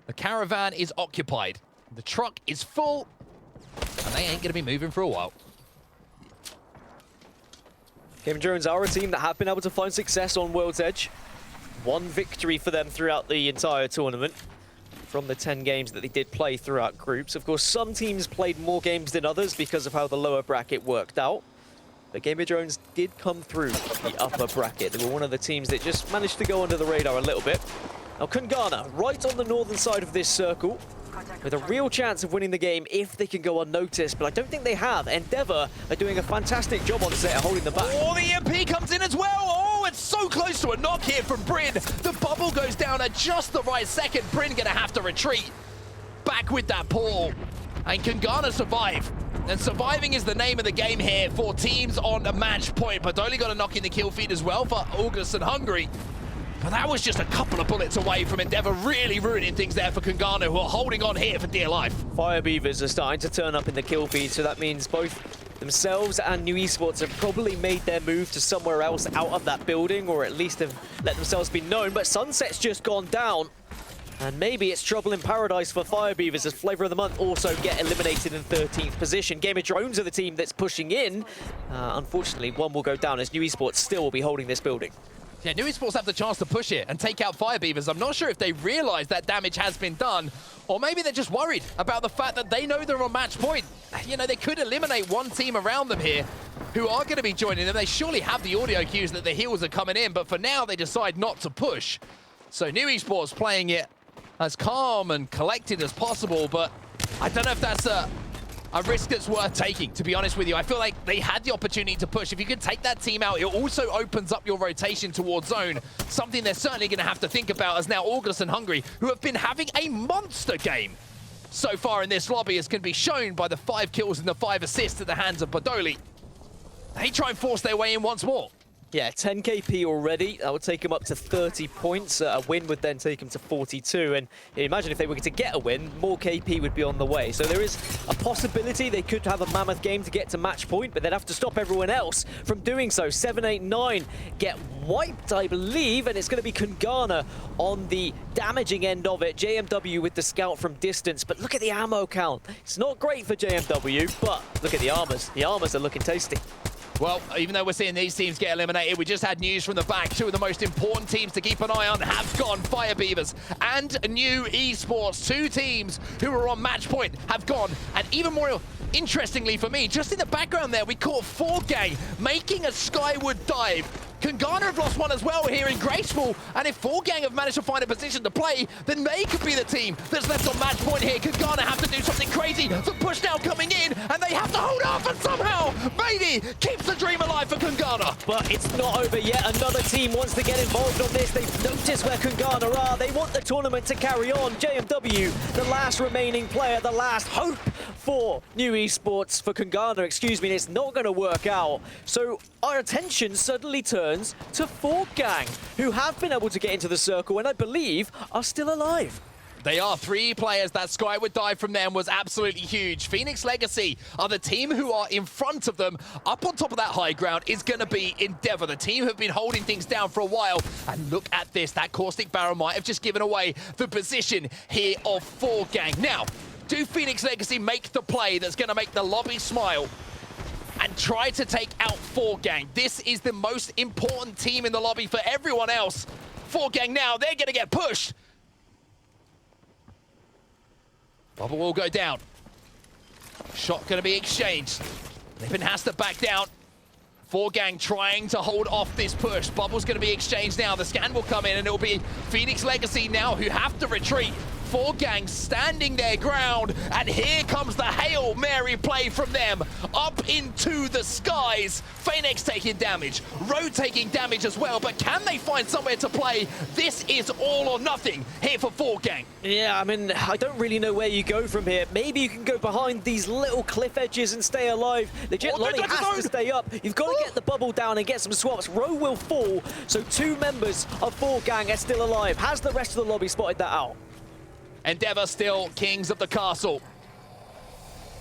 The caravan is occupied. The truck is full. And they ain't going to be moving for a while.
Game of Drones are a team that have been able to find success on World's Edge. One victory for them throughout the entire tournament from the 10 games that they did play throughout groups. Of course, some teams played more games than others because of how the lower bracket worked out. But Game of Drones did come through the upper bracket. They were one of the teams that just managed to go under the radar a little bit. Now, Kungarna, right on the northern side of this circle, with a real chance of winning the game if they can go unnoticed, but I don't think they have. Endeavour are doing a fantastic job on set, holding them back.
Oh, the EMP comes in as well. Oh, it's so close to a knock here from Bryn. The bubble goes down at just the right second. Bryn gonna have to retreat. Back with that pull. And Kungarna survive. And surviving is the name of the game here for teams on a match point. Badoli got a knock in the kill feed as well for Orgless and Hungry. But that was just a couple of bullets away from Endeavour, really ruining things there for Kungarna, who are holding on here for dear life.
Fire Beavers are starting to turn up in the kill feed, so that means both themselves and New Esports have probably made their move to somewhere else out of that building, or at least have let themselves be known. But Sunset's just gone down, and maybe it's trouble in paradise for Fire Beavers as Flavor of the Month also get eliminated in 13th position. Game of Drones are the team that's pushing in. Unfortunately, one will go down as New Esports still will be holding this building.
Yeah, New Esports have the chance to push it and take out Fire Beavers. I'm not sure if they realize that damage has been done, or maybe they're just worried about the fact that they know they're on match point. You know, they could eliminate one team around them here who are going to be joining them. They surely have the audio cues that the heals are coming in, but for now they decide not to push. So New Esports playing it as calm and collected as possible, but I don't know if that's a risk that's worth taking, to be honest with you. I feel like they had the opportunity to push. If you can take that team out, it also opens up your rotation towards zone, something they're certainly going to have to think about, as now Orgless and Hungry, who have been having a monster game so far in this lobby, as can be shown by the 5 kills and the 5 assists at the hands of Badoli. They try and force their way in once more.
Yeah, 10 KP already. That would take him up to 30 points. A win would then take him to 42. And imagine if they were to get a win, more KP would be on the way. So there is a possibility they could have a mammoth game to get to match point, but they'd have to stop everyone else from doing so. 7, 8, 9 get wiped, I believe, and it's going to be Kungarna on the damaging end of it. JMW with the scout from distance, but look at the ammo count. It's not great for JMW, but look at the armors. The armors are looking tasty.
Well, even though we're seeing these teams get eliminated, we just had news from the back. 2 of the most important teams to keep an eye on have gone. Fire Beavers and New Esports. 2 teams who were on match point have gone. And even more interestingly for me, just in the background there, we caught Forg gang making a skyward dive. Kungarna have lost one as well here in Graceful, and if Forg gang have managed to find a position to play, then they could be the team that's left on match point here. Kungarna have to do something crazy. The push now coming in, and they have to hold off, and somehow Maybe keeps the dream alive for Kungarna.
But it's not over yet. Another team wants to get involved on this. They've noticed where Kungarna are. They want the tournament to carry on. JMW, the last remaining player, the last hope for New Esports, for Kungarna, excuse me, and it's not going to work out. So our attention suddenly turns to Forg gang, who have been able to get into the circle and I believe are still alive.
They are 3 players. That skyward dive from them was absolutely huge. Phoenix Legacy are the team who are in front of them. Up on top of that high ground is going to be Endeavour. The team have been holding things down for a while. And look at this. That caustic barrel might have just given away the position here of Forg gang. Now, do Phoenix Legacy make the play that's going to make the lobby smile and try to take out Forg gang? This is the most important team in the lobby for everyone else. Forg gang now, they're going to get pushed. Bubble will go down. Shot going to be exchanged. Lippin has to back down. Forg trying to hold off this push. Bubble's going to be exchanged now. The scan will come in and it'll be Phoenix Legacy now who have to retreat. Forg standing their ground, and here comes the Hail Mary play from them. Up into the skies. Phoenix taking damage, Road taking damage as well, but can they find somewhere to play? This is all or nothing here for Forg.
Yeah, I mean, I don't really know where you go from here. Maybe you can go behind these little cliff edges and stay alive. Legit Lolly has to stay up. You've got to get the bubble down and get some swaps. Row will fall, so 2 members of Forg are still alive. Has the rest of the lobby spotted that out?
Endeavour still kings of the castle.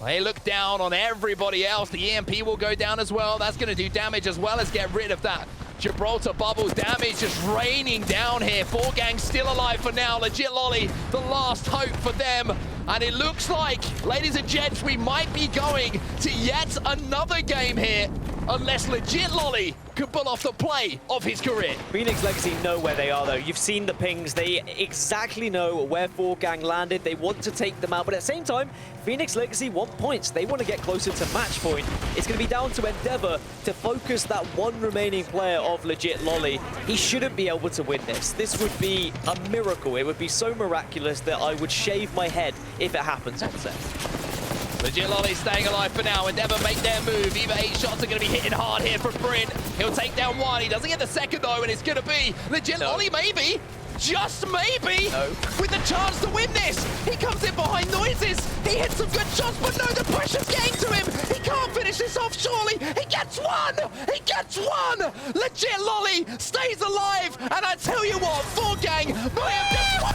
They look down on everybody else. The EMP will go down as well. That's going to do damage as well as get rid of that Gibraltar bubble. Damage just raining down here. Forg still alive for now. Legit Lolly, the last hope for them. And it looks like, ladies and gents, we might be going to yet another game here, unless Legit Lolly could pull off the play of his career.
Phoenix Legacy know where they are, though. You've seen the pings. They exactly know where Forg landed. They want to take them out, but at the same time, Phoenix Legacy want points. They want to get closer to match point. It's going to be down to Endeavour to focus that one remaining player of Legit Lolly. He shouldn't be able to win this. This would be a miracle. It would be so miraculous that I would shave my head if it happens on set.
Legit Lolly staying alive for now. Endeavour make their move. Either 8 shots are going to be hitting hard here from Bryn. He'll take down 1. He doesn't get the second, though, and it's going to be Legit Lolly, maybe. Just maybe. With the chance to win this. He comes in behind noises. He hits some good shots, but no, the pressure's getting to him. He can't finish this off, surely. He gets 1. He gets 1. Legit Lolly stays alive. And I tell you what, Forg might have just won.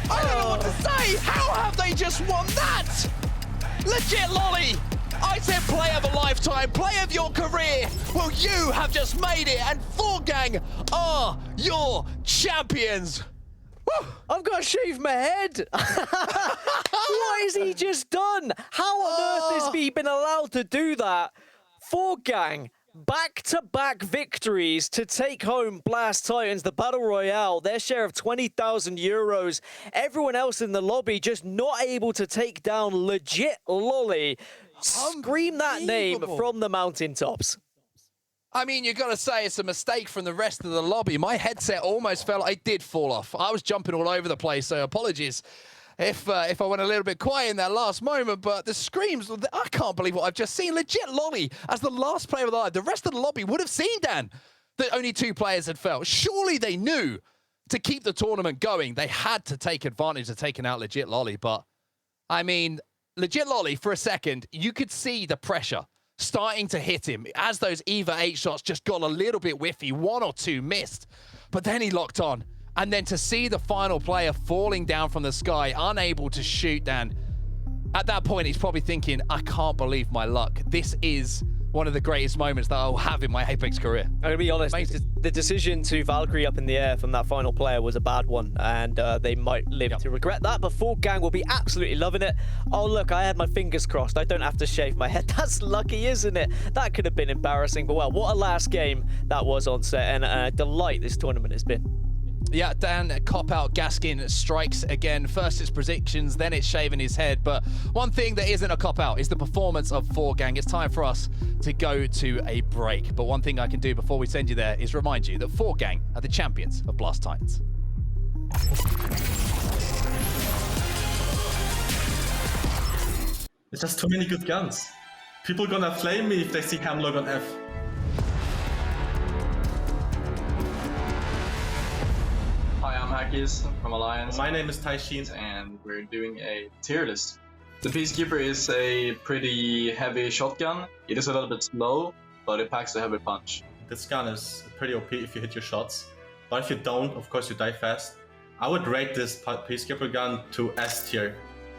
I don't know what to say. How have they just won that? Legit Lolly. I said play of a lifetime, play of your career. Well, you have just made it, and Forg are your champions. Woo.
I've got to shave my head. What has he just done? How on earth has he been allowed to do that? Forg back-to-back victories to take home BLAST Titans, the Battle Royale, their share of 20,000 euros. Everyone else in the lobby just not able to take down Legit Lolly. Scream that name from the mountaintops.
I mean, you got to say it's a mistake from the rest of the lobby. My headset almost fell. I did fall off. I was jumping all over the place, so apologies if I went a little bit quiet in that last moment, but the screams, I can't believe what I've just seen. Legit Lolly as the last player alive. The rest of the lobby would have seen, Dan, that only 2 players had fell. Surely they knew to keep the tournament going, they had to take advantage of taking out Legit Lolly, but I mean, Legit Lolly, for a second, you could see the pressure starting to hit him as those EVA 8 shots just got a little bit whiffy. 1 or 2 missed, but then he locked on. And then to see the final player falling down from the sky, unable to shoot, Dan, at that point, he's probably thinking, I can't believe my luck. This is one of the greatest moments that I'll have in my Apex career.
I'm going to be honest, the decision to Valkyrie up in the air from that final player was a bad one, and they might live to regret that, but Forg will be absolutely loving it. Oh, look, I had my fingers crossed. I don't have to shave my head. That's lucky, isn't it? That could have been embarrassing, but well, what a last game that was on set, and a delight this tournament has been.
Yeah, Dan, cop-out Gaskin strikes again. First it's predictions, then it's shaving his head. But one thing that isn't a cop-out is the performance of Forg. It's time for us to go to a break. But one thing I can do before we send you there is remind you that Forg are the champions of BLAST Titans.
It's just too many good guns. People gonna flame me if they see Hemlock on F.
Hi, I'm Hackis from Alliance.
My name is Taishin,
and we're doing a tier list. The Peacekeeper is a pretty heavy shotgun. It is a little bit slow, but it packs a heavy punch.
This gun is pretty OP if you hit your shots, but if you don't, of course you die fast. I would rate this Peacekeeper gun to S tier.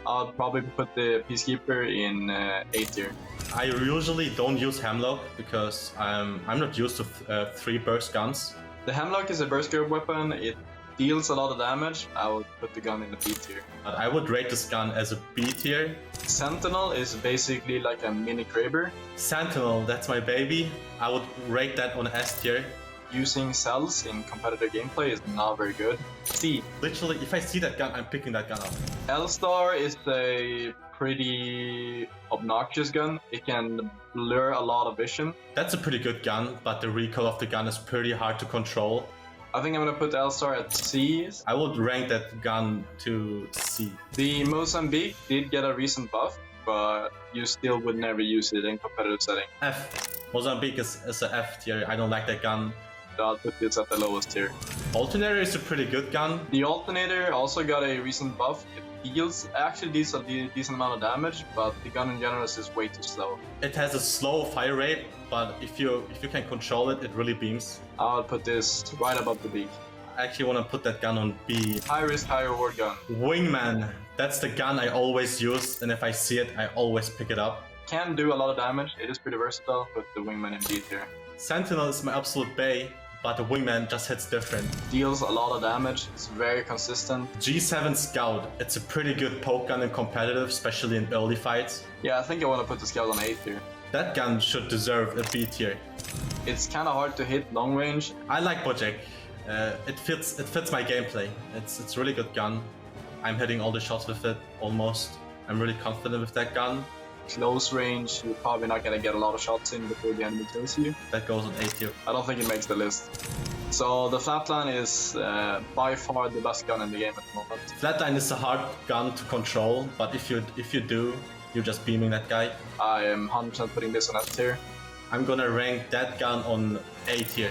I'd probably put the Peacekeeper in A tier.
I usually don't use Hemlock because I'm not used to 3 burst guns.
The Hemlock is a burst group weapon. It deals a lot of damage. I would put the gun in the B tier.
But I would rate this gun as a B tier.
Sentinel is basically like a mini Kraber.
Sentinel, that's my baby. I would rate that on S tier.
using cells in competitive gameplay is not very good. C.
Literally, if I see that gun, I'm picking that gun up.
L-Star is a pretty obnoxious gun. It can blur a lot of vision.
That's a pretty good gun, but the recoil of the gun is pretty hard to control.
I think I'm gonna put L-Star at C.
I would rank that gun to C.
The Mozambique did get a recent buff, but you still would never use it in competitive setting.
F. Mozambique is an F tier. I don't like that gun.
I'll put this at the lowest tier.
Alternator is a pretty good gun.
The Alternator also got a recent buff. It deals actually deals a decent amount of damage, but the gun in general is just way too slow.
It has a slow fire rate, but if you can control it, it really beams.
I'll put this right above the beak.
I actually want to put that gun on B.
High risk, high reward gun.
Wingman. That's the gun I always use, and if I see it, I always pick it up.
Can do a lot of damage. It is pretty versatile. Put the Wingman in B tier.
Sentinel is my absolute bay, but the Wingman just hits different.
Deals a lot of damage. It's very consistent.
G7 Scout. It's a pretty good poke gun in competitive, especially in early fights.
Yeah, I think I want to put the Scout on A tier.
That gun should deserve a B tier.
It's kind of hard to hit long range.
I like Bojack. It fits my gameplay. It's a really good gun. I'm hitting all the shots with it, almost. I'm really confident with that gun.
Close range, you're probably not gonna get a lot of shots in before the enemy kills you.
That goes on A tier.
I don't think it makes the list. So the Flatline is by far the best gun in the game at the moment.
Flatline is a hard gun to control, but if you do, you're just beaming that guy.
I am 100% putting this on F tier.
I'm gonna rank that gun on A tier.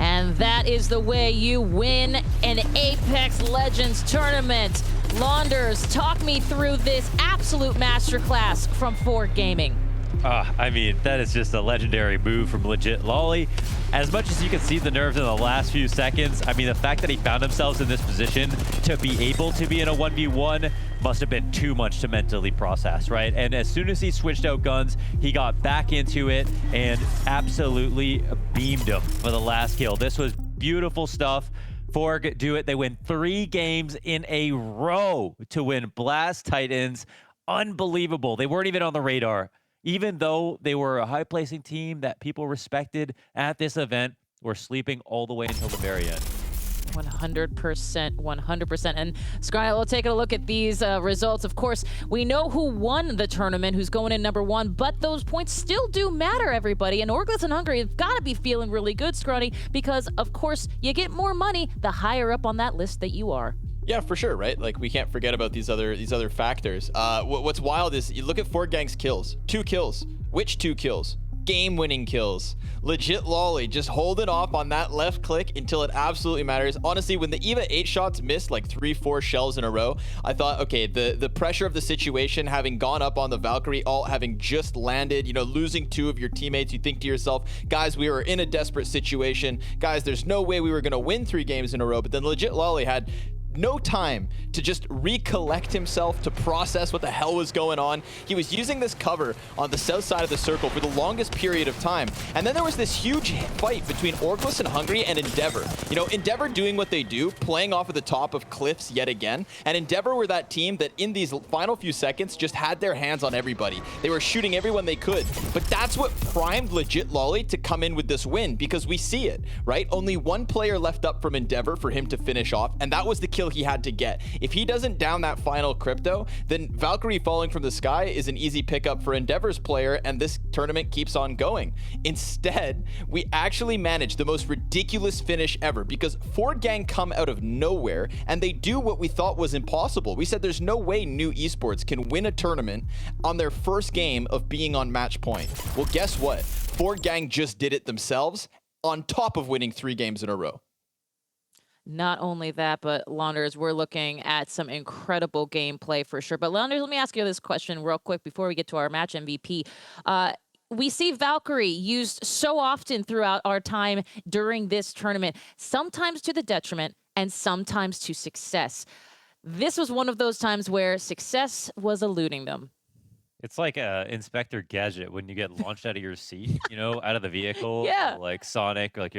And that is the way you win an Apex Legends tournament. Launders, talk me through this absolute masterclass from Forg Gaming.
I mean, that is just a legendary move from Legit Lolly. As much as you can see the nerves in the last few seconds, I mean, the fact that he found himself in this position to be able to be in a 1v1 must have been too much to mentally process, right? And as soon as he switched out guns, he got back into it and absolutely beamed him for the last kill. This was beautiful stuff. Forg do it. They win 3 games in a row to win BLAST Titans. Unbelievable. They weren't even on the radar. Even though they were a high-placing team that people respected at this event, were sleeping all the way until the very end.
100%, 100%. And Sky, we'll take a look at these results. Of course, we know who won the tournament, who's going in #1, but those points still do matter, everybody. And Orgless and Hungary have got to be feeling really good, Scrawny, because, of course, you get more money the higher up on that list that you are.
Yeah, for sure, right? Like, we can't forget about these other factors. What's wild is you look at Forg Gang's kills. 2 kills. Which 2 kills? Game-winning kills. Legit Lolly just holding off on that left click until it absolutely matters. Honestly, when the EVA 8 shots missed like 3-4 shells in a row, I thought, okay, the pressure of the situation, having gone up on the Valkyrie ult, having just landed, you know, losing 2 of your teammates, you think to yourself, guys, we were in a desperate situation. Guys, there's no way we were going to win 3 games in a row. But then Legit Lolly had no time to just recollect himself, to process what the hell was going on. He was using this cover on the south side of the circle for the longest period of time. And then there was this huge fight between Orgless and Hungary and Endeavour. You know, Endeavour doing what they do, playing off of the top of cliffs yet again. And Endeavour were that team that in these final few seconds just had their hands on everybody. They were shooting everyone they could. But that's what primed Legit Lolly to come in with this win, because we see it, right? Only 1 player left up from Endeavour for him to finish off, and that was the kill he had to get. If he doesn't down that final crypto, then Valkyrie falling from the sky is an easy pickup for Endeavor's player, and this tournament keeps on going. Instead, we actually managed the most ridiculous finish ever, because Forg Gang come out of nowhere and they do what we thought was impossible. We said there's no way New Esports can win a tournament on their first game of being on match point. Well, guess what? Forg Gang just did it themselves, on top of winning 3 games in a row.
Not only that, but Launders, we're looking at some incredible gameplay for sure. But Launders, let me ask you this question real quick before we get to our match MVP. We see Valkyrie used so often throughout our time during this tournament, sometimes to the detriment and sometimes to success. This was one of those times where success was eluding them.
It's like Inspector Gadget when you get launched out of your seat, you know, out of the vehicle.
Yeah.
Like Sonic, like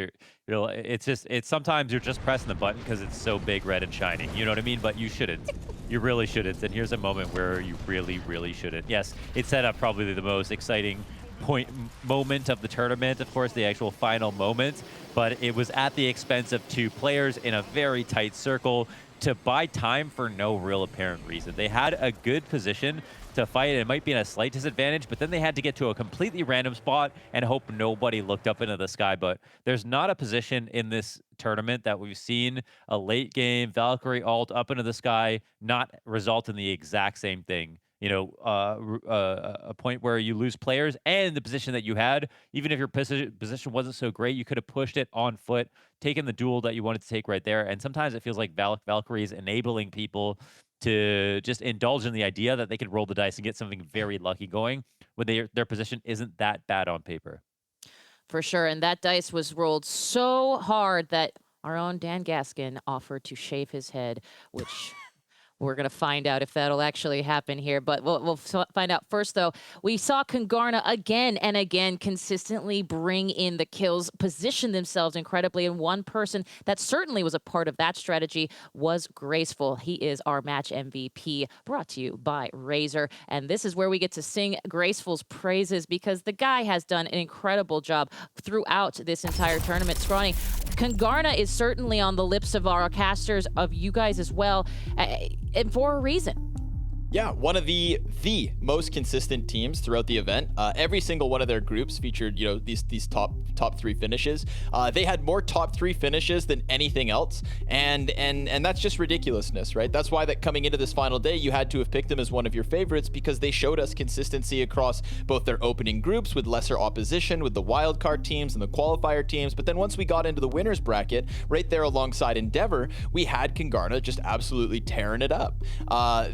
it's sometimes you're just pressing the button because it's so big, red, and shiny. You know what I mean? But you shouldn't. You really shouldn't. And here's a moment where you really, really shouldn't. Yes, it set up probably the most exciting moment of the tournament, of course, the actual final moment. But it was at the expense of 2 players in a very tight circle to buy time for no real apparent reason. They had a good position to fight. It might be in a slight disadvantage, but then they had to get to a completely random spot and hope nobody looked up into the sky. But there's not a position in this tournament that we've seen a late game Valkyrie ult up into the sky not result in the exact same thing. You know, a point where you lose players and the position that you had, even if your position wasn't so great, you could have pushed it on foot, taken the duel that you wanted to take right there. And sometimes it feels like Valkyrie is enabling people to just indulge in the idea that they could roll the dice and get something very lucky going when their position isn't that bad on paper.
For sure, and that dice was rolled so hard that our own Dan Gaskin offered to shave his head, which... We're going to find out if that'll actually happen here, but we'll find out. First, though, we saw Kungarna again and again consistently bring in the kills, position themselves incredibly, and one person that certainly was a part of that strategy was Graceful. He is our match MVP, brought to you by Razor, and this is where we get to sing Graceful's praises because the guy has done an incredible job throughout this entire tournament. Scrawny, Kungarna is certainly on the lips of our casters, of you guys as well, and for a reason.
Yeah, one of the most consistent teams throughout the event. Every single one of their groups featured, you know, these top 3 finishes. They had more top 3 finishes than anything else, and that's just ridiculousness, right? That's why that coming into this final day, you had to have picked them as one of your favorites because they showed us consistency across both their opening groups with lesser opposition, with the wildcard teams and the qualifier teams. But then once we got into the winners bracket, right there alongside Endeavour, we had Kungarna just absolutely tearing it up.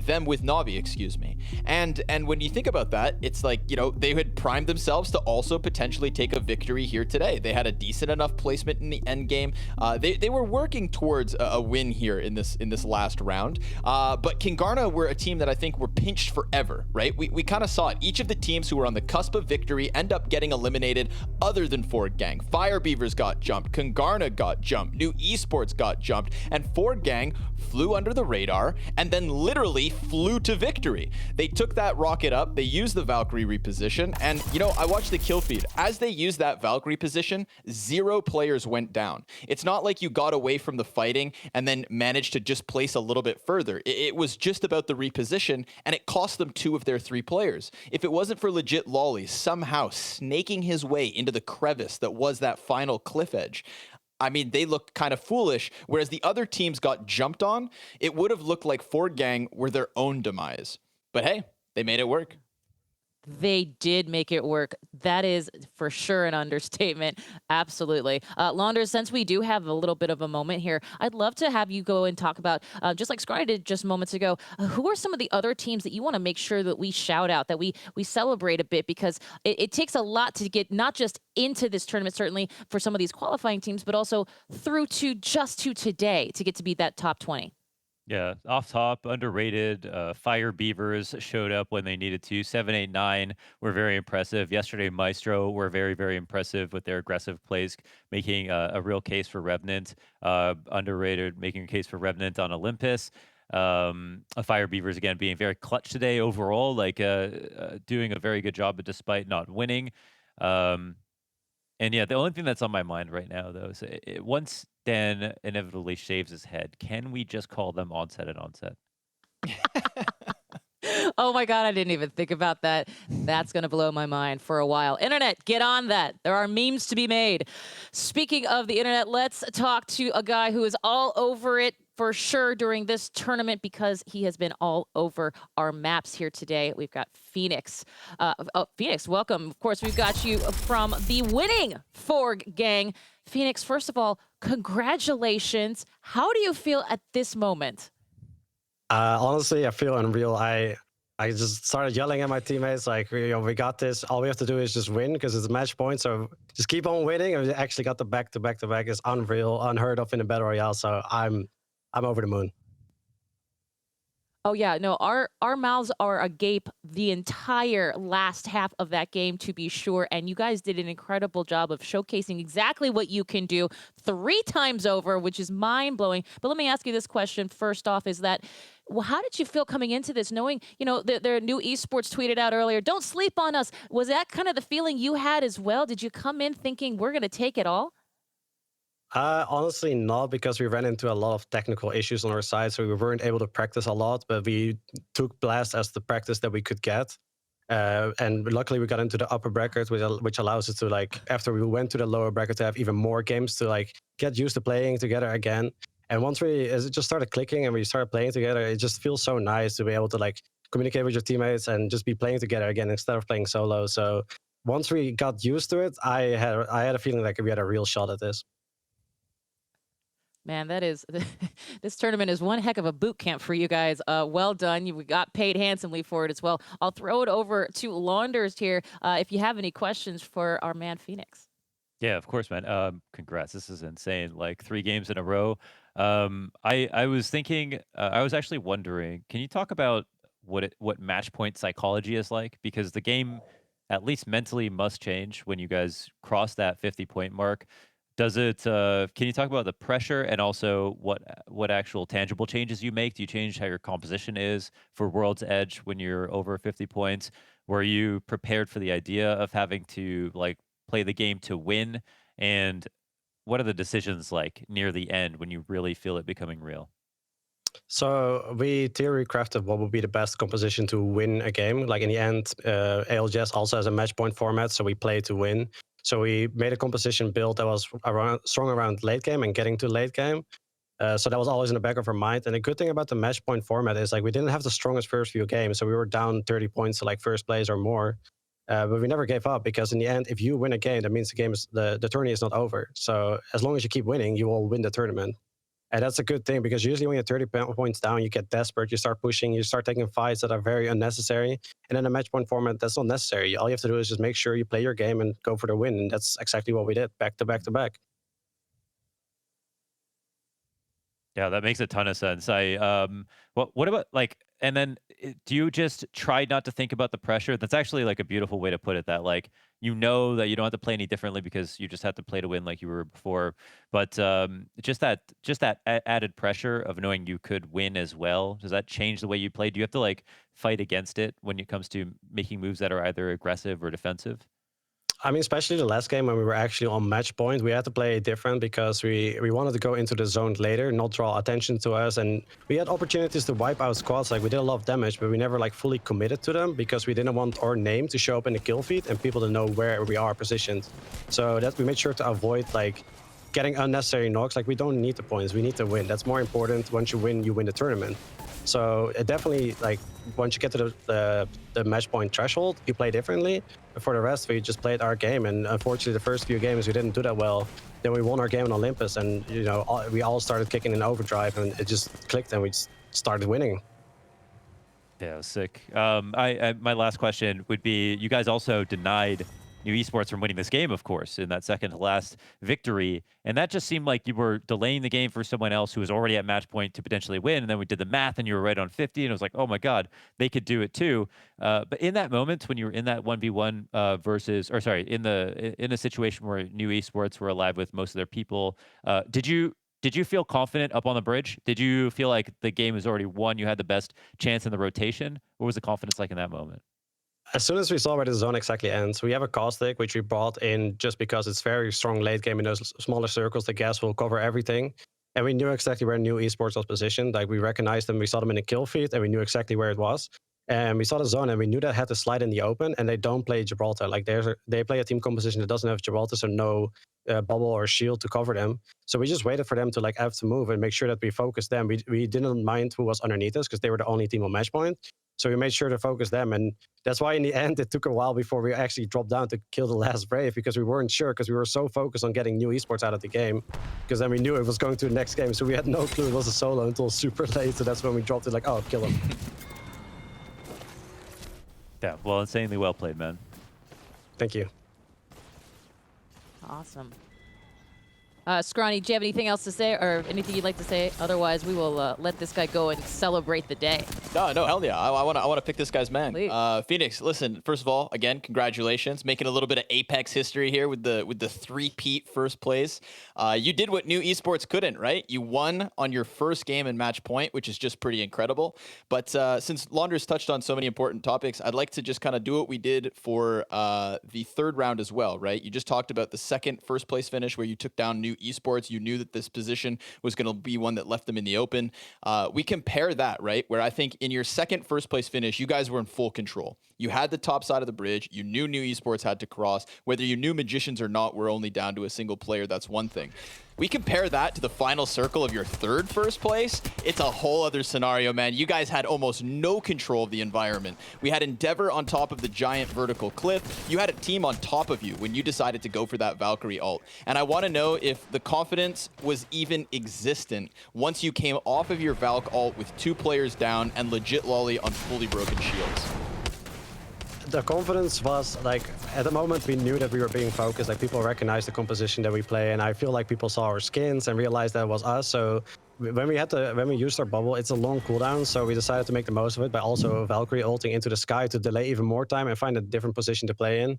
Them with NAVI, excuse me. And when you think about that, it's like, you know, they had primed themselves to also potentially take a victory here today. They had a decent enough placement in the end game. They were working towards a win here in this last round. But Kungarna were a team that I think were pinched forever, right? We kind of saw it. Each of the teams who were on the cusp of victory end up getting eliminated other than Forg Gang. Fire Beavers got jumped. Kungarna got jumped. New Esports got jumped. And Forg Gang flew under the radar and then literally flew to victory. They took that rocket up, they used the Valkyrie reposition, and you know, I watched the kill feed. As they used that Valkyrie position, 0 players went down. It's not like you got away from the fighting and then managed to just place a little bit further. It was just about the reposition, and it cost them 2 of their 3 players. If it wasn't for legit Lolly somehow snaking his way into the crevice that was that final cliff edge, I mean, they looked kind of foolish, whereas the other teams got jumped on. It would have looked like Forg Gang were their own demise. But hey, they made it work.
They did make it work. That is for sure an understatement. Absolutely. Launders, since we do have a little bit of a moment here, I'd love to have you go and talk about, just like Scry did just moments ago, who are some of the other teams that you want to make sure that we shout out, that we celebrate a bit, because it takes a lot to get not just into this tournament, certainly for some of these qualifying teams, but also through to just to today to get to be that top 20.
Yeah, off top, underrated. Fire Beavers showed up when they needed to. 789 were very impressive. Yesterday, Myztro were very, very impressive with their aggressive plays, making a real case for Revenant. Underrated, making a case for Revenant on Olympus. Fire Beavers, again, being very clutch today overall, like doing a very good job despite not winning. And yeah, the only thing that's on my mind right now, though, is once Dan inevitably shaves his head, can we just call them onset and onset?
Oh my God, I didn't even think about that. That's going to blow my mind for a while. Internet, get on that. There are memes to be made. Speaking of the internet, let's talk to a guy who is all over it for sure during this tournament because he has been all over our maps here today. We've got Phoenix. Phoenix, welcome. Of course, we've got you from the winning Forg Gang. Phoenix, first of all, congratulations. How do you feel at this moment?
Honestly, I feel unreal. I just started yelling at my teammates like, we got this. All we have to do is just win because it's a match point. So just keep on winning. And we actually got the back-to-back-to-back. It's unreal, unheard of in a Battle Royale. So I'm over the moon.
Oh yeah, no, our mouths are agape the entire last half of that game, to be sure. And you guys did an incredible job of showcasing exactly what you can do 3 times over, which is mind blowing. But let me ask you this question first off: is that, well, how did you feel coming into this, knowing, you know, their new esports tweeted out earlier, "Don't sleep on us"? Was that kind of the feeling you had as well? Did you come in thinking we're going to take it all?
Honestly, not, because we ran into a lot of technical issues on our side, so we weren't able to practice a lot. But we took Blast as the practice that we could get, and luckily we got into the upper bracket, which allows us to, like, after we went to the lower bracket, to have even more games to like get used to playing together again. And once it just started clicking and we started playing together, it just feels so nice to be able to like communicate with your teammates and just be playing together again instead of playing solo. So once we got used to it, I had a feeling like we had a real shot at this.
Man, that is this tournament is one heck of a boot camp for you guys. Well done. You got paid handsomely for it as well. I'll throw it over to Launders here if you have any questions for our man Phoenix.
Yeah, of course, man. Congrats. This is insane. Like 3 games in a row. I was thinking, I was actually wondering, can you talk about what match point psychology is like? Because the game, at least mentally, must change when you guys cross that 50-point mark. Does it? Can you talk about the pressure and also what actual tangible changes you make? Do you change how your composition is for World's Edge when you're over 50 points? Were you prepared for the idea of having to like play the game to win? And what are the decisions like near the end when you really feel it becoming real?
So we theory crafted what would be the best composition to win a game. Like in the end, ALGS also has a match point format, so we play to win. So we made a composition build that was strong around late game and getting to late game. So that was always in the back of our mind. And the good thing about the match point format is like we didn't have the strongest first few games, so we were down 30 points to like first place or more. But we never gave up, because in the end, if you win a game, that means the tourney is not over. So as long as you keep winning, you will win the tournament. And that's a good thing, because usually when you're 30 points down, you get desperate, you start pushing, you start taking fights that are very unnecessary. And in a match point format, that's not necessary. All you have to do is just make sure you play your game and go for the win. And that's exactly what we did, back to back to back.
Yeah, that makes a ton of sense. What about like, and then do you just try not to think about the pressure? That's actually like a beautiful way to put it, that like, you know that you don't have to play any differently because you just have to play to win like you were before. But just that added pressure of knowing you could win as well, does that change the way you play? Do you have to like fight against it when it comes to making moves that are either aggressive or defensive?
I mean, especially the last game when we were actually on match point, we had to play different because we wanted to go into the zone later, not draw attention to us. And we had opportunities to wipe out squads. Like we did a lot of damage, but we never like fully committed to them because we didn't want our name to show up in the kill feed and people to know where we are positioned. So that we made sure to avoid like getting unnecessary knocks. Like we don't need the points, we need to win. That's more important. Once you win the tournament. So it definitely, like, once you get to the match point threshold, you play differently. But for the rest, we just played our game. And unfortunately, the first few games, we didn't do that well. Then we won our game on Olympus, and you know, we all started kicking in overdrive, and it just clicked, and we just started winning.
Yeah, it was sick. My last question would be, you guys also denied New Esports from winning this game, of course, in that second to last victory. And that just seemed like you were delaying the game for someone else who was already at match point to potentially win. And then we did the math and you were right on 50. And it was like, oh my God, they could do it too. But in that moment, when you were in that 1v1 in a situation where New Esports were alive with most of their people, did you feel confident up on the bridge? Did you feel like the game was already won? You had the best chance in the rotation? What was the confidence like in that moment?
As soon as we saw where the zone exactly ends, we have a caustic, which we brought in just because it's very strong late game in those smaller circles. The gas will cover everything. And we knew exactly where New Esports was positioned. Like we recognized them, we saw them in the kill feed, and we knew exactly where it was. And we saw the zone, and we knew that had to slide in the open, and they don't play Gibraltar. Like they play a team composition that doesn't have Gibraltar, so no bubble or shield to cover them. So we just waited for them to like have to move and make sure that we focused them. We didn't mind who was underneath us because they were the only team on match point. So we made sure to focus them. And that's why in the end, it took a while before we actually dropped down to kill the last Brave, because we weren't sure, because we were so focused on getting New Esports out of the game, because then we knew it was going to the next game. So we had no clue it was a solo until super late. So that's when we dropped it like, oh, kill him.
Yeah, well, insanely well played, man.
Thank you.
Awesome. Scrawny, do you have anything else to say or anything you'd like to say? Otherwise, we will let this guy go and celebrate the day.
No, hell yeah. I want to pick this guy's man. Phoenix, listen, first of all, again, congratulations. Making a little bit of Apex history here with the three-peat first place. You did what new esports couldn't, right? You won on your first game in match point, which is just pretty incredible. But since Launders touched on so many important topics, I'd like to just kind of do what we did for the third round as well, right? You just talked about the second first place finish where you took down new esports. You knew that this position was going to be one that left them in the open. We compare that, right? Where I think in your second first place finish, you guys were in full control. You had the top side of the bridge. You knew new esports had to cross. Whether you knew magicians or not, we're only down to a single player. That's one thing. We compare that to the final circle of your third first place. It's a whole other scenario, man. You guys had almost no control of the environment. We had Endeavour on top of the giant vertical cliff. You had a team on top of you when you decided to go for that Valkyrie ult. And I want to know if the confidence was even existent once you came off of your Valk ult with 2 players down and legit lolly on fully broken shields.
The confidence was like, at the moment we knew that we were being focused, like people recognized the composition that we play, and I feel like people saw our skins and realized that it was us. So when we used our bubble, it's a long cooldown, so we decided to make the most of it by also Valkyrie ulting into the sky to delay even more time and find a different position to play in.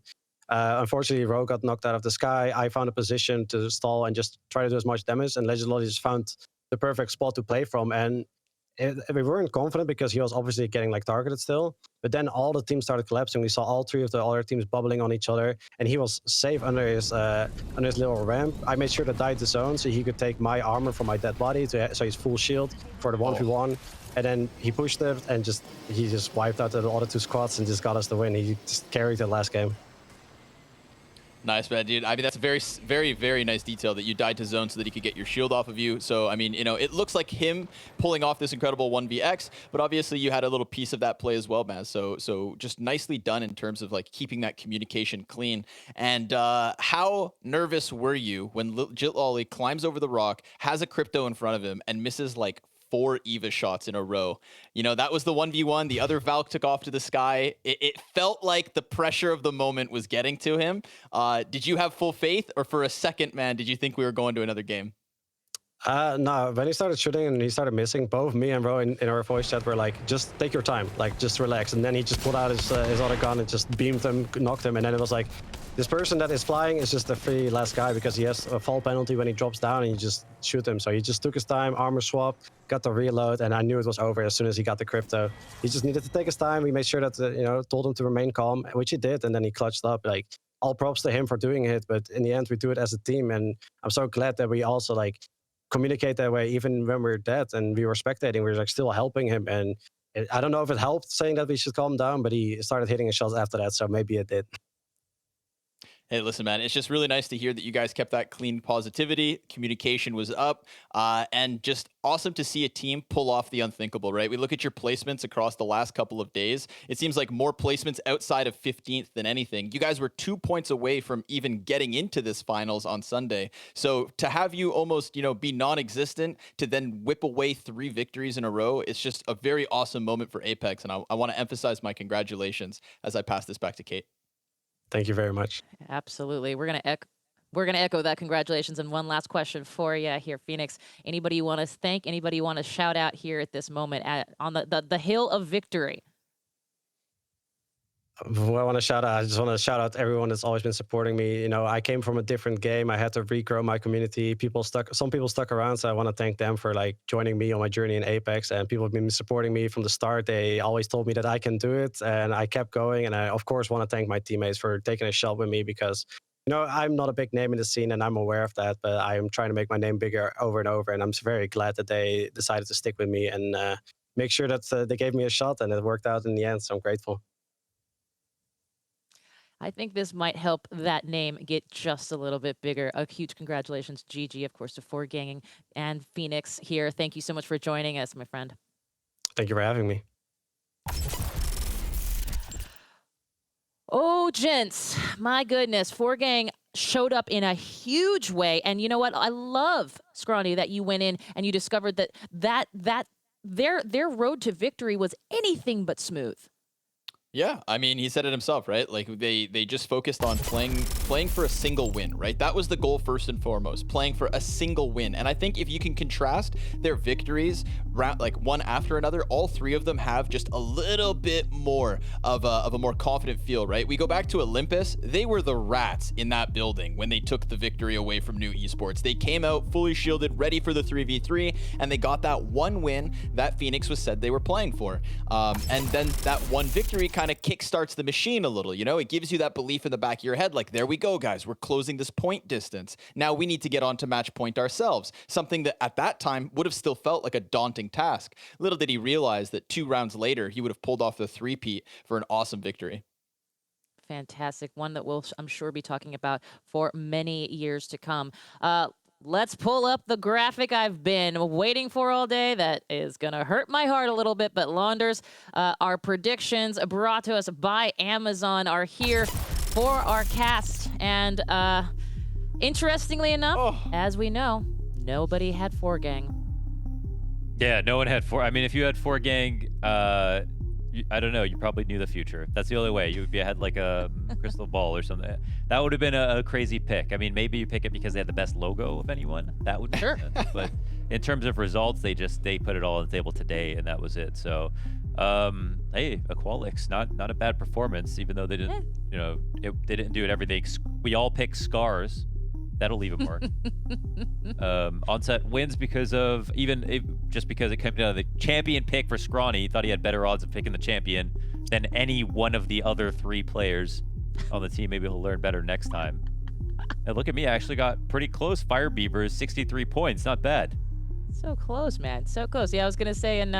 Unfortunately, Rogue got knocked out of the sky. I found a position to stall and just try to do as much damage, and Legend Lolly just found the perfect spot to play from. And we weren't confident because he was obviously getting like targeted still, but then all the teams started collapsing. We saw all 3 of the other teams bubbling on each other, and he was safe under his little ramp. I made sure to dive the zone so he could take my armor from my dead body so he's full shield for the 1v1. And then he pushed it and he just wiped out the other 2 squads and just got us the win. He just carried the last game.
Nice, man, dude. I mean, that's a very, very, very nice detail that you died to zone so that he could get your shield off of you. So, I mean, you know, it looks like him pulling off this incredible 1vx, but obviously you had a little piece of that play as well, man. So just nicely done in terms of like keeping that communication clean. And how nervous were you when Legit Lolly climbs over the rock, has a crypto in front of him, and misses like 4 EVA shots in a row? You know, that was the 1v1. The other Valk took off to the sky. It felt like the pressure of the moment was getting to him. Did you have full faith, or for a second, man, did you think we were going to another game?
No, when he started shooting and he started missing, both me and Ro in our voice chat were like, just take your time, like just relax. And then he just pulled out his other gun and just beamed him, knocked him. And then it was like, this person that is flying is just the free last guy because he has a fall penalty when he drops down, and you just shoot him. So he just took his time, armor swapped, got the reload, and I knew it was over as soon as he got the crypto. He just needed to take his time. We made sure that, you know, told him to remain calm, which he did. And then he clutched up. Like, all props to him for doing it. But in the end, we do it as a team. And I'm so glad that we also like communicate that way, even when we're dead and we were spectating, we were like still helping him. And I don't know if it helped saying that we should calm down, but he started hitting his shots after that, so maybe it did.
Hey, listen, man, it's just really nice to hear that you guys kept that clean positivity. Communication was up, and just awesome to see a team pull off the unthinkable, right? We look at your placements across the last couple of days. It seems like more placements outside of 15th than anything. You guys were 2 points away from even getting into this finals on Sunday. So to have you almost, you know, be non-existent to then whip away 3 victories in a row, it's just a very awesome moment for Apex. And I want to emphasize my congratulations as I pass this back to Kate.
Thank you very much.
Absolutely. We're gonna echo that. Congratulations. And one last question for you here, Phoenix. Anybody you want to thank? Anybody you want to shout out here at this moment on the hill of victory?
Well, I just want to shout out everyone that's always been supporting me. You know, I came from a different game. I had to regrow my community. Some people stuck around, so I want to thank them for like joining me on my journey in Apex. And people have been supporting me from the start. They always told me that I can do it, and I kept going. And I, of course, want to thank my teammates for taking a shot with me because, you know, I'm not a big name in the scene, and I'm aware of that. But I am trying to make my name bigger over and over. And I'm very glad that they decided to stick with me and make sure that they gave me a shot, and it worked out in the end. So I'm grateful.
I think this might help that name get just a little bit bigger. A huge congratulations, GG, of course, to Forg Ganging and Phoenix here. Thank you so much for joining us, my friend.
Thank you for having me.
Oh, gents, my goodness. Forg Gang showed up in a huge way. And you know what? I love, Scrawny, that you went in and you discovered that their road to victory was anything but smooth.
Yeah, I mean, he said it himself, right? Like they just focused on playing for a single win, right? That was the goal first and foremost, playing for a single win. And I think if you can contrast their victories, like one after another, all three of them have just a little bit more of a more confident feel, right? We go back to Olympus, they were the rats in that building when they took the victory away from New Esports. They came out fully shielded, ready for the 3v3, and they got that one win that Phoenix was said they were playing for. And then that one victory kind of kickstarts the machine a little, you know? It gives you that belief in the back of your head, like, there we go, guys, we're closing this point distance. Now we need to get on to match point ourselves, something that at that time would have still felt like a daunting task. Little did he realize that 2 rounds later, he would have pulled off the 3-peat for an awesome victory.
Fantastic. One that we'll, I'm sure, be talking about for many years to come. Let's pull up the graphic I've been waiting for all day. That is going to hurt my heart a little bit, but Launders, our predictions brought to us by Amazon are here for our cast. And interestingly enough, as we know, nobody had Forg gang.
Yeah, no one had Forg. I mean, if you had Forg gang, I don't know, you probably knew the future. That's the only way. You had like a crystal ball or something. That would have been a crazy pick. I mean, maybe you pick it because they had the best logo of anyone. That would be sure. But in terms of results, they put it all on the table today, and that was it. So, hey, Aqualix, not a bad performance, even though they didn't, you know, they didn't do it everything. We all picked Scarz. That'll leave a mark. Onset wins because of just because it came down to the champion pick for Scrawny. He thought he had better odds of picking the champion than any one of the other 3 players on the team. Maybe he'll learn better next time. And look at me, I actually got pretty close. Fire Beavers, 63 points, not bad.
So close, man, so close. Yeah, I was gonna say, and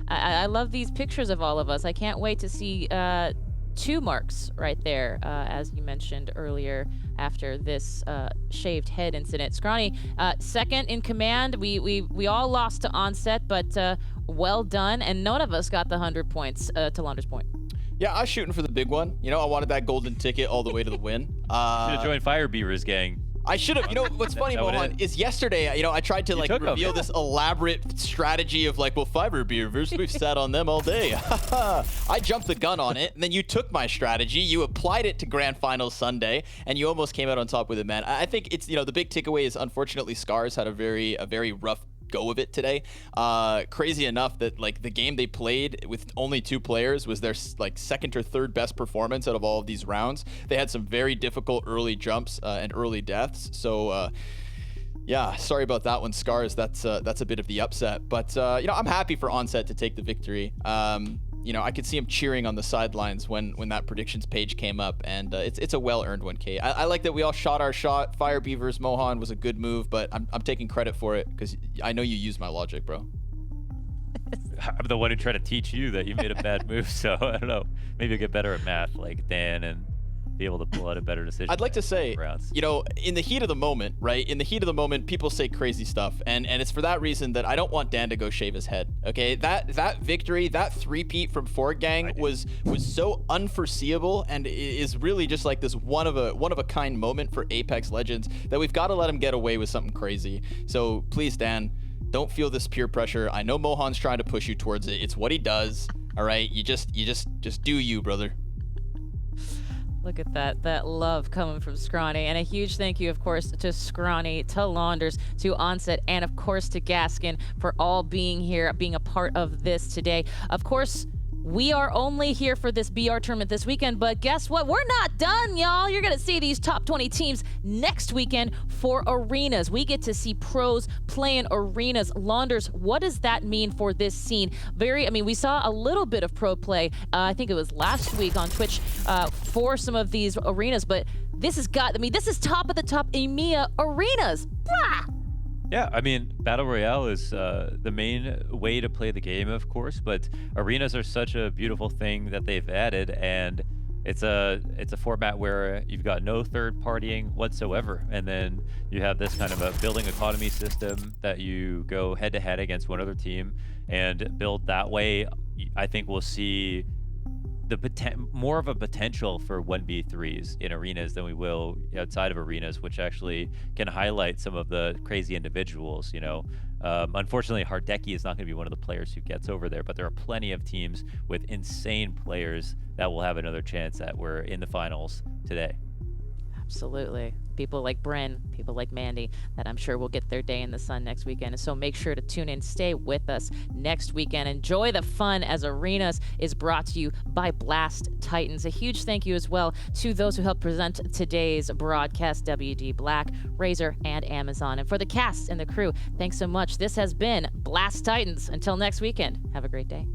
I love these pictures of all of us. I can't wait to see 2 marks right there, as you mentioned earlier, after this shaved head incident. Scrawny, second in command. We all lost to Onset, but well done, and none of us got the 100 points to Launder's point.
Yeah, I was shooting for the big one. You know, I wanted that golden ticket all the way to the win.
Should have joined Fire Beavers gang.
I should have. You know, what's funny, Mohan, is yesterday, you know, I tried to like reveal this elaborate strategy of like, well, Fire Beavers, we've sat on them all day. I jumped the gun on it, and then you took my strategy, you applied it to Grand Finals Sunday, and you almost came out on top with it, man. I think it's, you know, the big takeaway is unfortunately Scarz had a very rough go of it today. Crazy enough that like the game they played with only 2 players was their like 2nd or 3rd best performance out of all of these rounds. They had some very difficult early jumps and early deaths. So yeah, sorry about that one, Scarz. That's a bit of the upset, but you know, I'm happy for Onset to take the victory. You know, I could see him cheering on the sidelines when that predictions page came up, and it's a well-earned 1K. I like that we all shot our shot. Fire Beavers, Mohan was a good move, but I'm taking credit for it because I know you used my logic, bro.
I'm the one who tried to teach you that you made a bad move, so I don't know. Maybe you'll get better at math like Dan and be able to pull out a better decision.
I'd like to say, you know, in the heat of the moment, right? In the heat of the moment, people say crazy stuff, and it's for that reason that I don't want Dan to go shave his head. Okay, that victory, that 3-peat from Forg gang was so unforeseeable, and is really just like this one of a kind moment for Apex Legends that we've got to let him get away with something crazy. So please, Dan, don't feel this peer pressure. I know Mohan's trying to push you towards it. It's what he does. All right, you just do you, brother.
Look at that love coming from Scrawny. And a huge thank you, of course, to Scrawny, to Launders, to Onset, and of course to Gaskin for all being here, being a part of this today. Of course, we are only here for this BR tournament this weekend, but guess what? We're not done, y'all. You're gonna see these top 20 teams next weekend for arenas. We get to see pros playing arenas. Launders, what does that mean for this scene? I mean, we saw a little bit of pro play, I think it was last week on Twitch, for some of these arenas, but this is top of the top EMEA arenas. Blah!
Yeah, I mean, Battle Royale is the main way to play the game, of course, but arenas are such a beautiful thing that they've added, and it's a format where you've got no third partying whatsoever, and then you have this kind of a building economy system that you go head-to-head against one other team and build that way. I think we'll see more of a potential for 1v3s in arenas than we will outside of arenas, which actually can highlight some of the crazy individuals, you know. Unfortunately, Hardeki is not going to be one of the players who gets over there, but there are plenty of teams with insane players that will have another chance that were in the finals today.
Absolutely. People like Bryn, people like Mandy, that I'm sure will get their day in the sun next weekend. And so make sure to tune in, stay with us next weekend. Enjoy the fun, as Arenas is brought to you by BLAST Titans. A huge thank you as well to those who helped present today's broadcast, WD Black, Razor, and Amazon. And for the cast and the crew, thanks so much. This has been BLAST Titans. Until next weekend, have a great day.